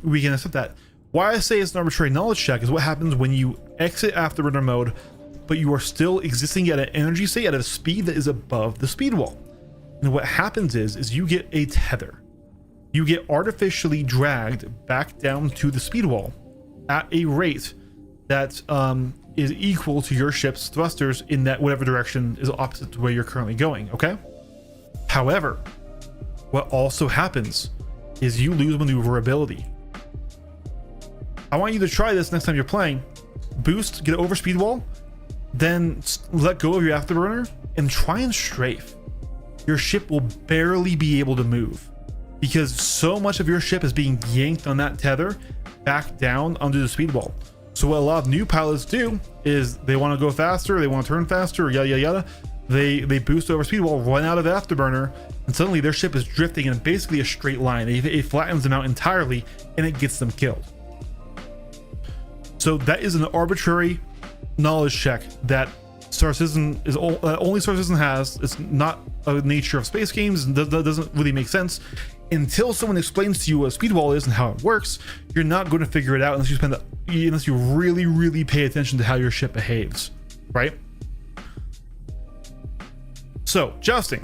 A: We can accept that. Why I say it's an arbitrary knowledge check is what happens when you exit afterburner mode, but you are still existing at an energy state at a speed that is above the speed wall. And what happens is you get a tether. You get artificially dragged back down to the speed wall at a rate that is equal to your ship's thrusters in that whatever direction is opposite to where you're currently going. Okay. However, what also happens is you lose maneuverability. I want you to try this next time you're playing. Boost, get over speed wall, then let go of your afterburner and try and strafe. Your ship will barely be able to move because so much of your ship is being yanked on that tether back down under the speed wall. So what a lot of new pilots do is they want to go faster, they want to turn faster, yada yada yada. They boost over speed wall, run out of afterburner, and suddenly their ship is drifting in basically a straight line. It flattens them out entirely and it gets them killed. So that is an arbitrary knowledge check that Star Citizen is only Star Citizen has. It's not a nature of space games, and that doesn't really make sense. Until someone explains to you what a speed wall is and how it works, you're not going to figure it out unless you really pay attention to how your ship behaves, right? So jousting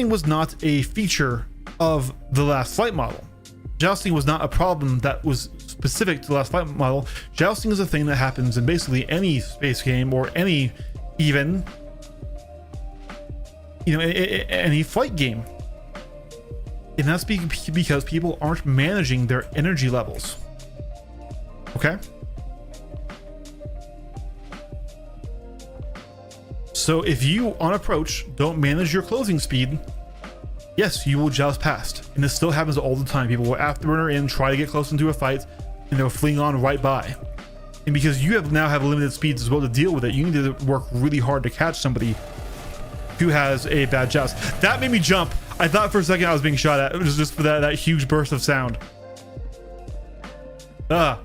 A: was not a feature of the last flight model. Jousting was not a problem that was specific to the last flight model. Jousting is a thing that happens in basically any space game or any even any flight game, and that's because people aren't managing their energy levels. Okay, so if you on approach don't manage your closing speed, yes, you will joust past, and this still happens all the time. People will afterburner in, try to get close into a fight, and they'll fling on right by. And because you now have limited speeds as well to deal with it, you need to work really hard to catch somebody who has a bad joust. That made me jump. I thought for a second I was being shot at. It was just for that huge burst of sound. AI.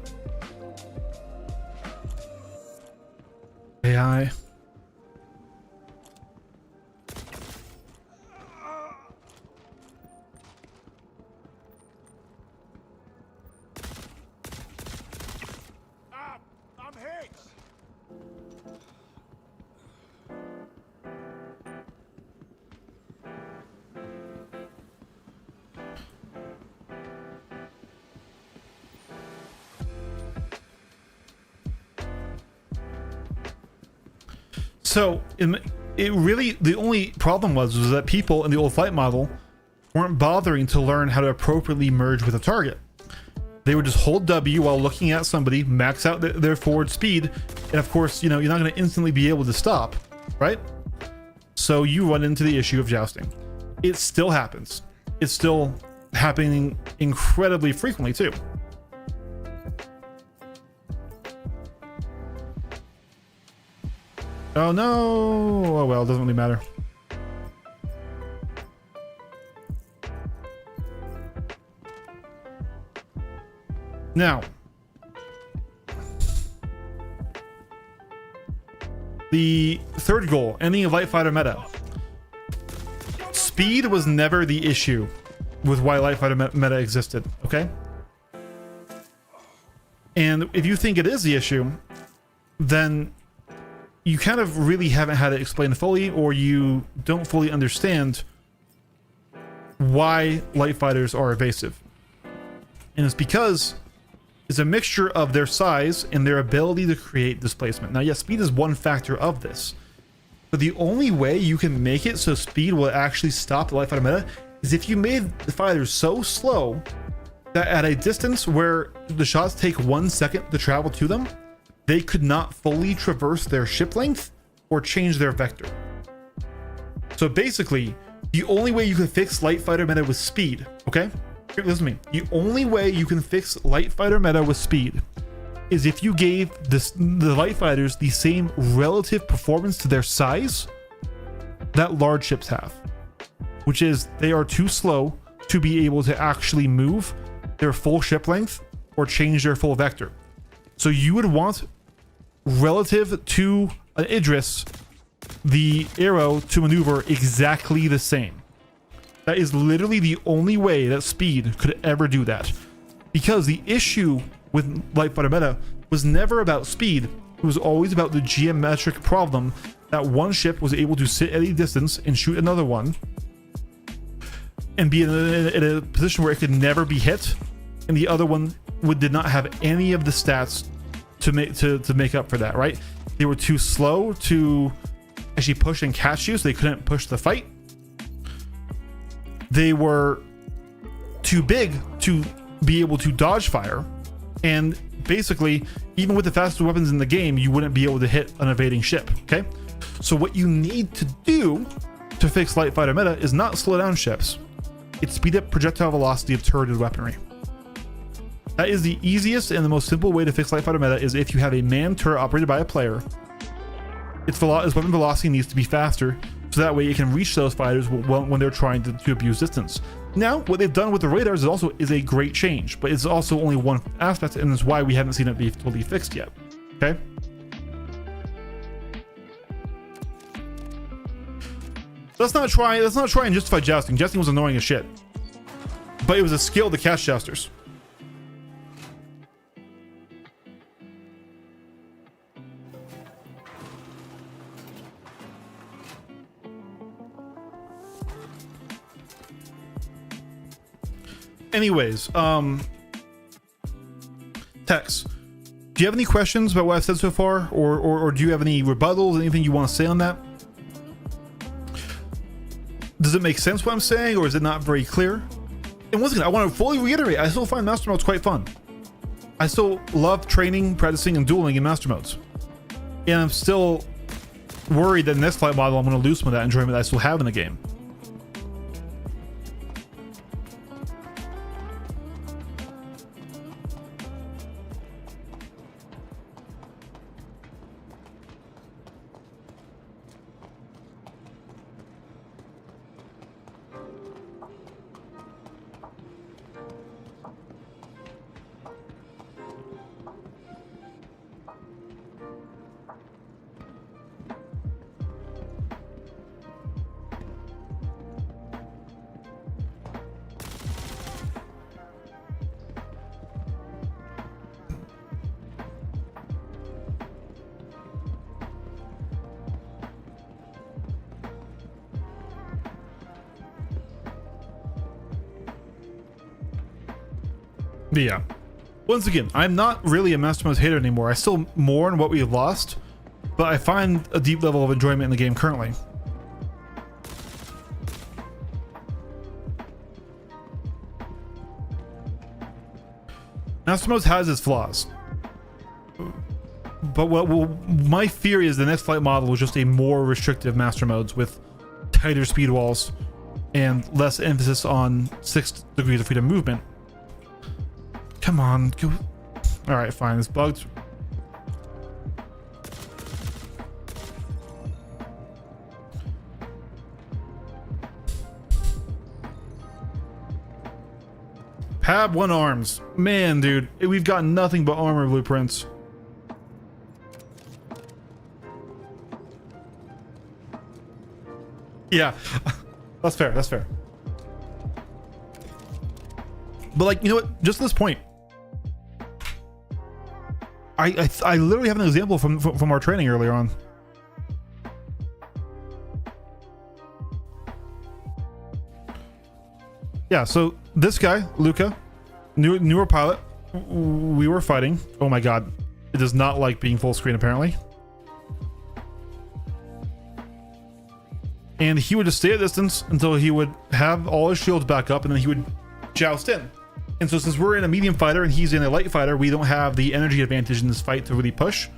F: I'm hit.
A: So it really, the only problem was that people in the old flight model weren't bothering to learn how to appropriately merge with a target. They would just hold W while looking at somebody, max out their forward speed, and of course, you're not going to instantly be able to stop, right? So you run into the issue of jousting. It still happens. It's still happening incredibly frequently too. Oh no! Oh well, it doesn't really matter. Now, the third goal, ending of light fighter meta. Speed was never the issue with why light fighter meta existed, okay? And if you think it is the issue, then you kind of really haven't had it explained fully, or you don't fully understand why light fighters are evasive. And it's because it's a mixture of their size and their ability to create displacement. Now, yes, speed is one factor of this, but the only way you can make it so speed will actually stop the light fighter meta is if you made the fighters so slow that at a distance where the shots take 1 second to travel to them, they could not fully traverse their ship length or change their vector. So basically, the only way you can fix light fighter meta with speed, okay? Here, listen to me. The only way you can fix light fighter meta with speed is if you gave the light fighters the same relative performance to their size that large ships have, which is they are too slow to be able to actually move their full ship length or change their full vector. So you would want, relative to an Idris, the arrow to maneuver exactly the same. That is literally the only way that speed could ever do that. Because the issue with light fighter meta was never about speed. It was always about the geometric problem that one ship was able to sit at a distance and shoot another one and be in a position where it could never be hit, and the other one did not have any of the stats to make up for that, right? They were too slow to actually push and catch you, so they couldn't push the fight. They were too big to be able to dodge fire, and basically, even with the fastest weapons in the game, you wouldn't be able to hit an evading ship, okay? So what you need to do to fix light fighter meta is not slow down ships. It's speed up projectile velocity of turreted weaponry. That is the easiest and the most simple way to fix light fighter meta. Is if you have a manned turret operated by a player, its weapon velocity needs to be faster, so that way it can reach those fighters when they're trying to abuse distance. Now, what they've done with the radars is a great change, but it's also only one aspect, and it's why we haven't seen it be totally fixed yet. Okay. Let's not try and justify jousting. Jousting was annoying as shit, but it was a skill to catch jousters. Anyways, Tex, do you have any questions about what I've said so far, or do you have any rebuttals, anything you want to say on that? Does it make sense what I'm saying, or is it not very clear? And once again, I want to fully reiterate, I still find master modes quite fun. I still love training, practicing, and dueling in master modes. And I'm still worried that in this flight model, I'm going to lose some of that enjoyment that I still have in the game. But yeah, once again, I'm not really a master modes hater anymore. I still mourn what we've lost, but I find a deep level of enjoyment in the game currently. Master modes has its flaws, but my fear is the next flight model was just a more restrictive master modes with tighter speed walls and less emphasis on 6 degrees of freedom movement. Come on, go. All right, fine. It's bugged. Tab 1 arms. Man, dude, we've got nothing but armor blueprints. Yeah, that's fair. That's fair. But like, you know what? Just at this point, I literally have an example from our training earlier on. Yeah, so this guy, Luca, newer pilot, we were fighting. Oh my god, it does not like being full screen apparently. And he would just stay at distance until he would have all his shields back up, and then he would joust in. And so since we're in a medium fighter and he's in a light fighter, we don't have the energy advantage in this fight to really push.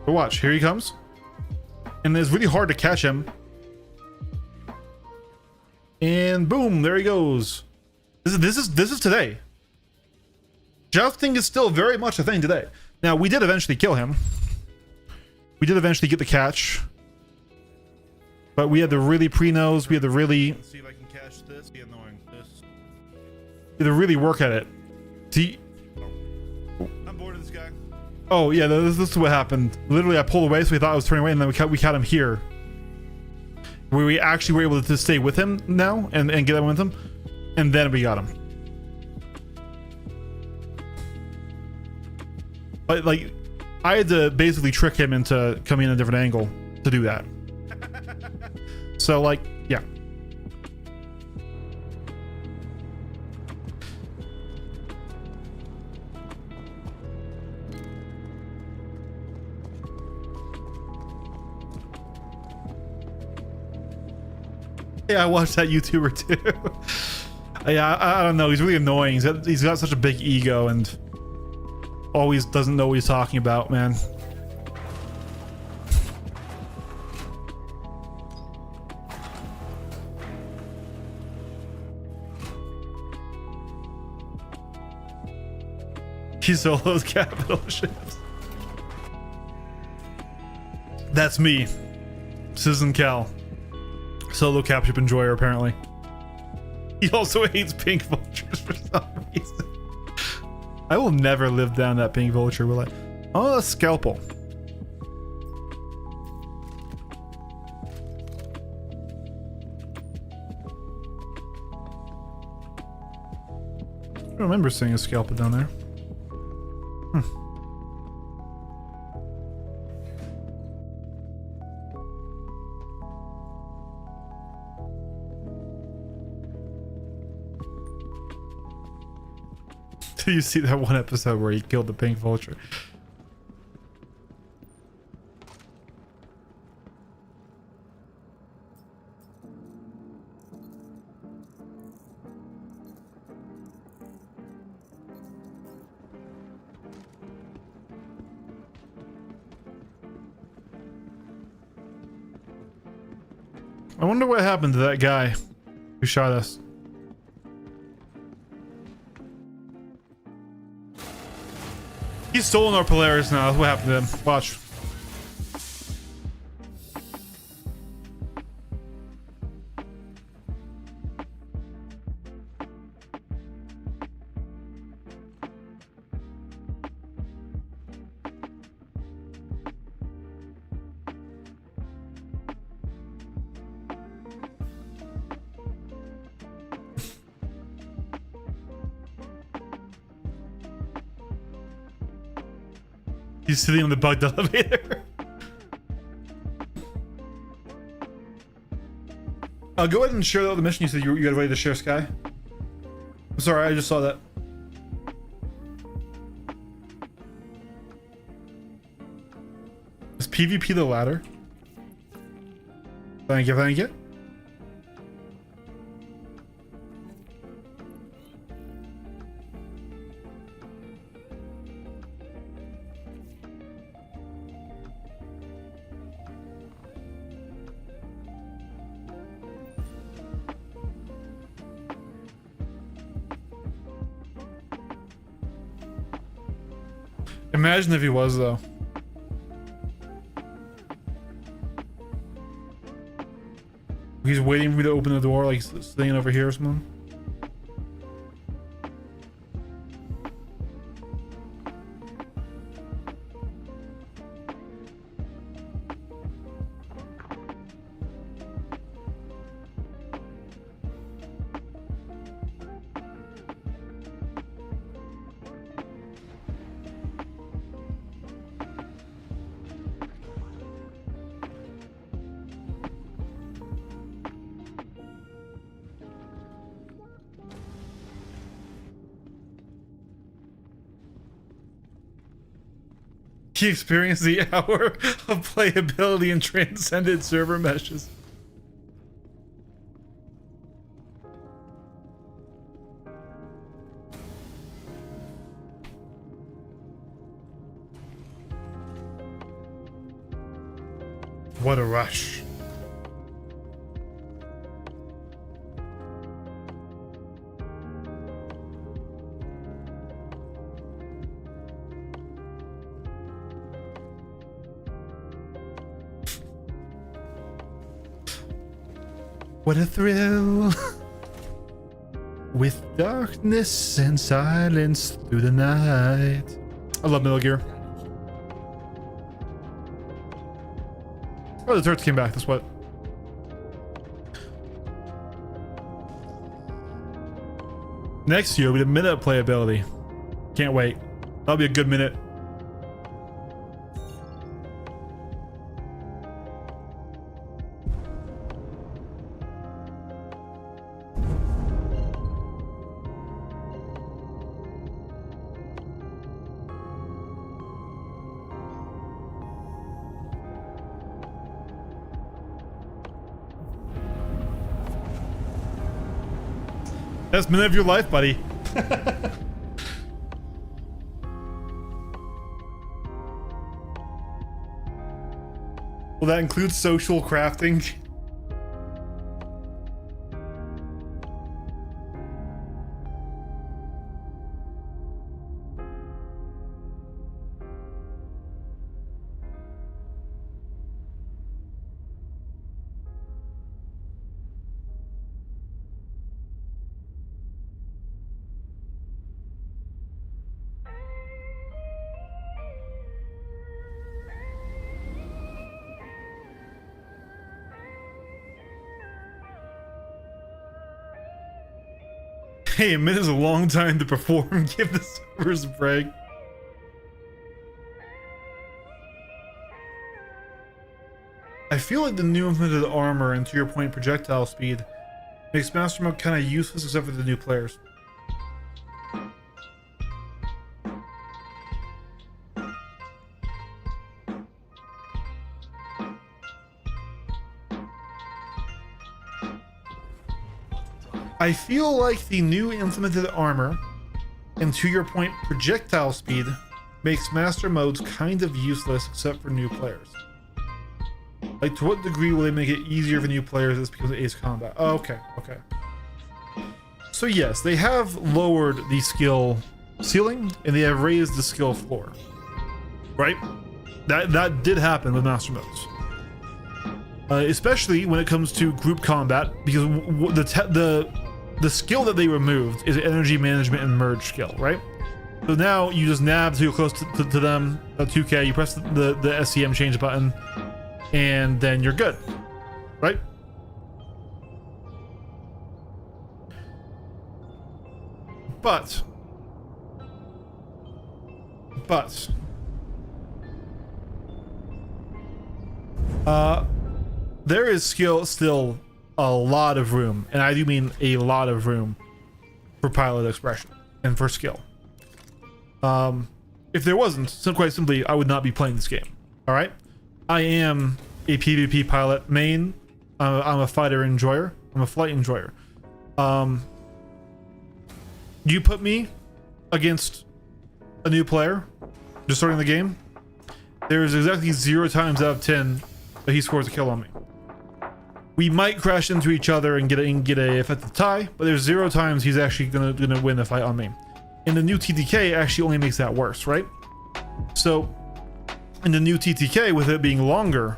A: But watch, here he comes. And it's really hard to catch him. And boom, there he goes. This is today. Jousting is still very much a thing today. Now, we did eventually kill him. We did eventually get the catch. But we had to really pre-nose, we had to really... Let's see if I can catch this. Be annoying. This. We had to really work at it. See... Oh. I'm bored of this guy. Oh, yeah, this is what happened. Literally, I pulled away, so we thought I was turning away, and then we caught him here. Where we actually were able to stay with him now, and get that with him. And then we got him. But, like, I had to basically trick him into coming in a different angle to do that. So, like, yeah. Yeah, I watched that YouTuber too. Yeah, I don't know. He's really annoying. He's got such a big ego and always doesn't know what he's talking about, man. He solos capital ships. That's me, Susan Cal, solo cap ship enjoyer apparently. He also hates pink vultures for some reason. I will never live down that pink vulture, will I? Oh, a scalpel. I don't remember seeing a scalpel down there. Do you see that one episode where he killed the pink vulture? I wonder what happened to that guy who shot us. He's stolen our Polaris now. That's what happened to him. Watch. He's sitting on the bugged elevator. I'll go ahead and share the mission. You said you got ready to share Sky. I'm sorry, I just saw that. Is PvP the ladder? Thank you, thank you. Imagine if he was, though. He's waiting for me to open the door, like sitting over here or something. He experienced the hour of playability and transcended server meshes. What a rush. What a thrill. With darkness and silence through the night. I love Metal Gear. Oh, the turrets came back. That's what. Next year, we have a minute of playability. Can't wait. That'll be a good minute. Best minute of your life, buddy. Will that include social crafting? Hey, a minute is a long time to perform. Give the servers a break. I feel like the new implemented armor and to your point projectile speed makes Master Mode kind of useless except for the new players. I feel like the new implemented armor and to your point projectile speed makes master modes kind of useless except for new players. Like, to what degree will they make it easier for new players? It's because of Ace Combat. Oh, okay, okay. So yes, they have lowered the skill ceiling and they have raised the skill floor, right? That did happen with master modes, especially when it comes to group combat, because the skill that they removed is energy management and merge skill, right? So now you just nab to close to them, 2K, you press the SCM change button, and then you're good, right? But there is still a lot of room, and I do mean a lot of room, for pilot expression and for skill. If there wasn't, so quite simply, I would not be playing this game. All right, I am a PvP pilot main. I'm a fighter enjoyer. I'm a flight enjoyer. You put me against a new player just starting the game, there is exactly 0 times out of 10 that he scores a kill on me. We might crash into each other and get a effective tie, but there's 0 times he's actually gonna win the fight on me. And the new TTK actually only makes that worse, right? So in the new TTK, with it being longer,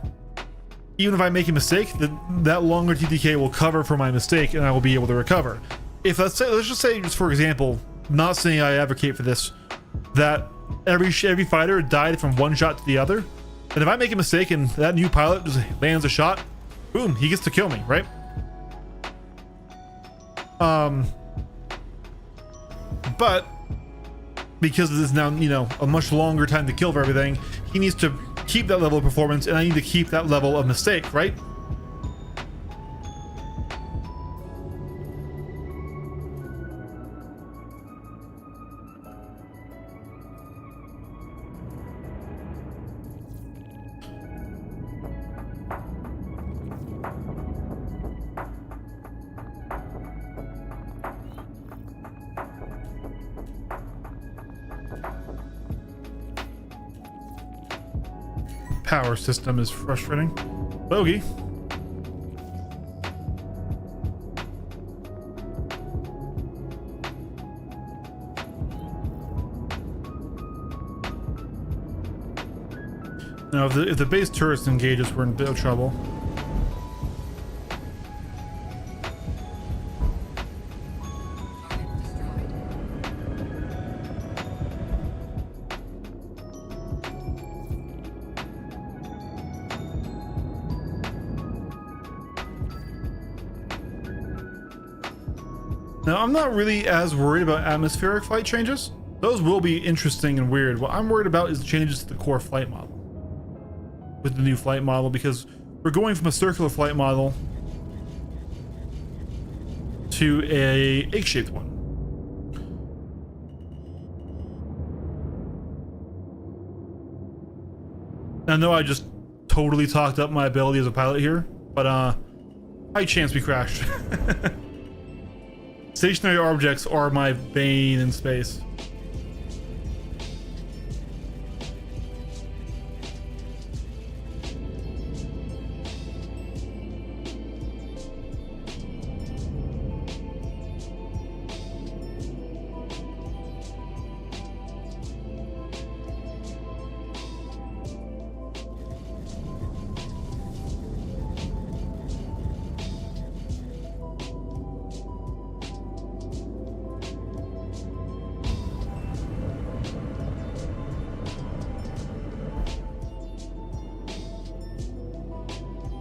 A: even if I make a mistake, that longer TTK will cover for my mistake and I will be able to recover. If let's just say, for example, not saying I advocate for this, that every fighter died from one shot to the other, and if I make a mistake and that new pilot just lands a shot, boom, he gets to kill me, right? But because this is now, you know, a much longer time to kill for everything, he needs to keep that level of performance, and I need to keep that level of mistake, right? Power system is frustrating. Bogey. Now, if the base turrets engages, we're in a bit of trouble. Now, I'm not really as worried about atmospheric flight changes. Those will be interesting and weird. What I'm worried about is the changes to the core flight model with the new flight model, because we're going from a circular flight model to a egg-shaped one. I know I just totally talked up my ability as a pilot here, but high chance we crash. Stationary objects are my bane in space.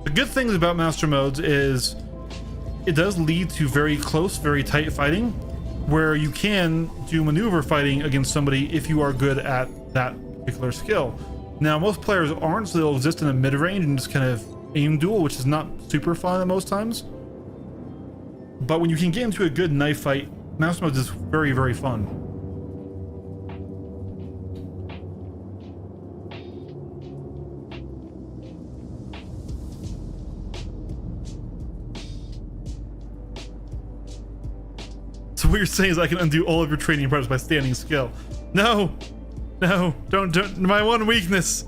A: The good things about master modes is it does lead to very close, very tight fighting, where you can do maneuver fighting against somebody if you are good at that particular skill. Now, most players aren't, so they'll exist in a mid-range and just kind of aim duel, which is not super fun at most times. But when you can get into a good knife fight, master modes is very, very fun. So what you're saying is I can undo all of your training progress by standing still. No, no, don't. My one weakness.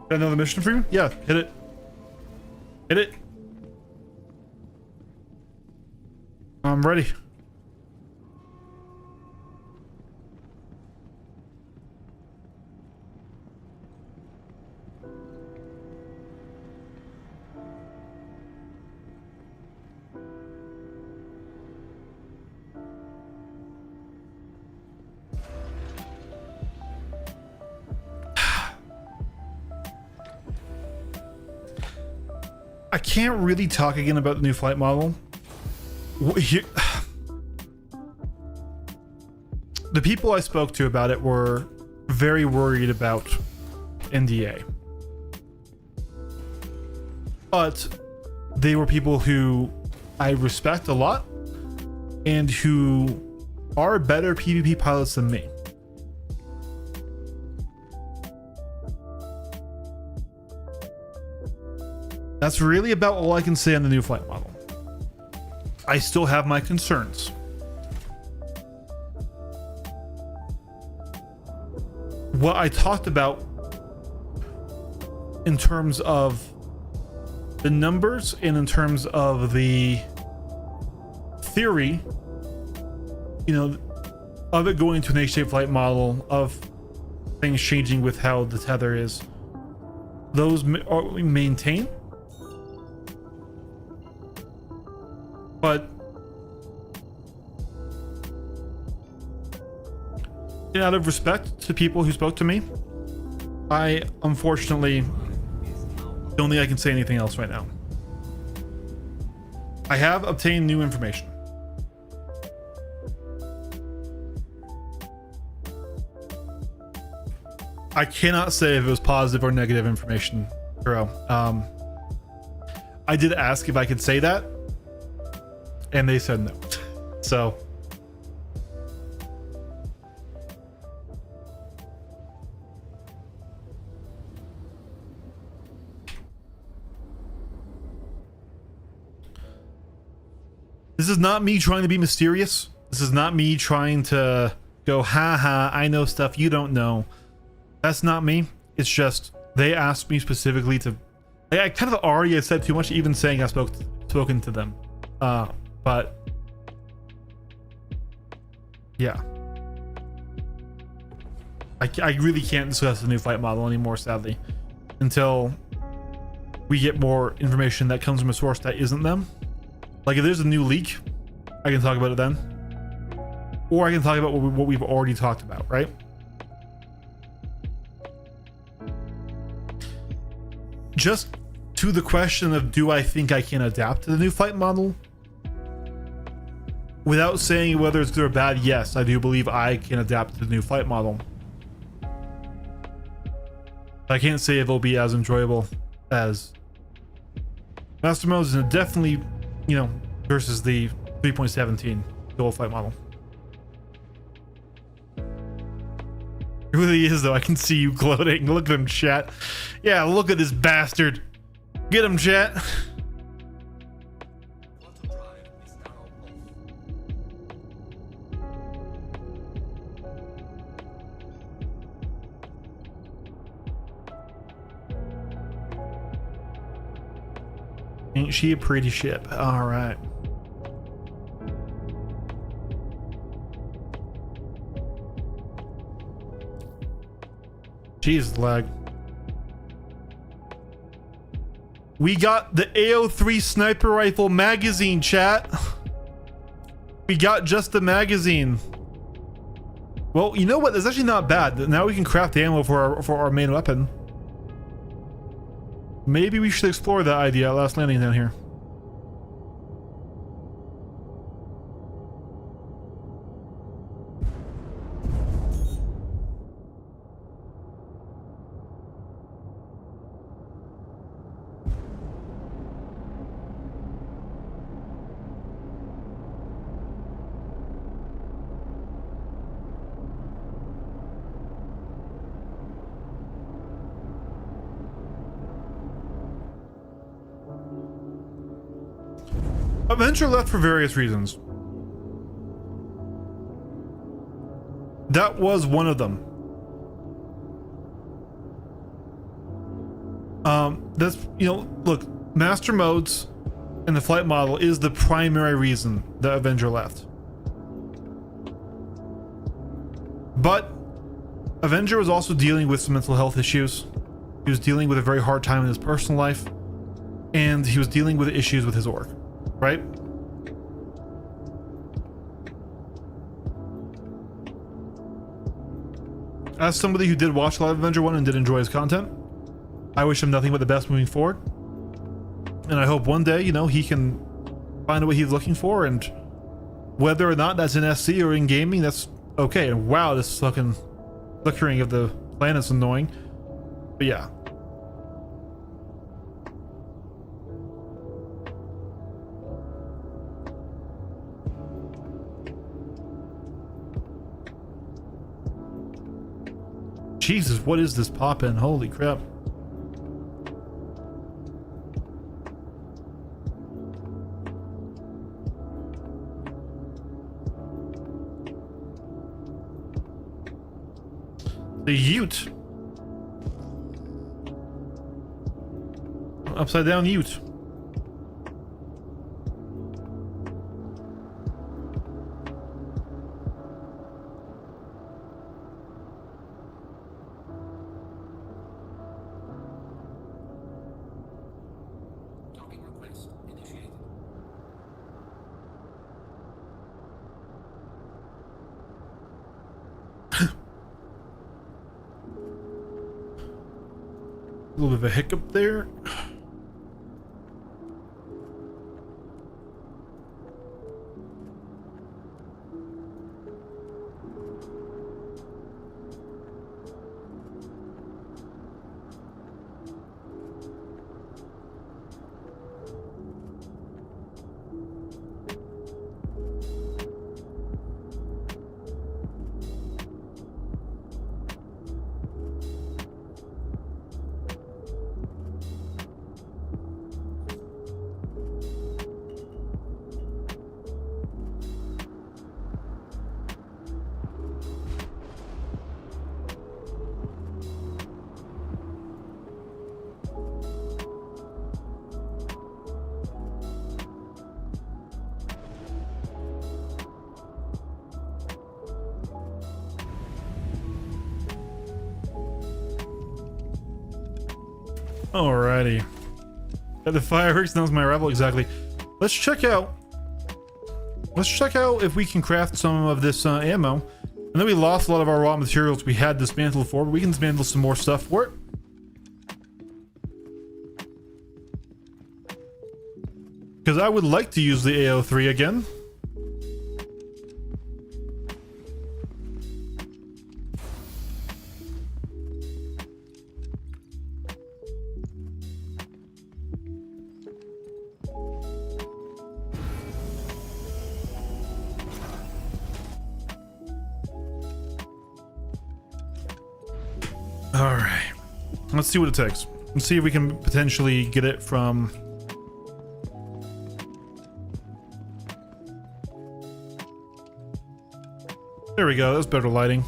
A: Got another mission for you? Yeah, hit it. Hit it. I'm ready. I can't really talk again about the new flight model. The people I spoke to about it were very worried about NDA. But they were people who I respect a lot and who are better PvP pilots than me. That's really about all I can say on the new flight model. I still have my concerns. What I talked about in terms of the numbers and in terms of the theory, you know, of it going to an H-shaped flight model, of things changing with how the tether is, those are maintained. But out of respect to people who spoke to me, I unfortunately Don't think I can say anything else right now. I have obtained new information. I cannot say if it was positive or negative information, bro. I did ask if I could say that, and they said no. So this is not me trying to be mysterious. This is not me trying to go, ha ha, I know stuff you don't know. That's not me. It's just they asked me specifically to. I kind of already said too much, even saying I spoken to them. But yeah, I really can't discuss the new fight model anymore, sadly, until we get more information that comes from a source that isn't them. Like if there's a new leak, I can talk about it then, or I can talk about what we've already talked about, right? Just to the question of do I think I can adapt to the new fight model? Without saying whether it's good or bad, yes, I do believe I can adapt to the new fight model. I can't say if it'll be as enjoyable as Master Mode is definitely, you know, versus the 3.17 dual fight model. It really is, though. I can see you gloating. Look at him, chat. Yeah, look at this bastard. Get him, chat.
E: Quantum drive is now off.
A: Ain't she a pretty ship? All right. Jeez, lag. We got the AO3 sniper rifle magazine, chat. We got just the magazine. Well, you know what? That's actually not bad. Now we can craft ammo for our main weapon. Maybe we should explore that idea at Last Landing down here. Avenger left for various reasons. That was one of them. That's, you know, look, Master Modes and the flight model is the primary reason that Avenger left. But Avenger was also dealing with some mental health issues. He was dealing with a very hard time in his personal life, and he was dealing with issues with his org. Right? As somebody who did watch a lot of Avenger 1 and did enjoy his content, I wish him nothing but the best moving forward. And I hope one day, you know, he can find what he's looking for, and whether or not that's in SC or in gaming, that's okay. And wow, this fucking flickering of the planet's annoying. But yeah. Jesus, what is this pop-in? Holy crap. The Ute. Upside down Ute.
E: Docking request initiated.
A: A little bit of a hiccup there. Alrighty. Yeah, the fireworks knows my arrival exactly. Let's check out if we can craft some of this ammo. And then we lost a lot of our raw materials we had dismantled for, but we can dismantle some more stuff for it. Because I would like to use the AO3 again. Alright. Let's see what it takes. Let's see if we can potentially get it from... There we go, that's better lighting.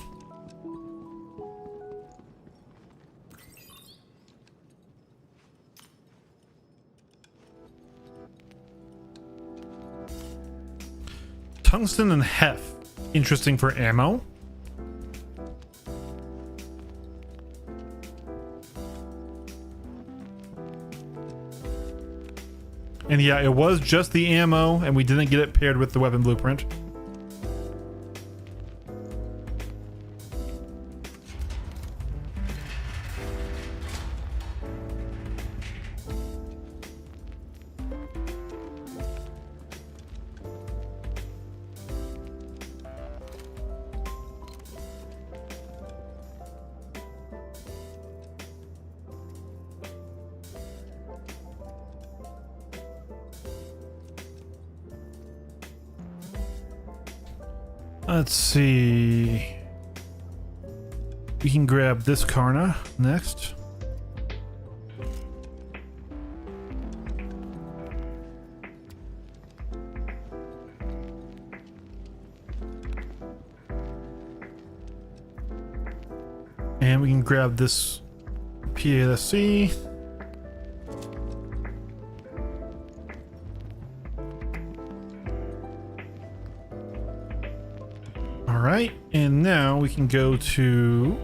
A: Tungsten and hef. Interesting for ammo. And yeah, it was just the ammo, and we didn't get it paired with the weapon blueprint. Let's see. We can grab this Karna next. And we can grab this PLSC. Alright, and now we can go to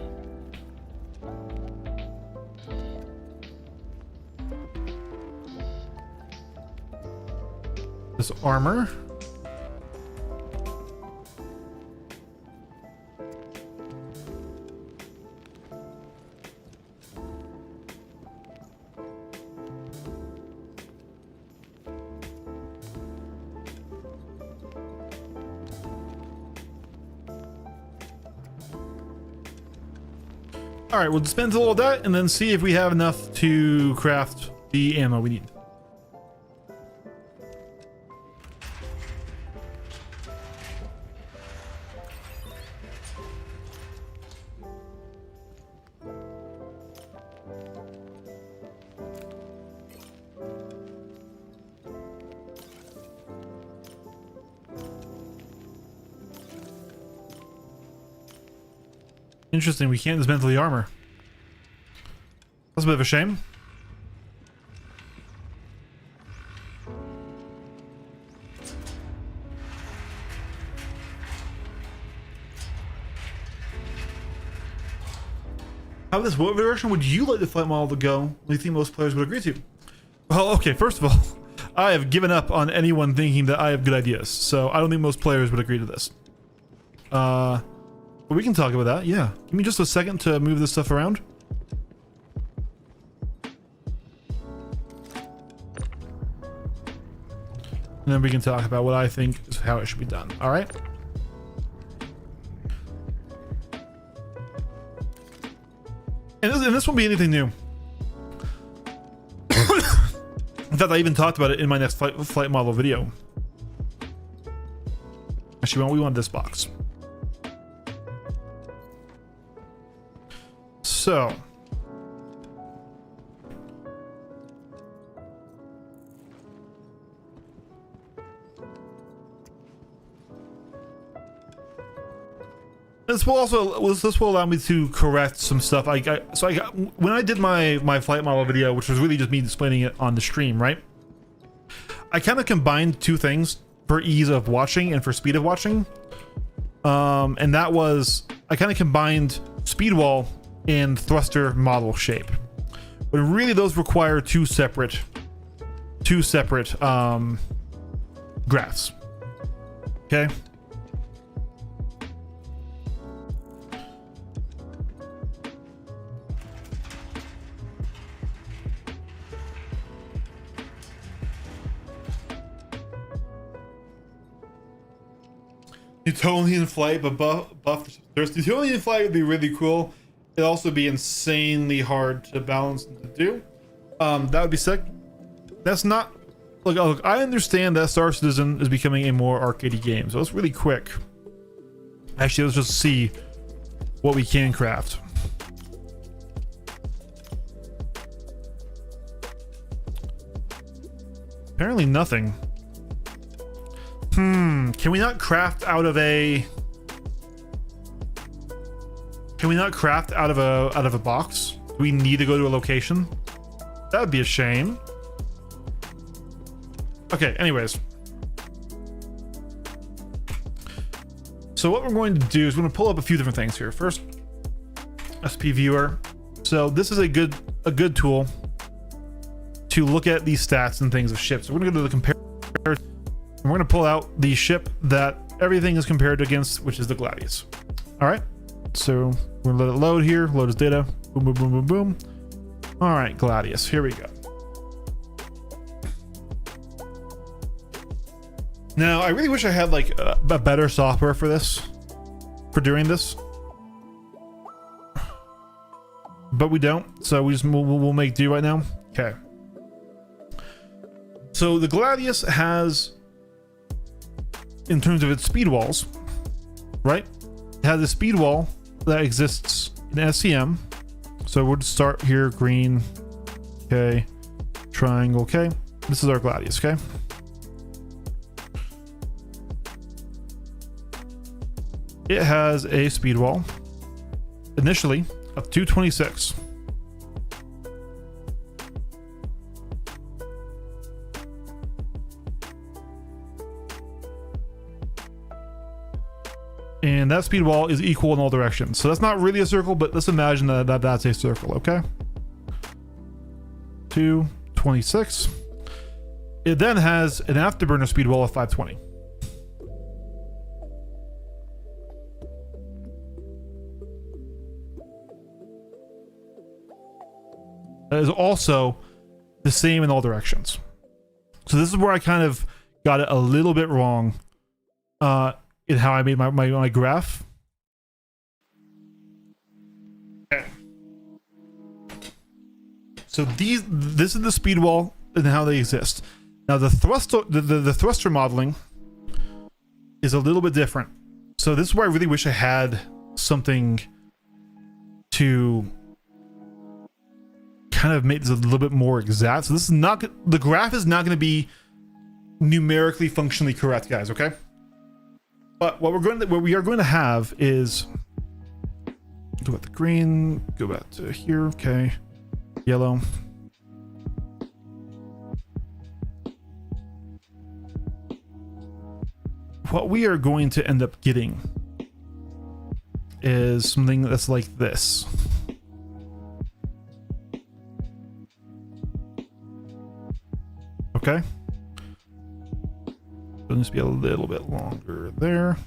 A: this armor. Alright, we'll dispense all of that and then see if we have enough to craft the ammo we need. Interesting, we can't dismantle the armor. That's a bit of a shame. What version would you like the flight model to go? Do you think most players would agree to? Well, okay, first of all, I have given up on anyone thinking that I have good ideas, so I don't think most players would agree to this. But we can talk about that, yeah. Give me just a second to move this stuff around. And then we can talk about what I think is how it should be done, alright? And this won't be anything new. In fact, I even talked about it in my next flight model video. Actually, we want this box. So, this will allow me to correct some stuff. When I did my flight model video, which was really just me explaining it on the stream, right? I kind of combined two things for ease of watching and for speed of watching. And that was, I kind of combined speed wall and thruster model shape. but really those require two separate graphs. Okay. Newtonian flight, but buff. Newtonian flight would be really cool. It'd also be insanely hard to balance and to do. That would be sick. That's not. Look, I understand that Star Citizen is becoming a more arcadey game, so it's really quick. Actually, let's just see what we can craft. Apparently nothing. Can we not craft out of a... Can we not craft out of a box? Do we need to go to a location? That would be a shame. Okay, anyways. So what we're going to do is we're going to pull up a few different things here. First, SP Viewer. So this is a good tool to look at these stats and things of ships. So we're going to go to the compare. And we're going to pull out the ship that everything is compared against, which is the Gladius. All right. So we're going to let it load here. Load as data. Boom, boom, boom, boom, boom. All right, Gladius. Here we go. Now, I really wish I had like a better software for this, for doing this, but we don't. So we'll make do right now. Okay. So the Gladius has, in terms of its speed walls, right? It has a speed wall that exists in SCM. So we'll just start here, green, okay, triangle, okay. This is our Gladius, okay. It has a speed wall initially of 226. And that speed wall is equal in all directions. So that's not really a circle, but let's imagine that that's a circle, okay? 226. It then has an afterburner speed wall of 520. That is also the same in all directions. So this is where I kind of got it a little bit wrong in how I made my graph. Okay. So this is the speed wall and how they exist. Now the thruster modeling is a little bit different. So this is where I really wish I had something to kind of make this a little bit more exact. So this is not, the graph is not going to be numerically functionally correct, guys, okay? But what we are going to have is go back to green, go back to here, okay, yellow. What we are going to end up getting is something that's like this. Okay. It'll just be a little bit longer there.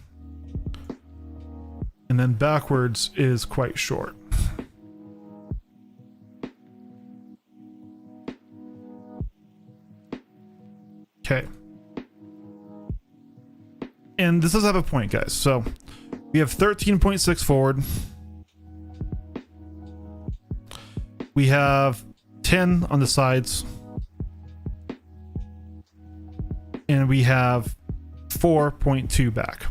A: And then backwards is quite short. Okay. And this does have a point, guys. So we have 13.6 forward. We have 10 on the sides. And we have 4.2 back.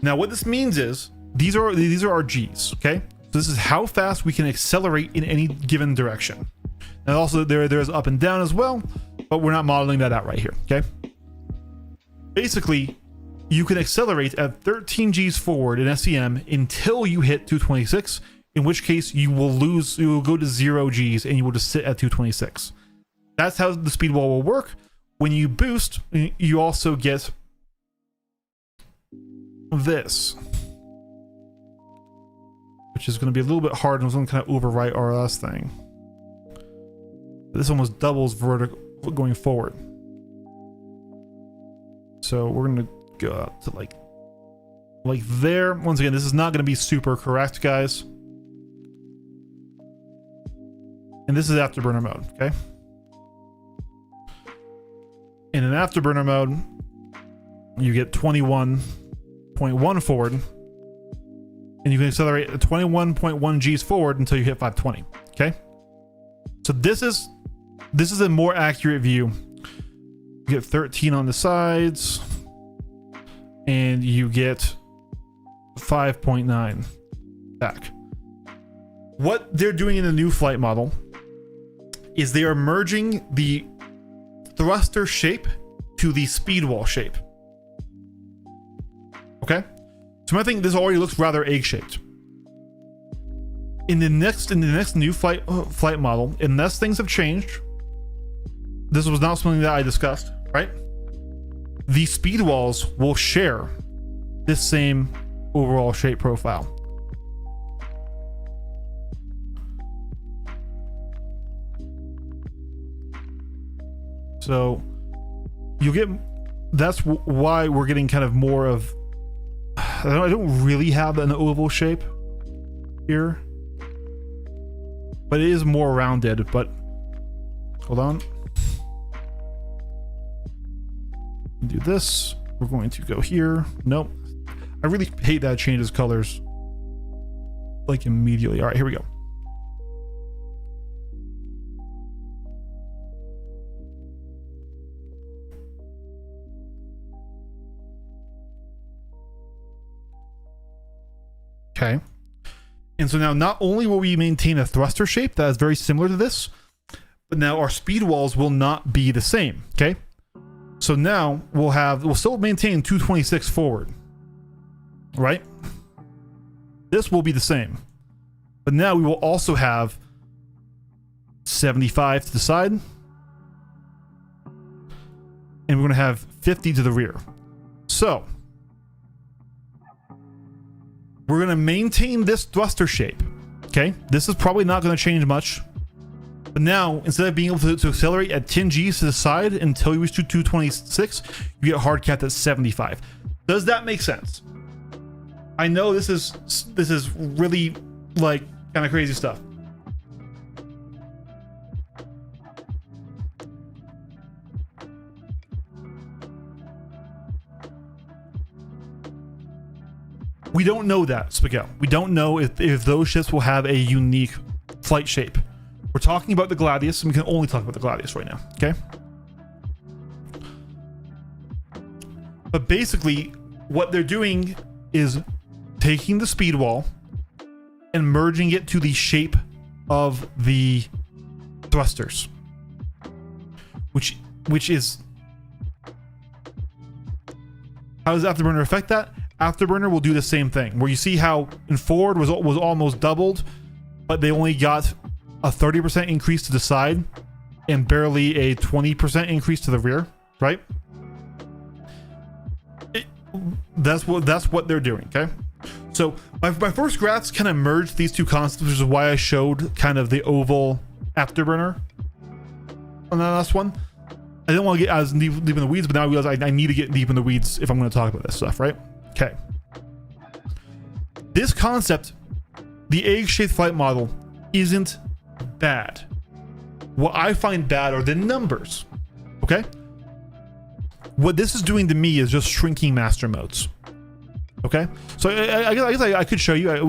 A: Now what this means is these are our G's, okay? So this is how fast we can accelerate in any given direction. And also there's up and down as well, but we're not modeling that out right here, okay? Basically, you can accelerate at 13 G's forward in SCM until you hit 226, in which case you will go to 0 G's and you will just sit at 226. That's how the speed wall will work. When you boost, you also get this. which is going to be a little bit hard and it's going to kind of overwrite our last thing. This almost doubles vertical going forward. So we're going to go out to like there. Once again, this is not going to be super correct, guys. And this is afterburner mode, okay? In an afterburner mode, you get 21.1 forward, and you can accelerate at 21.1 Gs forward until you hit 520, okay? So this is a more accurate view. You get 13 on the sides, and you get 5.9 back. What they're doing in the new flight model is they are merging the thruster shape to the speed wall shape. Okay? So I think this already looks rather egg-shaped. In the next new flight model, unless things have changed, this was not something that I discussed, right? The speed walls will share this same overall shape profile. So you'll get, that's why we're getting kind of more of, I don't really have an oval shape here, but it is more rounded. But hold on, do this. We're going to go here. Nope. I really hate that it changes colors like immediately. All right, here we go. Okay. And so now not only will we maintain a thruster shape that is very similar to this, but now our speed walls will not be the same. Okay. So now we'll still maintain 226 forward, right? This will be the same, but now we will also have 75 to the side, and we're going to have 50 to the rear. So we're going to maintain this thruster shape. Okay. This is probably not going to change much. But now, instead of being able to accelerate at 10 Gs to the side until you reach to 226, you get hard capped at 75. Does that make sense? I know this is really like kind of crazy stuff. We don't know that, Spaghetti. We don't know if those ships will have a unique flight shape. We're talking about the Gladius, and we can only talk about the Gladius right now, okay? But basically, what they're doing is taking the speed wall and merging it to the shape of the thrusters, which is, how does Afterburner affect that? Afterburner will do the same thing, where you see how in forward was almost doubled, but they only got a 30% increase to the side and barely a 20% increase to the rear, right? That's what they're doing, okay? So my first graphs kind of merged these two concepts, which is why I showed kind of the oval Afterburner on that last one. I didn't want to get as deep in the weeds, but now I realize I need to get deep in the weeds if I'm going to talk about this stuff, right? Okay. This concept, the egg-shaped flight model, isn't bad. What I find bad are the numbers. Okay? What this is doing to me is just shrinking master modes. Okay? So I guess I could show you.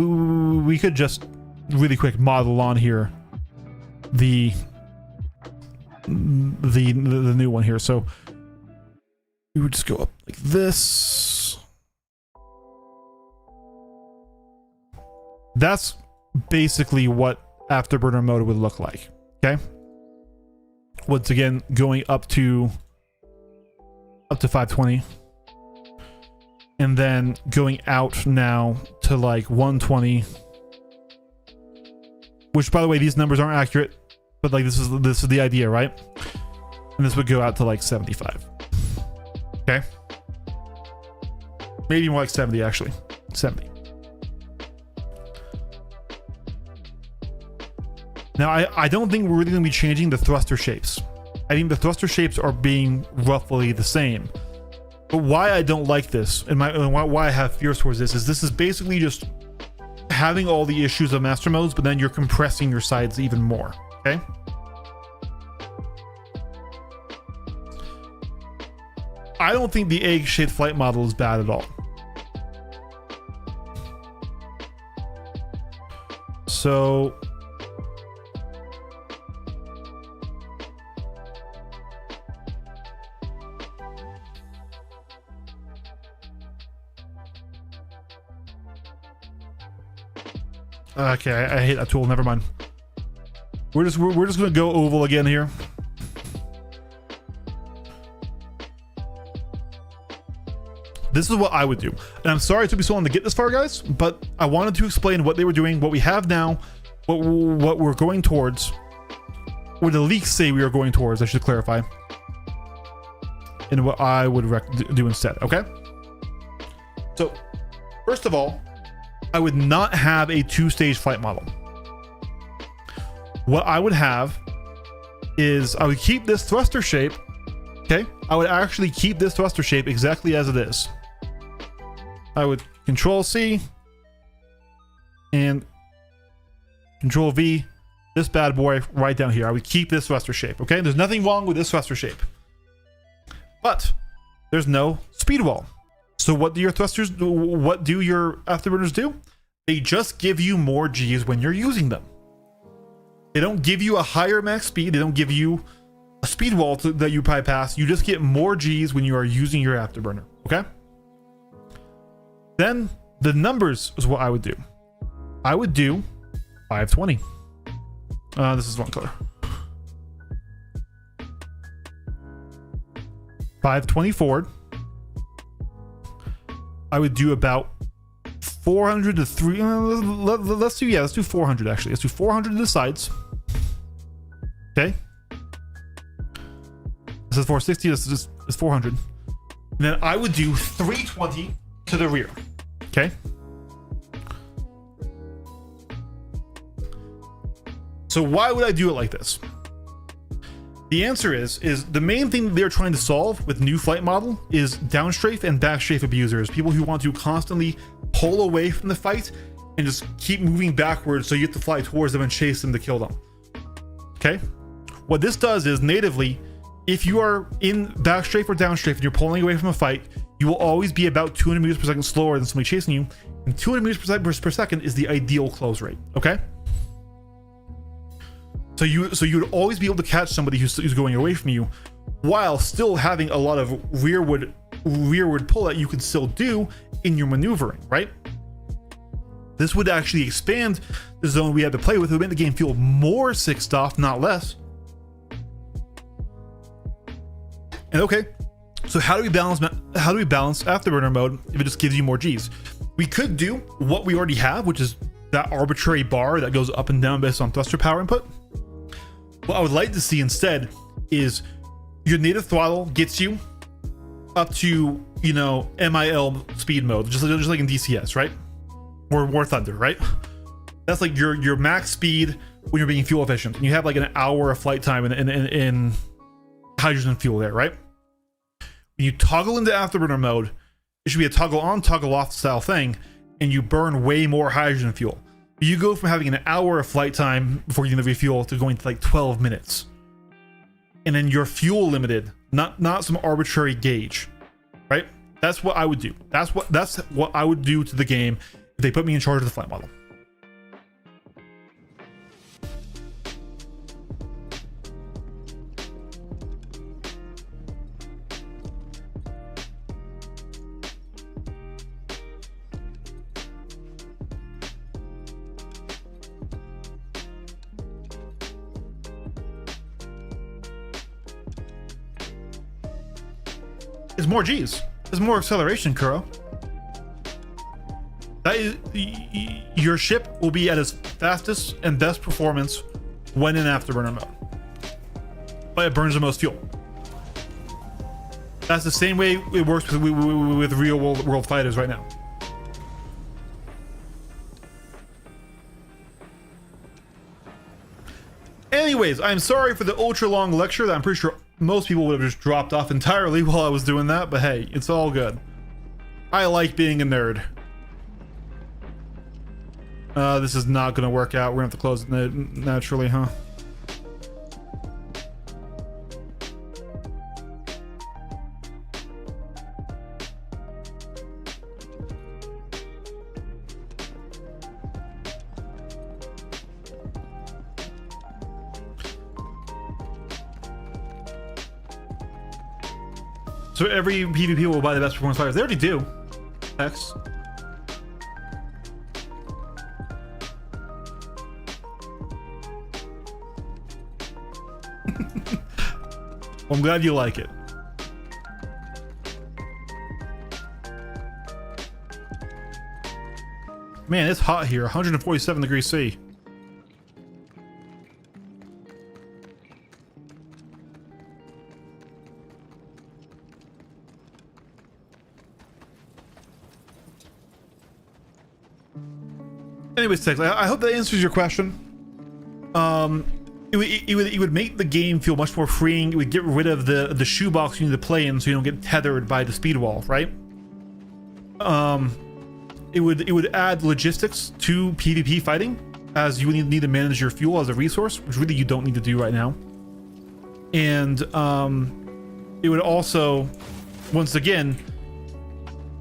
A: We could just really quick model on here the new one here. So we would just go up like this. That's basically what Afterburner mode would look like. Okay. Once again, going up to 520, and then going out now to like 120. Which, by the way, these numbers aren't accurate, but like this is the idea, right? And this would go out to like 75. Okay. Maybe more like 70 actually. 70. Now, I don't think we're really going to be changing the thruster shapes. I think the thruster shapes are being roughly the same. But why I don't like this, and why I have fears towards this is basically just having all the issues of master modes, but then you're compressing your sides even more, okay? I don't think the egg-shaped flight model is bad at all. So okay, I hate that tool. Never mind. We're just gonna go oval again here. This is what I would do. And I'm sorry it took me so long to get this far, guys, but I wanted to explain what they were doing, what we have now, what we're going towards, what the leaks say we are going towards, I should clarify, and what I would do instead, okay? So, first of all, I would not have a two-stage flight model. What I would have is I would keep this thruster shape, okay? I would actually keep this thruster shape exactly as it is. I would Control C and Control V, this bad boy right down here. I would keep this thruster shape, okay? There's nothing wrong with this thruster shape, but there's no speed wall. So what do your thrusters do? What do your afterburners do? They just give you more G's when you're using them. They don't give you a higher max speed. They don't give you a speed wall that you bypass. You just get more G's when you are using your afterburner, okay? Then the numbers is what I would do. I would do 520. This is one color. 520 forward. I would do about 400 to 3. Let's do 400 actually. Let's do 400 to the sides. Okay. This is 460. This is 400. And then I would do 320 to the rear. Okay. So why would I do it like this? The answer is the main thing they're trying to solve with new flight model is downstrafe and backstrafe abusers, people who want to constantly pull away from the fight and just keep moving backwards so you have to fly towards them and chase them to kill them. Okay. What this does is natively, if you are in backstrafe or downstrafe and you're pulling away from a fight, you will always be about 200 meters per second slower than somebody chasing you, and 200 meters per second is the ideal close rate. Okay. So you would always be able to catch somebody who's going away from you, while still having a lot of rearward pull that you can still do in your maneuvering, right? This would actually expand the zone we had to play with. It would make the game feel more sixed off, not less. And okay, so how do we balance afterburner mode if it just gives you more G's? We could do what we already have, which is that arbitrary bar that goes up and down based on thruster power input. What I would like to see instead is your native throttle gets you up to, you know, MIL speed mode, just like in DCS, right? Or War Thunder, right? That's like your max speed when you're being fuel efficient. And you have like an hour of flight time in hydrogen fuel there, right? When you toggle into afterburner mode, it should be a toggle on, toggle off style thing, and you burn way more hydrogen fuel. You go from having an hour of flight time before you refuel to going to like 12 minutes. And then you're fuel limited, not some arbitrary gauge, right? That's what I would do. That's what I would do to the game if they put me in charge of the flight model. It's more G's. There's more acceleration, Kuro. That is, your ship will be at its fastest and best performance when in afterburner mode. But it burns the most fuel. That's the same way it works with real world fighters right now. Anyways, I'm sorry for the ultra long lecture that I'm pretty sure most people would have just dropped off entirely while I was doing that, but hey, it's all good. I like being a nerd. This is not gonna work out. We're gonna have to close it naturally, huh? So every PvP will buy the best performance fighters. They already do. X. I'm glad you like it. Man, it's hot here. 147 degrees C. Anyways, Tex, I hope that answers your question. It would make the game feel much more freeing. It would get rid of the shoebox you need to play in, so you don't get tethered by the speed wall, right? It would add logistics to PvP fighting, as you need to manage your fuel as a resource, which really you don't need to do right now. And it would also, once again,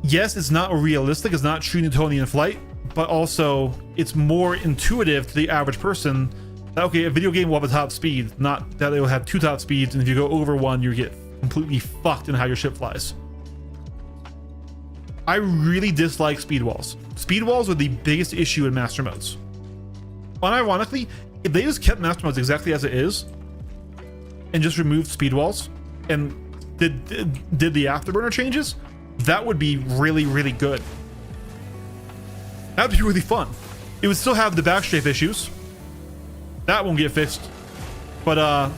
A: yes, it's not realistic, it's not true Newtonian flight, but also it's more intuitive to the average person that, okay, a video game will have a top speed, not that it will have two top speeds, and if you go over one, you get completely fucked in how your ship flies. I really dislike speed walls. Speed walls are the biggest issue in master modes. Unironically, if they just kept master modes exactly as it is and just removed speed walls and did the afterburner changes, that would be really, really good. That would be really fun. It would still have the backstrafe issues. That won't get fixed. But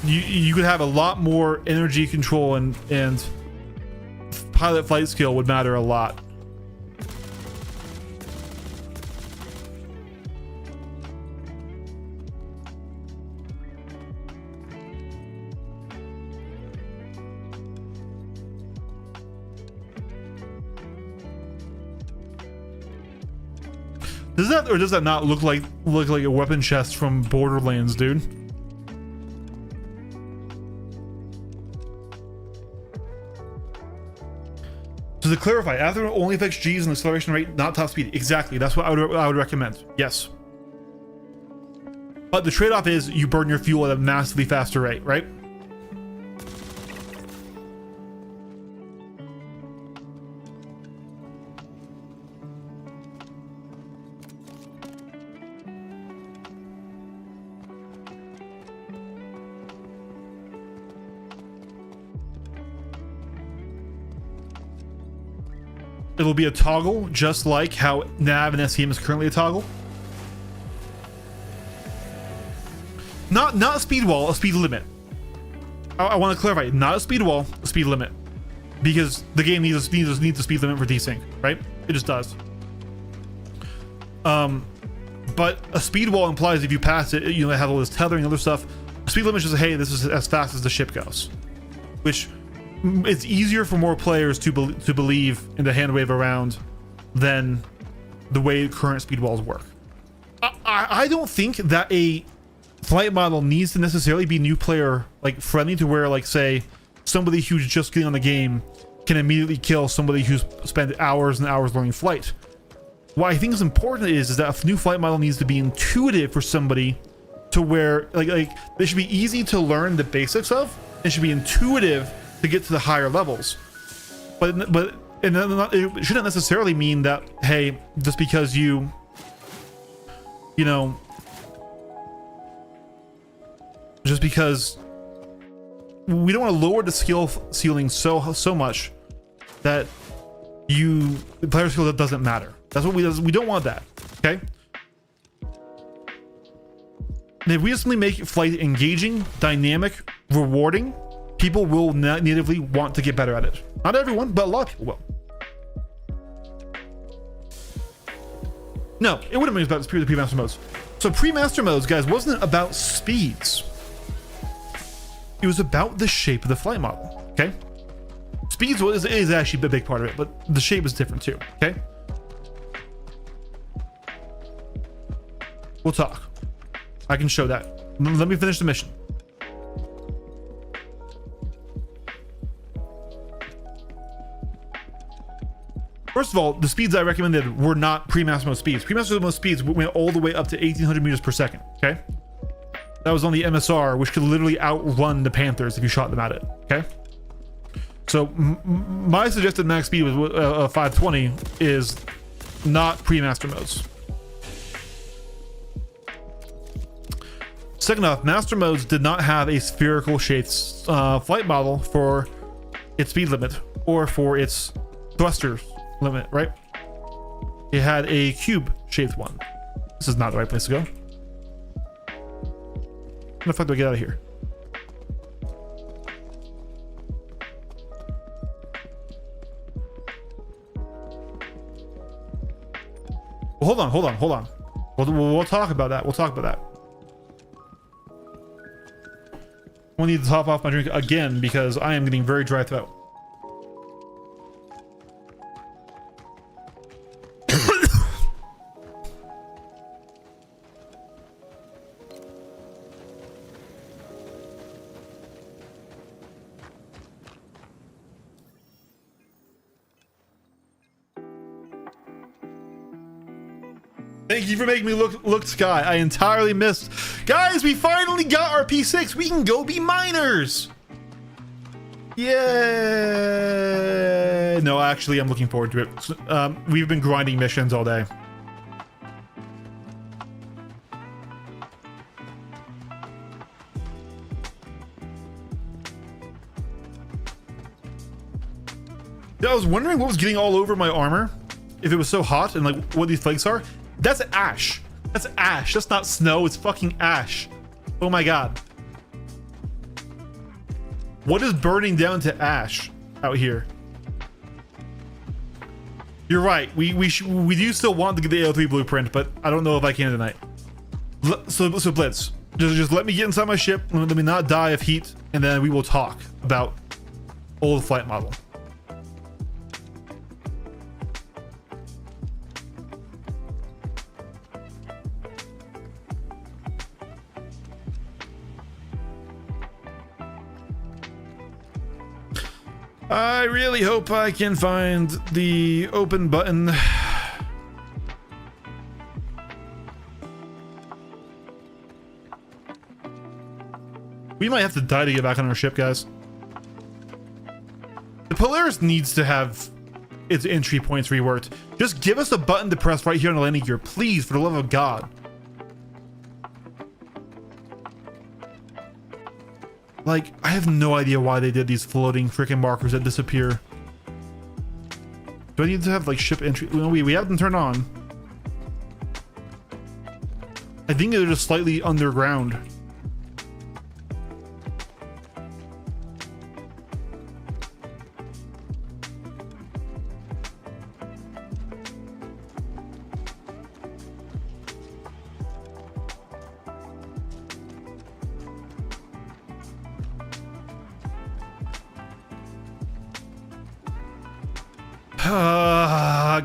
A: you could have a lot more energy control, and pilot flight skill would matter a lot. Does that, or does that not look like a weapon chest from Borderlands, dude? So to clarify, after only affects G's and acceleration rate, not top speed. Exactly, that's what I would recommend. Yes. But the trade-off is you burn your fuel at a massively faster rate, right? It'll be a toggle, just like how nav and SCM is currently a toggle. Not a speed wall, a speed limit. I want to clarify, not a speed wall, a speed limit, because the game needs a speed limit for desync, right? It just does. But a speed wall implies if you pass it, you know, have all this tethering and other stuff. A speed limit is just, hey, this is as fast as the ship goes, which it's easier for more players to believe in the hand wave around than the way current speed walls work. I don't think that a flight model needs to necessarily be new player like friendly, to where, like, say somebody who's just getting on the game can immediately kill somebody who's spent hours and hours learning flight. What I think is important is that a new flight model needs to be intuitive for somebody, to where like they should be easy to learn the basics of, and should be intuitive to get to the higher levels. But it shouldn't necessarily mean that, hey, just because you know, just because we don't want to lower the skill ceiling so much that the player skill that doesn't matter. That's what we don't want that. Okay. And if we just simply make flight engaging, dynamic, rewarding, people will natively want to get better at it. Not everyone, but a lot of people will. No, it wouldn't make us better the pre-master modes. So pre-master modes, guys, wasn't about speeds. It was about the shape of the flight model, okay? Speeds is actually a big part of it, but the shape is different too, okay? We'll talk. I can show that. Let me finish the mission. First of all, the speeds I recommended were not pre-master mode speeds. Pre-master mode speeds went all the way up to 1800 meters per second, okay? That was on the MSR, which could literally outrun the Panthers if you shot them at it, okay? So my suggested max speed was 520 is not pre-master modes. Second off, master modes did not have a spherical shaped flight model for its speed limit or for its thrusters limit, right? It had a cube shaped one. This is not the right place to go. How the fuck do I get out of here? Well, hold on. We'll talk about that. I need to top off my drink again because I am getting very dry throat. Thank you for making me look Sky. I entirely missed. Guys, we finally got our P6. We can go be miners. Yeah. No, actually, I'm looking forward to it. We've been grinding missions all day. Yeah, I was wondering what was getting all over my armor. If it was so hot and like what these flakes are. That's ash. That's ash. That's not snow. It's fucking ash. Oh my god. What is burning down to ash out here? You're right. We do still want to get the AO3 blueprint, but I don't know if I can tonight. So Blitz, just let me get inside my ship. Let me not die of heat, and then we will talk about old flight model. I really hope I can find the open button. We might have to die to get back on our ship, guys. The Polaris needs to have its entry points reworked. Just give us a button to press right here on the landing gear, please, for the love of God. Like, I have no idea why they did these floating freaking markers that disappear. Do I need to have like ship entry? No, we have them turned on. I think they're just slightly underground.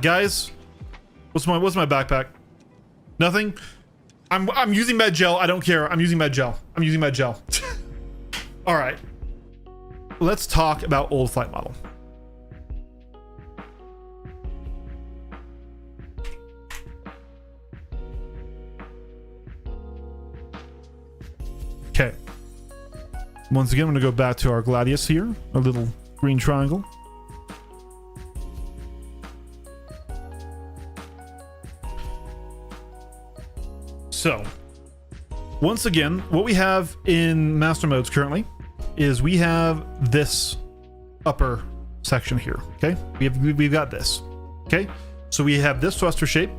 A: Guys, what's my backpack? Nothing. I'm using med gel. I don't care. I'm using med gel. All right. Let's talk about old flight model. Okay. Once again, I'm gonna go back to our Gladius here, our little green triangle. So, once again, what we have in master modes currently is we have this upper section here. Okay, we've got this. Okay, so we have this thruster shape,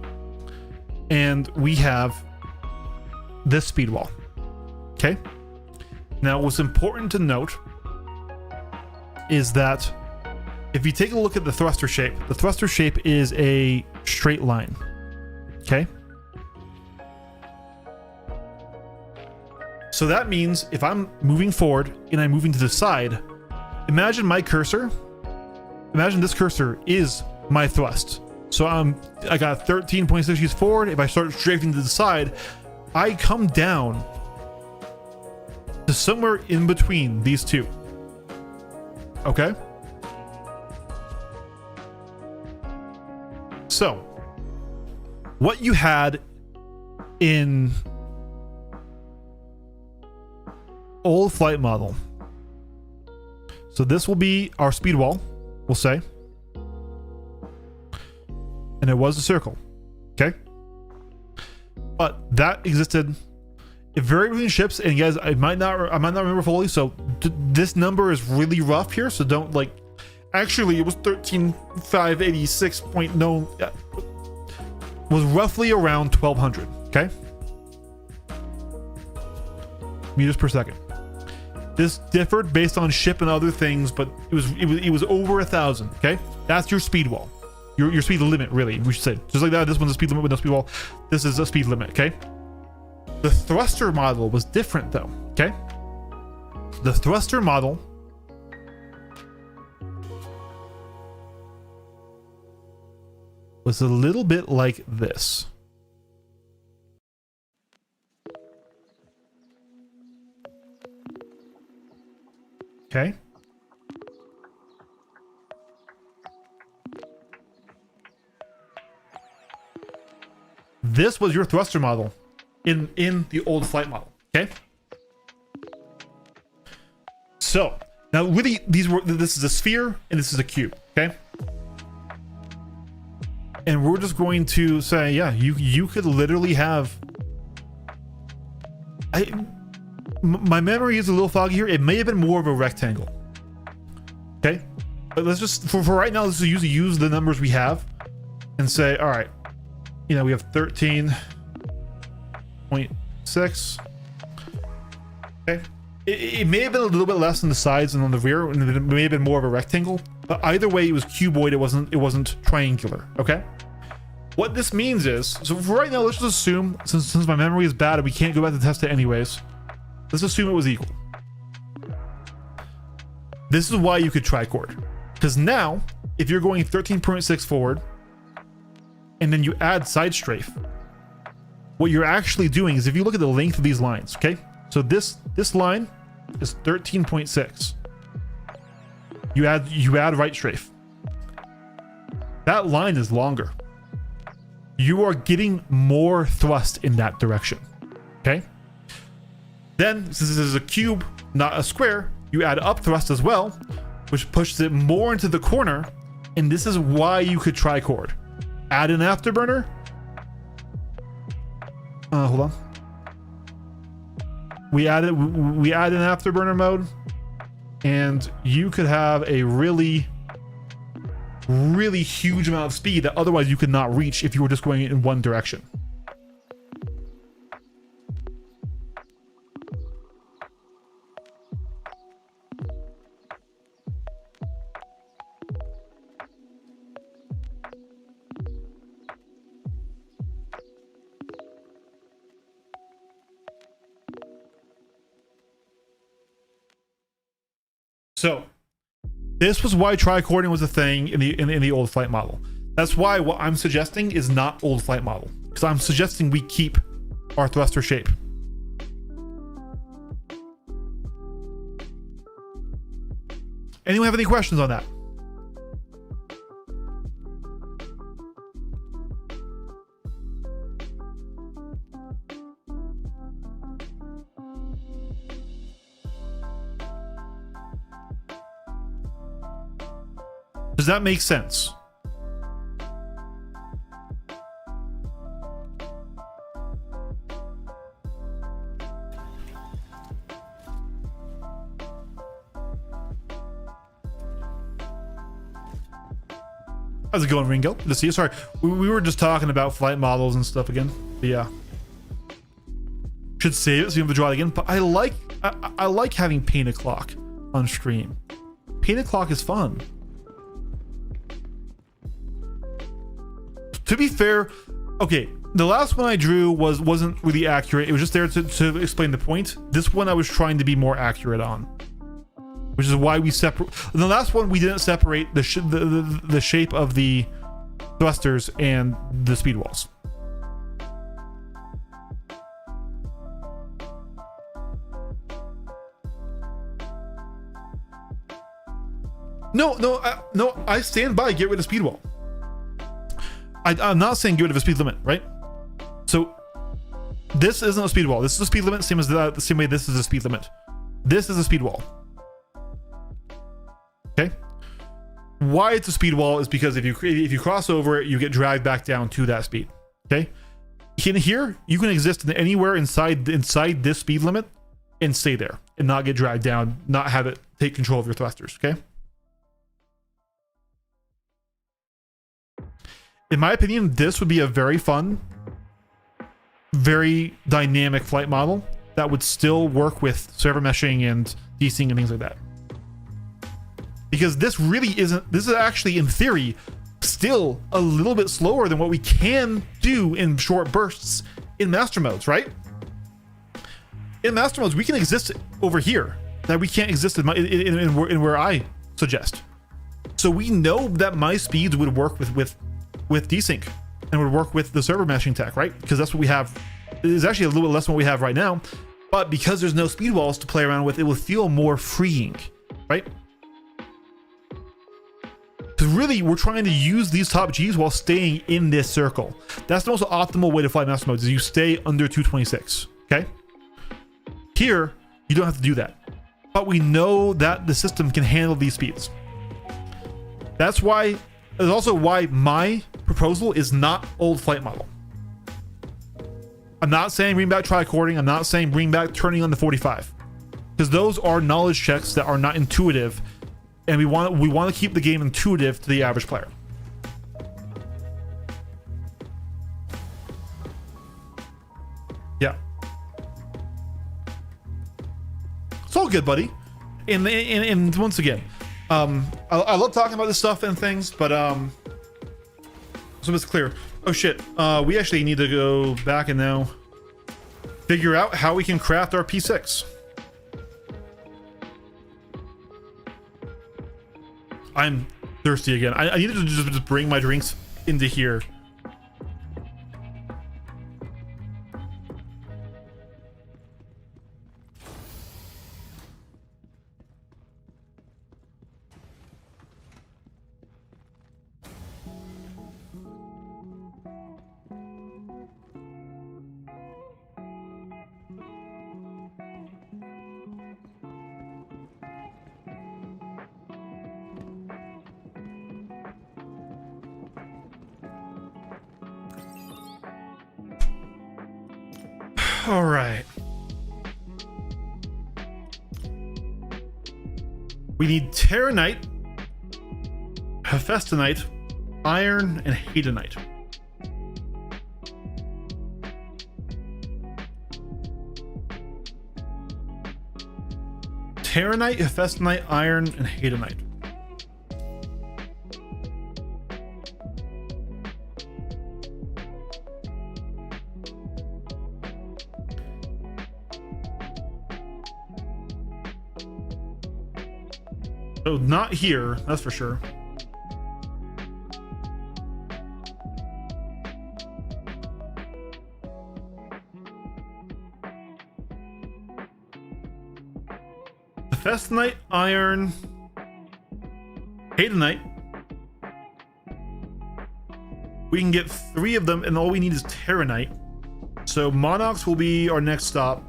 A: and we have this speed wall. Okay. Now, what's important to note is that if you take a look at the thruster shape is a straight line. Okay. So that means if I'm moving forward and I'm moving to the side, imagine my cursor. Imagine this cursor is my thrust. So I got 13.6 degrees forward. If I start strafing to the side, I come down to somewhere in between these two. Okay? So, what you had in old flight model. So this will be our speed wall, we'll say. And it was a circle. Okay? But that existed. It varied between ships, and guys, I might not remember fully, so this number is really rough here, so don't like. Actually, it was 13,586.0. Was roughly around 1,200. Okay, meters per second. This differed based on ship and other things, but it was over 1,000. Okay, that's your speed wall, your speed limit, really. We should say just like that. This one's a speed limit with no speed wall. This is a speed limit. Okay. The thruster model was different though, okay? The thruster model was a little bit like this. Okay? This was your thruster model. In the old flight model. Okay, so now really this is a sphere and this is a cube. Okay, and we're just going to say, yeah, you could literally have, my memory is a little foggy here, it may have been more of a rectangle. Okay, but let's just for right now, let's use the numbers we have and say, all right, you know, we have 13.6. Okay, it may have been a little bit less on the sides and on the rear, and it may have been more of a rectangle, but either way it was cuboid. It wasn't triangular. Okay, what this means is, so for right now, let's just assume, since my memory is bad and we can't go back to test it anyways, let's assume it was equal. This is why you could trichord, because now if you're going 13.6 forward and then you add side strafe, what you're actually doing is, if you look at the length of these lines, okay? So this line is 13.6. You add right strafe. That line is longer. You are getting more thrust in that direction. Okay? Then, since this is a cube, not a square, you add up thrust as well, which pushes it more into the corner, and this is why you could trichord. Add an afterburner. Hold on. We add an afterburner mode, and you could have a really huge amount of speed that otherwise you could not reach if you were just going in one direction. So this was why tricording was a thing in the old flight model. That's why what I'm suggesting is not old flight model, because I'm suggesting we keep our thruster shape. Anyone have any questions on that? Does that make sense? How's it going, Ringo? Good to see you. Sorry, we were just talking about flight models and stuff again. But yeah, should save it so you don't have to draw it again. But I like having paint a clock on stream. Paint a clock is fun. To be fair, okay, the last one I drew wasn't really accurate. It was just there to explain the point. This one I was trying to be more accurate on, which is why we separate. The last one we didn't separate the shape of the thrusters and the speed walls. No, I stand by get rid of speed wall. I'm not saying get rid of a speed limit, right? So this isn't a speed wall. This is a speed limit, same as the same way this is a speed limit. This is a speed wall. Okay. Why it's a speed wall is because if you cross over it, you get dragged back down to that speed. Okay. In here, you can exist in anywhere inside this speed limit and stay there and not get dragged down, not have it take control of your thrusters. Okay. In my opinion, this would be a very fun, very dynamic flight model that would still work with server meshing and desync and things like that. Because this is actually, in theory, still a little bit slower than what we can do in short bursts in master modes, right? In master modes, we can exist over here that we can't exist in where I suggest. So we know that my speeds would work with desync and would work with the server meshing tech, right? Because that's what we have. It is actually a little bit less than what we have right now, but because there's no speed walls to play around with, it will feel more freeing, right? Because really, we're trying to use these top Gs while staying in this circle. That's the most optimal way to fly master modes, is you stay under 226, okay? Here, you don't have to do that, but we know that the system can handle these speeds. That's also why my proposal is not old flight model. I'm not saying bring back tricording. I'm not saying bring back turning on the 45, because those are knowledge checks that are not intuitive, and we want to keep the game intuitive to the average player. Yeah, it's all good, buddy. And once again, I love talking about this stuff and things, but so it's clear. Oh shit, we actually need to go back and now figure out how we can craft our P6. I'm thirsty again. I needed to just bring my drinks into here. All right. We need Terranite, Hephaestonite, Iron, and Hadanite. Terranite, Hephaestonite, Iron, and Hadanite. So not here, that's for sure. Hephaestonite, Iron, Hadanite. We can get 3 of them, and all we need is Terranite. So Monarchs will be our next stop.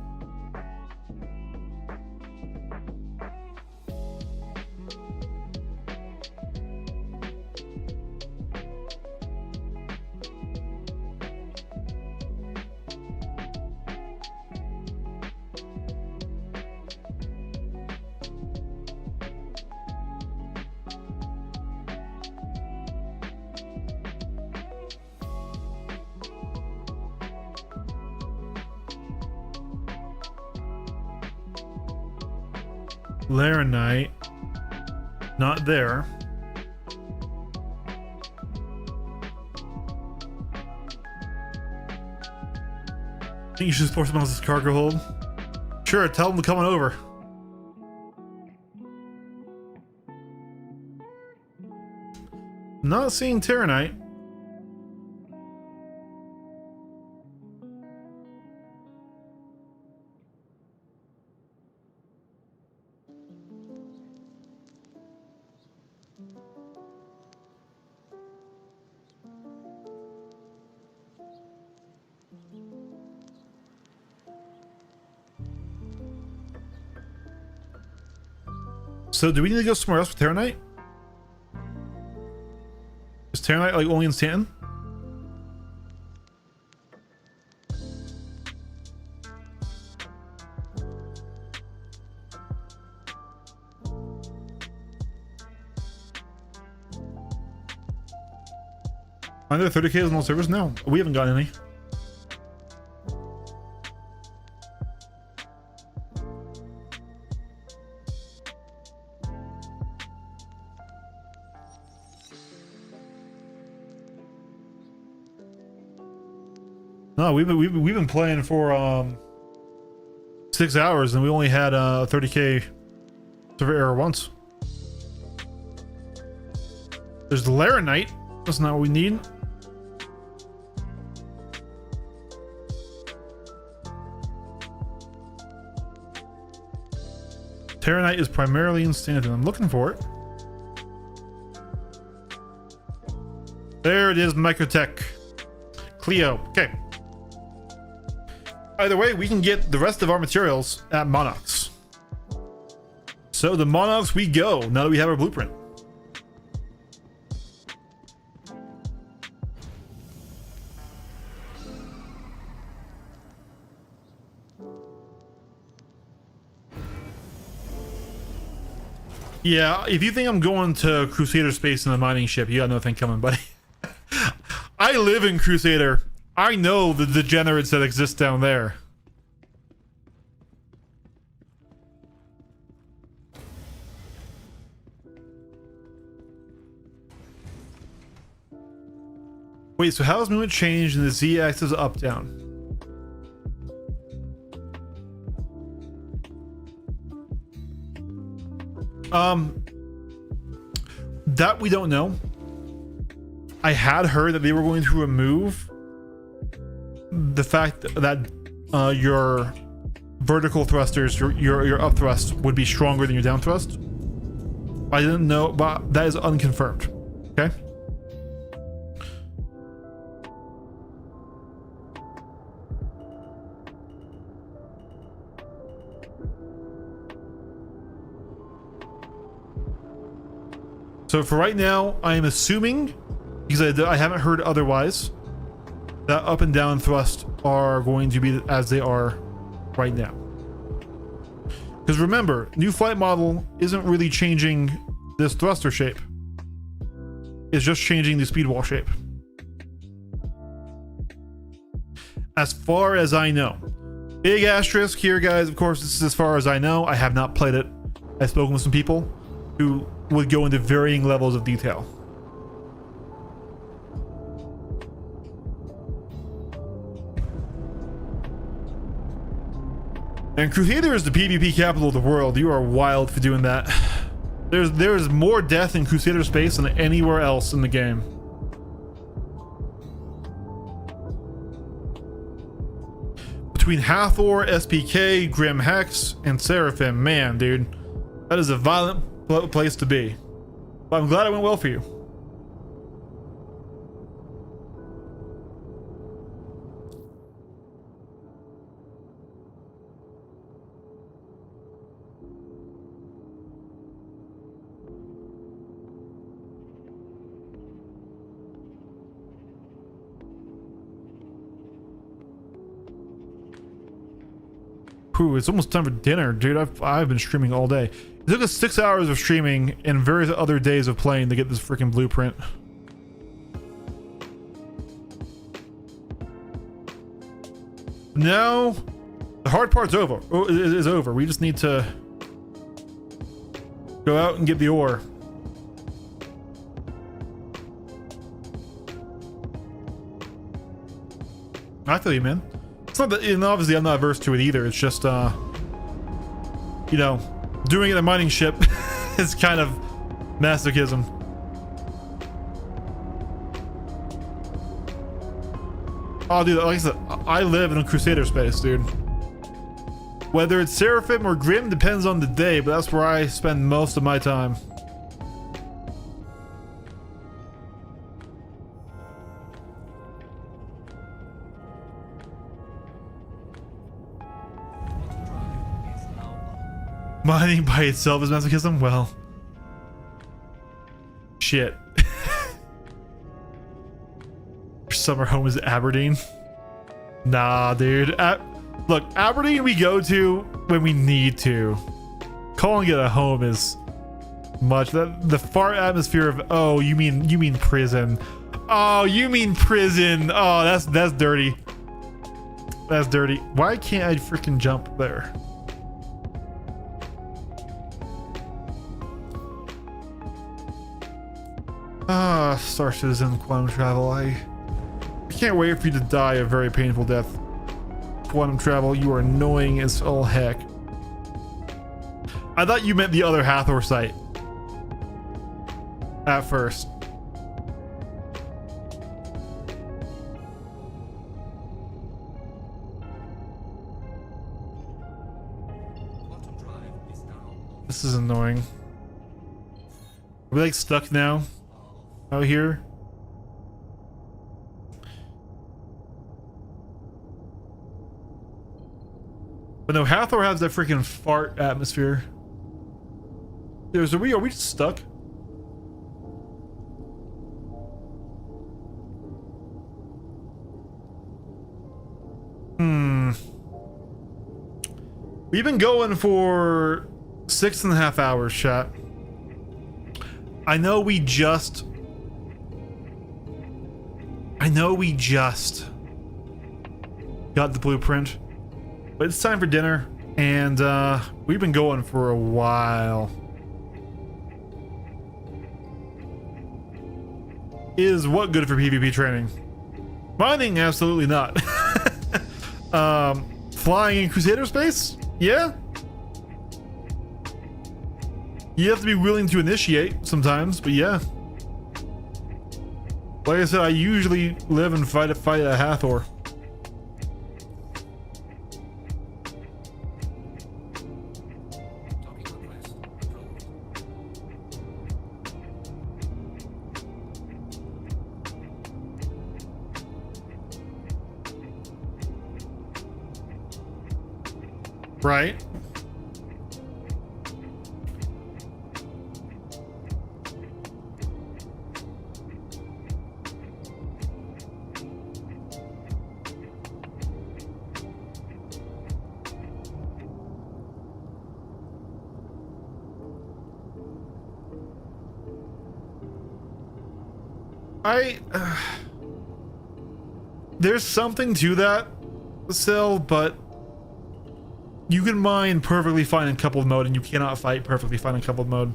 A: Laranite, not there. think you should force them on this cargo hold. Sure, tell them to come on over. Not seeing Terranite. So do we need to go somewhere else for Terranite? Is Terranite like only in Stanton? Are there 30Ks on all servers? No, we haven't got any. No, we've been playing for 6 hours and we only had 30K server error once. There's the Laranite. That's not what we need. Terranite is primarily in Stanton. I'm looking for it. There it is, Microtech. Clio. Okay. Either way, we can get the rest of our materials at Monarchs. So the Monarchs we go, now that we have our blueprint. Yeah, if you think I'm going to Crusader space in a mining ship, you got nothing coming, buddy. I live in Crusader. I know the degenerates that exist down there. Wait, so how does movement change in the Z-axis up down? That we don't know. I had heard that they were going to remove the fact that your vertical thrusters, your up thrust would be stronger than your down thrust. I didn't know, but that is unconfirmed. Okay. So for right now, I am assuming, because I haven't heard otherwise, that up and down thrust are going to be as they are right now. Because remember, new flight model isn't really changing this thruster shape. It's just changing the speed wall shape. As far as I know. Big asterisk here, guys. Of course, this is as far as I know. I have not played it. I've spoken with some people who would go into varying levels of detail. And Crusader is the PvP capital of the world. You are wild for doing that. There's more death in Crusader space than anywhere else in the game. Between Hathor, SPK, Grim Hex, and Seraphim, man, dude, that is a violent place to be. But I'm glad it went well for you. Whew, it's almost time for dinner, dude. I've been streaming all day. It took us 6 hours of streaming and various other days of playing to get this freaking blueprint. Now, the hard part's over. Is over. We just need to go out and get the ore. I feel you, man. It's not that, and obviously I'm not averse to it either. It's just, you know, doing it in a mining ship is kind of masochism. Oh, dude, like I said, I live in a Crusader space, dude. Whether it's Seraphim or Grim depends on the day, but that's where I spend most of my time. Mining by itself is masochism? Well, shit. Your summer home is Aberdeen? Nah, dude. Look, Aberdeen we go to when we need to. Calling it a home is much. The far atmosphere of, oh, you mean prison. Oh, you mean prison. Oh, that's dirty. That's dirty. Why can't I freaking jump there? Ah, Star Citizen Quantum Travel. I can't wait for you to die a very painful death. Quantum Travel, you are annoying as all heck. I thought you meant the other Hathor site at first. This is annoying. Are we like stuck now out here? But no, Hathor has that freaking fart atmosphere. Dude, are we just stuck? We've been going for 6.5 hours, chat. I know we just got the blueprint, but it's time for dinner, and we've been going for a while. Is what good for PvP training? Mining, absolutely not. Flying in Crusader space? Yeah. You have to be willing to initiate sometimes, but yeah. Like I said, I usually live and fight a Hathor. Right. There's something to that still, but you can mine perfectly fine in coupled mode, and you cannot fight perfectly fine in coupled mode.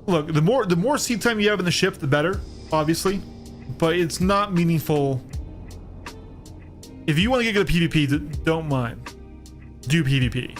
A: Look, the more seat time you have in the ship, the better, obviously, but it's not meaningful. If you want to get good at PvP, don't mind. Do PvP.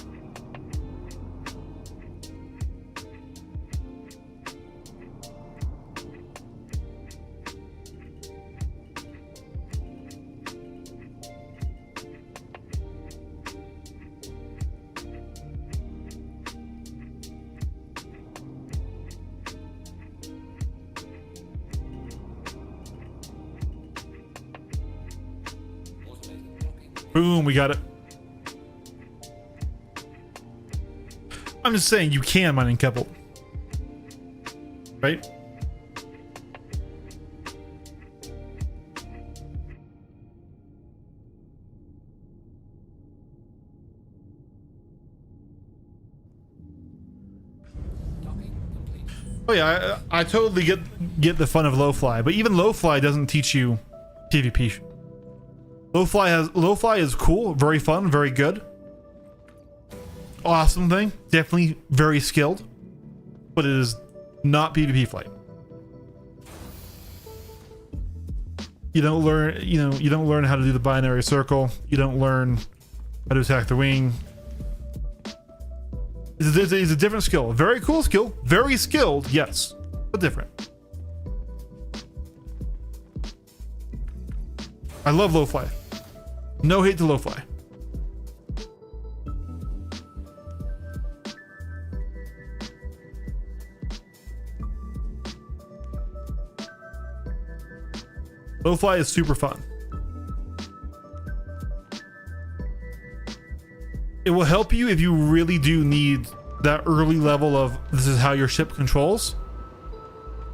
A: Boom, we got it. I'm just saying you can mine in coupled. Right? Oh yeah, I totally get the fun of low fly, but even low fly doesn't teach you PvP. Low fly is cool, very fun, very good. Awesome thing, definitely very skilled, but it is not PvP flight. You don't learn, you don't learn how to do the binary circle. You don't learn how to attack the wing. It's a different skill. A very cool skill. Very skilled, yes, but different. I love low fly. No hate to low fly. Low fly is super fun. It will help you if you really do need that early level of this is how your ship controls.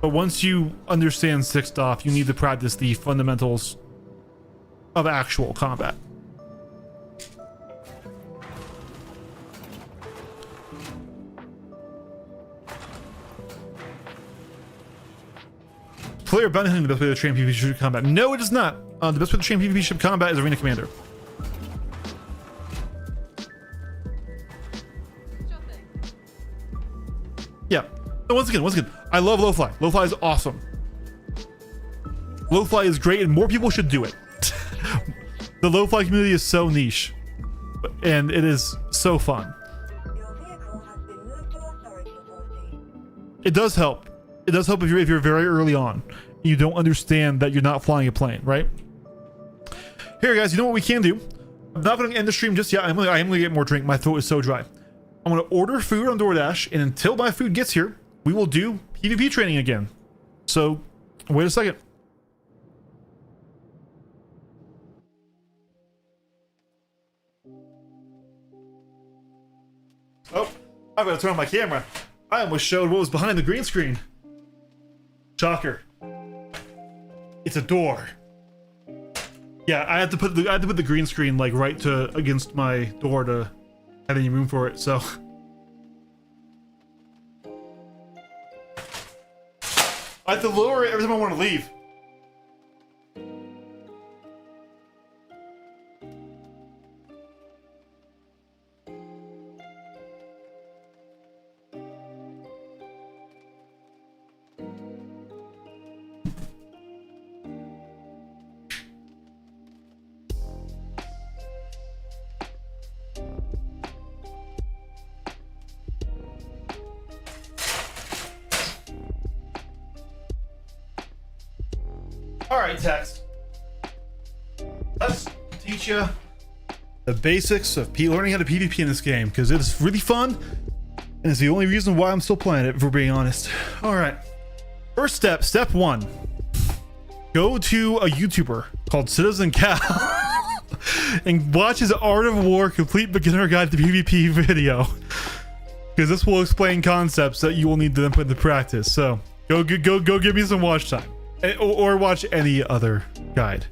A: But once you understand sixth off, you need to practice the fundamentals of actual combat. Player bounty hunting the best way to train PvP ship combat. No, it is not. The best way to train PvP ship combat is Arena Commander. Yeah. So once again, I love low fly. Low fly is awesome. Low fly is great, and more people should do it. The low fly community is so niche, and it is so fun.
G: Your vehicle has been moved to authority authority.
A: It does help. It does help if you're very early on. You don't understand that you're not flying a plane, right? Here, guys, you know what we can do? I'm not going to end the stream just yet. I am going to get more drink. My throat is so dry. I'm going to order food on DoorDash, and until my food gets here, we will do PvP training again. So, wait a second. Oh, I've got to turn on my camera. I almost showed what was behind the green screen. Shocker. It's a door. Yeah, I had to put the green screen like right to against my door to have any room for it. So I have to lower it every time I want to leave. Alright, Tex. Let's teach you the basics of learning how to PvP in this game, because it's really fun, and it's the only reason why I'm still playing it, if we're being honest. Alright. First step, step one. Go to a YouTuber called Citizen Cal and watch his Art of War Complete Beginner Guide to PvP video. Because this will explain concepts that you will need to then put into practice. So go give me some watch time. Or watch any other guide,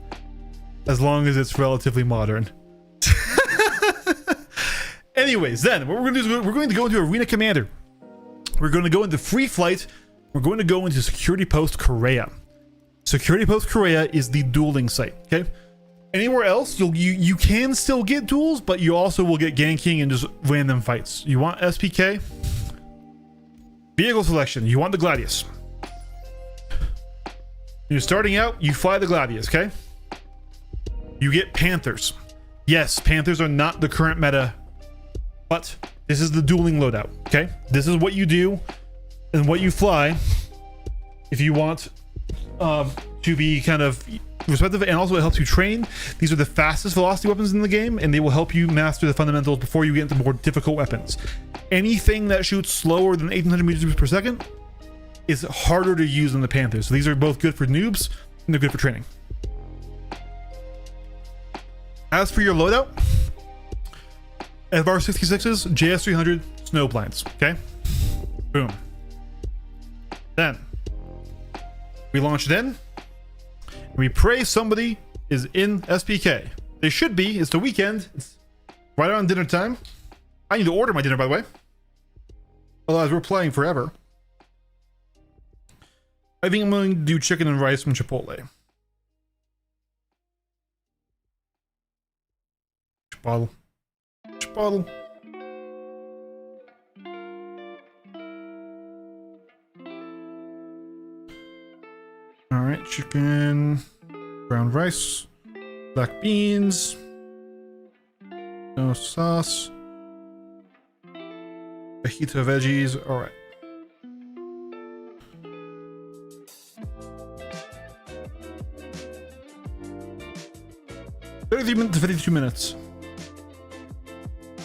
A: as long as it's relatively modern. Anyways, then what we're going to do is we're going to go into Arena Commander. We're going to go into Free Flight. We're going to go into Security Post Korea. Security Post Korea is the dueling site. Okay. Anywhere else, you can still get duels, but you also will get ganking and just random fights. You want SPK? Vehicle selection. You want the Gladius. You're starting out, you fly the Gladius, okay? You get Panthers. Yes, Panthers are not the current meta, but this is the dueling loadout, okay? This is what you do and what you fly if you want to be kind of respective, and also it helps you train. These are the fastest velocity weapons in the game, and they will help you master the fundamentals before you get into more difficult weapons. Anything that shoots slower than 1800 meters per second is harder to use than the Panthers. So these are both good for noobs and they're good for training. As for your loadout, FR 66s, JS 300, snowplanes. Okay, boom. Then we launch it in, and we pray somebody is in SPK. They should be. It's the weekend. It's right around dinner time. I need to order my dinner, by the way. Otherwise, we're playing forever. I think I'm going to do chicken and rice from Chipotle. Chipotle. Chipotle. All right, chicken. Brown rice. Black beans. No sauce. Fajita veggies. All right. To 52 minutes.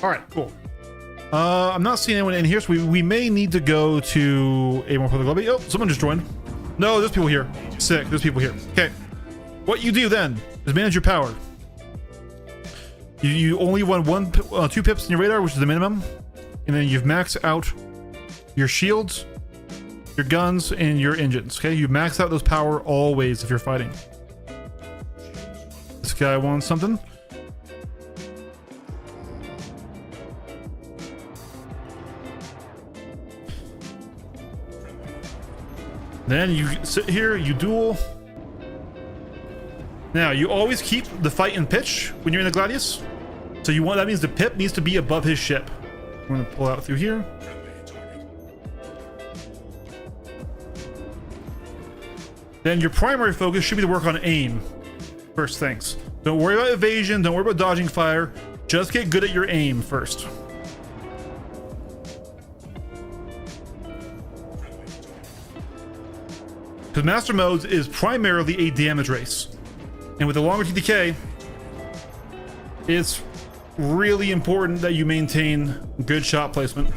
A: All right, cool. I'm not seeing anyone in here, so we may need to go to a more public lobby. Oh, someone just joined. No, there's people here. Sick, there's people here. Okay. What you do then is manage your power. You only want 2 pips in your radar, which is the minimum. And then you've maxed out your shields, your guns, and your engines. Okay, you max out those power always if you're fighting. This guy wants something. Then you sit here, you duel. Now you always keep the fight in pitch when you're in the Gladius. So you want, that means the pip needs to be above his ship. We're gonna pull out through here. Then your primary focus should be to work on aim. First things. Don't worry about evasion, don't worry about dodging fire. Just get good at your aim first. Because Master Modes is primarily a damage race. And with the longer TDK, it's really important that you maintain good shot placement.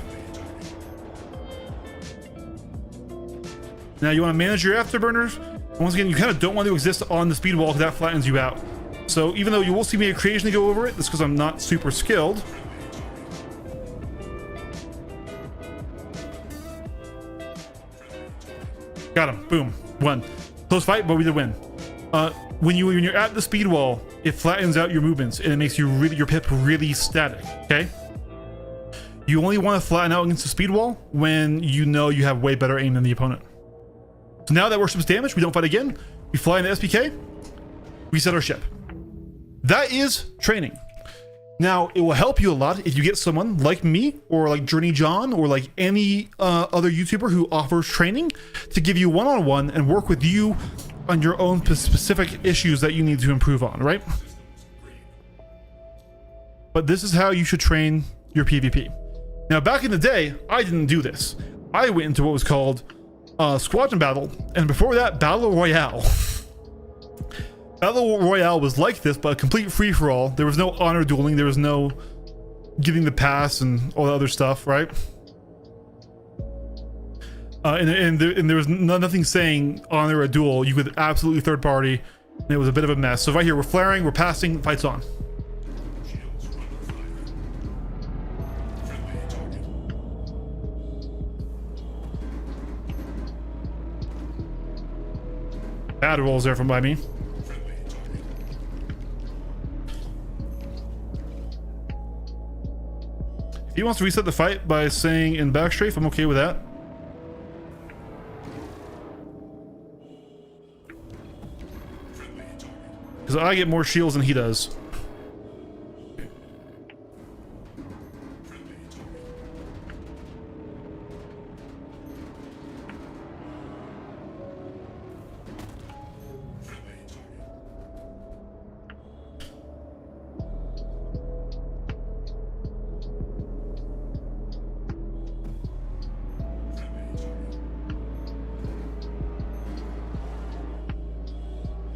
A: Now you want to manage your afterburners. Once again, you kind of don't want to exist on the speed wall because that flattens you out. So even though you will see me occasionally go over it, that's because I'm not super skilled. Got him. Boom. Won. Close fight, but we did win. When you're at the speed wall, it flattens out your movements and it makes your pip really static. Okay. You only want to flatten out against the speed wall when you know you have way better aim than the opponent. So now that worships damage, we don't fight again. We fly into SPK. We set our ship. That is training. Now, it will help you a lot if you get someone like me or like Journey John or like any other YouTuber who offers training to give you one-on-one and work with you on your own specific issues that you need to improve on, right? But this is how you should train your PvP. Now, back in the day, I didn't do this. I went into what was called Squadron Battle, and before that, Battle Royale. Battle Royale was like this, but a complete free-for-all. There was no honor dueling. There was no getting the pass and all the other stuff, right? And there was nothing saying honor a duel. You could absolutely third party, and it was a bit of a mess. So right here, we're flaring, we're passing, fight's on. Bad rolls there from by me. If he wants to reset the fight by saying in backstrafe, I'm okay with that. Because I get more shields than he does.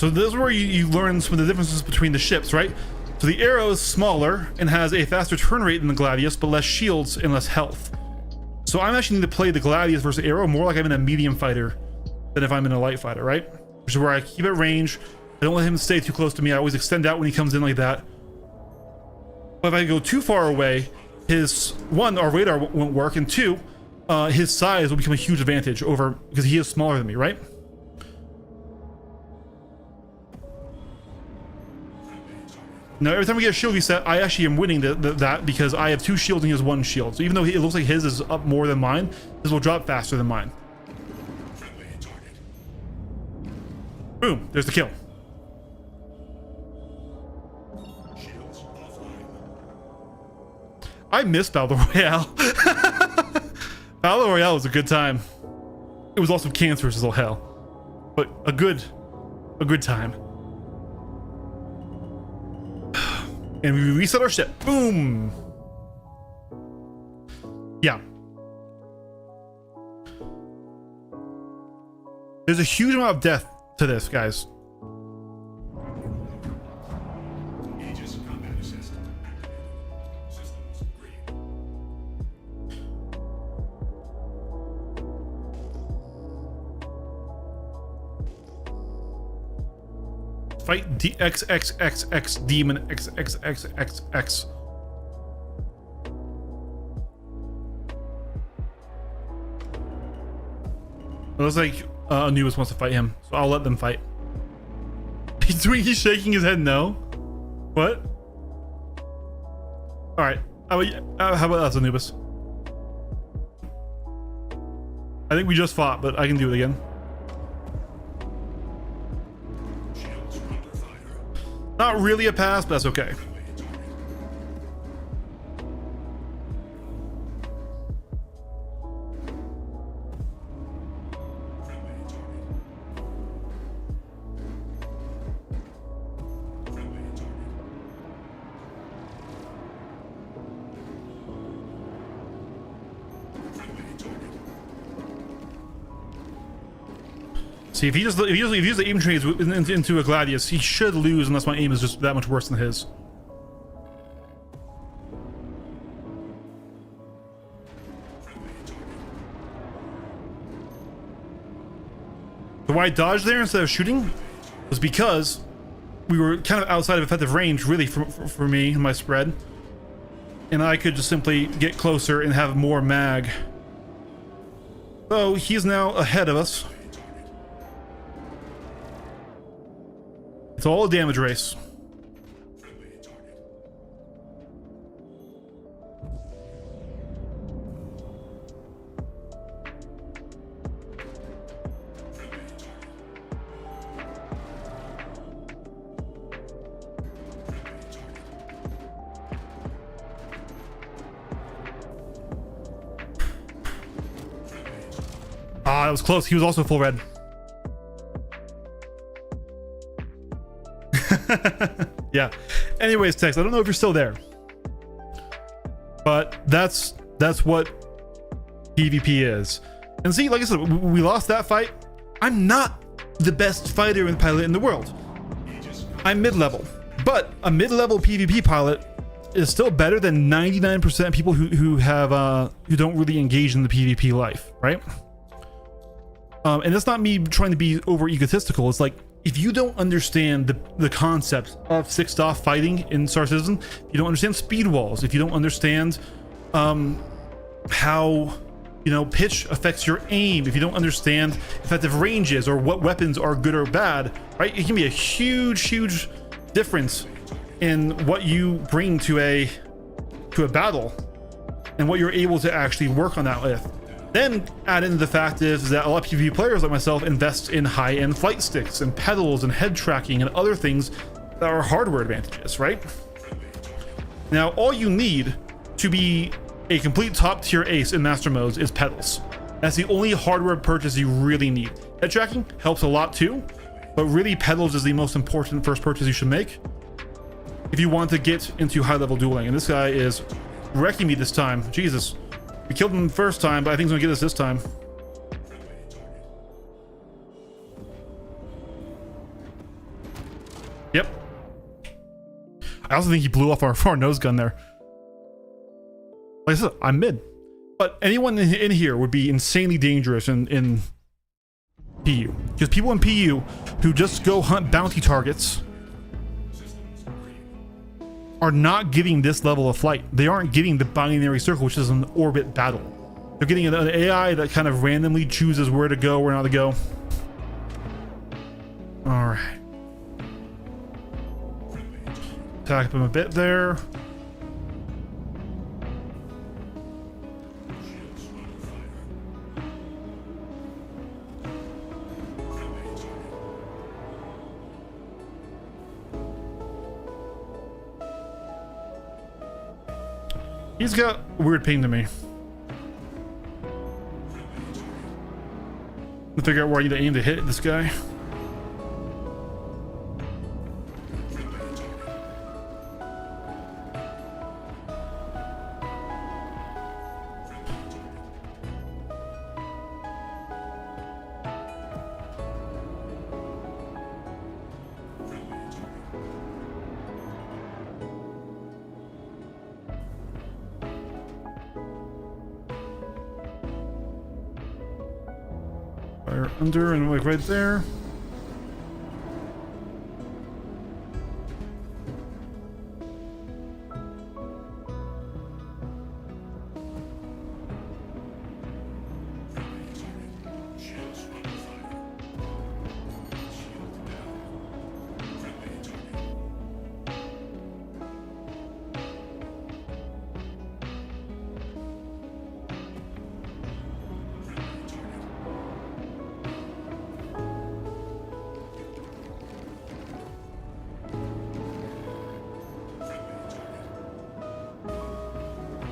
A: So this is where you learn some of the differences between the ships, right? So the Arrow is smaller and has a faster turn rate than the Gladius, but less shields and less health. So I'm actually need to play the Gladius versus Arrow more like I'm in a medium fighter than if I'm in a light fighter, right? Which is where I keep it range. I don't let him stay too close to me. I always extend out when he comes in like that. But if I go too far away, his one, our radar won't work, and two, his size will become a huge advantage over because he is smaller than me, right? Now, every time we get a shield reset, I actually am winning that because I have 2 shields and he has 1 shield. So even though it looks like his is up more than mine, his will drop faster than mine. Boom, there's the kill. I miss Battle Royale. Battle Royale was a good time. It was also cancerous as all hell, but a good time. And we reset our ship. Boom. Yeah. There's a huge amount of death to this, guys.
E: Aegis combat assist. Systems green.
A: Fight DXXXX demon XXXXX. It looks like Anubis wants to fight him, so I'll let them fight. He's shaking his head no. What? All right. How about us, Anubis? I think we just fought, but I can do it again.
E: Shields under fire.
A: Not really a pass, but that's okay. See, if he uses the aim trades into a Gladius, he should lose unless my aim is just that much worse than his. So why I dodged there instead of shooting was because we were kind of outside of effective range, really, for me and my spread, and I could just simply get closer and have more mag. So he's now ahead of us. It's all a damage race. Ah, that was close. He was also full red. Yeah. Anyways, Tex, I don't know if you're still there, but that's what PvP is. And see, like I said, we lost that fight. I'm not the best fighter and pilot in the world. I'm mid-level, but a mid-level PvP pilot is still better than 99% of people who don't really engage in the PvP life, right? And that's not me trying to be over egotistical. It's like, if you don't understand the concept of 6-off fighting in Star Citizen, if you don't understand speed walls, if you don't understand how pitch affects your aim, if you don't understand effective ranges or what weapons are good or bad, right? It can be a huge difference in what you bring to a battle and what you're able to actually work on that with. Then add in the fact is that a lot of PvP players like myself invest in high-end flight sticks and pedals and head tracking and other things that are hardware advantages, right? Now, all you need to be a complete top-tier ace in master modes is pedals. That's the only hardware purchase you really need. Head tracking helps a lot too, but really pedals is the most important first purchase you should make if you want to get into high-level dueling. And this guy is wrecking me this time. Jesus. We killed him the first time, but I think he's gonna get us this time. Yep. I also think he blew off our nose gun there. Like I said, I'm mid. But anyone in here would be insanely dangerous in PU. Because people in PU who just go hunt bounty targets are not getting this level of flight. They aren't getting the binary circle, which is an orbit battle. They're getting an AI that kind of randomly chooses where to go, where not to go. All right. Attack him a bit there. He's got a weird ping to me. To figure out where I need to aim to hit this guy. Fire under and like right there.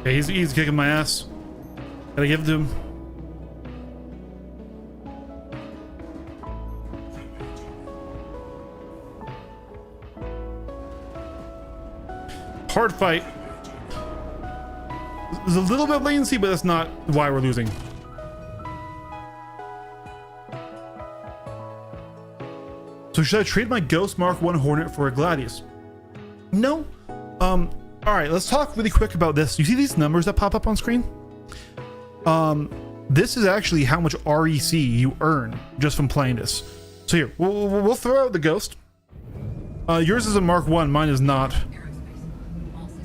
A: Yeah, he's kicking my ass. Gotta give it to him. Hard fight. There's a little bit of latency, but that's not why we're losing. So should I trade my Ghost Mark 1 Hornet for a Gladius? No. All right, let's talk really quick about this. You see these numbers that pop up on screen? This is actually how much REC you earn just from playing this. So here, we'll throw out the Ghost. Yours is a Mark 1, mine is not.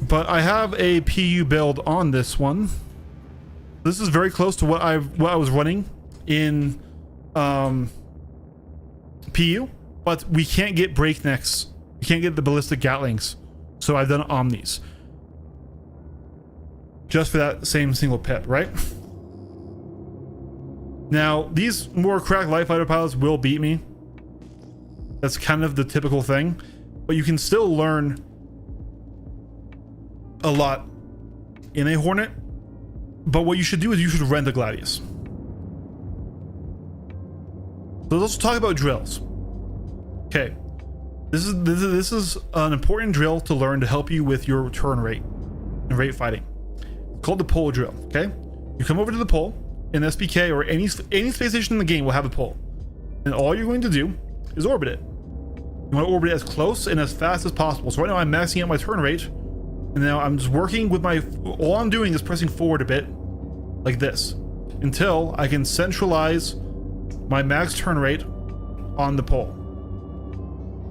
A: But I have a PU build on this one. This is very close to what I was running in PU, but we can't get breaknecks. We can't get the ballistic Gatlings. So I've done Omnis. Just for that same single pip, right? Now, these more cracked light fighter pilots will beat me. That's kind of the typical thing. But you can still learn a lot in a Hornet. But what you should do is you should rent a Gladius. So let's talk about drills. Okay. This is an important drill to learn to help you with your turn rate and rate fighting. It's called the pole drill, okay? You come over to the pole in SPK or any space station in the game will have a pole. And all you're going to do is orbit it. You want to orbit it as close and as fast as possible. So right now I'm maxing out my turn rate. And now I'm just working with all I'm doing is pressing forward a bit like this until I can centralize my max turn rate on the pole.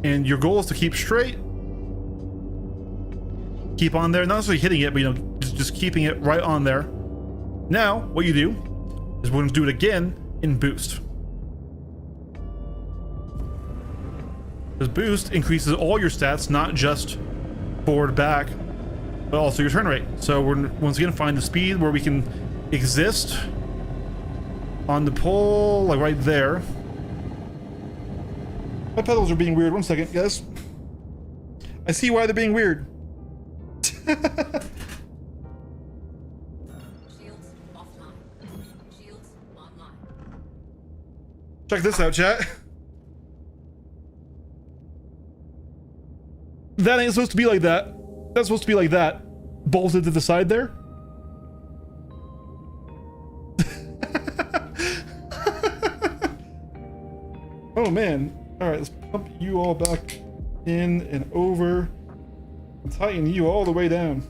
A: And your goal is to keep straight, keep on there, not necessarily hitting it, but you know, just keeping it right on there. Now, what you do is we're going to do it again in boost. This boost increases all your stats, not just forward, back, but also your turn rate. So we're once again find the speed where we can exist on the pole, like right there. My pedals are being weird. One second, guys. I see why they're being weird.
B: Shields offline. Shields online.
A: Check this out, chat. That ain't supposed to be like that. That's supposed to be like that. Bolted to the side there. Oh man. Alright, let's pump you all back in and over and tighten you all the way down.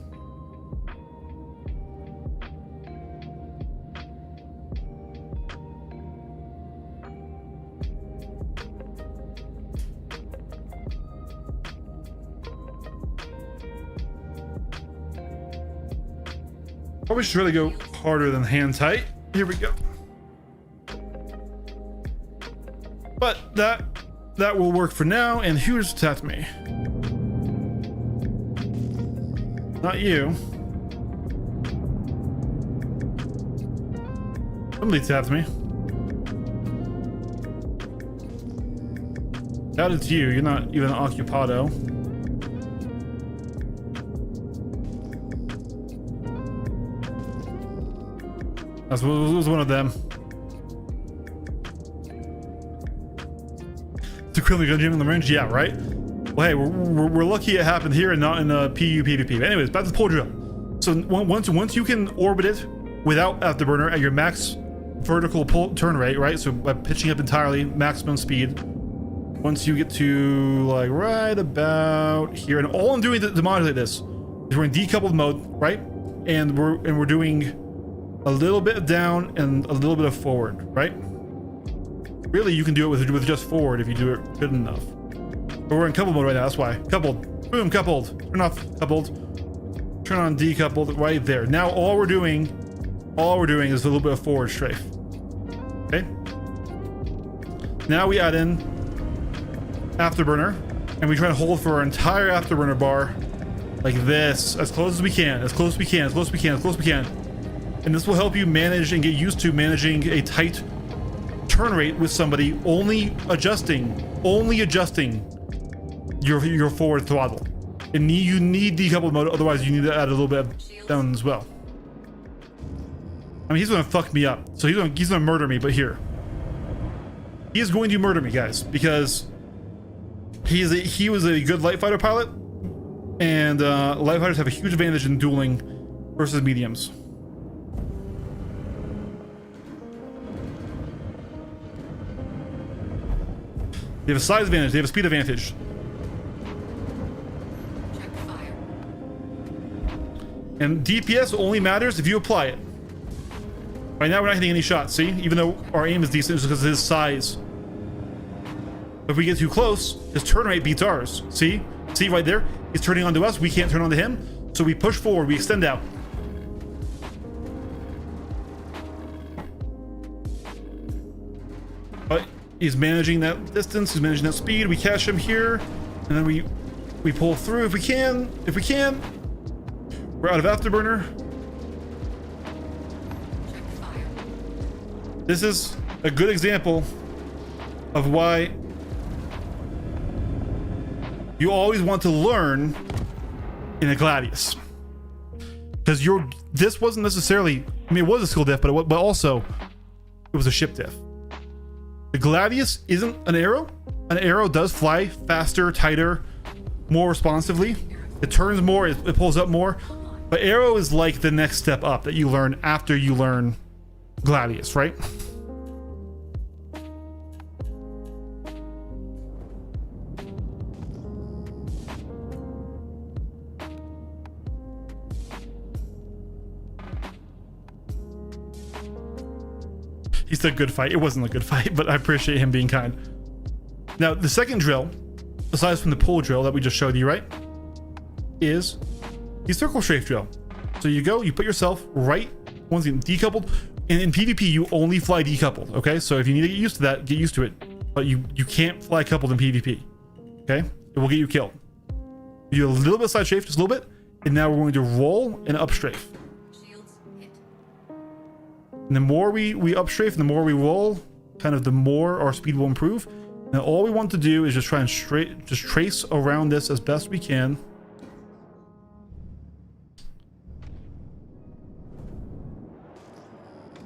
A: Probably should really go harder than hand tight. Here we go. But that will work for now. And who just tapped me? Not you. Somebody tapped me. Doubt it's you. You're not even occupado. That was one of them. To quickly go gym in the range, yeah, right. Well, hey, we're lucky it happened here and not in PU PvP. But anyways, back to the pole drill. So once you can orbit it without afterburner at your max vertical pull turn rate, right? So by pitching up entirely, maximum speed. Once you get to like right about here, and all I'm doing to modulate this is we're in decoupled mode, right? And we're doing a little bit of down and a little bit of forward, right? Really, you can do it with just forward if you do it good enough. But we're in couple mode right now, that's why. Coupled. Boom, coupled. Turn off coupled. Turn on decoupled right there. Now all we're doing is a little bit of forward strafe. Okay? Now we add in afterburner, and we try to hold for our entire afterburner bar like this, as close as we can, as close as we can, as close as we can, as close as we can. And this will help you manage and get used to managing a tight turn rate with somebody, only adjusting your forward throttle. And you need decoupled mode, otherwise you need to add a little bit down as well. I mean, he's gonna fuck me up, so he's gonna murder me. But here, he is going to murder me, guys, because he was a good light fighter pilot, and light fighters have a huge advantage in dueling versus mediums. They have a size advantage, they have a speed advantage.
B: Check fire.
A: And DPS only matters if you apply it. Right now we're not hitting any shots, see? Even though our aim is decent, just because of his size. But if we get too close, his turn rate beats ours. See? See right there? He's turning onto us, we can't turn onto him. So we push forward, we extend out. But he's managing that distance, he's managing that speed. We catch him here, and then we pull through if we can. If we can. We're out of afterburner.
B: Check fire.
A: This is a good example of why you always want to learn in a Gladius, because this wasn't necessarily, I mean, it was a skill diff, but also it was a ship diff. The Gladius isn't an arrow. An arrow does fly faster, tighter, more responsively. It turns more, it pulls up more. But arrow is like the next step up that you learn after you learn Gladius, right? He said good fight. It wasn't a good fight, but I appreciate him being kind. Now, the second drill, aside from the pull drill that we just showed you, right, is the circle strafe drill. So you go, you put yourself right, once again, decoupled. And in PvP, you only fly decoupled, okay? So if you need to get used to that, get used to it. But you can't fly coupled in PvP, okay? It will get you killed. You do a little bit of side strafe, just a little bit, and now we're going to roll and up strafe.
B: Shields hit.
A: And the more we up strafe and the more we roll, kind of the more our speed will improve. Now all we want to do is just try and just trace around this as best we can.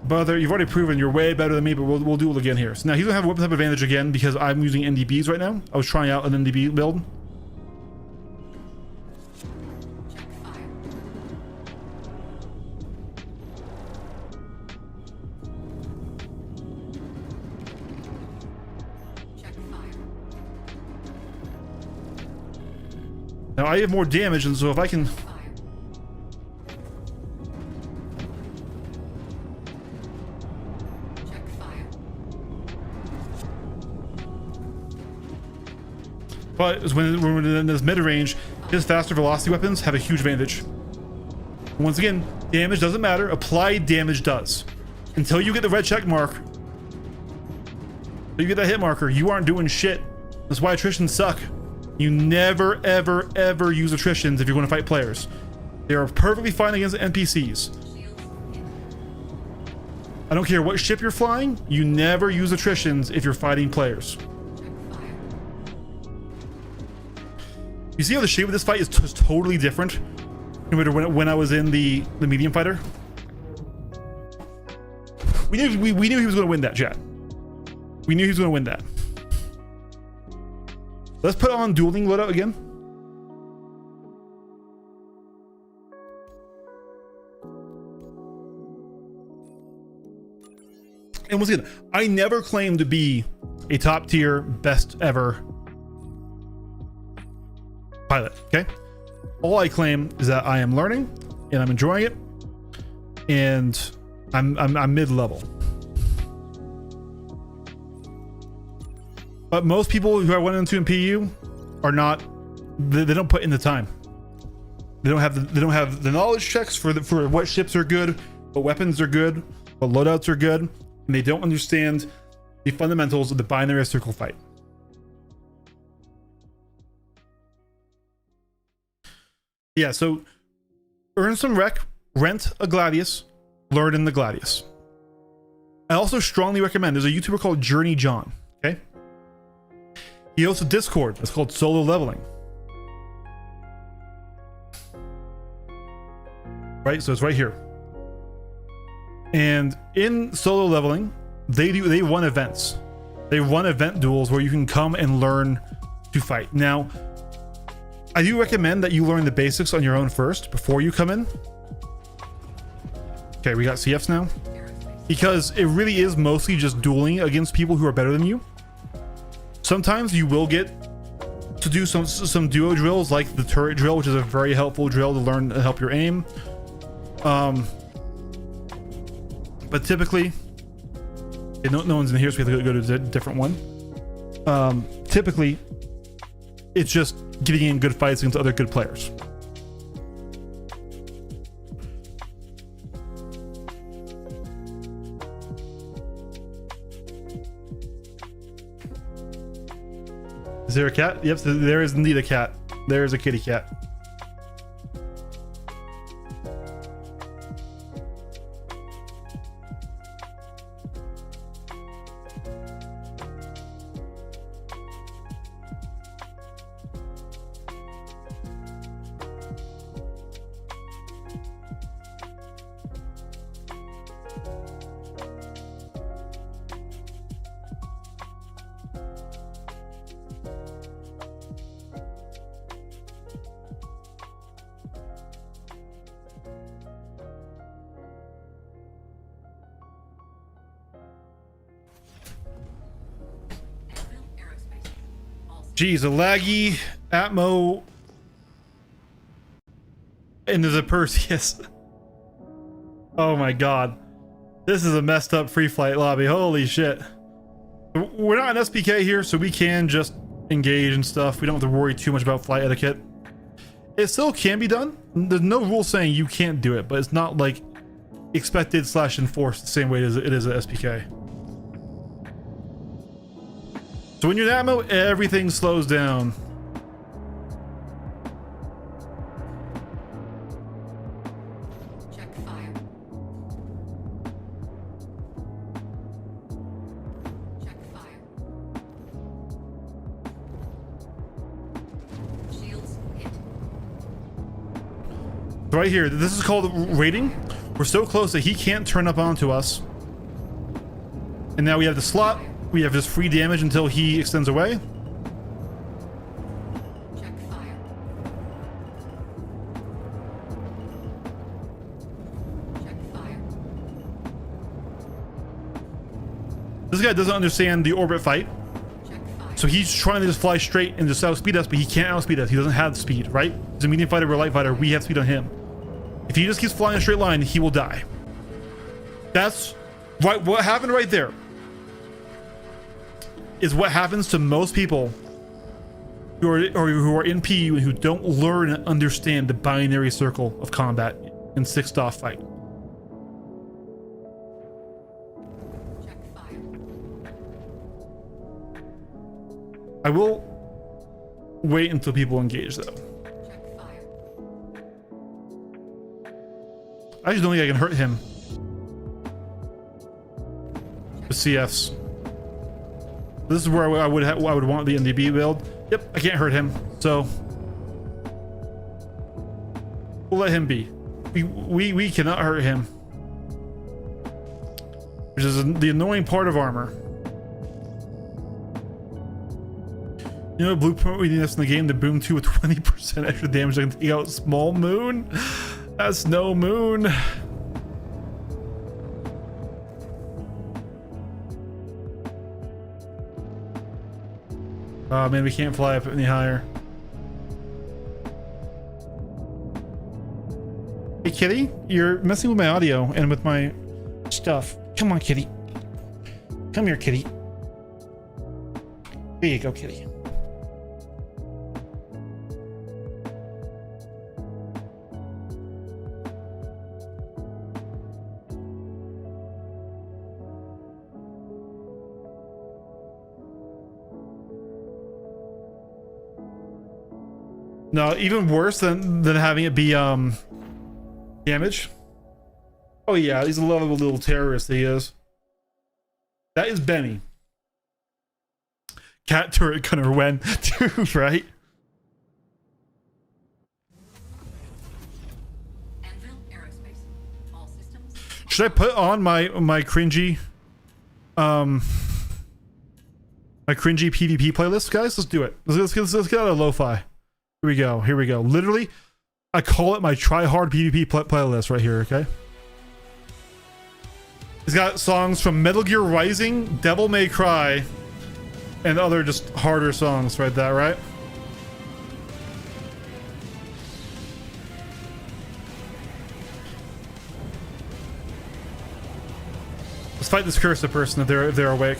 A: Brother, you've already proven you're way better than me, but we'll do it again here. So now he's gonna have a weapon type advantage again because I'm using NDBs right now. I was trying out an NDB build.
B: Check fire. Check fire.
A: Now I have more damage, and so if I can...
B: Fire. Check fire.
A: But when we're in this mid-range, his faster velocity weapons have a huge advantage. Once again, damage doesn't matter. Applied damage does. Until you get the red check mark, until you get that hit marker, you aren't doing shit. That's why attritions suck. You never, ever, ever use attritions if you're going to fight players. They are perfectly fine against NPCs.
B: Shields hit.
A: I don't care what ship you're flying, you never use attritions if you're fighting players.
B: Check fire.
A: You see how the shape of this fight is totally different compared to when I was in the medium fighter? We knew he was going to win that, chat. We knew he was going to win that. Let's put on dueling loadout again. And once again, I never claimed to be a top tier, best ever pilot, okay? All I claim is that I am learning and I'm enjoying it, and I'm mid-level. But most people who I went into in PU are not. They don't put in the time. They don't have the knowledge checks for what ships are good, what weapons are good, what loadouts are good, and they don't understand the fundamentals of the binary circle fight. Yeah, so earn some rec, rent a Gladius, learn in the Gladius. I also strongly recommend, there's a YouTuber called Journey John, okay? He hosts a Discord that's called Solo Leveling. Right, so it's right here. And in Solo Leveling, they run events. They run event duels where you can come and learn to fight. Now, I do recommend that you learn the basics on your own first before you come in. Okay, we got CFs now. Because it really is mostly just dueling against people who are better than you. Sometimes you will get to do some duo drills like the turret drill, which is a very helpful drill to learn to help your aim. But typically, no one's in here, so we have to go to a different one. Typically, it's just getting in good fights against other good players. Is there a cat? Yep, there is indeed a cat. There is a kitty cat. Geez, a laggy Atmo into the Perseus. Oh my god. This is a messed up free flight lobby. Holy shit. We're not an SPK here, so we can just engage and stuff. We don't have to worry too much about flight etiquette. It still can be done. There's no rule saying you can't do it, but it's not like expected / enforced the same way as it is at SPK. So when you're in ammo, everything slows down.
B: Check fire. Check fire. Shields hit.
A: Right here, this is called rating. We're so close that he can't turn up onto us. And now we have the slot. We have just free damage until he extends away.
B: Check fire. Check fire.
A: This guy doesn't understand the orbit fight.
B: Check fire.
A: So he's trying to just fly straight and just outspeed us, but he can't outspeed us. He doesn't have speed, right? He's a medium fighter, we're a light fighter. We have speed on him. If he just keeps flying a straight line, he will die. That's right. What happened right there is what happens to most people who are in PU and who don't learn and understand the binary circle of combat in 6-off fight.
B: Check fire.
A: I will wait until people engage though.
B: Check fire.
A: I just don't think I can hurt him with CFs. This is where I would want the NDB build. Yep, I can't hurt him, so we'll let him be. We cannot hurt him, which is the annoying part of armor. You know, blueprint we need this in the game to boom 2 with 20% extra damage. I can take out small moon. That's no moon. Oh man, we can't fly up any higher. Hey kitty, you're messing with my audio and with my stuff. Come on kitty. Come here kitty. There you go, kitty. No, even worse than having it be damage. Oh yeah, he's a lovable little terrorist, he is. That is Benny. Cat turret gunner when dude, right?
B: Anvil Aerospace. All systems.
A: Should I put on my cringy my cringy PvP playlist, guys? Let's do it. Let's get out of lo-fi. Here we go. Here we go. Literally, I call it my try-hard PvP playlist right here, okay? It's got songs from Metal Gear Rising, Devil May Cry, and other just harder songs right there, right? Let's fight this cursed person if they're awake.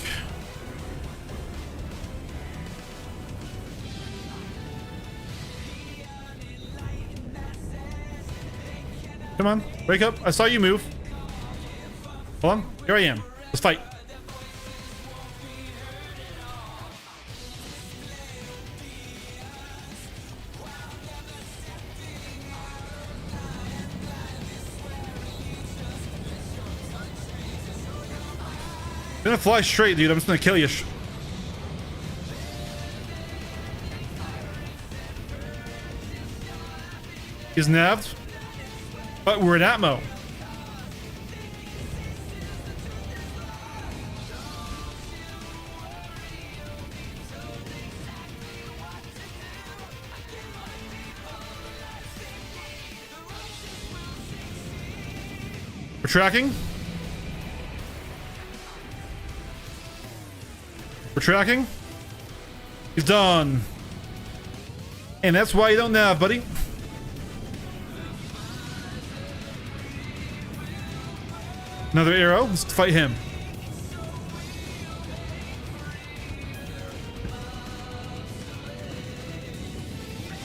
A: Come on, wake up. I saw you move. Hold on, here I am. Let's fight. I'm gonna fly straight, dude. I'm just gonna kill you. He's navved. But we're in Atmo. We're tracking. We're tracking. He's done. And that's why you don't nav, buddy. Another arrow. Let's fight him.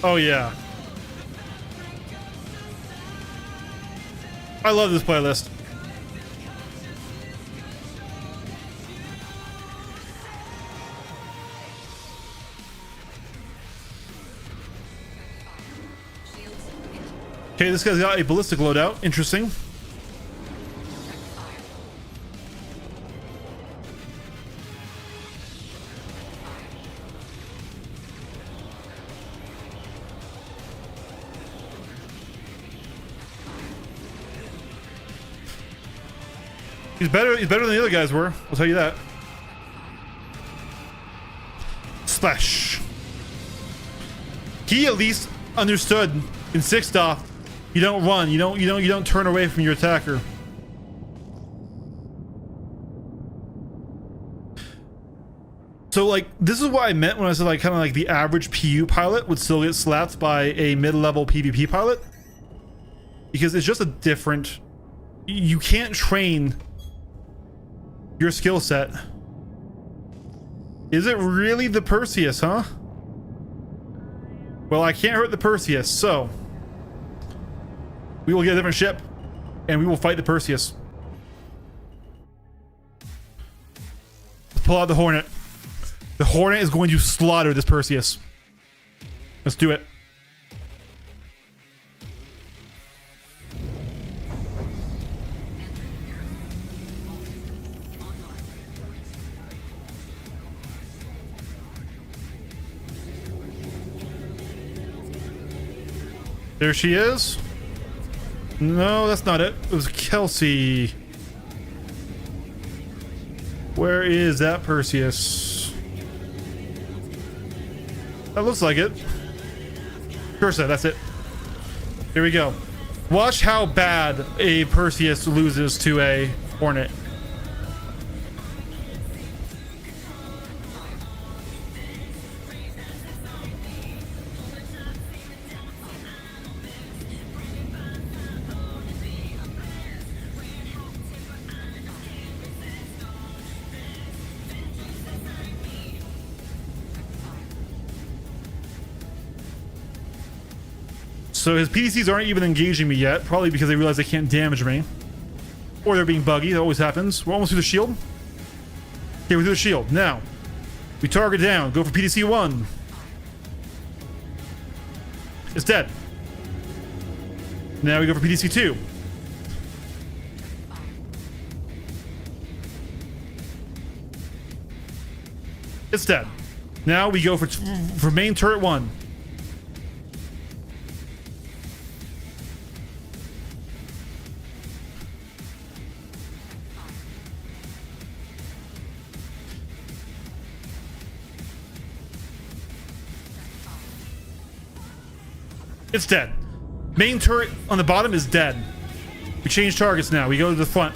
A: Oh yeah. I love this playlist. Okay, this guy's got a ballistic loadout. Interesting. He's better than the other guys were, I'll tell you that. Splash. He at least understood in Sixth Off, you don't run, you don't turn away from your attacker. So like this is what I meant when I said like kind of like the average PU pilot would still get slapped by a mid-level PvP pilot. Because it's just a different, you can't train your skill set. Is it really the Perseus, huh? Well, I can't hurt the Perseus, so we will get a different ship and we will fight the Perseus. Let's pull out the Hornet. The Hornet is going to slaughter this Perseus. Let's do it. There she is. No, that's not it. It was Kelsey. Where is that Perseus? That looks like it. Cursa, that's it. Here we go. Watch how bad a Perseus loses to a Hornet. So his PDCs aren't even engaging me yet, probably because they realize they can't damage me. Or they're being buggy, that always happens. We're almost through the shield. Okay, we're through the shield. Now, we target down, go for PDC 1. It's dead. Now we go for PDC 2. It's dead. Now we go for main turret 1. It's dead. Main turret on the bottom is dead. We change targets now. We go to the front.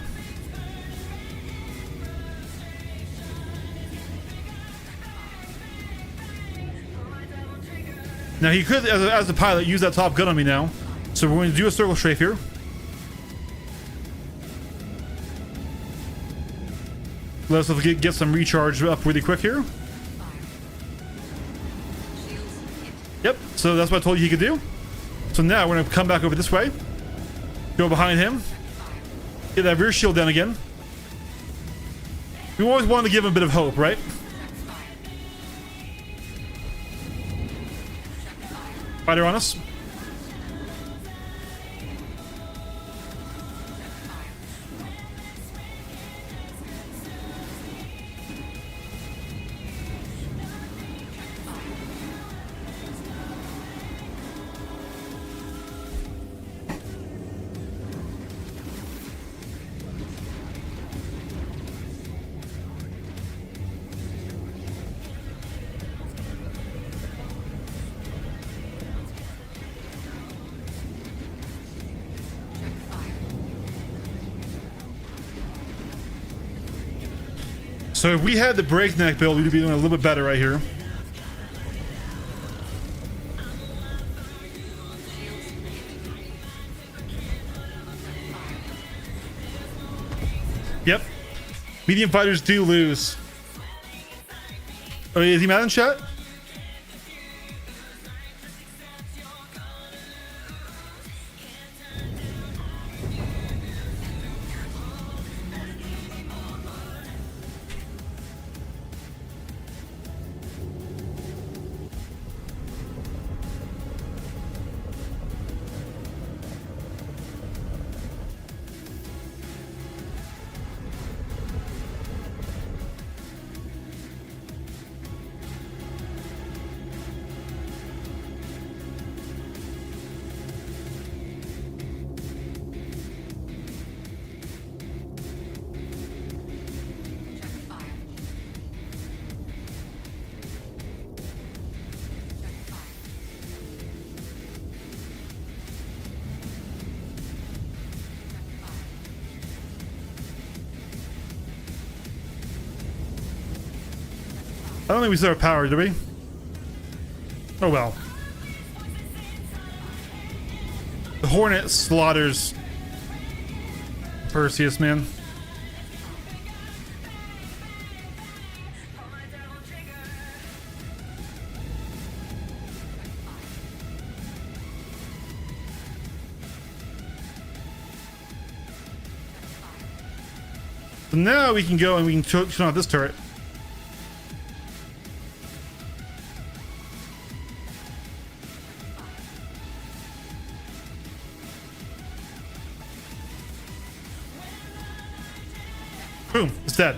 A: Now he could, as the pilot, use that top gun on me now. So we're going to do a circle strafe here. Let us get some recharge up really quick here. Yep, so that's what I told you he could do. So now we're going to come back over this way. Go behind him. Get that rear shield down again. We always wanted to give him a bit of hope, right? Fighter on us. So if we had the breakneck build, we'd be doing a little bit better right here. Yep. Medium fighters do lose. Oh, is he mad in chat? I don't think we still have power, do we? Oh well. The Hornet slaughters Perseus, man. So now we can go and we can turn off this turret. Boom, it's dead.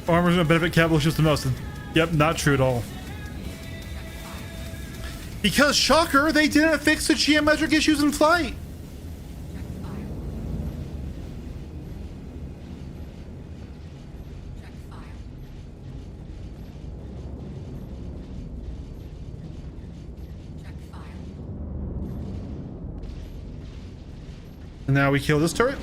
A: Armor's gonna benefit capital ships the most. Yep, not true at all. Because, shocker, they didn't fix the geometric issues in flight. And now we kill this turret.